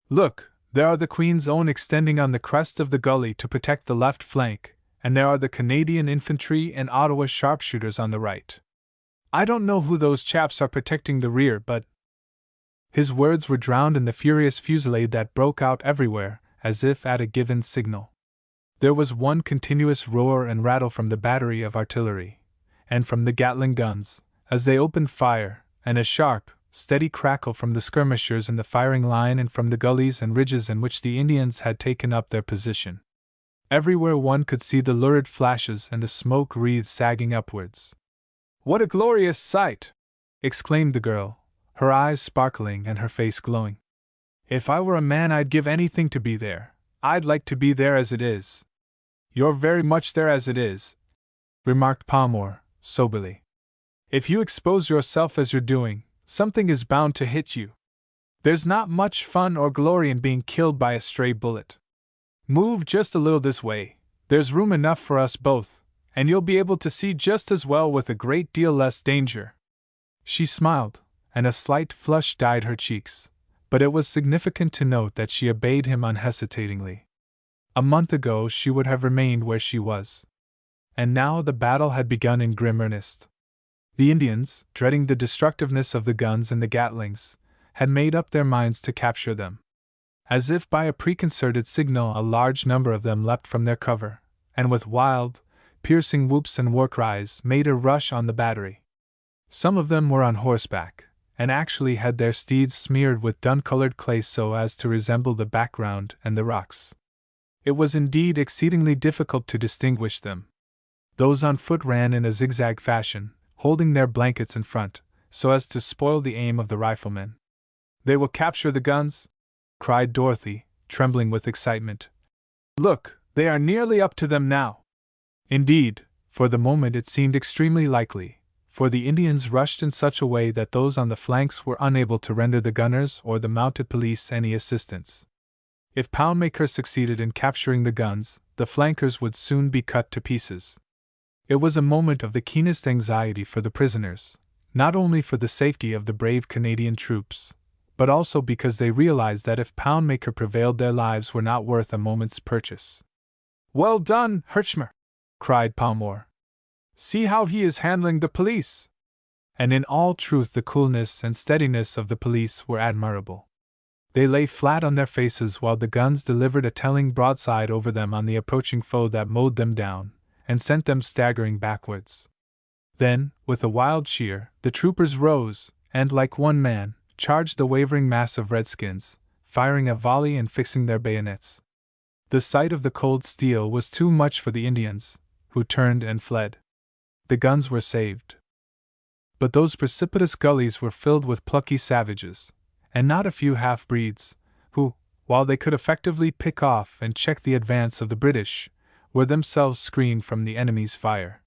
"Look, there are the Queen's Own extending on the crest of the gully to protect the left flank, and there are the Canadian infantry and Ottawa sharpshooters on the right. I don't know who those chaps are protecting the rear, but—" His words were drowned in the furious fusillade that broke out everywhere, as if at a given signal. There was one continuous roar and rattle from the battery of artillery, and from the Gatling guns, as they opened fire, and a sharp, steady crackle from the skirmishers in the firing line and from the gullies and ridges in which the Indians had taken up their position. Everywhere one could see the lurid flashes and the smoke wreaths sagging upwards. "What a glorious sight!" exclaimed the girl, her eyes sparkling and her face glowing. "If I were a man I'd give anything to be there. I'd like to be there as it is." "You're very much there as it is," remarked Palmore, soberly. "If you expose yourself as you're doing, something is bound to hit you. There's not much fun or glory in being killed by a stray bullet. Move just a little this way, there's room enough for us both, and you'll be able to see just as well with a great deal less danger." She smiled, and a slight flush dyed her cheeks, but it was significant to note that she obeyed him unhesitatingly. A month ago she would have remained where she was. And now the battle had begun in grim earnest. The Indians, dreading the destructiveness of the guns and the Gatlings, had made up their minds to capture them. As if by a preconcerted signal, a large number of them leapt from their cover, and with wild, piercing whoops and war cries made a rush on the battery. Some of them were on horseback, and actually had their steeds smeared with dun-colored clay so as to resemble the background and the rocks. It was indeed exceedingly difficult to distinguish them. Those on foot ran in a zigzag fashion, holding their blankets in front, so as to spoil the aim of the riflemen. "They will capture the guns?" cried Dorothy, trembling with excitement. "Look, they are nearly up to them now." Indeed, for the moment it seemed extremely likely, for the Indians rushed in such a way that those on the flanks were unable to render the gunners or the mounted police any assistance. If Poundmaker succeeded in capturing the guns, the flankers would soon be cut to pieces. It was a moment of the keenest anxiety for the prisoners, not only for the safety of the brave Canadian troops, but also because they realized that if Poundmaker prevailed their lives were not worth a moment's purchase. "Well done, Herchmer!" cried Palmore. "See how he is handling the police!" And in all truth the coolness and steadiness of the police were admirable. They lay flat on their faces while the guns delivered a telling broadside over them on the approaching foe that mowed them down, and sent them staggering backwards. Then, with a wild cheer, the troopers rose, and like one man, charged the wavering mass of redskins, firing a volley and fixing their bayonets. The sight of the cold steel was too much for the Indians, who turned and fled. The guns were saved. But those precipitous gullies were filled with plucky savages, and not a few half-breeds, who, while they could effectively pick off and check the advance of the British, were themselves screened from the enemy's fire.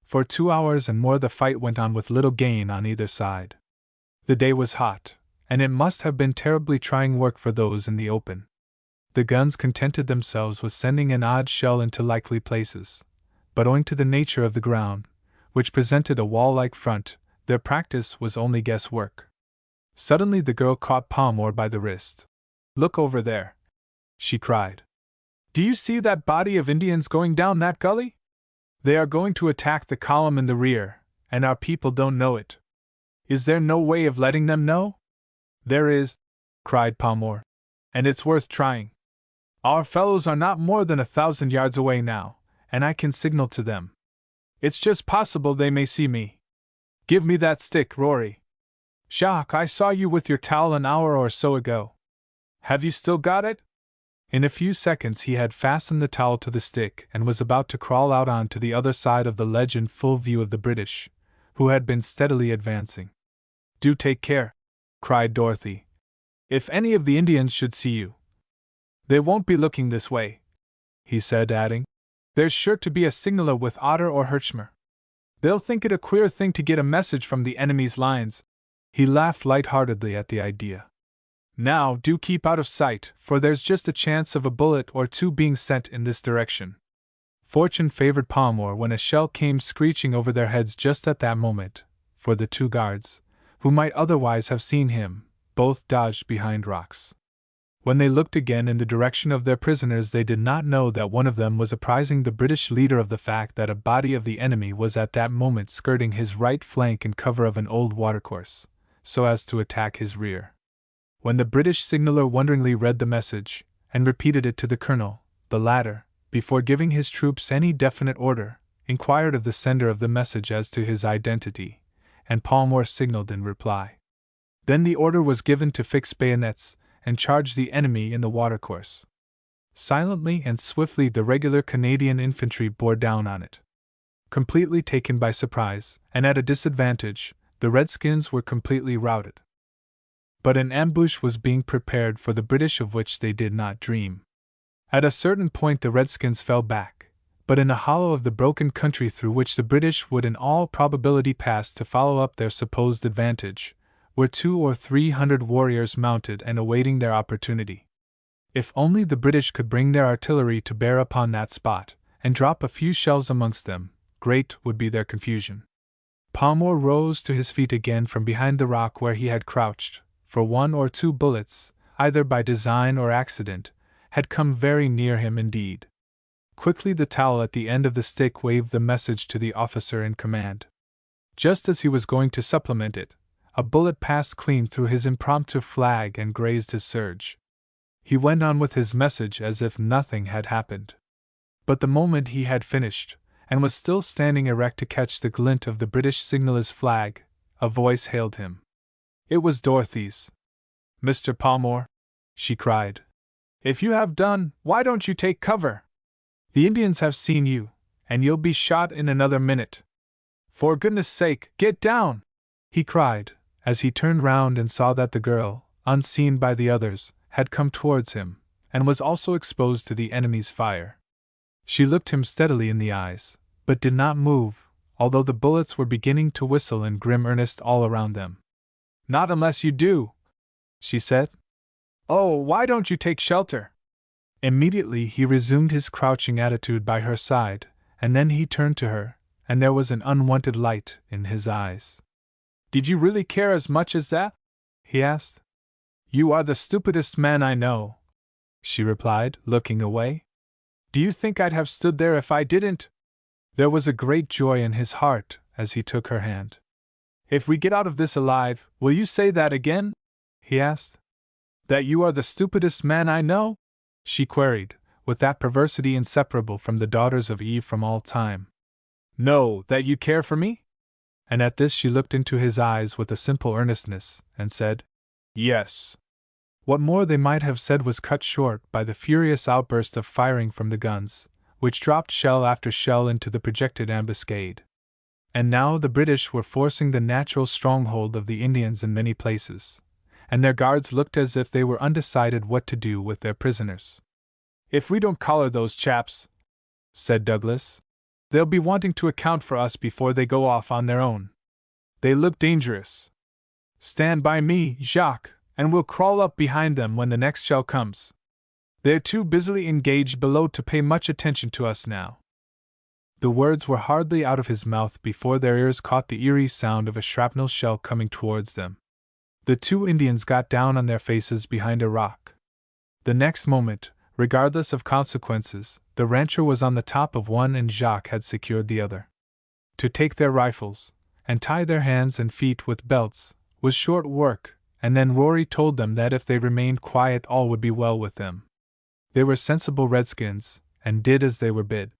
For 2 hours and more the fight went on with little gain on either side. The day was hot, and it must have been terribly trying work for those in the open. The guns contented themselves with sending an odd shell into likely places, but owing to the nature of the ground, which presented a wall-like front, their practice was only guesswork. Suddenly the girl caught Palmore by the wrist. "Look over there," she cried. "Do you see that body of Indians going down that gully? They are going to attack the column in the rear, and our people don't know it. Is there no way of letting them know?" "There is," cried Palmore, "and it's worth trying. Our fellows are not more than 1,000 yards away now, and I can signal to them. It's just possible they may see me. Give me that stick, Rory. Jacques, I saw you with your towel an hour or so ago. Have you still got it?" In a few seconds he had fastened the towel to the stick and was about to crawl out on to the other side of the ledge in full view of the British, who had been steadily advancing. "Do take care," cried Dorothy. "If any of the Indians should see you." "They won't be looking this way," he said, adding, "There's sure to be a signaler with Otter or Herchmer. They'll think it a queer thing to get a message from the enemy's lines." He laughed light-heartedly at the idea. "Now, do keep out of sight, for there's just a chance of a bullet or two being sent in this direction." Fortune favored Palmore when a shell came screeching over their heads just at that moment, for the two guards, who might otherwise have seen him, both dodged behind rocks. When they looked again in the direction of their prisoners, they did not know that one of them was apprising the British leader of the fact that a body of the enemy was at that moment skirting his right flank in cover of an old watercourse, so as to attack his rear. When the British signaller wonderingly read the message, and repeated it to the colonel, the latter, before giving his troops any definite order, inquired of the sender of the message as to his identity, and Palmore signaled in reply. Then the order was given to fix bayonets and charge the enemy in the watercourse. Silently and swiftly the regular Canadian infantry bore down on it. Completely taken by surprise, and at a disadvantage, the Redskins were completely routed. But an ambush was being prepared for the British of which they did not dream. At a certain point the Redskins fell back, but in a hollow of the broken country through which the British would in all probability pass to follow up their supposed advantage, were 200 or 300 warriors mounted and awaiting their opportunity. If only the British could bring their artillery to bear upon that spot, and drop a few shells amongst them, great would be their confusion. Palmore rose to his feet again from behind the rock where he had crouched, for 1 or 2 bullets, either by design or accident, had come very near him indeed. Quickly the towel at the end of the stick waved the message to the officer in command. Just as he was going to supplement it, a bullet passed clean through his impromptu flag and grazed his surge. He went on with his message as if nothing had happened. But the moment he had finished, and was still standing erect to catch the glint of the British signaler's flag, a voice hailed him. It was Dorothy's. "Mr. Palmore," she cried, "if you have done, why don't you take cover? The Indians have seen you, and you'll be shot in another minute. For goodness sake, get down!" he cried, as he turned round and saw that the girl, unseen by the others, had come towards him, and was also exposed to the enemy's fire. She looked him steadily in the eyes, but did not move, although the bullets were beginning to whistle in grim earnest all around them. "Not unless you do," she said. "Oh, why don't you take shelter?" Immediately he resumed his crouching attitude by her side, and then he turned to her, and there was an unwonted light in his eyes. "Did you really care as much as that?" he asked. "You are the stupidest man I know," she replied, looking away. "Do you think I'd have stood there if I didn't?" There was a great joy in his heart as he took her hand. "If we get out of this alive, will you say that again?" he asked. "That you are the stupidest man I know?" she queried, with that perversity inseparable from the daughters of Eve from all time. "No, that you care for me?" And at this she looked into his eyes with a simple earnestness, and said, "Yes." What more they might have said was cut short by the furious outburst of firing from the guns, which dropped shell after shell into the projected ambuscade. And now the British were forcing the natural stronghold of the Indians in many places, and their guards looked as if they were undecided what to do with their prisoners. "If we don't collar those chaps," said Douglas, "they'll be wanting to account for us before they go off on their own. They look dangerous." "Stand by me, Jacques," and we'll crawl up behind them when the next shell comes. They're too busily engaged below to pay much attention to us now." The words were hardly out of his mouth before their ears caught the eerie sound of a shrapnel shell coming towards them. The two Indians got down on their faces behind a rock. The next moment, regardless of consequences, the rancher was on the top of one and Jacques had secured the other. To take their rifles, and tie their hands and feet with belts, was short work, and then Rory told them that if they remained quiet all would be well with them. They were sensible redskins, and did as they were bid.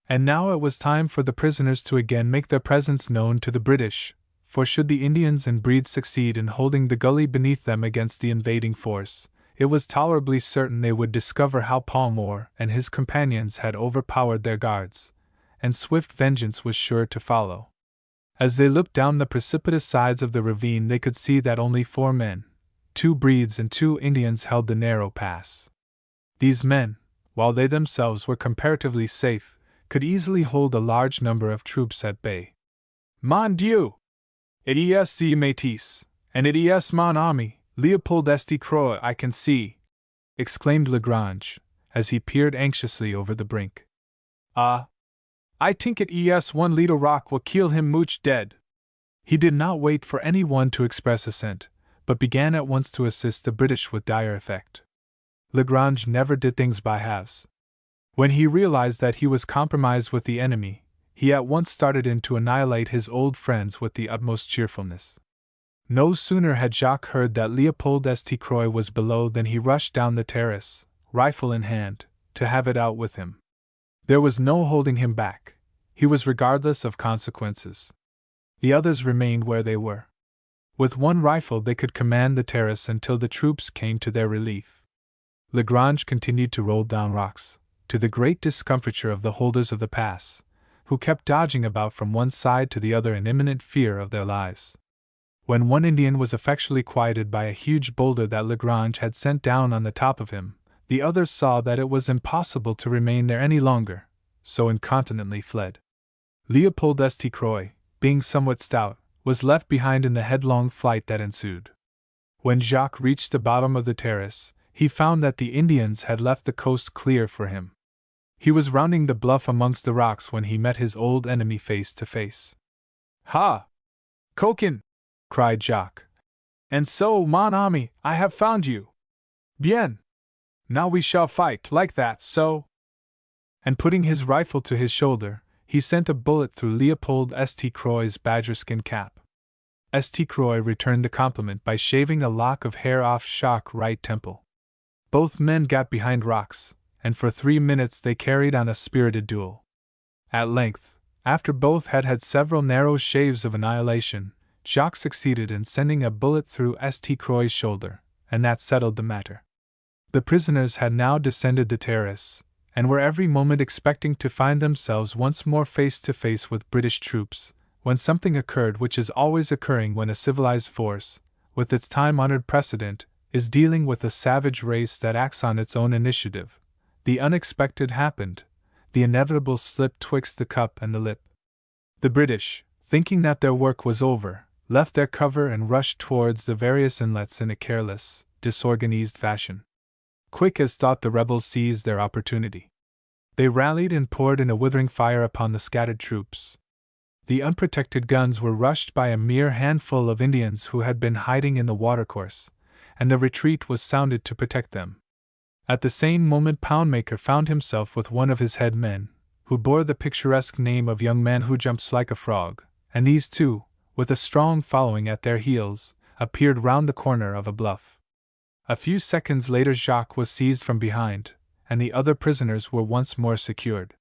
And now it was time for the prisoners to again make their presence known to the British, for should the Indians and breeds succeed in holding the gully beneath them against the invading force, it was tolerably certain they would discover how Palmore and his companions had overpowered their guards, and swift vengeance was sure to follow. As they looked down the precipitous sides of the ravine, they could see that only 4 men, 2 breeds and 2 Indians held the narrow pass. These men, while they themselves were comparatively safe, could easily hold a large number of troops at bay. "Mon Dieu! It is the Métis, and it is mon ami, Leopold St. Croix I can see," exclaimed Lagrange, as he peered anxiously over the brink. "Ah! I think it is one little rock will kill him mooch dead." He did not wait for any one to express assent, but began at once to assist the British with dire effect. Lagrange never did things by halves. When he realized that he was compromised with the enemy, he at once started in to annihilate his old friends with the utmost cheerfulness. No sooner had Jacques heard that Leopold St. Croix was below than he rushed down the terrace, rifle in hand, to have it out with him. There was no holding him back. He was regardless of consequences. The others remained where they were. With one rifle they could command the terrace until the troops came to their relief. Lagrange continued to roll down rocks, to the great discomfiture of the holders of the pass, who kept dodging about from one side to the other in imminent fear of their lives. When one Indian was effectually quieted by a huge boulder that Lagrange had sent down on the top of him, the others saw that it was impossible to remain there any longer, so incontinently fled. Leopold St. Croix, being somewhat stout, was left behind in the headlong flight that ensued. When Jacques reached the bottom of the terrace, he found that the Indians had left the coast clear for him. He was rounding the bluff amongst the rocks when he met his old enemy face to face. "Ha! Coquin!" cried Jacques. "And so, mon ami, I have found you! Bien! Now we shall fight like that, so!" And putting his rifle to his shoulder, he sent a bullet through Leopold St. Croix's badgerskin cap. St. Croix returned the compliment by shaving a lock of hair off Jacques' right temple. Both men got behind rocks, and for 3 minutes they carried on a spirited duel. At length, after both had had several narrow shaves of annihilation, Jacques succeeded in sending a bullet through St. Croix's shoulder, and that settled the matter. The prisoners had now descended the terrace, and were every moment expecting to find themselves once more face to face with British troops, when something occurred which is always occurring when a civilized force, with its time-honored precedent, is dealing with a savage race that acts on its own initiative. The unexpected happened. The inevitable slipped twixt the cup and the lip. The British, thinking that their work was over, left their cover and rushed towards the various inlets in a careless, disorganized fashion. Quick as thought the rebels seized their opportunity. They rallied and poured in a withering fire upon the scattered troops. The unprotected guns were rushed by a mere handful of Indians who had been hiding in the watercourse, and the retreat was sounded to protect them. At the same moment Poundmaker found himself with one of his head men, who bore the picturesque name of Young Man Who Jumps Like a Frog, and these two, with a strong following at their heels, appeared round the corner of a bluff. A few seconds later Jacques was seized from behind, and the other prisoners were once more secured.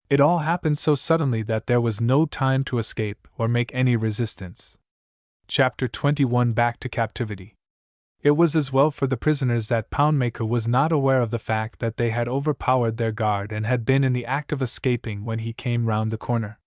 It all happened so suddenly that there was no time to escape or make any resistance. Chapter 21 Back to Captivity. It was as well for the prisoners that Poundmaker was not aware of the fact that they had overpowered their guard and had been in the act of escaping when he came round the corner.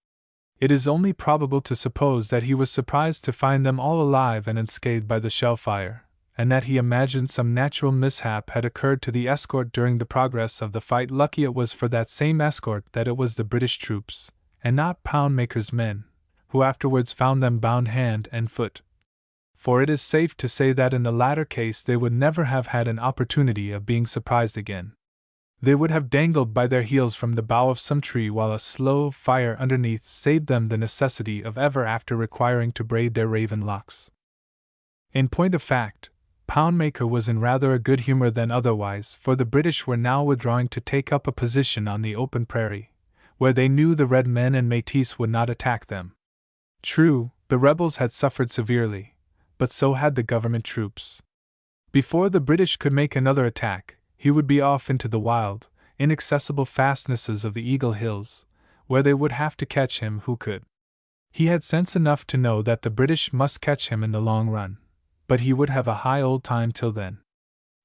It is only probable to suppose that he was surprised to find them all alive and unscathed by the shell fire, and that he imagined some natural mishap had occurred to the escort during the progress of the fight. Lucky it was for that same escort that it was the British troops, and not Poundmaker's men, who afterwards found them bound hand and foot. for it is safe to say that in the latter case they would never have had an opportunity of being surprised again. They would have dangled by their heels from the bough of some tree while a slow fire underneath saved them the necessity of ever after requiring to braid their raven locks. In point of fact, Poundmaker was in rather a good humor than otherwise, for the British were now withdrawing to take up a position on the open prairie, where they knew the red men and Métis would not attack them. True, the rebels had suffered severely, but so had the government troops. Before the British could make another attack, he would be off into the wild, inaccessible fastnesses of the Eagle Hills, where they would have to catch him who could. He had sense enough to know that the British must catch him in the long run, but he would have a high old time till then.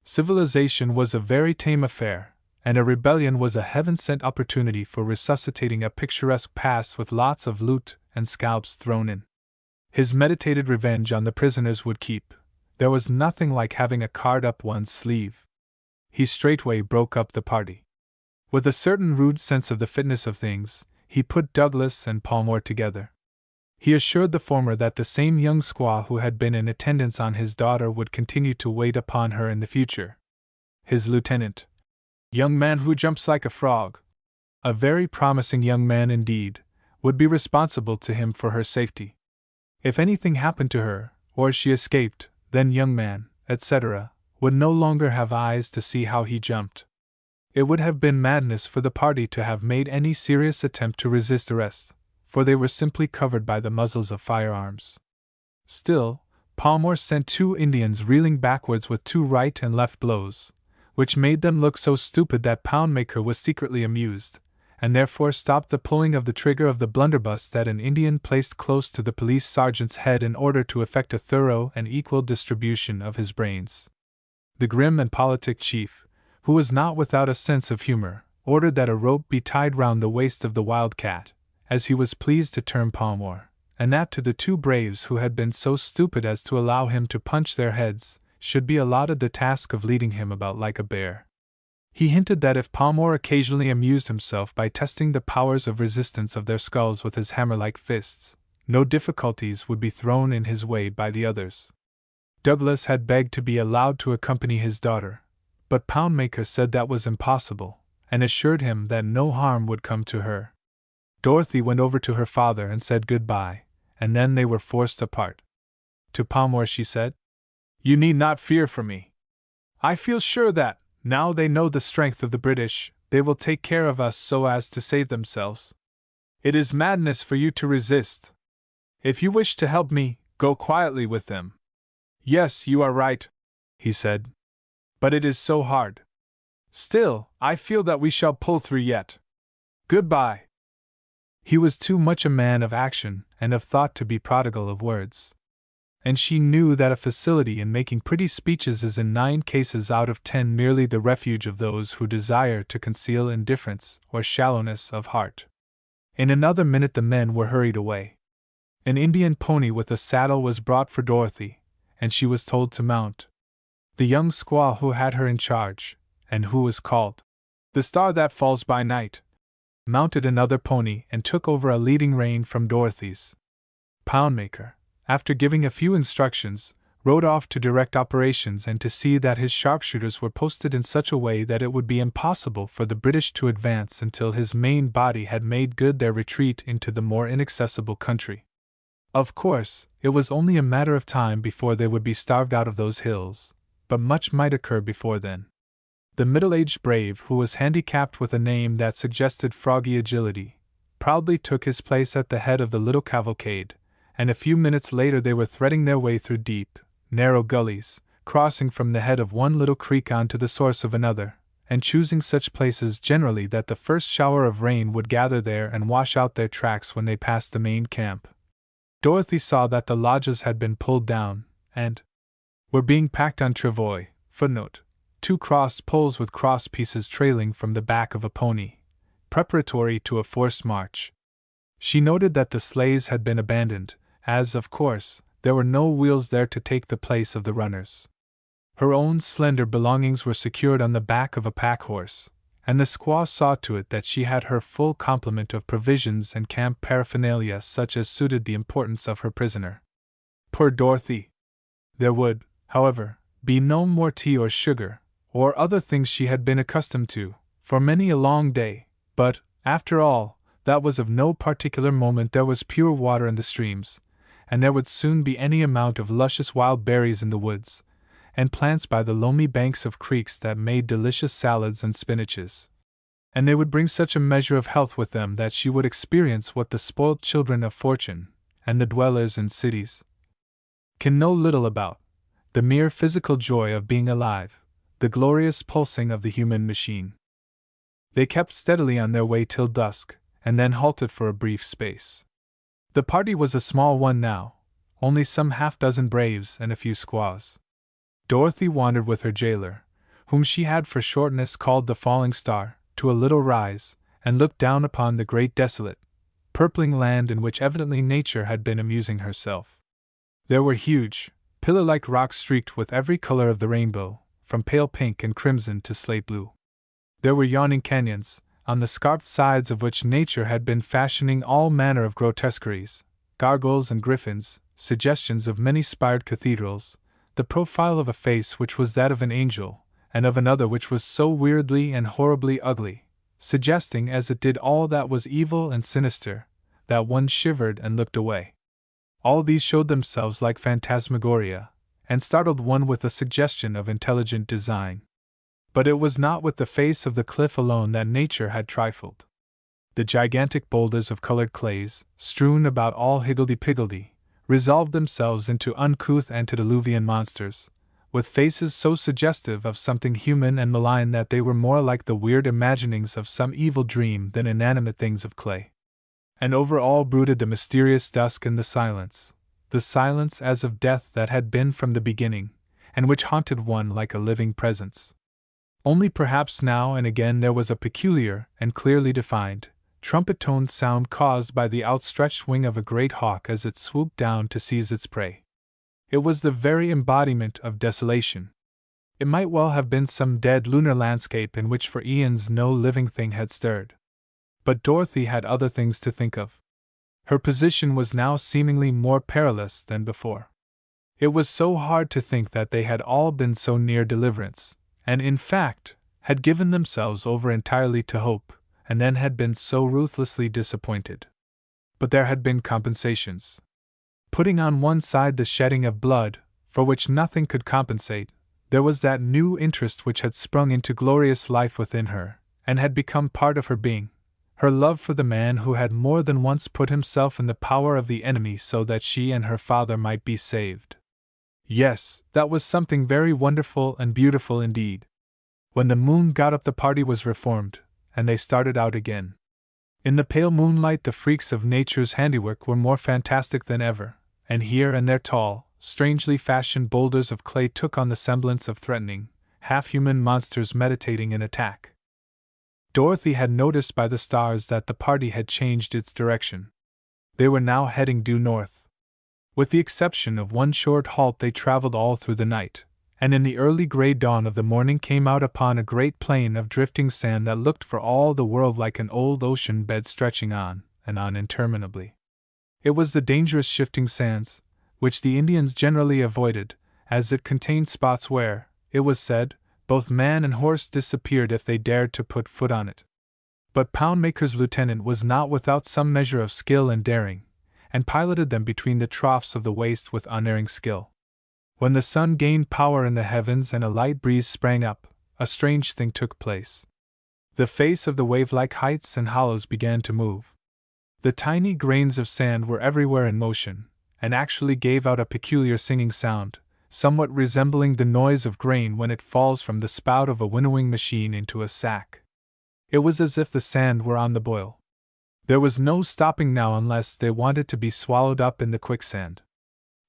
Civilization was a very tame affair, and a rebellion was a heaven-sent opportunity for resuscitating a picturesque past with lots of loot and scalps thrown in. His meditated revenge on the prisoners would keep. There was nothing like having a card up one's sleeve. He straightway broke up the party. With a certain rude sense of the fitness of things, he put Douglas and Palmore together. He assured the former that the same young squaw who had been in attendance on his daughter would continue to wait upon her in the future. His lieutenant, young man who jumps like a frog, a very promising young man indeed, would be responsible to him for her safety. If anything happened to her, or she escaped, then young man, etc., would no longer have eyes to see how he jumped. It would have been madness for the party to have made any serious attempt to resist arrest, for they were simply covered by the muzzles of firearms. Still, Palmore sent 2 Indians reeling backwards with 2 right and left blows, which made them look so stupid that Poundmaker was secretly amused, and therefore stopped the pulling of the trigger of the blunderbuss that an Indian placed close to the police sergeant's head in order to effect a thorough and equal distribution of his brains. The grim and politic chief, who was not without a sense of humor, ordered that a rope be tied round the waist of the wildcat, as he was pleased to term Palmore, and that to the 2 braves who had been so stupid as to allow him to punch their heads, should be allotted the task of leading him about like a bear. He hinted that if Palmore occasionally amused himself by testing the powers of resistance of their skulls with his hammer-like fists, no difficulties would be thrown in his way by the others. Douglas had begged to be allowed to accompany his daughter, but Poundmaker said that was impossible, and assured him that no harm would come to her. Dorothy went over to her father and said good-bye, and then they were forced apart. To Palmore she said, "You need not fear for me. I feel sure that, now they know the strength of the British, they will take care of us so as to save themselves. It is madness for you to resist. If you wish to help me, go quietly with them." "Yes, you are right," he said. "But it is so hard. Still, I feel that we shall pull through yet. Goodbye." He was too much a man of action and of thought to be prodigal of words. And she knew that a facility in making pretty speeches is in 9 cases out of 10 merely the refuge of those who desire to conceal indifference or shallowness of heart. In another minute the men were hurried away. An Indian pony with a saddle was brought for Dorothy, and she was told to mount. The young squaw who had her in charge, and who was called the Star That Falls by Night, mounted another pony and took over a leading rein from Dorothy's. Poundmaker, after giving a few instructions, rode off to direct operations and to see that his sharpshooters were posted in such a way that it would be impossible for the British to advance until his main body had made good their retreat into the more inaccessible country. Of course, it was only a matter of time before they would be starved out of those hills, but much might occur before then. The middle-aged brave, who was handicapped with a name that suggested froggy agility, proudly took his place at the head of the little cavalcade, and a few minutes later they were threading their way through deep, narrow gullies, crossing from the head of one little creek on to the source of another, and choosing such places generally that the first shower of rain would gather there and wash out their tracks when they passed the main camp. Dorothy saw that the lodges had been pulled down, and were being packed on travois, footnote, 2 cross poles with cross pieces trailing from the back of a pony, preparatory to a forced march. She noted that the sleighs had been abandoned, as, of course, there were no wheels there to take the place of the runners. Her own slender belongings were secured on the back of a pack horse, and the squaw saw to it that she had her full complement of provisions and camp paraphernalia such as suited the importance of her prisoner. Poor Dorothy! There would, however, be no more tea or sugar, or other things she had been accustomed to, for many a long day, but, after all, that was of no particular moment. There was pure water in the streams, and there would soon be any amount of luscious wild berries in the woods, and plants by the loamy banks of creeks that made delicious salads and spinaches. And they would bring such a measure of health with them that she would experience what the spoilt children of fortune, and the dwellers in cities, can know little about: the mere physical joy of being alive, the glorious pulsing of the human machine. They kept steadily on their way till dusk, and then halted for a brief space. The party was a small one now, only some half-dozen braves and a few squaws. Dorothy wandered with her jailer, whom she had for shortness called the Falling Star, to a little rise, and looked down upon the great desolate, purpling land in which evidently nature had been amusing herself. There were huge, pillar-like rocks streaked with every color of the rainbow, from pale pink and crimson to slate blue. There were yawning canyons, on the scarped sides of which nature had been fashioning all manner of grotesqueries, gargoyles and griffins, suggestions of many-spired cathedrals, the profile of a face which was that of an angel, and of another which was so weirdly and horribly ugly, suggesting as it did all that was evil and sinister, that one shivered and looked away. All these showed themselves like phantasmagoria, and startled one with a suggestion of intelligent design. But it was not with the face of the cliff alone that nature had trifled. The gigantic boulders of colored clays, strewn about all higgledy-piggledy, resolved themselves into uncouth antediluvian monsters, with faces so suggestive of something human and malign that they were more like the weird imaginings of some evil dream than inanimate things of clay. And over all brooded the mysterious dusk and the silence as of death that had been from the beginning, and which haunted one like a living presence. Only perhaps now and again there was a peculiar and clearly defined, trumpet-toned sound caused by the outstretched wing of a great hawk as it swooped down to seize its prey. It was the very embodiment of desolation. It might well have been some dead lunar landscape in which for eons no living thing had stirred. But Dorothy had other things to think of. Her position was now seemingly more perilous than before. It was so hard to think that they had all been so near deliverance, and in fact, had given themselves over entirely to hope, and then had been so ruthlessly disappointed. But there had been compensations. Putting on one side the shedding of blood, for which nothing could compensate, there was that new interest which had sprung into glorious life within her, and had become part of her being, her love for the man who had more than once put himself in the power of the enemy so that she and her father might be saved. Yes, that was something very wonderful and beautiful indeed. When the moon got up, the party was reformed, and they started out again. In the pale moonlight, the freaks of nature's handiwork were more fantastic than ever, and here and there tall, strangely fashioned boulders of clay took on the semblance of threatening, half-human monsters meditating an attack. Dorothy had noticed by the stars that the party had changed its direction. They were now heading due north. With the exception of one short halt, they traveled all through the night, and in the early gray dawn of the morning came out upon a great plain of drifting sand that looked for all the world like an old ocean bed stretching on and on interminably. It was the dangerous shifting sands, which the Indians generally avoided, as it contained spots where, it was said, both man and horse disappeared if they dared to put foot on it. But Poundmaker's lieutenant was not without some measure of skill and daring, and piloted them between the troughs of the waste with unerring skill. When the sun gained power in the heavens and a light breeze sprang up, a strange thing took place. The face of the wave-like heights and hollows began to move. The tiny grains of sand were everywhere in motion, and actually gave out a peculiar singing sound, somewhat resembling the noise of grain when it falls from the spout of a winnowing machine into a sack. It was as if the sand were on the boil. There was no stopping now unless they wanted to be swallowed up in the quicksand.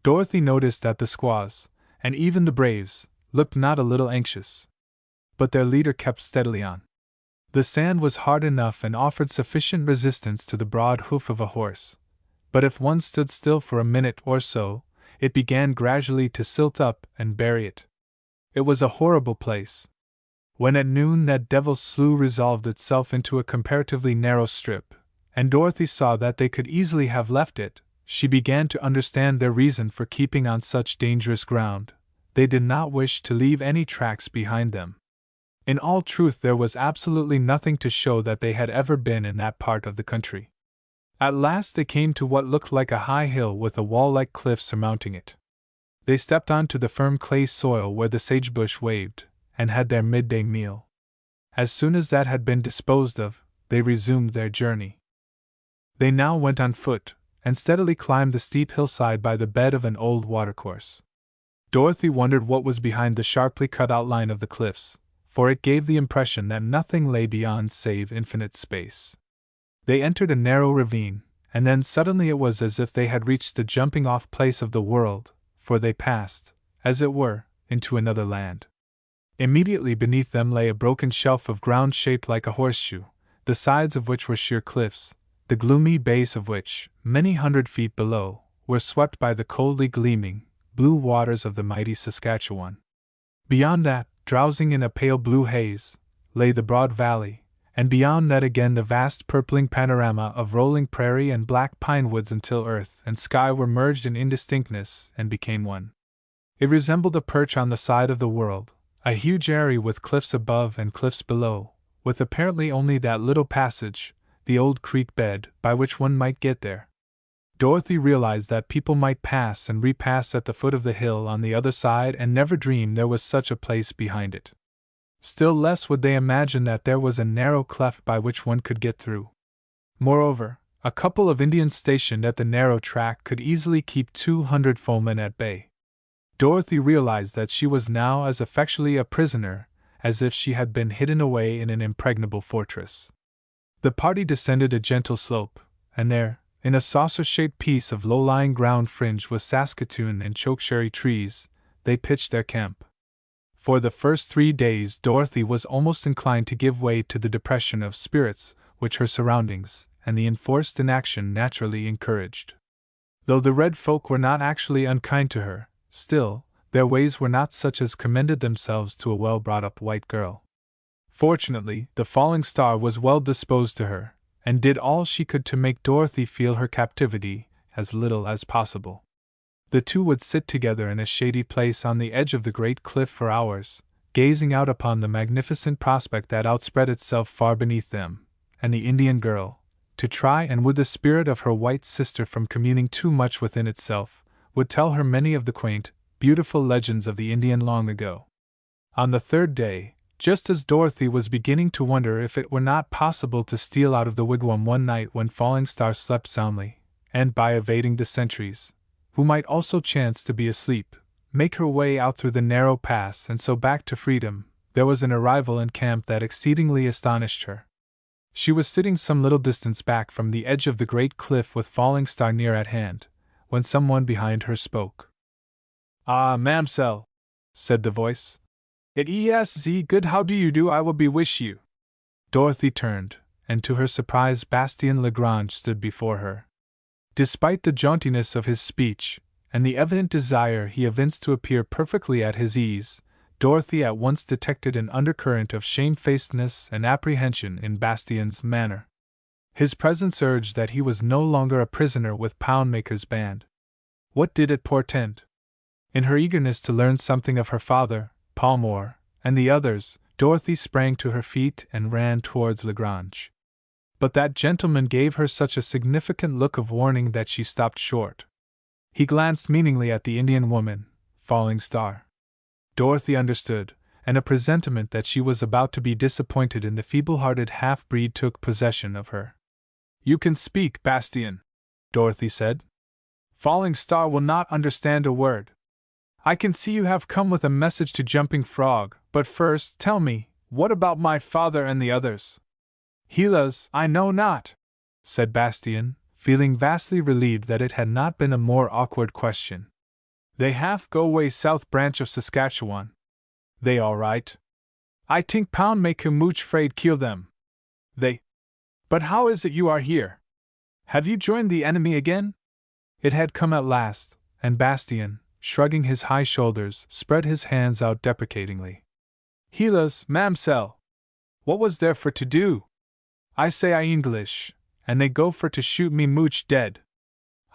Dorothy noticed that the squaws, and even the braves, looked not a little anxious. But their leader kept steadily on. The sand was hard enough and offered sufficient resistance to the broad hoof of a horse, but if one stood still for a minute or so, it began gradually to silt up and bury it. It was a horrible place. When at noon that devil's slough resolved itself into a comparatively narrow strip, and Dorothy saw that they could easily have left it, she began to understand their reason for keeping on such dangerous ground. They did not wish to leave any tracks behind them. In all truth, there was absolutely nothing to show that they had ever been in that part of the country. At last they came to what looked like a high hill with a wall-like cliff surmounting it. They stepped onto the firm clay soil where the sagebush waved, and had their midday meal. As soon as that had been disposed of, they resumed their journey. They now went on foot, and steadily climbed the steep hillside by the bed of an old watercourse. Dorothy wondered what was behind the sharply cut outline of the cliffs, for it gave the impression that nothing lay beyond save infinite space. They entered a narrow ravine, and then suddenly it was as if they had reached the jumping-off place of the world, for they passed, as it were, into another land. Immediately beneath them lay a broken shelf of ground shaped like a horseshoe, the sides of which were sheer cliffs, the gloomy base of which, many hundred feet below, were swept by the coldly gleaming, blue waters of the mighty Saskatchewan. Beyond that, drowsing in a pale blue haze, lay the broad valley, and beyond that again the vast purpling panorama of rolling prairie and black pine woods until earth and sky were merged in indistinctness and became one. It resembled a perch on the side of the world, a huge eyrie with cliffs above and cliffs below, with apparently only that little passage, the old creek bed, by which one might get there. Dorothy realized that people might pass and repass at the foot of the hill on the other side and never dream there was such a place behind it. Still less would they imagine that there was a narrow cleft by which one could get through. Moreover, a couple of Indians stationed at the narrow track could easily keep 200 foemen at bay. Dorothy realized that she was now as effectually a prisoner as if she had been hidden away in an impregnable fortress. The party descended a gentle slope, and there, in a saucer-shaped piece of low-lying ground fringed with Saskatoon and chokecherry trees, they pitched their camp. For the first 3 days Dorothy was almost inclined to give way to the depression of spirits which her surroundings and the enforced inaction naturally encouraged. Though the red folk were not actually unkind to her, still, their ways were not such as commended themselves to a well-brought-up white girl. Fortunately, the falling star was well disposed to her, and did all she could to make Dorothy feel her captivity as little as possible. The two would sit together in a shady place on the edge of the great cliff for hours, gazing out upon the magnificent prospect that outspread itself far beneath them, and the Indian girl, to try and woo the spirit of her white sister from communing too much within itself, would tell her many of the quaint, beautiful legends of the Indian long ago. On the 3rd day, just as Dorothy was beginning to wonder if it were not possible to steal out of the wigwam one night when Falling Star slept soundly, and by evading the sentries, who might also chance to be asleep, make her way out through the narrow pass and so back to freedom, there was an arrival in camp that exceedingly astonished her. She was sitting some little distance back from the edge of the great cliff with Falling Star near at hand, when someone behind her spoke. "Ah, ma'amselle," said the voice. "It is good, how do you do, I will wish you." Dorothy turned, and to her surprise Bastien Lagrange stood before her. Despite the jauntiness of his speech, and the evident desire he evinced to appear perfectly at his ease, Dorothy at once detected an undercurrent of shamefacedness and apprehension in Bastien's manner. His presence urged that he was no longer a prisoner with Poundmaker's band. What did it portend? In her eagerness to learn something of her father, Palmore, and the others, Dorothy sprang to her feet and ran towards Lagrange. But that gentleman gave her such a significant look of warning that she stopped short. He glanced meaningly at the Indian woman, Falling Star. Dorothy understood, and a presentiment that she was about to be disappointed in the feeble-hearted half-breed took possession of her. "You can speak, Bastien," Dorothy said. "Falling Star will not understand a word. I can see you have come with a message to Jumping Frog, but first tell me, what about my father and the others?" "Helas, I know not," said Bastien, feeling vastly relieved that it had not been a more awkward question. "They half go way south branch of Saskatchewan. They all right. I think Poundmaker mooch fraid kill them. They. But how is it you are here? Have you joined the enemy again?" It had come at last, and Bastien, shrugging his high shoulders, spread his hands out deprecatingly. "Helas, ma'amselle! What was there for to do? I say I English, and they go for to shoot me mooch dead.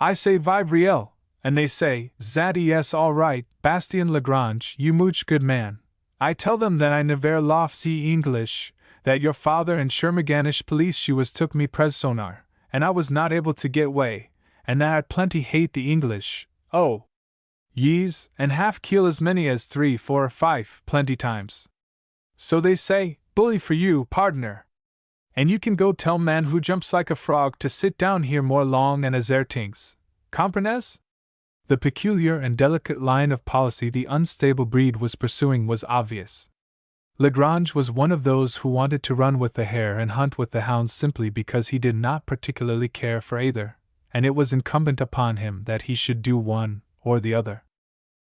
I say Vive Riel, and they say, Zat yes all right, Bastien Lagrange, you mooch good man. I tell them that I never lof see English, that your father and Shermaganish police she was took me pres sonar, and I was not able to get way, and that I plenty hate the English, oh! Yees, and half kill as many as 3, 4, 5, plenty times. So they say, bully for you, pardner. And you can go tell man who jumps like a frog to sit down here more long and as tings. Comprenez? The peculiar and delicate line of policy the unstable breed was pursuing was obvious. Lagrange was one of those who wanted to run with the hare and hunt with the hounds simply because he did not particularly care for either, and it was incumbent upon him that he should do one or the other.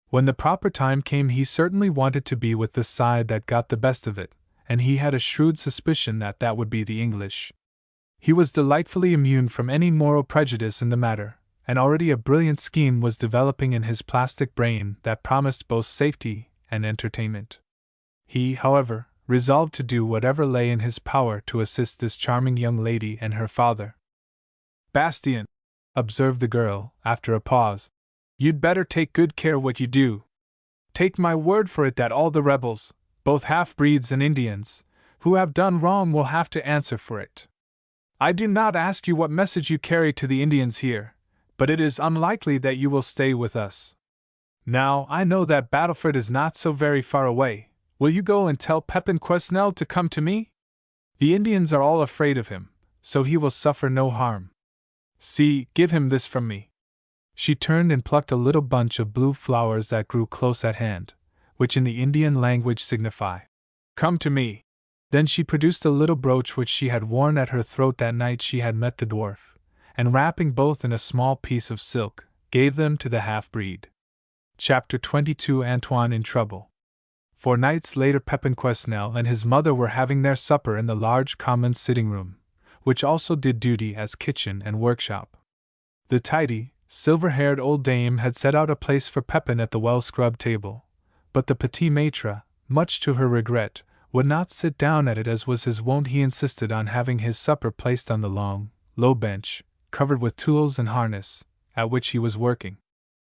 When the proper time came, he certainly wanted to be with the side that got the best of it, and he had a shrewd suspicion that that would be the English. He was delightfully immune from any moral prejudice in the matter, and already a brilliant scheme was developing in his plastic brain that promised both safety and entertainment. He, however, resolved to do whatever lay in his power to assist this charming young lady and her father. Bastien, observed the girl, after a pause, you'd better take good care what you do. Take my word for it that all the rebels, both half-breeds and Indians, who have done wrong will have to answer for it. I do not ask you what message you carry to the Indians here, but it is unlikely that you will stay with us. Now, I know that Battleford is not so very far away. Will you go and tell Pepin Quesnel to come to me? The Indians are all afraid of him, so he will suffer no harm. See, give him this from me. She turned and plucked a little bunch of blue flowers that grew close at hand, which in the Indian language signify, come to me. Then she produced a little brooch which she had worn at her throat that night she had met the dwarf, and wrapping both in a small piece of silk, gave them to the half-breed. Chapter 22 Antoine in Trouble. 4 nights later Pepin Quesnel and his mother were having their supper in the large common sitting-room, which also did duty as kitchen and workshop. The tidy, silver-haired old dame had set out a place for Pepin at the well-scrubbed table, but the petit maître, much to her regret, would not sit down at it as was his wont. He insisted on having his supper placed on the long, low bench, covered with tools and harness, at which he was working.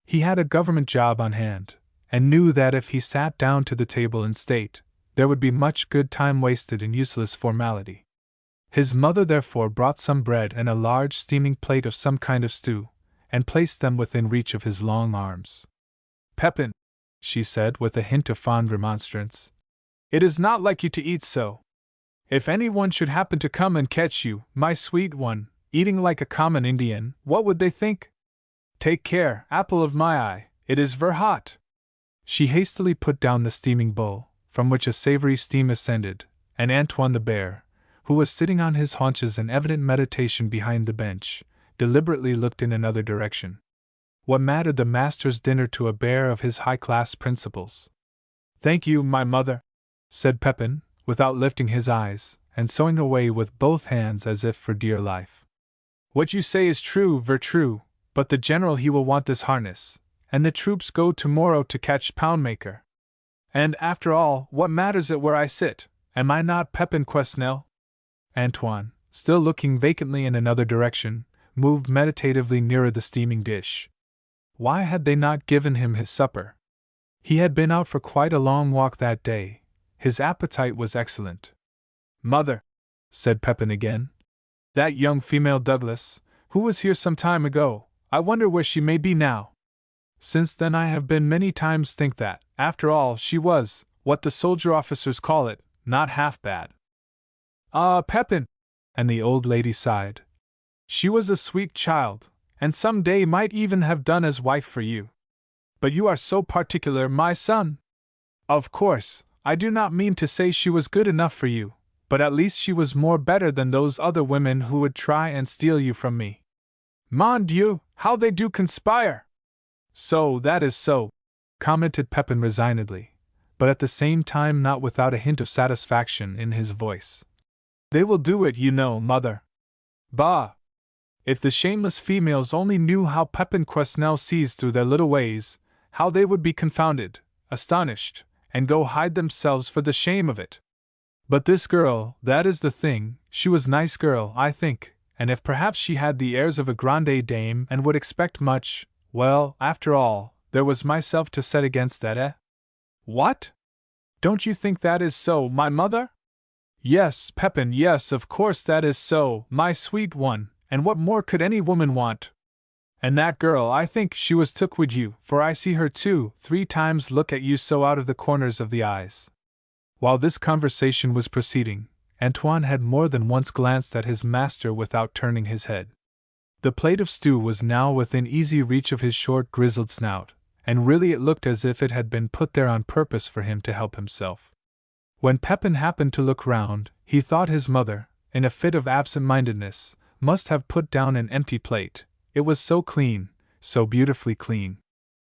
He had a government job on hand, and knew that if he sat down to the table in state, there would be much good time wasted in useless formality. His mother therefore brought some bread and a large steaming plate of some kind of stew, and placed them within reach of his long arms. Pepin, she said with a hint of fond remonstrance, it is not like you to eat so. If anyone should happen to come and catch you, my sweet one, eating like a common Indian, what would they think? Take care, apple of my eye, it is ver hot. She hastily put down the steaming bowl, from which a savory steam ascended, and Antoine the bear, who was sitting on his haunches in evident meditation behind the bench, deliberately looked in another direction. What mattered the master's dinner to a bear of his high-class principles? Thank you, my mother, said Pepin, without lifting his eyes, and sewing away with both hands as if for dear life. What you say is true, ver true, but the general he will want this harness, and the troops go tomorrow to catch Poundmaker. And after all, what matters it where I sit? Am I not Pepin Quesnel? Antoine, still looking vacantly in another direction, moved meditatively nearer the steaming dish. Why had they not given him his supper? He had been out for quite a long walk that day. His appetite was excellent. Mother, said Pepin again, that young female Douglas, who was here some time ago, I wonder where she may be now. Since then I have been many times think that, after all, she was, what the soldier officers call it, not half bad. Ah, Pepin! And the old lady sighed. She was a sweet child, and some day might even have done as wife for you. But you are so particular, my son! Of course, I do not mean to say she was good enough for you, but at least she was more better than those other women who would try and steal you from me. Mon Dieu, how they do conspire! So, that is so, commented Pepin resignedly, but at the same time not without a hint of satisfaction in his voice. They will do it, you know, mother. Bah! If the shameless females only knew how Pepin Quesnel sees through their little ways, how they would be confounded, astonished, and go hide themselves for the shame of it. But this girl, that is the thing, she was nice girl, I think, and if perhaps she had the airs of a grande dame and would expect much, well, after all, there was myself to set against that, eh? What? Don't you think that is so, my mother? Yes, Pepin, yes, of course that is so, my sweet one, and what more could any woman want? And that girl, I think she was took with you, for I see her 2-3 times look at you so out of the corners of the eyes. While this conversation was proceeding, Antoine had more than once glanced at his master without turning his head. The plate of stew was now within easy reach of his short grizzled snout, and really it looked as if it had been put there on purpose for him to help himself. When Pepin happened to look round, he thought his mother, in a fit of absent-mindedness, must have put down an empty plate, it was so clean, so beautifully clean.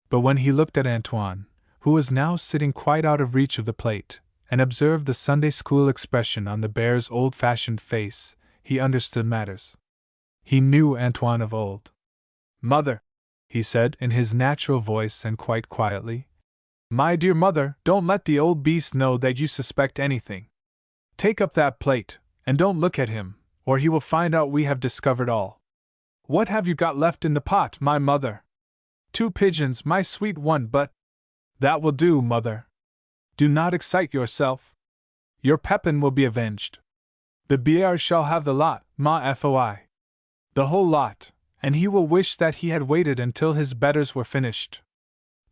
But when he looked at Antoine, who was now sitting quite out of reach of the plate, and observed the Sunday school expression on the bear's old-fashioned face, he understood matters. He knew Antoine of old. "Mother," he said in his natural voice and quite quietly, "my dear mother, don't let the old beast know that you suspect anything. Take up that plate, and don't look at him, or he will find out we have discovered all. What have you got left in the pot, my mother? 2 pigeons, my sweet one, but that will do, mother. Do not excite yourself. Your Pepin will be avenged. The Biard shall have the lot, ma foi. The whole lot, and he will wish that he had waited until his betters were finished.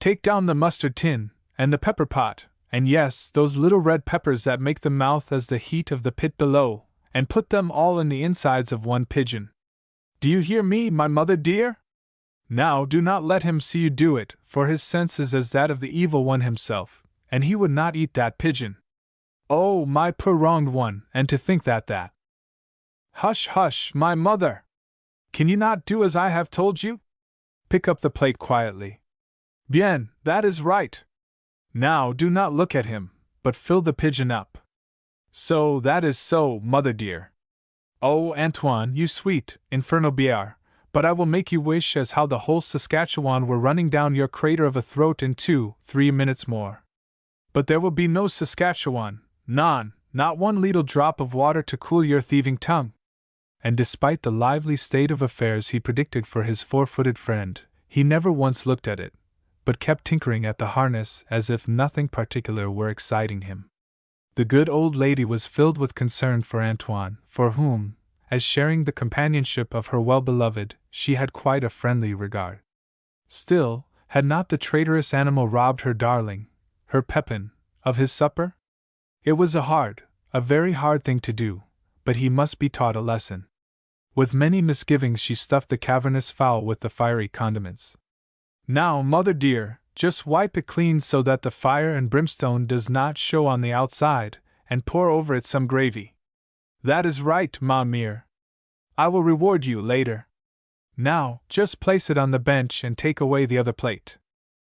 Take down the mustard tin, and the pepper pot, and yes, those little red peppers that make the mouth as the heat of the pit below, and put them all in the insides of 1 pigeon. Do you hear me, my mother dear? Now do not let him see you do it, for his sense is as that of the evil one himself, and he would not eat that pigeon. Oh, my poor wronged one, and to think that. Hush, hush, my mother! Can you not do as I have told you? Pick up the plate quietly. Bien, that is right. Now do not look at him, but fill the pigeon up. So, that is so, mother dear. Oh, Antoine, you sweet, infernal Biard, but I will make you wish as how the whole Saskatchewan were running down your crater of a throat in 2-3 minutes more. But there will be no Saskatchewan, non, not one leetle drop of water to cool your thieving tongue. And despite the lively state of affairs he predicted for his 4-footed friend, he never once looked at it, but kept tinkering at the harness as if nothing particular were exciting him. The good old lady was filled with concern for Antoine, for whom, as sharing the companionship of her well-beloved, she had quite a friendly regard. Still, had not the traitorous animal robbed her darling, her Pepin, of his supper? It was a very hard thing to do, but he must be taught a lesson. With many misgivings she stuffed the cavernous fowl with the fiery condiments. Now, mother dear, just wipe it clean so that the fire and brimstone does not show on the outside, and pour over it some gravy. That is right, ma mère. I will reward you later. Now, just place it on the bench and take away the other plate.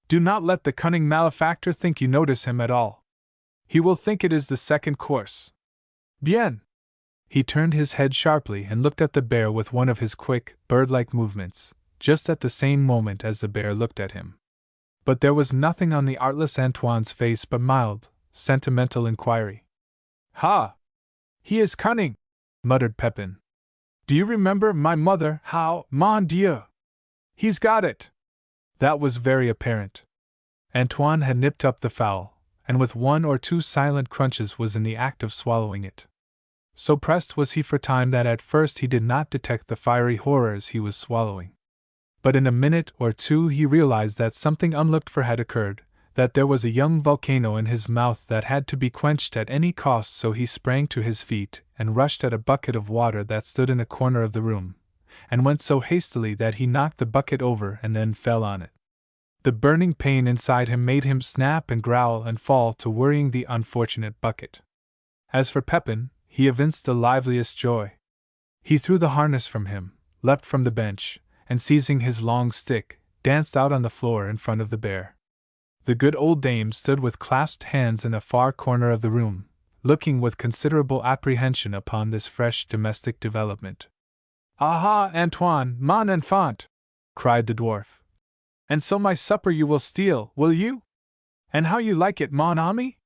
Do not let the cunning malefactor think you notice him at all. He will think it is the second course. Bien! He turned his head sharply and looked at the bear with one of his quick, bird-like movements, just at the same moment as the bear looked at him. But there was nothing on the artless Antoine's face but mild, sentimental inquiry. Ha! He is cunning, muttered Pepin. Do you remember, my mother, how, mon Dieu! He's got it! That was very apparent. Antoine had nipped up the fowl, and with 1 or 2 silent crunches was in the act of swallowing it. So pressed was he for time that at first he did not detect the fiery horrors he was swallowing. But in a minute or 2 he realized that something unlooked for had occurred, that there was a young volcano in his mouth that had to be quenched at any cost, so he sprang to his feet and rushed at a bucket of water that stood in a corner of the room, and went so hastily that he knocked the bucket over and then fell on it. The burning pain inside him made him snap and growl and fall to worrying the unfortunate bucket. As for Pepin, he evinced the liveliest joy. He threw the harness from him, leapt from the bench, and seizing his long stick, danced out on the floor in front of the bear. The good old dame stood with clasped hands in a far corner of the room, looking with considerable apprehension upon this fresh domestic development. "Aha, Antoine, mon enfant!" cried the dwarf. "And so my supper you will steal, will you? And how you like it, mon ami?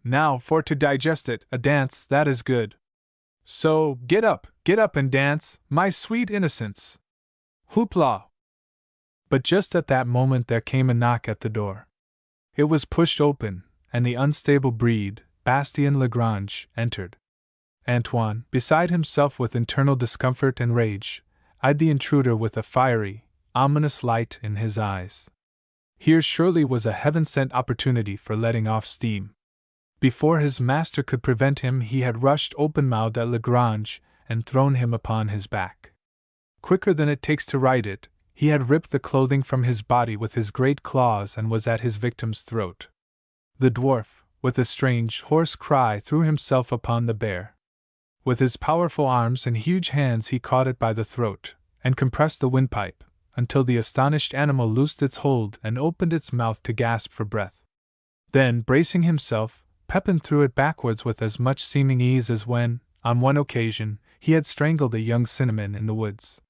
Now, for to digest it, a dance, that is good. So, get up, Get up and dance, my sweet innocents! Hoopla! But just at that moment there came a knock at the door. It was pushed open, and the unstable breed, Bastien Lagrange, entered. Antoine, beside himself with internal discomfort and rage, eyed the intruder with a fiery, ominous light in his eyes. Here surely was a heaven-sent opportunity for letting off steam. Before his master could prevent him, he had rushed open-mouthed at Lagrange and thrown him upon his back. Quicker than it takes to write it, he had ripped the clothing from his body with his great claws and was at his victim's throat. The dwarf, with a strange, hoarse cry, threw himself upon the bear. With his powerful arms and huge hands he caught it by the throat, and compressed the windpipe, until the astonished animal loosed its hold and opened its mouth to gasp for breath. Then, bracing himself, Pepin threw it backwards with as much seeming ease as when, on one occasion, he had strangled a young cinnamon in the woods.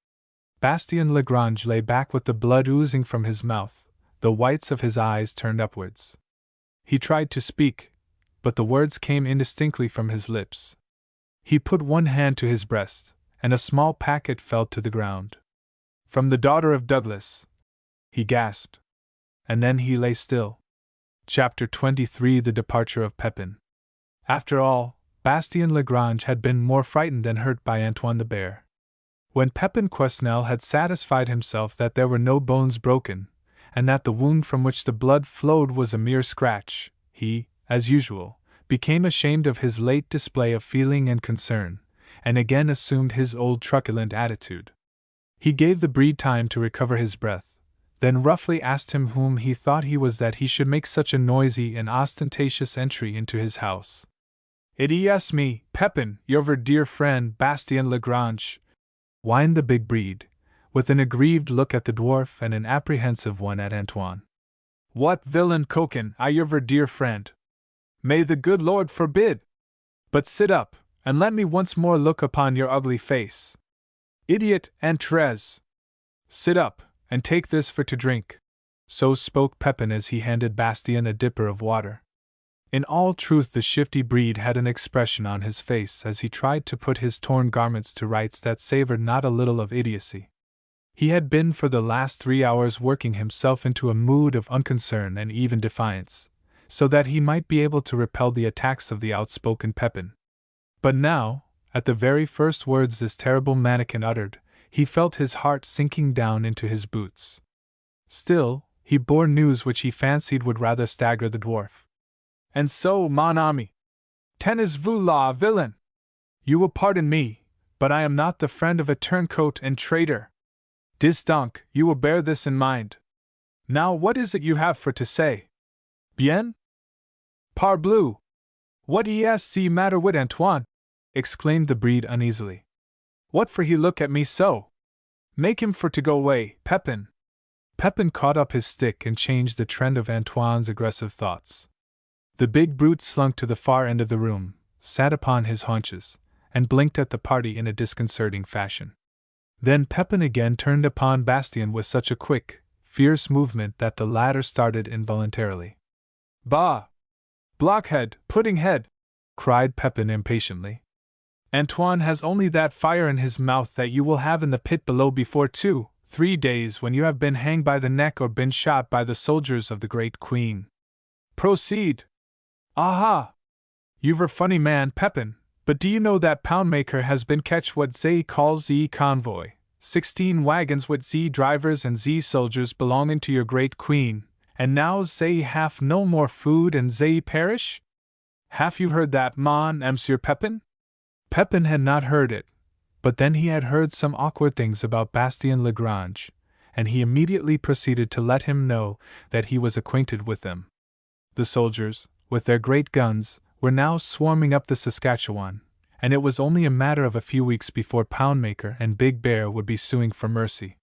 Bastien Lagrange lay back with the blood oozing from his mouth, the whites of his eyes turned upwards. He tried to speak, but the words came indistinctly from his lips. He put one hand to his breast, and a small packet fell to the ground. "From the daughter of Douglas," he gasped. And then he lay still. Chapter 23: The Departure of Pepin. After all, Bastien Lagrange had been more frightened than hurt by Antoine the bear. When Pepin Quesnel had satisfied himself that there were no bones broken, and that the wound from which the blood flowed was a mere scratch, he, as usual, became ashamed of his late display of feeling and concern, and again assumed his old truculent attitude. He gave the breed time to recover his breath, then roughly asked him whom he thought he was that he should make such a noisy and ostentatious entry into his house. "It is me, Pepin, your dear friend Bastien Lagrange," whined the big breed, with an aggrieved look at the dwarf and an apprehensive one at Antoine. "What villain coquin, I your dear friend? May the good Lord forbid! But sit up, and let me once more look upon your ugly face. Idiot Antres! Sit up, and take this for to drink." So spoke Pepin as he handed Bastien a dipper of water. In all truth, the shifty breed had an expression on his face as he tried to put his torn garments to rights that savored not a little of idiocy. He had been for the last 3 hours working himself into a mood of unconcern and even defiance, so that he might be able to repel the attacks of the outspoken Pepin. But now, at the very first words this terrible mannequin uttered, he felt his heart sinking down into his boots. Still, he bore news which he fancied would rather stagger the dwarf. "And so, mon ami, tenez-vous la villain? You will pardon me, but I am not the friend of a turncoat and traitor. Dis donc, you will bear this in mind. Now what is it you have for to say? Bien? Parbleu! What est the matter with Antoine?" exclaimed the breed uneasily. "What for he look at me so? Make him for to go away, Pepin." Pepin caught up his stick and changed the trend of Antoine's aggressive thoughts. The big brute slunk to the far end of the room, sat upon his haunches, and blinked at the party in a disconcerting fashion. Then Pepin again turned upon Bastien with such a quick, fierce movement that the latter started involuntarily. "Bah! Blockhead, pudding-head!" cried Pepin impatiently. "Antoine has only that fire in his mouth that you will have in the pit below before 2-3 days, when you have been hanged by the neck or been shot by the soldiers of the great Queen. Proceed! Aha! You're a funny man, Pepin, but do you know that Poundmaker has been catch what they calls ze convoy, 16 wagons with ze drivers and ze soldiers belonging to your great Queen, and now they have no more food and they perish? Have you heard that, Monsieur Pepin?" Pepin had not heard it, but then he had heard some awkward things about Bastien Lagrange, and he immediately proceeded to let him know that he was acquainted with them. The soldiers, with their great guns, were now swarming up the Saskatchewan, and it was only a matter of a few weeks before Poundmaker and Big Bear would be suing for mercy.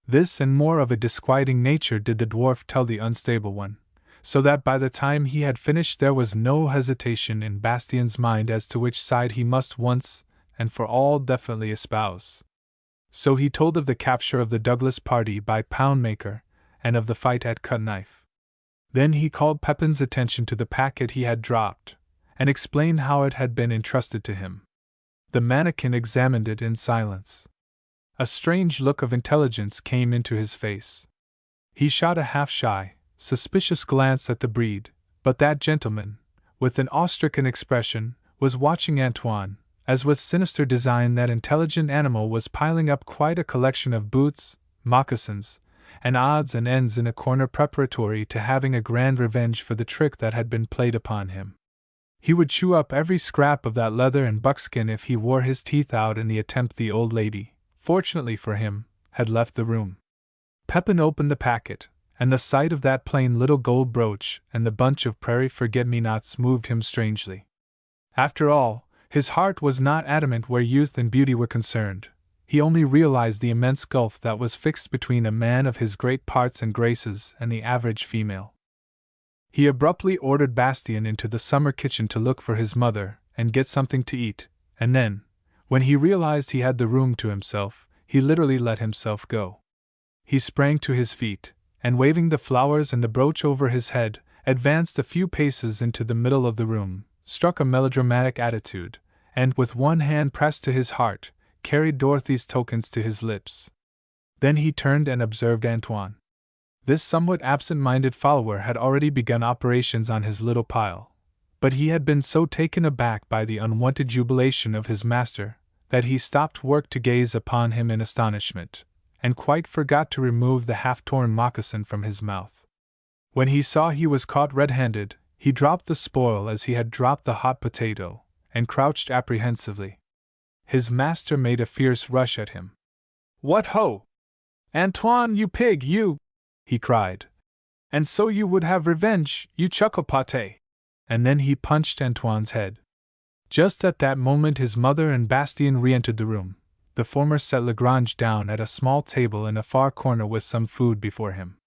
This and more of a disquieting nature did the dwarf tell the unstable one, so that by the time he had finished there was no hesitation in Bastien's mind as to which side he must once and for all definitely espouse. So he told of the capture of the Douglas party by Poundmaker, and of the fight at Cut Knife. Then he called Pepin's attention to the packet he had dropped, and explained how it had been entrusted to him. The mannequin examined it in silence. A strange look of intelligence came into his face. He shot a half-shy, suspicious glance at the breed, but that gentleman, with an awe-stricken expression, was watching Antoine, as with sinister design that intelligent animal was piling up quite a collection of boots, moccasins, and odds and ends in a corner preparatory to having a grand revenge for the trick that had been played upon him. He would chew up every scrap of that leather and buckskin if he wore his teeth out in the attempt. The old lady, fortunately for him, had left the room. Pepin opened the packet, and the sight of that plain little gold brooch and the bunch of prairie forget-me-nots moved him strangely. After all, his heart was not adamant where youth and beauty were concerned. He only realized the immense gulf that was fixed between a man of his great parts and graces and the average female. He abruptly ordered Bastien into the summer kitchen to look for his mother and get something to eat, and then, when he realized he had the room to himself, he literally let himself go. He sprang to his feet, and waving the flowers and the brooch over his head, advanced a few paces into the middle of the room, struck a melodramatic attitude, and, with one hand pressed to his heart, carried Dorothy's tokens to his lips. Then he turned and observed Antoine. This somewhat absent-minded follower had already begun operations on his little pile, but he had been so taken aback by the unwonted jubilation of his master that he stopped work to gaze upon him in astonishment, and quite forgot to remove the half-torn moccasin from his mouth. When he saw he was caught red-handed, he dropped the spoil as he had dropped the hot potato, and crouched apprehensively. His master made a fierce rush at him. "What ho! Antoine, you pig, you!" he cried. "And so you would have revenge, you chuckle-pate!" And then he punched Antoine's head. Just at that moment his mother and Bastien re-entered the room. The former set Lagrange down at a small table in a far corner with some food before him.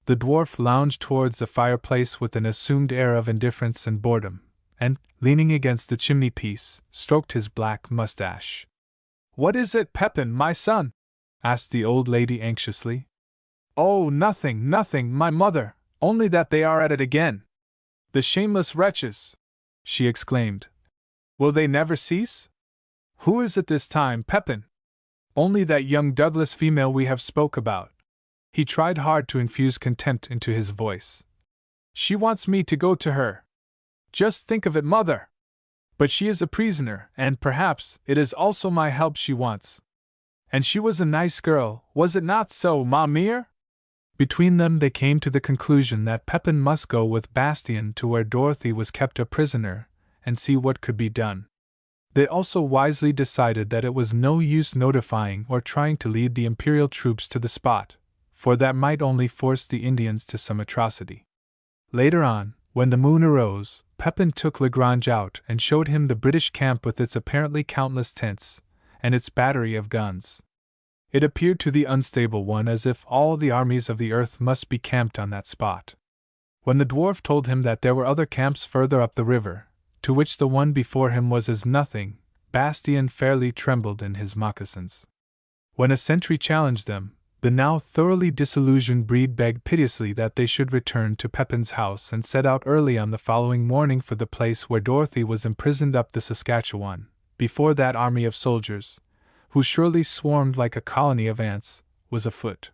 The dwarf lounged towards the fireplace with an assumed air of indifference and boredom, and, leaning against the chimney-piece, stroked his black mustache. "What is it, Pepin, my son?" asked the old lady anxiously. "Oh, nothing, nothing, my mother, only that they are at it again. The shameless wretches!" she exclaimed. "Will they never cease? Who is it this time, Pepin?" "Only that young Douglas female we have spoke about." He tried hard to infuse contempt into his voice. "She wants me to go to her. Just think of it, mother! But she is a prisoner, and perhaps it is also my help she wants. And she was a nice girl, was it not so, ma mère?" Between them they came to the conclusion that Pepin must go with Bastien to where Dorothy was kept a prisoner, and see what could be done. They also wisely decided that it was no use notifying or trying to lead the Imperial troops to the spot, for that might only force the Indians to some atrocity. Later on, when the moon arose, Pepin took Lagrange out and showed him the British camp with its apparently countless tents, and its battery of guns. It appeared to the unstable one as if all the armies of the earth must be camped on that spot. When the dwarf told him that there were other camps further up the river, to which the one before him was as nothing, Bastien fairly trembled in his moccasins. When a sentry challenged them, the now thoroughly disillusioned breed begged piteously that they should return to Pepin's house and set out early on the following morning for the place where Dorothy was imprisoned up the Saskatchewan, before that army of soldiers, who surely swarmed like a colony of ants, was afoot.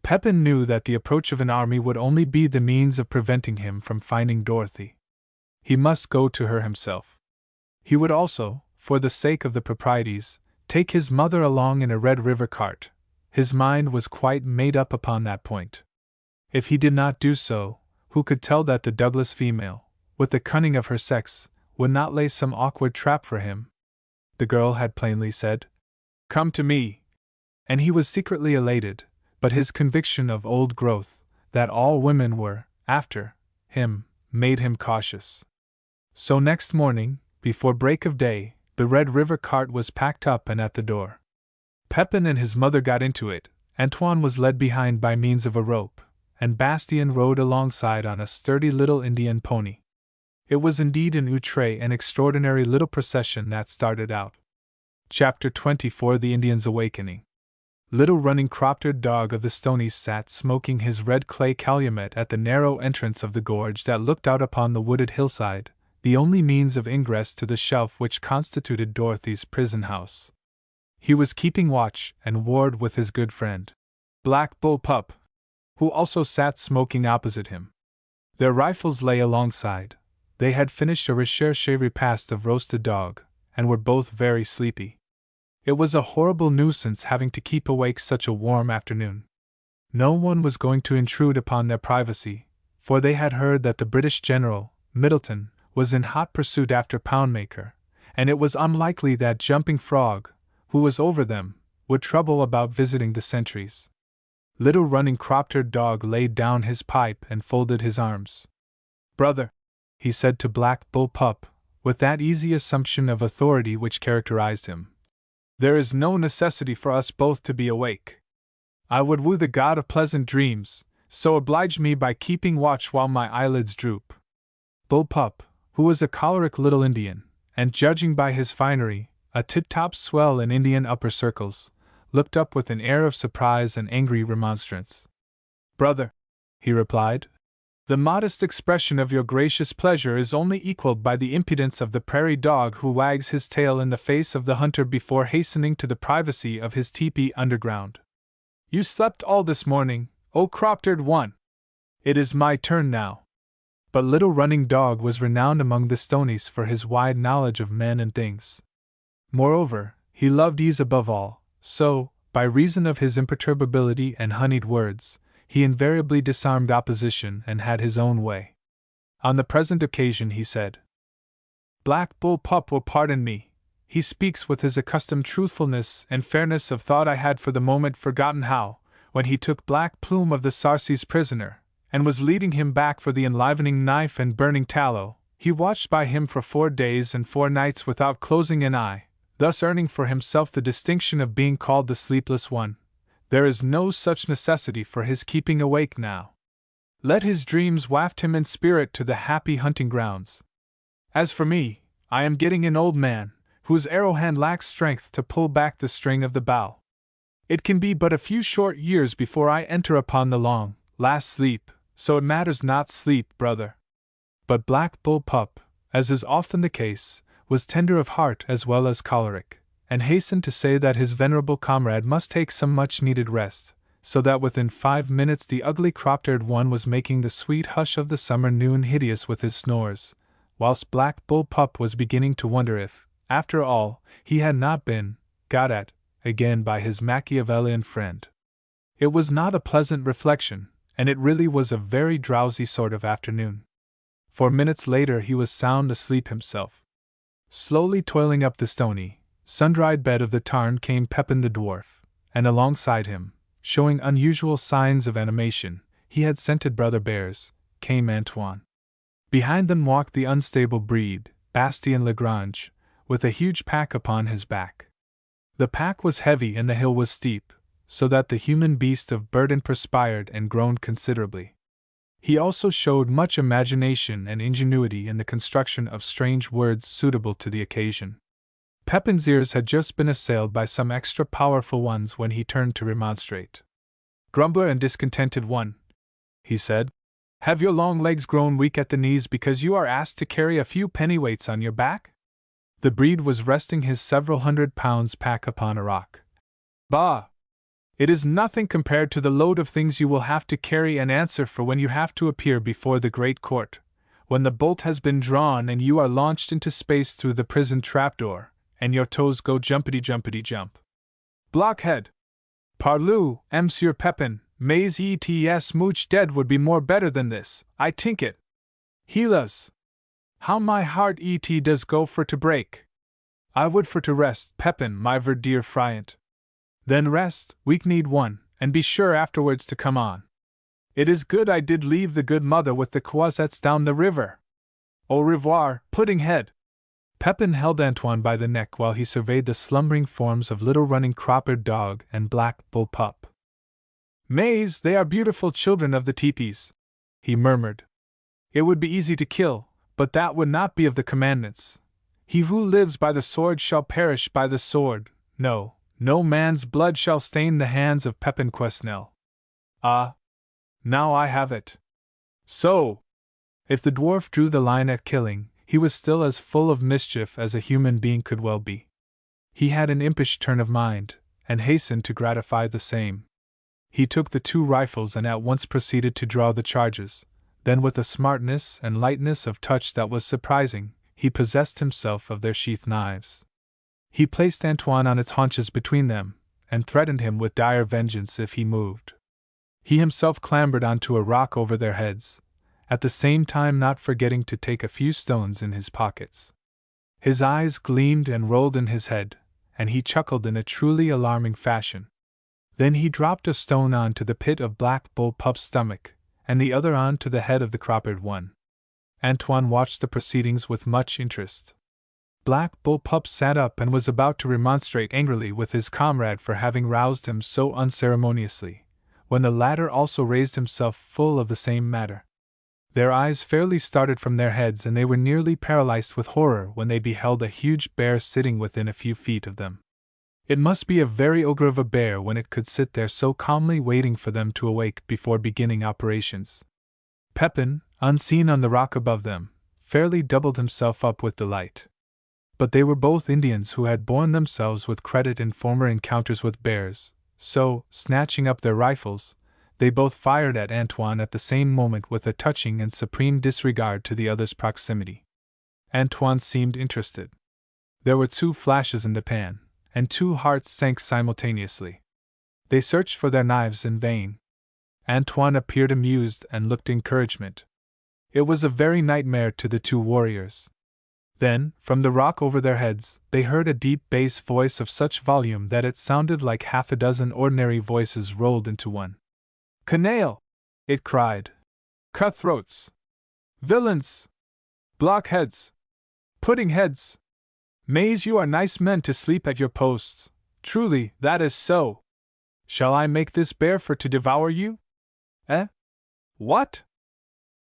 Pepin knew that the approach of an army would only be the means of preventing him from finding Dorothy. He must go to her himself. He would also, for the sake of the proprieties, take his mother along in a Red River cart. His mind was quite made up upon that point. If he did not do so, who could tell that the Douglas female, with the cunning of her sex, would not lay some awkward trap for him? The girl had plainly said, "Come to me," and he was secretly elated, but his conviction of old growth, that all women were after him, made him cautious. So next morning, before break of day, the Red River cart was packed up and at the door. Pepin and his mother got into it, Antoine was led behind by means of a rope, and Bastien rode alongside on a sturdy little Indian pony. It was indeed an outre and extraordinary little procession that started out. Chapter 24 The Indian's Awakening. Little running crop-eared dog of the Stonies sat smoking his red clay calumet at the narrow entrance of the gorge that looked out upon the wooded hillside, the only means of ingress to the shelf which constituted Dorothy's prison house. He was keeping watch and ward with his good friend, Black Bull Pup, who also sat smoking opposite him. Their rifles lay alongside. They had finished a recherche repast of roasted dog, and were both very sleepy. It was a horrible nuisance having to keep awake such a warm afternoon. No one was going to intrude upon their privacy, for they had heard that the British General, Middleton, was in hot pursuit after Poundmaker, and it was unlikely that Jumping Frog, who was over them, would trouble about visiting the sentries. Little Running Crop-Eared Dog laid down his pipe and folded his arms. "Brother," he said to Black Bull Pup, with that easy assumption of authority which characterized him, "there is no necessity for us both to be awake. I would woo the god of pleasant dreams, so oblige me by keeping watch while my eyelids droop." Bull Pup, who was a choleric little Indian, and judging by his finery, a tip-top swell in Indian upper circles, looked up with an air of surprise and angry remonstrance. "Brother," he replied, "the modest expression of your gracious pleasure is only equaled by the impudence of the prairie dog who wags his tail in the face of the hunter before hastening to the privacy of his teepee underground. You slept all this morning, O crop-eared one! It is my turn now." But Little Running Dog was renowned among the Stonies for his wide knowledge of men and things. Moreover, he loved ease above all, so, by reason of his imperturbability and honeyed words, he invariably disarmed opposition and had his own way. On the present occasion he said, "Black Bull Pup will pardon me. He speaks with his accustomed truthfulness and fairness of thought. I had for the moment forgotten how, when he took Black Plume of the Sarcies prisoner, and was leading him back for the enlivening knife and burning tallow, he watched by him for 4 days and 4 nights without closing an eye, thus earning for himself the distinction of being called the Sleepless One. There is no such necessity for his keeping awake now. Let his dreams waft him in spirit to the happy hunting grounds. As for me, I am getting an old man, whose arrow hand lacks strength to pull back the string of the bow. It can be but a few short years before I enter upon the long, last sleep, so it matters not sleep, brother." But Black Bull Pup, as is often the case, was tender of heart as well as choleric, and hastened to say that his venerable comrade must take some much-needed rest, so that within 5 minutes the ugly crop-eared one was making the sweet hush of the summer noon hideous with his snores, whilst Black Bull Pup was beginning to wonder if, after all, he had not been got at again by his Machiavellian friend. It was not a pleasant reflection, and it really was a very drowsy sort of afternoon. 4 minutes later he was sound asleep himself. Slowly toiling up the stony, sun-dried bed of the tarn came Pepin the dwarf, and alongside him, showing unusual signs of animation, he had scented brother bears, came Antoine. Behind them walked the unstable breed, Bastien Lagrange, with a huge pack upon his back. The pack was heavy and the hill was steep, so that the human beast of burden perspired and groaned considerably. He also showed much imagination and ingenuity in the construction of strange words suitable to the occasion. Pepin's ears had just been assailed by some extra powerful ones when he turned to remonstrate. "Grumbler and discontented one," he said, "have your long legs grown weak at the knees because you are asked to carry a few pennyweights on your back?" The breed was resting his several hundred-pounds pack upon a rock. "Bah! It is nothing compared to the load of things you will have to carry and answer for when you have to appear before the great court, when the bolt has been drawn and you are launched into space through the prison trapdoor, and your toes go jumpity-jumpity-jump. Blockhead! Parlou, Monsieur Pepin, mais ets mouche dead would be more better than this, I tink it. Helas! How my heart does go for to break! I would for to rest, Pepin, my ver dear friend. Then rest, weak-kneed one, and be sure afterwards to come on. It is good I did leave the good mother with the Croisettes down the river. Au revoir, pudding-head." Pepin held Antoine by the neck while he surveyed the slumbering forms of Little Running Crop-Eared Dog and Black Bull Pup. "Mais, they are beautiful children of the teepees," he murmured. "It would be easy to kill, but that would not be of the commandments. He who lives by the sword shall perish by the sword. No man's blood shall stain the hands of Pepin Quesnel. Ah! Now I have it. So! If the dwarf drew the line at killing, he was still as full of mischief as a human being could well be. He had an impish turn of mind, and hastened to gratify the same. He took the 2 rifles and at once proceeded to draw the charges. Then, with a smartness and lightness of touch that was surprising, he possessed himself of their sheath knives. He placed Antoine on its haunches between them, and threatened him with dire vengeance if he moved. He himself clambered onto a rock over their heads, at the same time not forgetting to take a few stones in his pockets. His eyes gleamed and rolled in his head, and he chuckled in a truly alarming fashion. Then he dropped a stone on to the pit of Black Bull Pup's stomach, and the other on to the head of the croppered one. Antoine watched the proceedings with much interest. Black Bull Pup sat up and was about to remonstrate angrily with his comrade for having roused him so unceremoniously, when the latter also raised himself full of the same matter. Their eyes fairly started from their heads, and they were nearly paralyzed with horror when they beheld a huge bear sitting within a few feet of them. It must be a very ogre of a bear when it could sit there so calmly waiting for them to awake before beginning operations. Pepin, unseen on the rock above them, fairly doubled himself up with delight. But they were both Indians who had borne themselves with credit in former encounters with bears, so, snatching up their rifles, they both fired at Antoine at the same moment with a touching and supreme disregard to the other's proximity. Antoine seemed interested. There were 2 flashes in the pan, and 2 hearts sank simultaneously. They searched for their knives in vain. Antoine appeared amused and looked encouragement. It was a very nightmare to the 2 warriors. Then, from the rock over their heads, they heard a deep bass voice of such volume that it sounded like half a dozen ordinary voices rolled into one. "Canaille!" it cried. "Cutthroats! Villains! Blockheads! Pudding-heads! Maize, you are nice men to sleep at your posts, truly, that is so! Shall I make this bear for to devour you? Eh? What?"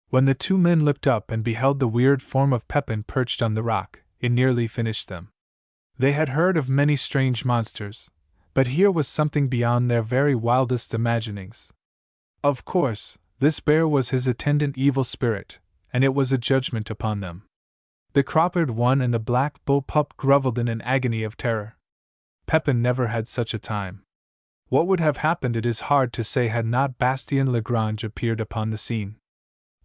When the 2 men looked up and beheld the weird form of Pepin perched on the rock, it nearly finished them. They had heard of many strange monsters, but here was something beyond their very wildest imaginings. Of course, this bear was his attendant evil spirit, and it was a judgment upon them. The croppered one and the Black Bull Pup grovelled in an agony of terror. Pepin never had such a time. What would have happened it is hard to say had not Bastien Lagrange appeared upon the scene.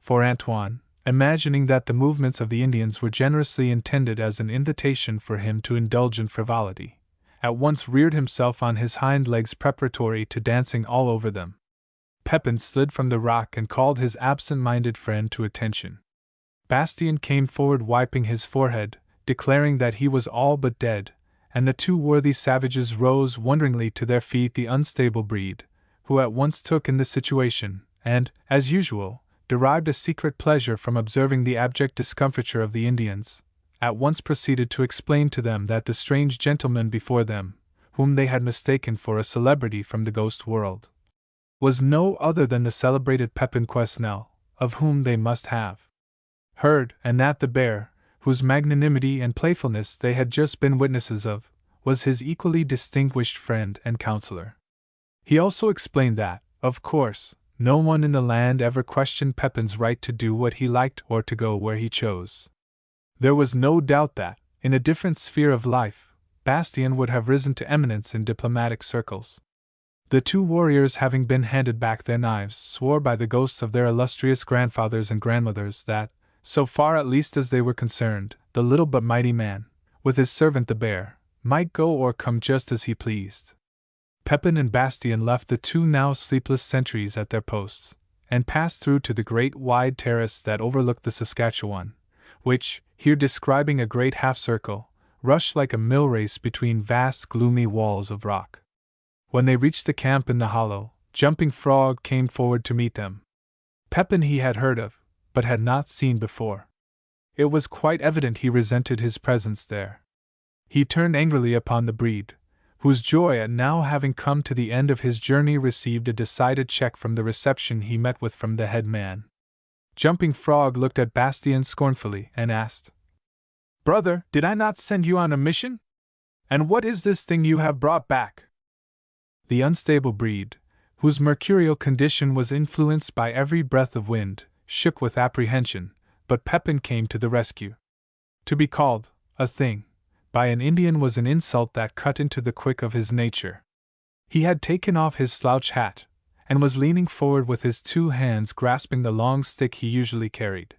For Antoine, imagining that the movements of the Indians were generously intended as an invitation for him to indulge in frivolity, at once reared himself on his hind legs preparatory to dancing all over them. Pepin slid from the rock and called his absent-minded friend to attention. Bastien came forward wiping his forehead, declaring that he was all but dead, and the 2 worthy savages rose wonderingly to their feet. The unstable breed, who at once took in the situation, and, as usual, derived a secret pleasure from observing the abject discomfiture of the Indians, at once proceeded to explain to them that the strange gentleman before them, whom they had mistaken for a celebrity from the ghost world, was no other than the celebrated Pepin Quesnel, of whom they must have heard, and that the bear, whose magnanimity and playfulness they had just been witnesses of, was his equally distinguished friend and counselor. He also explained that, of course, no one in the land ever questioned Pepin's right to do what he liked or to go where he chose. There was no doubt that, in a different sphere of life, Bastien would have risen to eminence in diplomatic circles. The 2 warriors, having been handed back their knives, swore by the ghosts of their illustrious grandfathers and grandmothers that, so far at least as they were concerned, the little but mighty man, with his servant the bear, might go or come just as he pleased. Pepin and Bastien left the 2 now sleepless sentries at their posts, and passed through to the great wide terrace that overlooked the Saskatchewan, which, here describing a great half-circle, rushed like a mill race between vast gloomy walls of rock. When they reached the camp in the hollow, Jumping Frog came forward to meet them. Pepin he had heard of, but had not seen before. It was quite evident he resented his presence there. He turned angrily upon the breed, whose joy at now having come to the end of his journey received a decided check from the reception he met with from the head man. Jumping Frog looked at Bastien scornfully and asked, "Brother, did I not send you on a mission? And what is this thing you have brought back?" The unstable breed, whose mercurial condition was influenced by every breath of wind, shook with apprehension, but Pepin came to the rescue. To be called a thing by an Indian was an insult that cut into the quick of his nature. He had taken off his slouch hat, and was leaning forward with his two hands grasping the long stick he usually carried.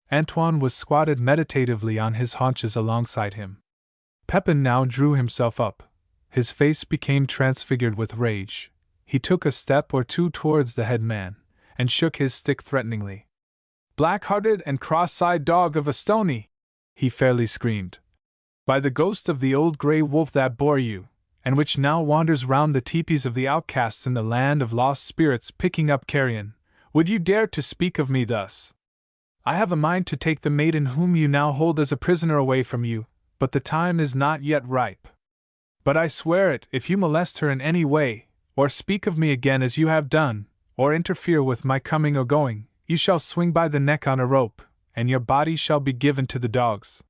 Antoine was squatted meditatively on his haunches alongside him. Pepin now drew himself up. His face became transfigured with rage. He took a step or two towards the head man, and shook his stick threateningly. "Black-hearted and cross-eyed dog of a Stony!" he fairly screamed. "By the ghost of the old grey wolf that bore you, and which now wanders round the teepees of the outcasts in the land of lost spirits picking up carrion, would you dare to speak of me thus? I have a mind to take the maiden whom you now hold as a prisoner away from you, but the time is not yet ripe. But I swear it, if you molest her in any way, or speak of me again as you have done, or interfere with my coming or going, you shall swing by the neck on a rope, and your body shall be given to the dogs.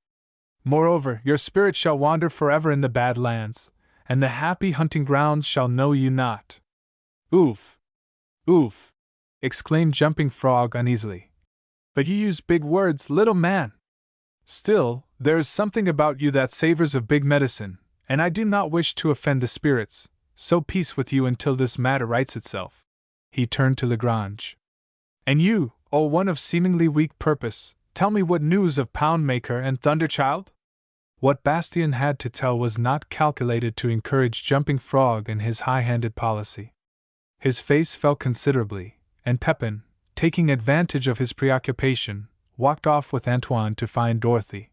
Moreover, your spirit shall wander forever in the bad lands, and the happy hunting grounds shall know you not." "Oof! Oof!" exclaimed Jumping Frog uneasily. "But you use big words, little man. Still, there is something about you that savors of big medicine, and I do not wish to offend the spirits, so peace with you until this matter rights itself." He turned to Lagrange. "And you, O one of seemingly weak purpose, tell me what news of Poundmaker and Thunderchild?" What Bastien had to tell was not calculated to encourage Jumping Frog in his high-handed policy. His face fell considerably, and Pepin, taking advantage of his preoccupation, walked off with Antoine to find Dorothy.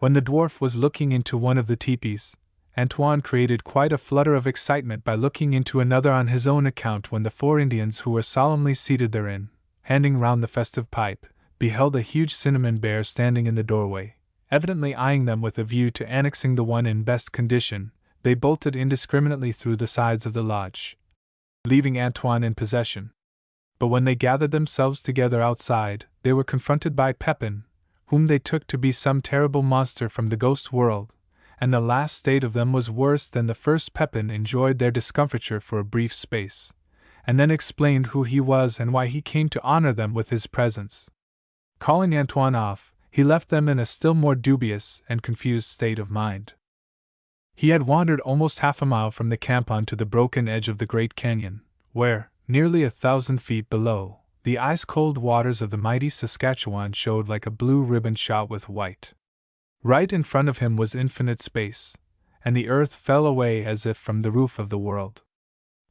When the dwarf was looking into one of the teepees, Antoine created quite a flutter of excitement by looking into another on his own account when the four Indians who were solemnly seated therein, handing round the festive pipe, beheld a huge cinnamon bear standing in the doorway. Evidently eyeing them with a view to annexing the one in best condition, they bolted indiscriminately through the sides of the lodge, leaving Antoine in possession. But when they gathered themselves together outside, they were confronted by Pepin, whom they took to be some terrible monster from the ghost world, and the last state of them was worse than the first. Pepin enjoyed their discomfiture for a brief space, and then explained who he was and why he came to honor them with his presence. Calling Antoine off, he left them in a still more dubious and confused state of mind. He had wandered almost half a mile from the camp on to the broken edge of the Great Canyon, where, nearly 1,000 feet below, the ice-cold waters of the mighty Saskatchewan showed like a blue ribbon shot with white. Right in front of him was infinite space, and the earth fell away as if from the roof of the world.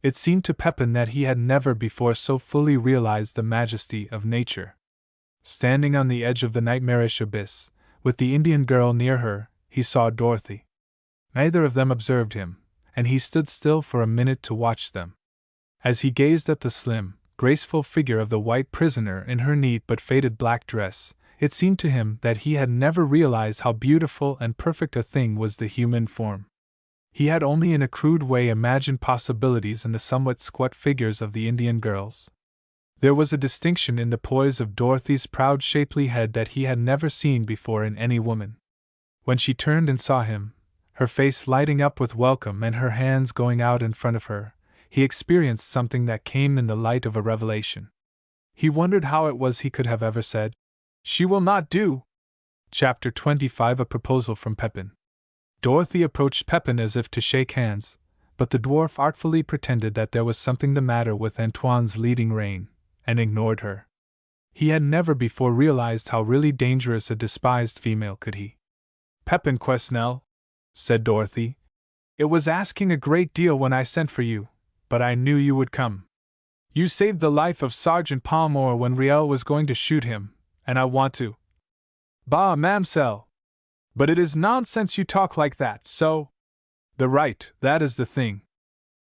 It seemed to Pepin that he had never before so fully realized the majesty of nature. Standing on the edge of the nightmarish abyss, with the Indian girl near her, he saw Dorothy. Neither of them observed him, and he stood still for a minute to watch them. As he gazed at the slim, graceful figure of the white prisoner in her neat but faded black dress, it seemed to him that he had never realized how beautiful and perfect a thing was the human form. He had only in a crude way imagined possibilities in the somewhat squat figures of the Indian girls. There was a distinction in the poise of Dorothy's proud shapely head that he had never seen before in any woman. When she turned and saw him, her face lighting up with welcome and her hands going out in front of her, he experienced something that came in the light of a revelation. He wondered how it was he could have ever said, "She will not do." Chapter 25 A Proposal from Pepin. Dorothy approached Pepin as if to shake hands, but the dwarf artfully pretended that there was something the matter with Antoine's leading rein, and ignored her. He had never before realized how really dangerous a despised female could be. "Pepin Quesnel," said Dorothy, "it was asking a great deal when I sent for you, but I knew you would come. You saved the life of Sergeant Palmore when Riel was going to shoot him, and I want to—" "Bah, mamselle! But it is nonsense you talk like that, so—" "The right, that is the thing.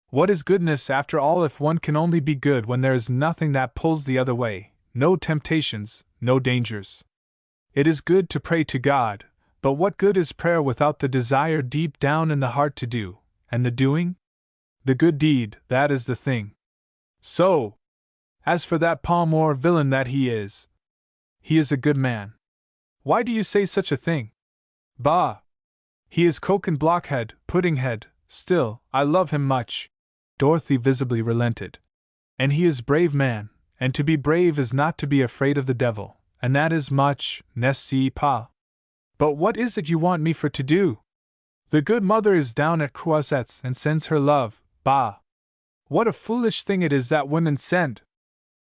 What is goodness after all if one can only be good when there is nothing that pulls the other way, no temptations, no dangers? It is good to pray to God, but what good is prayer without the desire deep down in the heart to do, and the doing? The good deed, that is the thing. So, as for that Palmore villain that he is a good man. Why do you say such a thing? Bah! He is coke and blockhead, puddinghead, still, I love him much." Dorothy visibly relented. "And he is brave man, and to be brave is not to be afraid of the devil, and that is much, n'est-ce pas?" But what is it you want me for to do? The good mother is down at Croisette's and sends her love. Bah! What a foolish thing it is that women send!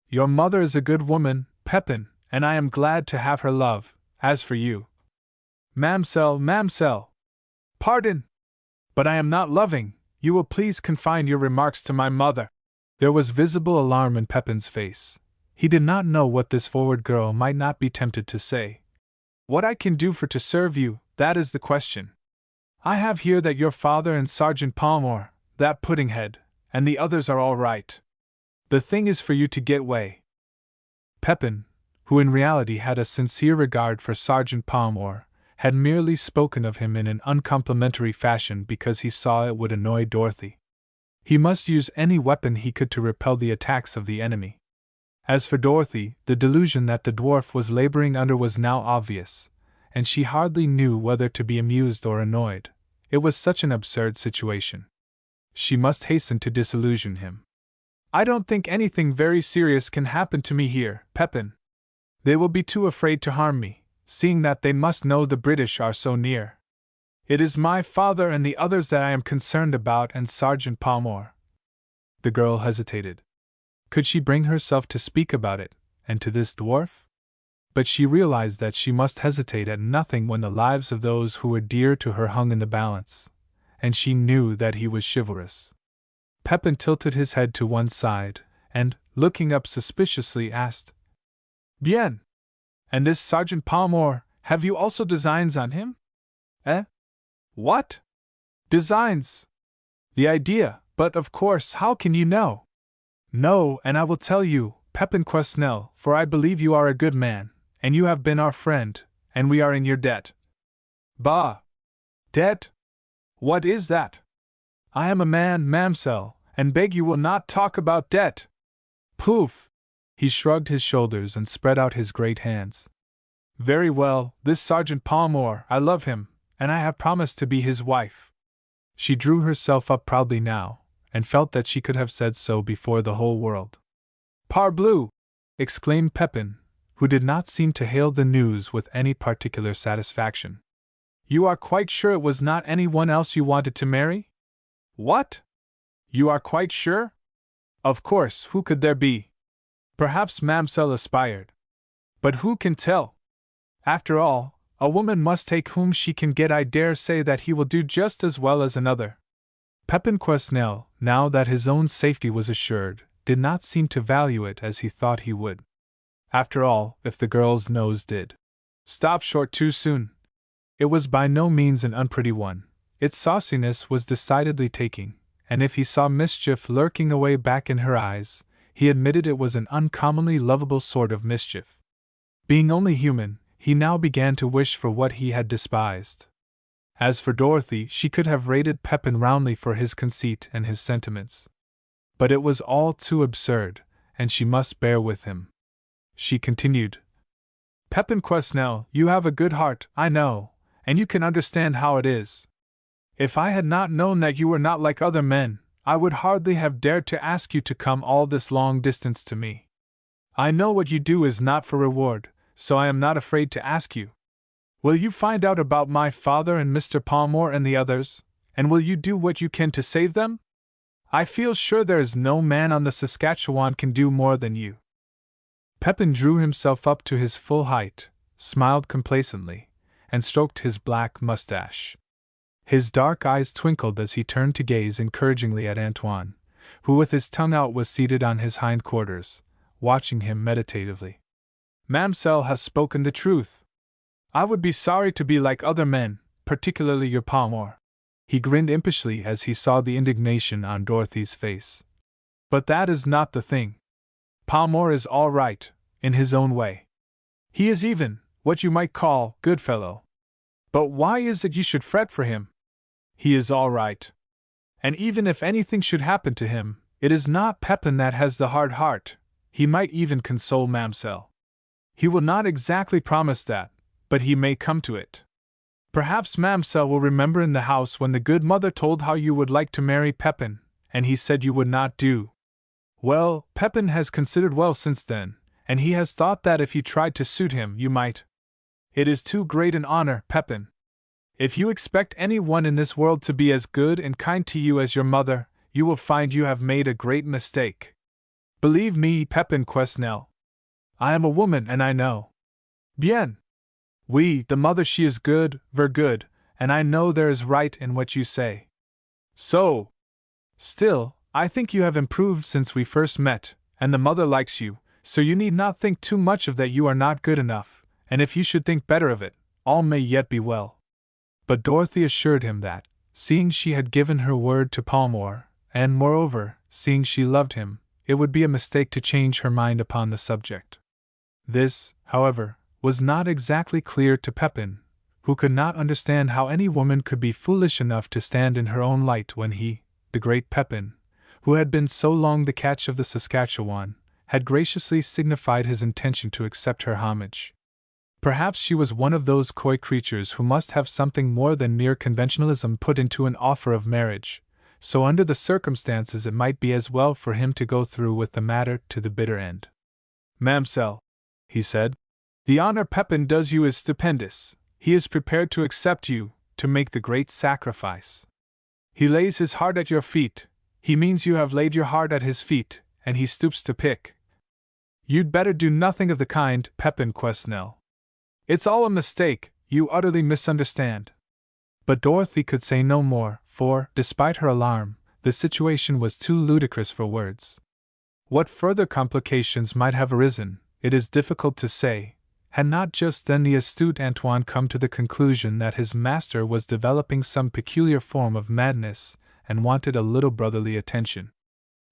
Your mother is a good woman, Pepin, and I am glad to have her love. As for you, Mamselle! Pardon! But I am not loving. You will please confine your remarks to my mother. There was visible alarm in Pepin's face. He did not know what this forward girl might not be tempted to say. What I can do for to serve you, that is the question. I have here that your father and Sergeant Palmore, that pudding-head, and the others are all right. The thing is for you to get way. Pepin, who in reality had a sincere regard for Sergeant Palmore, had merely spoken of him in an uncomplimentary fashion because he saw it would annoy Dorothy. He must use any weapon he could to repel the attacks of the enemy. As for Dorothy, the delusion that the dwarf was laboring under was now obvious, and she hardly knew whether to be amused or annoyed. It was such an absurd situation. She must hasten to disillusion him. I don't think anything very serious can happen to me here, Pepin. They will be too afraid to harm me, seeing that they must know the British are so near. It is my father and the others that I am concerned about, and Sergeant Palmore. The girl hesitated. Could she bring herself to speak about it, and to this dwarf? But she realized that she must hesitate at nothing when the lives of those who were dear to her hung in the balance, and she knew that he was chivalrous. Pepin tilted his head to one side, and, looking up suspiciously, asked, Bien! And this Sergeant Palmore, have you also designs on him? Eh? What? Designs? The idea, but of course, how can you know? No, and I will tell you, Pepin Quesnel, for I believe you are a good man, and you have been our friend, and we are in your debt. Bah! Debt? What is that? I am a man, mamselle, and beg you will not talk about debt. Poof! He shrugged his shoulders and spread out his great hands. Very well, this Sergeant Palmore, I love him, and I have promised to be his wife. She drew herself up proudly now, and felt that she could have said so before the whole world. Parbleu! Exclaimed Pepin, who did not seem to hail the news with any particular satisfaction. You are quite sure it was not anyone else you wanted to marry? What? You are quite sure? Of course, who could there be? Perhaps Mamselle aspired. But who can tell? After all, a woman must take whom she can get. I dare say that he will do just as well as another. Pepin Quesnel, now that his own safety was assured, did not seem to value it as he thought he would. After all, if the girl's nose did stop short too soon, it was by no means an unpretty one. Its sauciness was decidedly taking, and if he saw mischief lurking away back in her eyes, he admitted it was an uncommonly lovable sort of mischief. Being only human, he now began to wish for what he had despised. As for Dorothy, she could have rated Pepin roundly for his conceit and his sentiments. But it was all too absurd, and she must bear with him. She continued, Pepin Quesnel, you have a good heart, I know, and you can understand how it is. If I had not known that you were not like other men, I would hardly have dared to ask you to come all this long distance to me. I know what you do is not for reward, so I am not afraid to ask you. Will you find out about my father and Mr. Palmore and the others, and will you do what you can to save them? I feel sure there is no man on the Saskatchewan can do more than you. Pepin drew himself up to his full height, smiled complacently, and stroked his black mustache. His dark eyes twinkled as he turned to gaze encouragingly at Antoine, who with his tongue out was seated on his hindquarters, watching him meditatively. Mamselle has spoken the truth. I would be sorry to be like other men, particularly your Palmore. He grinned impishly as he saw the indignation on Dorothy's face. But that is not the thing. Palmore is all right, in his own way. He is even, what you might call, good fellow. But why is it you should fret for him? He is all right. And even if anything should happen to him, it is not Pepin that has the hard heart. He might even console Mamselle. He will not exactly promise that, but he may come to it. Perhaps Mamselle will remember in the house when the good mother told how you would like to marry Pepin, and he said you would not do. Well, Pepin has considered well since then, and he has thought that if you tried to suit him, you might. It is too great an honor, Pepin. If you expect anyone in this world to be as good and kind to you as your mother, you will find you have made a great mistake. Believe me, Pepin Quesnel. I am a woman and I know. Bien. Oui, the mother she is good, ver good, and I know there is right in what you say. So. Still, I think you have improved since we first met, and the mother likes you, so you need not think too much of that you are not good enough, and if you should think better of it, all may yet be well. But Dorothy assured him that, seeing she had given her word to Palmore, and moreover, seeing she loved him, it would be a mistake to change her mind upon the subject. This, however, was not exactly clear to Pepin, who could not understand how any woman could be foolish enough to stand in her own light when he, the great Pepin, who had been so long the catch of the Saskatchewan, had graciously signified his intention to accept her homage. Perhaps she was one of those coy creatures who must have something more than mere conventionalism put into an offer of marriage, so under the circumstances it might be as well for him to go through with the matter to the bitter end. Mamselle, he said, the honor Pepin does you is stupendous. He is prepared to accept you, to make the great sacrifice. He lays his heart at your feet, he means you have laid your heart at his feet, and he stoops to pick. You'd better do nothing of the kind, Pepin Quesnel. It's all a mistake, you utterly misunderstand. But Dorothy could say no more, for, despite her alarm, the situation was too ludicrous for words. What further complications might have arisen, it is difficult to say, had not just then the astute Antoine come to the conclusion that his master was developing some peculiar form of madness, and wanted a little brotherly attention.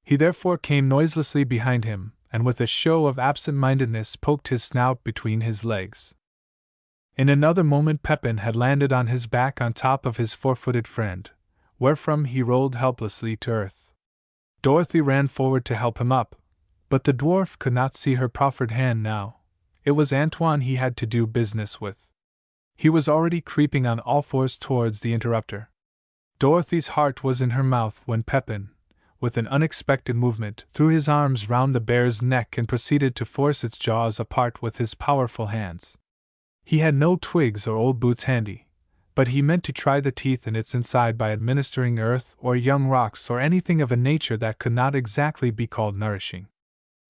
He therefore came noiselessly behind him, and with a show of absent-mindedness poked his snout between his legs. In another moment Pepin had landed on his back on top of his four-footed friend, wherefrom he rolled helplessly to earth. Dorothy ran forward to help him up, but the dwarf could not see her proffered hand now. It was Antoine he had to do business with. He was already creeping on all fours towards the interrupter. Dorothy's heart was in her mouth when Pepin, with an unexpected movement, threw his arms round the bear's neck and proceeded to force its jaws apart with his powerful hands. He had no twigs or old boots handy, but he meant to try the teeth in its inside by administering earth or young rocks or anything of a nature that could not exactly be called nourishing.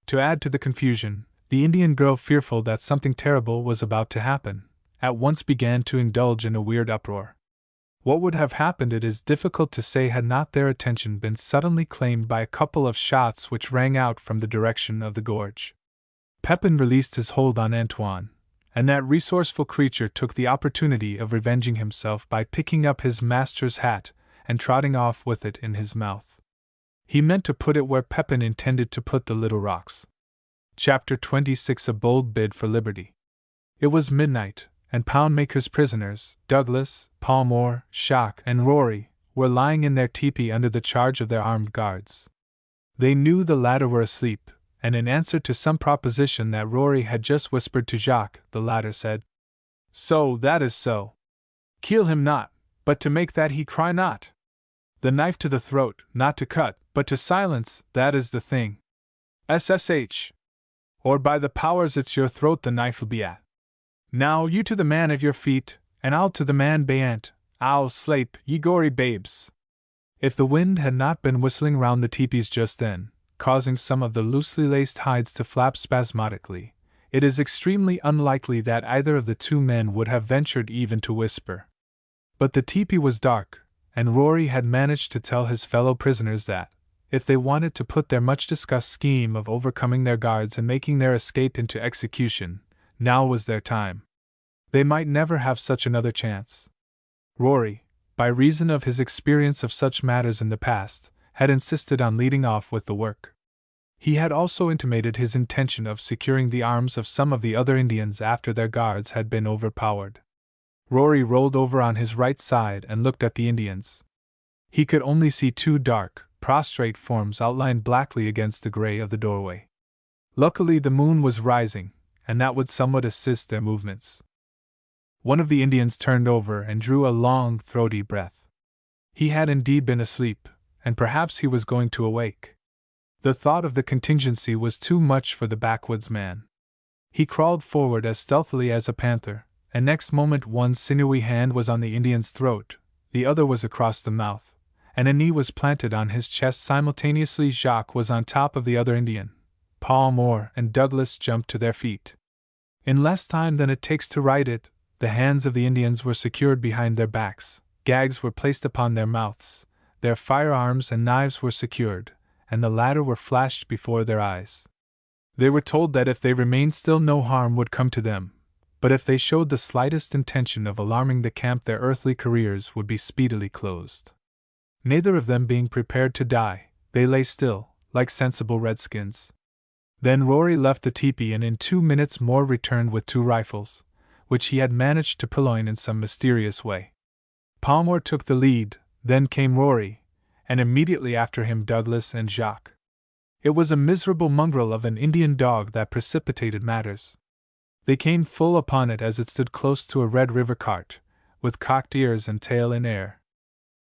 To add to the confusion, the Indian girl, fearful that something terrible was about to happen, at once began to indulge in a weird uproar. What would have happened it is difficult to say had not their attention been suddenly claimed by a couple of shots which rang out from the direction of the gorge. Pepin released his hold on Antoine, and that resourceful creature took the opportunity of revenging himself by picking up his master's hat and trotting off with it in his mouth. He meant to put it where Pepin intended to put the little rocks. Chapter 26: A Bold Bid for Liberty. It was midnight, and Poundmaker's prisoners, Douglas, Palmore, Jacques, and Rory, were lying in their teepee under the charge of their armed guards. They knew the latter were asleep, and in answer to some proposition that Rory had just whispered to Jacques, the latter said, "So, that is so. Kill him not, but to make that he cry not. The knife to the throat, not to cut, but to silence, that is the thing. SSH. Or by the powers it's your throat the knife'll be at. Now you to the man at your feet, and I'll to the man beyant. I'll slape, ye gory babes." If the wind had not been whistling round the teepees just then, causing some of the loosely laced hides to flap spasmodically, it is extremely unlikely that either of the two men would have ventured even to whisper. But the teepee was dark, and Rory had managed to tell his fellow prisoners that, if they wanted to put their much-discussed scheme of overcoming their guards and making their escape into execution, now was their time. They might never have such another chance. Rory, by reason of his experience of such matters in the past, had insisted on leading off with the work. He had also intimated his intention of securing the arms of some of the other Indians after their guards had been overpowered. Rory rolled over on his right side and looked at the Indians. He could only see two dark, prostrate forms outlined blackly against the gray of the doorway. Luckily the moon was rising, and that would somewhat assist their movements. One of the Indians turned over and drew a long, throaty breath. He had indeed been asleep, and perhaps he was going to awake. The thought of the contingency was too much for the backwoods man. He crawled forward as stealthily as a panther, and next moment one sinewy hand was on the Indian's throat, the other was across the mouth, and a knee was planted on his chest simultaneously. Jacques was on top of the other Indian. Palmore and Douglas jumped to their feet. In less time than it takes to write it, the hands of the Indians were secured behind their backs, gags were placed upon their mouths, their firearms and knives were secured, and the latter were flashed before their eyes. They were told that if they remained still no harm would come to them, but if they showed the slightest intention of alarming the camp their earthly careers would be speedily closed. Neither of them being prepared to die, they lay still, like sensible redskins. Then Rory left the tepee and in 2 minutes more returned with 2 rifles, which he had managed to purloin in some mysterious way. Palmore took the lead, then came Rory, and immediately after him Douglas and Jacques. It was a miserable mongrel of an Indian dog that precipitated matters. They came full upon it as it stood close to a Red River cart, with cocked ears and tail in air.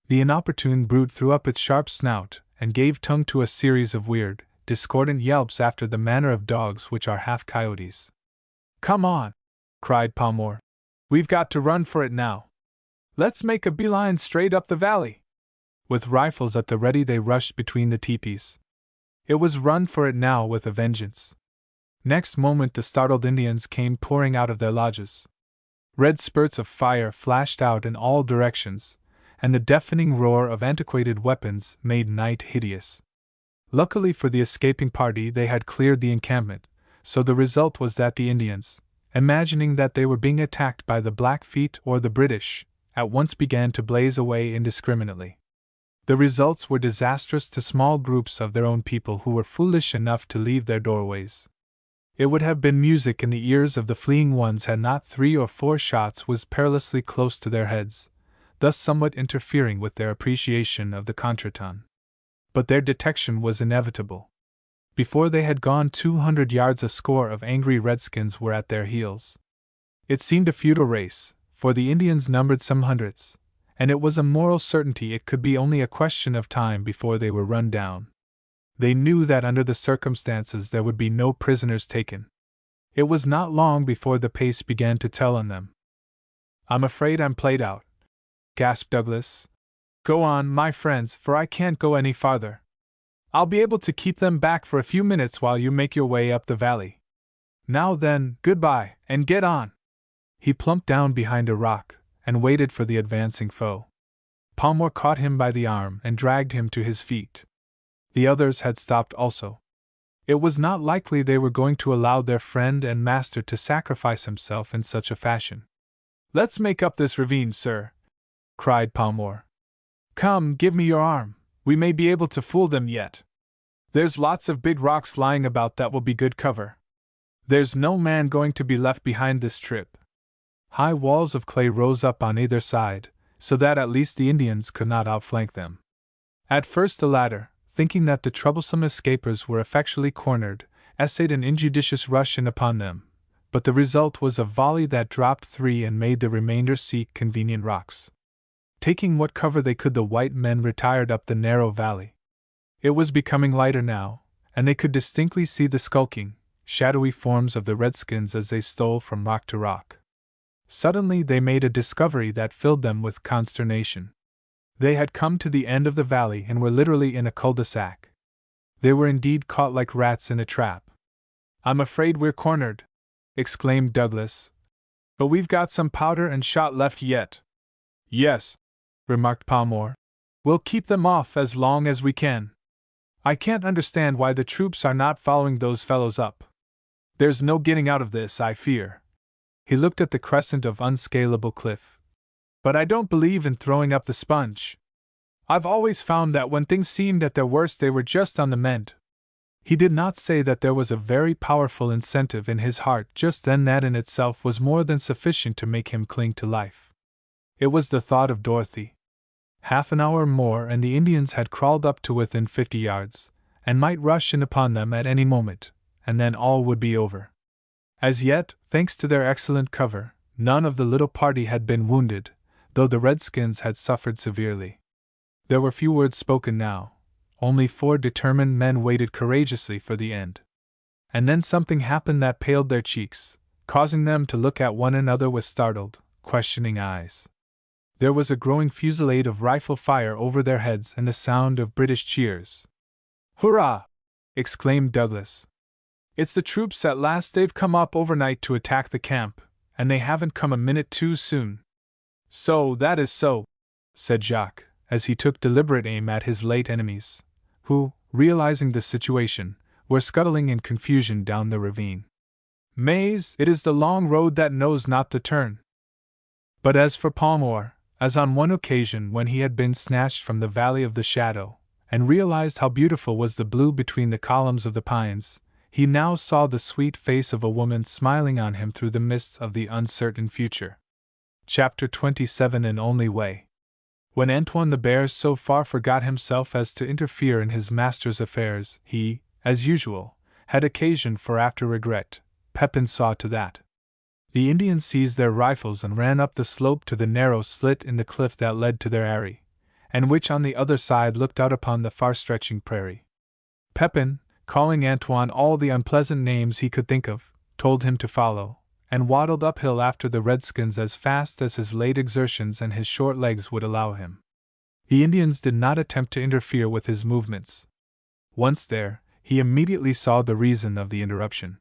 The inopportune brute threw up its sharp snout, and gave tongue to a series of weird, discordant yelps after the manner of dogs which are half coyotes. "Come on!" cried Palmore. "We've got to run for it now. Let's make a beeline straight up the valley." With rifles at the ready they rushed between the teepees. It was run for it now with a vengeance. Next moment the startled Indians came pouring out of their lodges. Red spurts of fire flashed out in all directions, and the deafening roar of antiquated weapons made night hideous. Luckily for the escaping party they had cleared the encampment, so the result was that the Indians, imagining that they were being attacked by the Blackfeet or the British, at once began to blaze away indiscriminately. The results were disastrous to small groups of their own people who were foolish enough to leave their doorways. It would have been music in the ears of the fleeing ones had not 3 or 4 shots whizzed perilously close to their heads, thus somewhat interfering with their appreciation of the contretemps. But their detection was inevitable. Before they had gone 200 yards a score of angry redskins were at their heels. It seemed a futile race, for the Indians numbered some hundreds, and it was a moral certainty it could be only a question of time before they were run down. They knew that under the circumstances there would be no prisoners taken. It was not long before the pace began to tell on them. "I'm afraid I'm played out," gasped Douglas. "Go on, my friends, for I can't go any farther. I'll be able to keep them back for a few minutes while you make your way up the valley. Now then, goodbye, and get on." He plumped down behind a rock, and waited for the advancing foe. Palmore caught him by the arm and dragged him to his feet. The others had stopped also. It was not likely they were going to allow their friend and master to sacrifice himself in such a fashion. "Let's make up this ravine, sir," cried Palmore. "Come, give me your arm, we may be able to fool them yet. There's lots of big rocks lying about that will be good cover. There's no man going to be left behind this trip." High walls of clay rose up on either side, so that at least the Indians could not outflank them. At first the latter, thinking that the troublesome escapers were effectually cornered, essayed an injudicious rush in upon them, but the result was a volley that dropped 3 and made the remainder seek convenient rocks. Taking what cover they could, the white men retired up the narrow valley. It was becoming lighter now, and they could distinctly see the skulking, shadowy forms of the redskins as they stole from rock to rock. Suddenly they made a discovery that filled them with consternation. They had come to the end of the valley and were literally in a cul-de-sac. They were indeed caught like rats in a trap. "I'm afraid we're cornered," exclaimed Douglas. "But we've got some powder and shot left yet." "Yes," remarked Palmore. "We'll keep them off as long as we can. I can't understand why the troops are not following those fellows up. There's no getting out of this, I fear." He looked at the crescent of unscalable cliff. "But I don't believe in throwing up the sponge. I've always found that when things seemed at their worst they were just on the mend." He did not say that there was a very powerful incentive in his heart just then that in itself was more than sufficient to make him cling to life. It was the thought of Dorothy. Half an hour more and the Indians had crawled up to within 50 yards, and might rush in upon them at any moment, and then all would be over. As yet, thanks to their excellent cover, none of the little party had been wounded, though the redskins had suffered severely. There were few words spoken now. Only 4 determined men waited courageously for the end. And then something happened that paled their cheeks, causing them to look at one another with startled, questioning eyes. There was a growing fusillade of rifle fire over their heads and the sound of British cheers. "Hurrah!" exclaimed Douglas. "It's the troops at last. They've come up overnight to attack the camp, and they haven't come a minute too soon." "So, that is so," said Jacques, as he took deliberate aim at his late enemies, who, realizing the situation, were scuttling in confusion down the ravine. "Mais, it is the long road that knows not the turn." But as for Palmore, as on one occasion when he had been snatched from the Valley of the Shadow, and realized how beautiful was the blue between the columns of the pines, he now saw the sweet face of a woman smiling on him through the mists of the uncertain future. Chapter 27. An Only Way. When Antoine the Bear so far forgot himself as to interfere in his master's affairs, he, as usual, had occasion for after regret. Pepin saw to that. The Indians seized their rifles and ran up the slope to the narrow slit in the cliff that led to their eyrie, and which on the other side looked out upon the far-stretching prairie. Pepin, calling Antoine all the unpleasant names he could think of, told him to follow, and waddled uphill after the redskins as fast as his late exertions and his short legs would allow him. The Indians did not attempt to interfere with his movements. Once there, he immediately saw the reason of the interruption.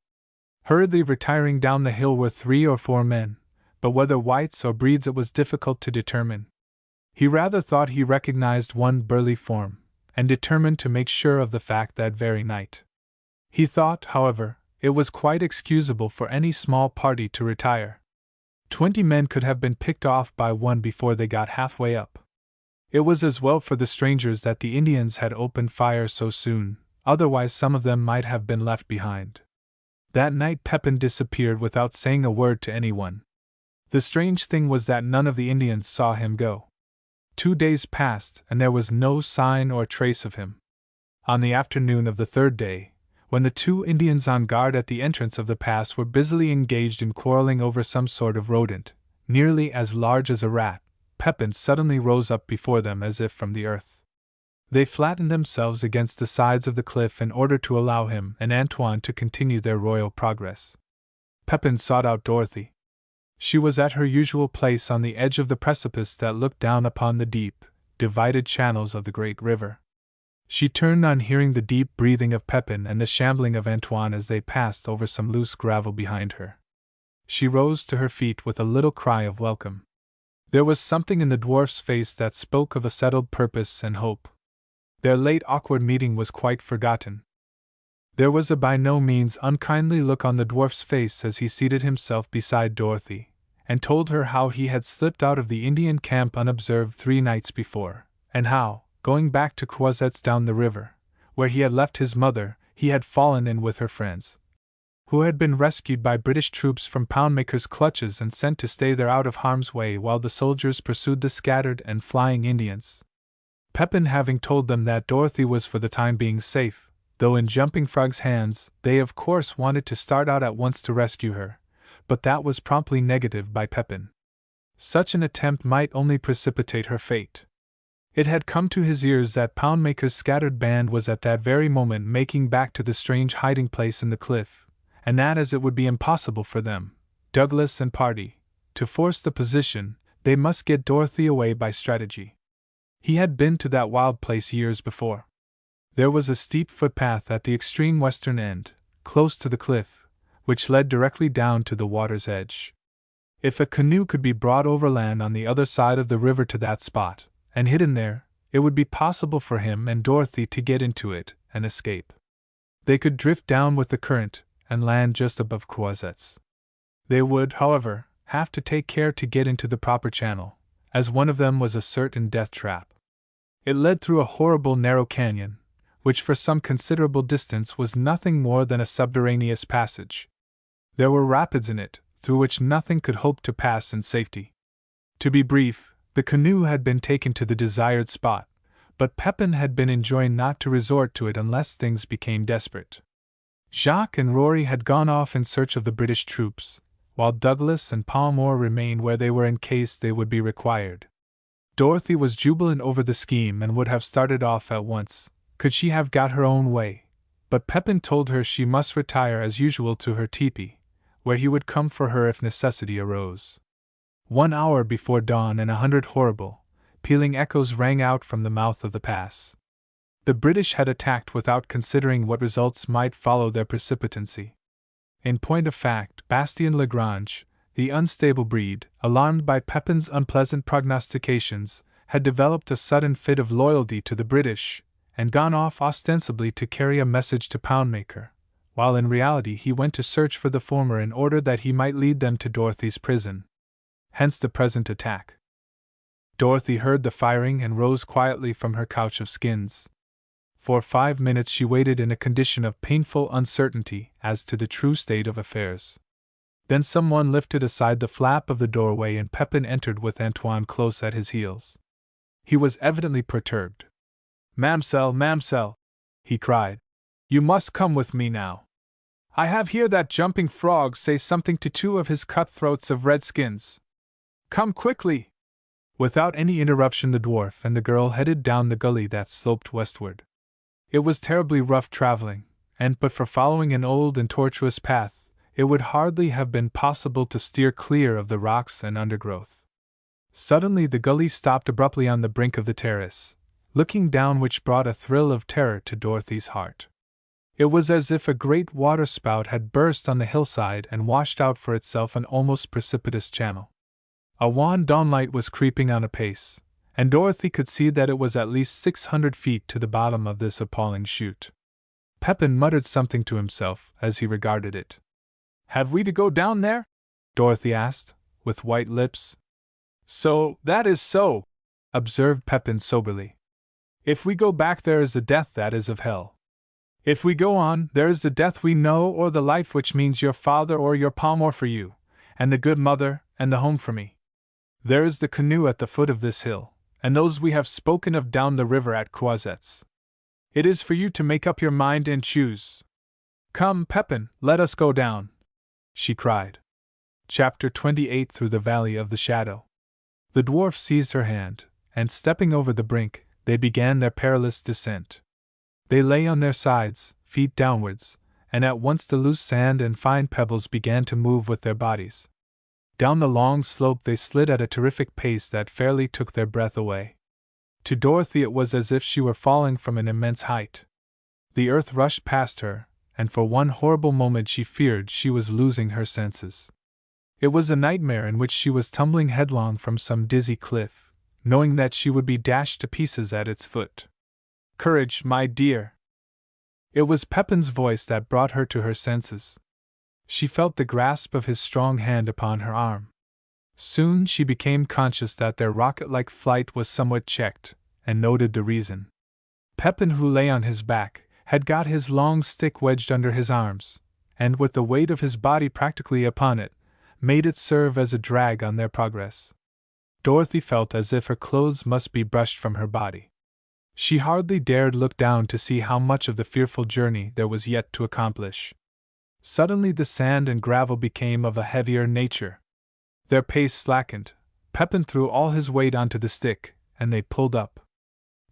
Hurriedly retiring down the hill were 3 or 4 men, but whether whites or breeds it was difficult to determine. He rather thought he recognized one burly form, and determined to make sure of the fact that very night. He thought, however, it was quite excusable for any small party to retire. 20 men could have been picked off by one before they got halfway up. It was as well for the strangers that the Indians had opened fire so soon, otherwise some of them might have been left behind. That night Pepin disappeared without saying a word to anyone. The strange thing was that none of the Indians saw him go. 2 days passed, and there was no sign or trace of him. On the afternoon of the 3rd day, when the 2 Indians on guard at the entrance of the pass were busily engaged in quarreling over some sort of rodent, nearly as large as a rat, Pepin suddenly rose up before them as if from the earth. They flattened themselves against the sides of the cliff in order to allow him and Antoine to continue their royal progress. Pepin sought out Dorothy. She was at her usual place on the edge of the precipice that looked down upon the deep, divided channels of the great river. She turned on hearing the deep breathing of Pepin and the shambling of Antoine as they passed over some loose gravel behind her. She rose to her feet with a little cry of welcome. There was something in the dwarf's face that spoke of a settled purpose and hope. Their late awkward meeting was quite forgotten. There was a by no means unkindly look on the dwarf's face as he seated himself beside Dorothy, and told her how he had slipped out of the Indian camp unobserved 3 nights before, and how, going back to Croiset's down the river, where he had left his mother, he had fallen in with her friends, who had been rescued by British troops from Poundmaker's clutches and sent to stay there out of harm's way while the soldiers pursued the scattered and flying Indians. Pepin having told them that Dorothy was for the time being safe, though in Jumping Frog's hands, they of course wanted to start out at once to rescue her, but that was promptly negatived by Pepin. Such an attempt might only precipitate her fate. It had come to his ears that Poundmaker's scattered band was at that very moment making back to the strange hiding place in the cliff, and that as it would be impossible for them, Douglas and party, to force the position, they must get Dorothy away by strategy. He had been to that wild place years before. There was a steep footpath at the extreme western end, close to the cliff, which led directly down to the water's edge. If a canoe could be brought overland on the other side of the river to that spot, and hidden there, it would be possible for him and Dorothy to get into it and escape. They could drift down with the current and land just above Croiset's. They would, however, have to take care to get into the proper channel, as one of them was a certain death trap. It led through a horrible narrow canyon, which for some considerable distance was nothing more than a subterraneous passage. There were rapids in it, through which nothing could hope to pass in safety. To be brief, the canoe had been taken to the desired spot, but Pepin had been enjoined not to resort to it unless things became desperate. Jacques and Rory had gone off in search of the British troops, while Douglas and Palmore remained where they were in case they would be required. Dorothy was jubilant over the scheme and would have started off at once, could she have got her own way, but Pepin told her she must retire as usual to her teepee, where he would come for her if necessity arose. 1 hour before dawn and 100 horrible, pealing echoes rang out from the mouth of the pass. The British had attacked without considering what results might follow their precipitancy. In point of fact, Bastien Lagrange, the unstable breed, alarmed by Pepin's unpleasant prognostications, had developed a sudden fit of loyalty to the British, and gone off ostensibly to carry a message to Poundmaker, while in reality he went to search for the former in order that he might lead them to Dorothy's prison. Hence the present attack. Dorothy heard the firing and rose quietly from her couch of skins. For 5 minutes she waited in a condition of painful uncertainty as to the true state of affairs. Then someone lifted aside the flap of the doorway and Pepin entered with Antoine close at his heels. He was evidently perturbed. Mamselle, he cried. You must come with me now. I have heard that jumping frog say something to 2 of his cutthroats of redskins. Come quickly! Without any interruption the dwarf and the girl headed down the gully that sloped westward. It was terribly rough traveling, and but for following an old and tortuous path, it would hardly have been possible to steer clear of the rocks and undergrowth. Suddenly the gully stopped abruptly on the brink of the terrace, looking down which brought a thrill of terror to Dorothy's heart. It was as if a great waterspout had burst on the hillside and washed out for itself an almost precipitous channel. A wan dawnlight was creeping on apace, and Dorothy could see that it was at least 600 feet to the bottom of this appalling chute. Pepin muttered something to himself as he regarded it. Have we to go down there? Dorothy asked, with white lips. So, that is so, observed Pepin soberly. If we go back there is the death that is of hell. If we go on, there is the death we know or the life which means your father or your palm for you, and the good mother, and the home for me. There is the canoe at the foot of this hill, and those we have spoken of down the river at Croisettes. It is for you to make up your mind and choose. Come, Pepin, let us go down, she cried. Chapter 28 Through the Valley of the Shadow. The dwarf seized her hand, and stepping over the brink, they began their perilous descent. They lay on their sides, feet downwards, and at once the loose sand and fine pebbles began to move with their bodies. Down the long slope they slid at a terrific pace that fairly took their breath away. To Dorothy it was as if she were falling from an immense height. The earth rushed past her, and for one horrible moment she feared she was losing her senses. It was a nightmare in which she was tumbling headlong from some dizzy cliff, knowing that she would be dashed to pieces at its foot. Courage, my dear! It was Pepin's voice that brought her to her senses. She felt the grasp of his strong hand upon her arm. Soon she became conscious that their rocket-like flight was somewhat checked, and noted the reason. Pepin, who lay on his back, had got his long stick wedged under his arms, and with the weight of his body practically upon it, made it serve as a drag on their progress. Dorothy felt as if her clothes must be brushed from her body. She hardly dared look down to see how much of the fearful journey there was yet to accomplish. Suddenly the sand and gravel became of a heavier nature. Their pace slackened. Pepin threw all his weight onto the stick, and they pulled up.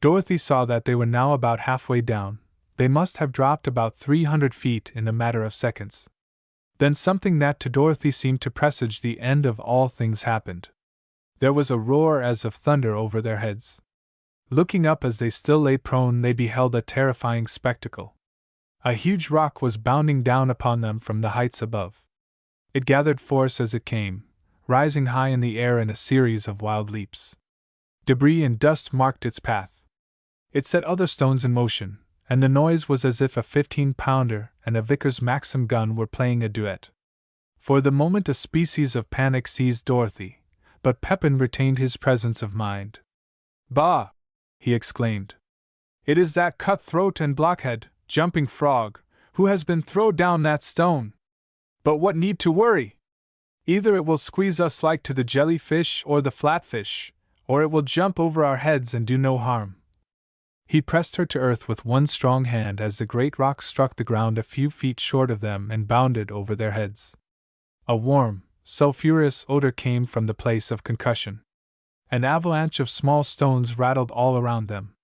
Dorothy saw that they were now about halfway down. They must have dropped about 300 feet in a matter of seconds. Then something that to Dorothy seemed to presage the end of all things happened. There was a roar as of thunder over their heads. Looking up as they still lay prone, they beheld a terrifying spectacle. A huge rock was bounding down upon them from the heights above. It gathered force as it came, rising high in the air in a series of wild leaps. Debris and dust marked its path. It set other stones in motion, and the noise was as if a 15-pounder and a Vickers Maxim gun were playing a duet. For the moment a species of panic seized Dorothy, but Pepin retained his presence of mind. Bah! He exclaimed. It is that cutthroat and blockhead, jumping frog, who has been thrown down that stone. But what need to worry? Either it will squeeze us like to the jellyfish or the flatfish, or it will jump over our heads and do no harm. He pressed her to earth with one strong hand as the great rock struck the ground a few feet short of them and bounded over their heads. A warm, sulphurous odor came from the place of concussion. An avalanche of small stones rattled all around them.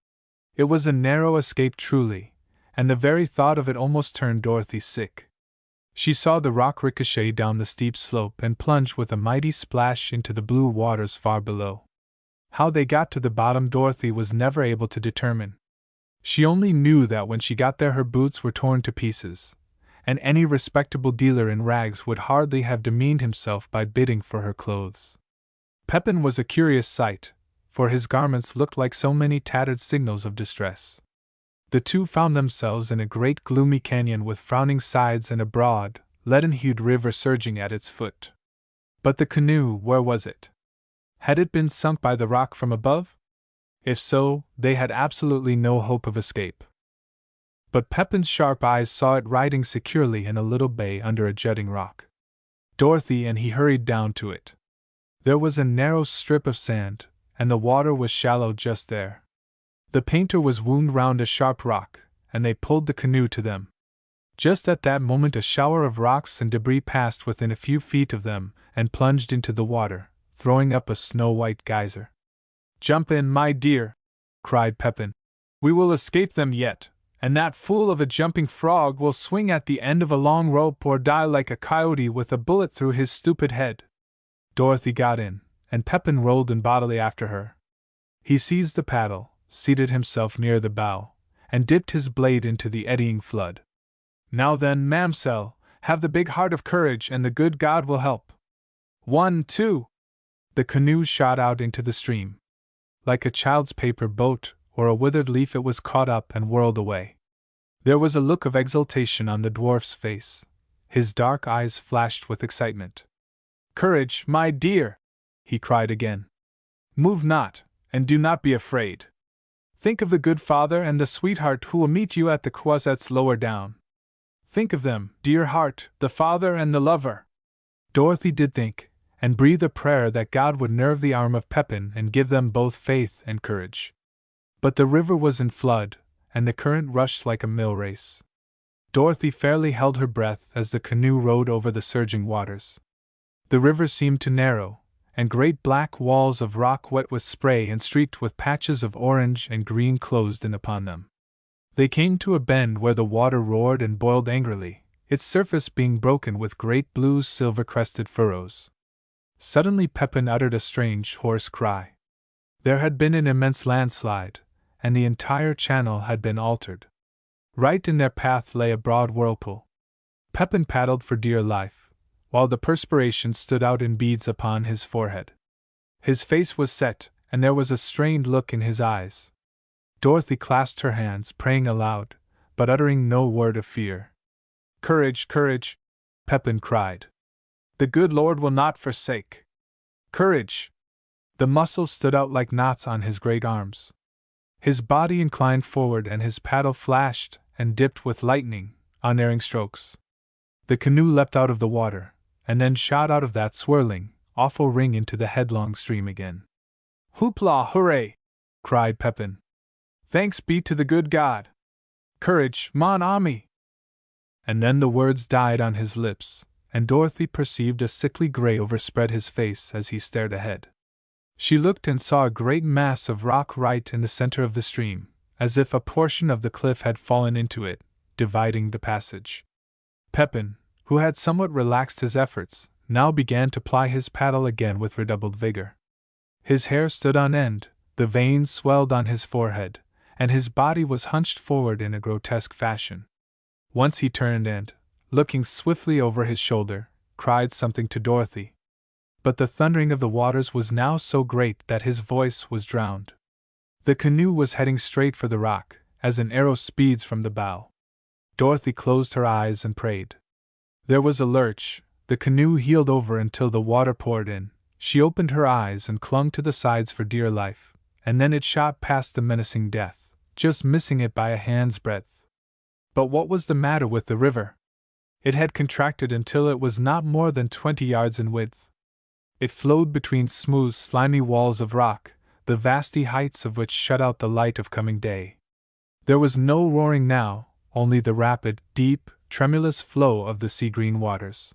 It was a narrow escape truly, and the very thought of it almost turned Dorothy sick. She saw the rock ricochet down the steep slope and plunge with a mighty splash into the blue waters far below. How they got to the bottom Dorothy was never able to determine. She only knew that when she got there her boots were torn to pieces, and any respectable dealer in rags would hardly have demeaned himself by bidding for her clothes. Pepin was a curious sight, for his garments looked like so many tattered signals of distress. The two found themselves in a great gloomy canyon with frowning sides and a broad, leaden-hued river surging at its foot. But the canoe, where was it? Had it been sunk by the rock from above? If so, they had absolutely no hope of escape. But Pepin's sharp eyes saw it riding securely in a little bay under a jutting rock. Dorothy and he hurried down to it. There was a narrow strip of sand, and the water was shallow just there. The painter was wound round a sharp rock, and they pulled the canoe to them. Just at that moment a shower of rocks and debris passed within a few feet of them and plunged into the water, throwing up a snow-white geyser. "Jump in, my dear!" cried Pepin. "We will escape them yet, and that fool of a jumping frog will swing at the end of a long rope or die like a coyote with a bullet through his stupid head." Dorothy got in, and Pepin rolled in bodily after her. He seized the paddle, seated himself near the bow, and dipped his blade into the eddying flood. "Now then, ma'amselle, have the big heart of courage and the good God will help. 1, 2! The canoe shot out into the stream. Like a child's paper boat or a withered leaf it was caught up and whirled away. There was a look of exultation on the dwarf's face. His dark eyes flashed with excitement. "Courage, my dear!" he cried again. "Move not, and do not be afraid. Think of the good father and the sweetheart who will meet you at the croissettes lower down. Think of them, dear heart, the father and the lover." Dorothy did think, and breathe a prayer that God would nerve the arm of Pepin and give them both faith and courage. But the river was in flood, and the current rushed like a mill race. Dorothy fairly held her breath as the canoe rode over the surging waters. The river seemed to narrow, and great black walls of rock wet with spray and streaked with patches of orange and green closed in upon them. They came to a bend where the water roared and boiled angrily, its surface being broken with great blue silver-crested furrows. Suddenly Pepin uttered a strange, hoarse cry. There had been an immense landslide, and the entire channel had been altered. Right in their path lay a broad whirlpool. Pepin paddled for dear life, while the perspiration stood out in beads upon his forehead. His face was set, and there was a strained look in his eyes. Dorothy clasped her hands, praying aloud, but uttering no word of fear. "Courage, courage!" Pepin cried. "The good Lord will not forsake. Courage!" The muscles stood out like knots on his great arms. His body inclined forward and his paddle flashed and dipped with lightning, unerring strokes. The canoe leapt out of the water, and then shot out of that swirling, awful ring into the headlong stream again. "Hoopla, hooray!" cried Pepin. "Thanks be to the good God! Courage, mon ami!" And then the words died on his lips, and Dorothy perceived a sickly gray overspread his face as he stared ahead. She looked and saw a great mass of rock right in the center of the stream, as if a portion of the cliff had fallen into it, dividing the passage. Pepin, who had somewhat relaxed his efforts, now began to ply his paddle again with redoubled vigor. His hair stood on end, the veins swelled on his forehead, and his body was hunched forward in a grotesque fashion. Once he turned and, looking swiftly over his shoulder, cried something to Dorothy. But the thundering of the waters was now so great that his voice was drowned. The canoe was heading straight for the rock, as an arrow speeds from the bow. Dorothy closed her eyes and prayed. There was a lurch, the canoe heeled over until the water poured in, she opened her eyes and clung to the sides for dear life, and then it shot past the menacing death, just missing it by a hand's breadth. But what was the matter with the river? It had contracted until it was not more than 20 yards in width. It flowed between smooth, slimy walls of rock, the vasty heights of which shut out the light of coming day. There was no roaring now, only the rapid, deep, tremulous flow of the sea-green waters.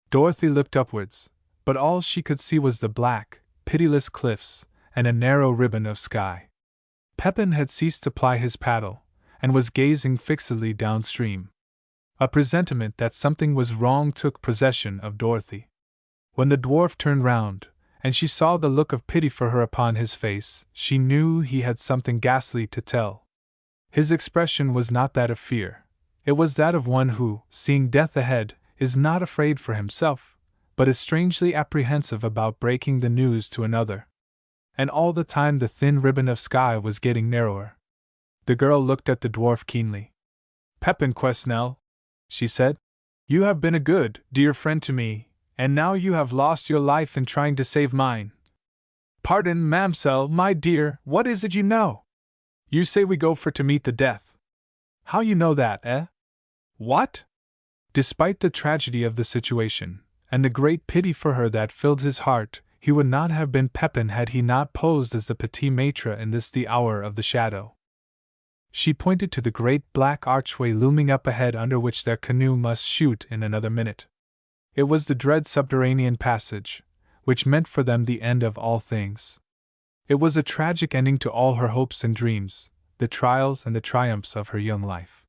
Dorothy looked upwards, but all she could see was the black, pitiless cliffs and a narrow ribbon of sky. Pepin had ceased to ply his paddle, and was gazing fixedly downstream. A presentiment that something was wrong took possession of Dorothy. When the dwarf turned round, and she saw the look of pity for her upon his face, she knew he had something ghastly to tell. His expression was not that of fear. It was that of one who, seeing death ahead, is not afraid for himself, but is strangely apprehensive about breaking the news to another. And all the time the thin ribbon of sky was getting narrower. The girl looked at the dwarf keenly. "Pepin Quesnel," she said, "you have been a good, dear friend to me, and now you have lost your life in trying to save mine." "Pardon, mamselle, my dear, what is it you know? You say we go for to meet the death. How you know that, eh?" "What?" Despite the tragedy of the situation, and the great pity for her that filled his heart, he would not have been Pepin had he not posed as the petit maître in this the hour of the shadow. She pointed to the great black archway looming up ahead under which their canoe must shoot in another minute. It was the dread subterranean passage, which meant for them the end of all things. It was a tragic ending to all her hopes and dreams, the trials and the triumphs of her young life.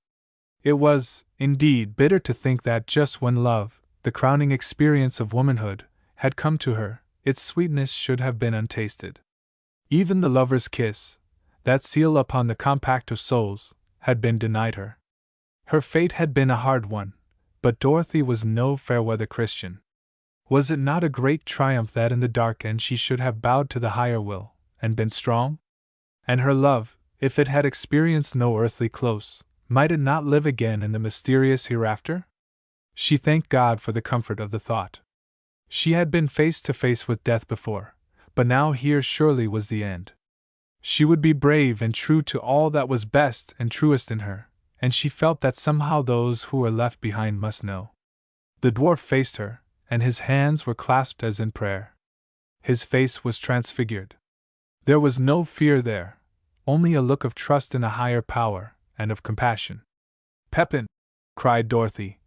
It was, indeed, bitter to think that just when love, the crowning experience of womanhood, had come to her, its sweetness should have been untasted. Even the lover's kiss, that seal upon the compact of souls, had been denied her. Her fate had been a hard one, but Dorothy was no fair-weather Christian. Was it not a great triumph that in the dark end she should have bowed to the higher will, and been strong? And her love, if it had experienced no earthly close, might it not live again in the mysterious hereafter? She thanked God for the comfort of the thought. She had been face to face with death before, but now here surely was the end. She would be brave and true to all that was best and truest in her, and she felt that somehow those who were left behind must know. The dwarf faced her, and his hands were clasped as in prayer. His face was transfigured. There was no fear there, only a look of trust in a higher power, and of compassion. "Pepin," cried Dorothy,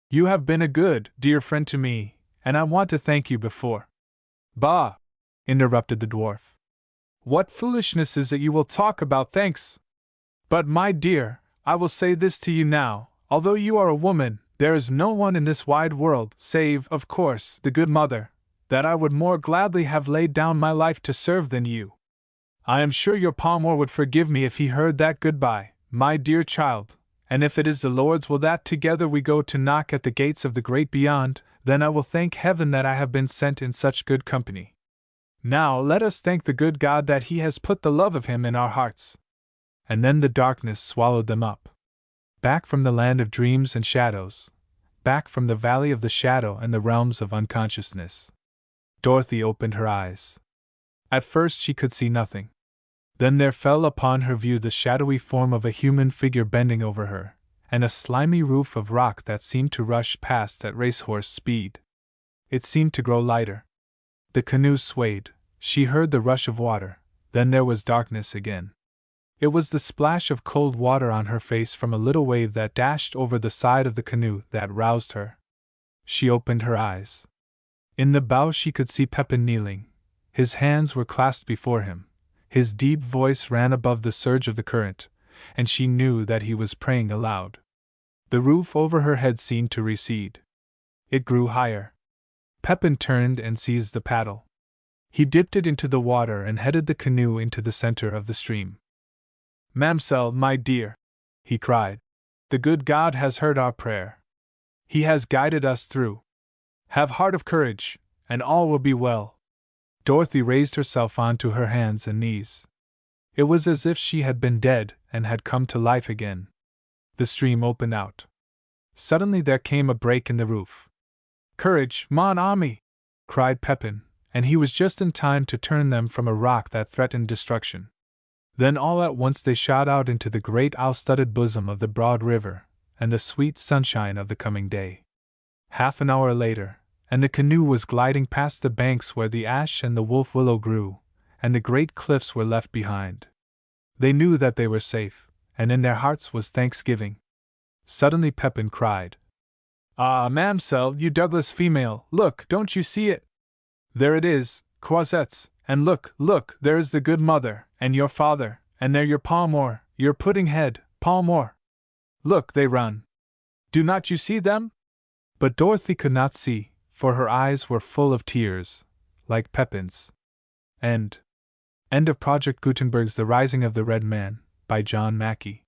"you have been a good, dear friend to me, and I want to thank you before—" "Bah!" interrupted the dwarf. "What foolishness is it you will talk about thanks? But, my dear, I will say this to you now, although you are a woman, there is no one in this wide world, save, of course, the good mother, that I would more gladly have laid down my life to serve than you. I am sure your Palmer would forgive me if he heard that goodbye, my dear child, and if it is the Lord's will that together we go to knock at the gates of the great beyond, then I will thank heaven that I have been sent in such good company. Now let us thank the good God that He has put the love of Him in our hearts." And then the darkness swallowed them up. Back from the land of dreams and shadows, back from the valley of the shadow and the realms of unconsciousness, Dorothy opened her eyes. At first she could see nothing. Then there fell upon her view the shadowy form of a human figure bending over her, and a slimy roof of rock that seemed to rush past at racehorse speed. It seemed to grow lighter. The canoe swayed, she heard the rush of water, then there was darkness again. It was the splash of cold water on her face from a little wave that dashed over the side of the canoe that roused her. She opened her eyes. In the bow she could see Pepin kneeling. His hands were clasped before him, his deep voice ran above the surge of the current, and she knew that he was praying aloud. The roof over her head seemed to recede. It grew higher. Pepin turned and seized the paddle. He dipped it into the water and headed the canoe into the center of the stream. "Mamselle, my dear," he cried, "the good God has heard our prayer. He has guided us through. Have heart of courage, and all will be well." Dorothy raised herself onto her hands and knees. It was as if she had been dead and had come to life again. The stream opened out. Suddenly there came a break in the roof. "Courage, mon ami!" cried Pepin, and he was just in time to turn them from a rock that threatened destruction. Then all at once they shot out into the great owl-studded bosom of the broad river, and the sweet sunshine of the coming day. Half an hour later, and the canoe was gliding past the banks where the ash and the wolf-willow grew, and the great cliffs were left behind. They knew that they were safe, and in their hearts was thanksgiving. Suddenly Pepin cried, "Ah, mamselle, you Douglas female, look, don't you see it? There it is, Croisets, and look, there is the good mother, and your father, and there your Palmer, your pudding-head, Palmer. Look, they run. Do not you see them? But Dorothy could not see, for her eyes were full of tears, like Pepin's. End of Project Gutenberg's The Rising of the Red Man, by John Mackie.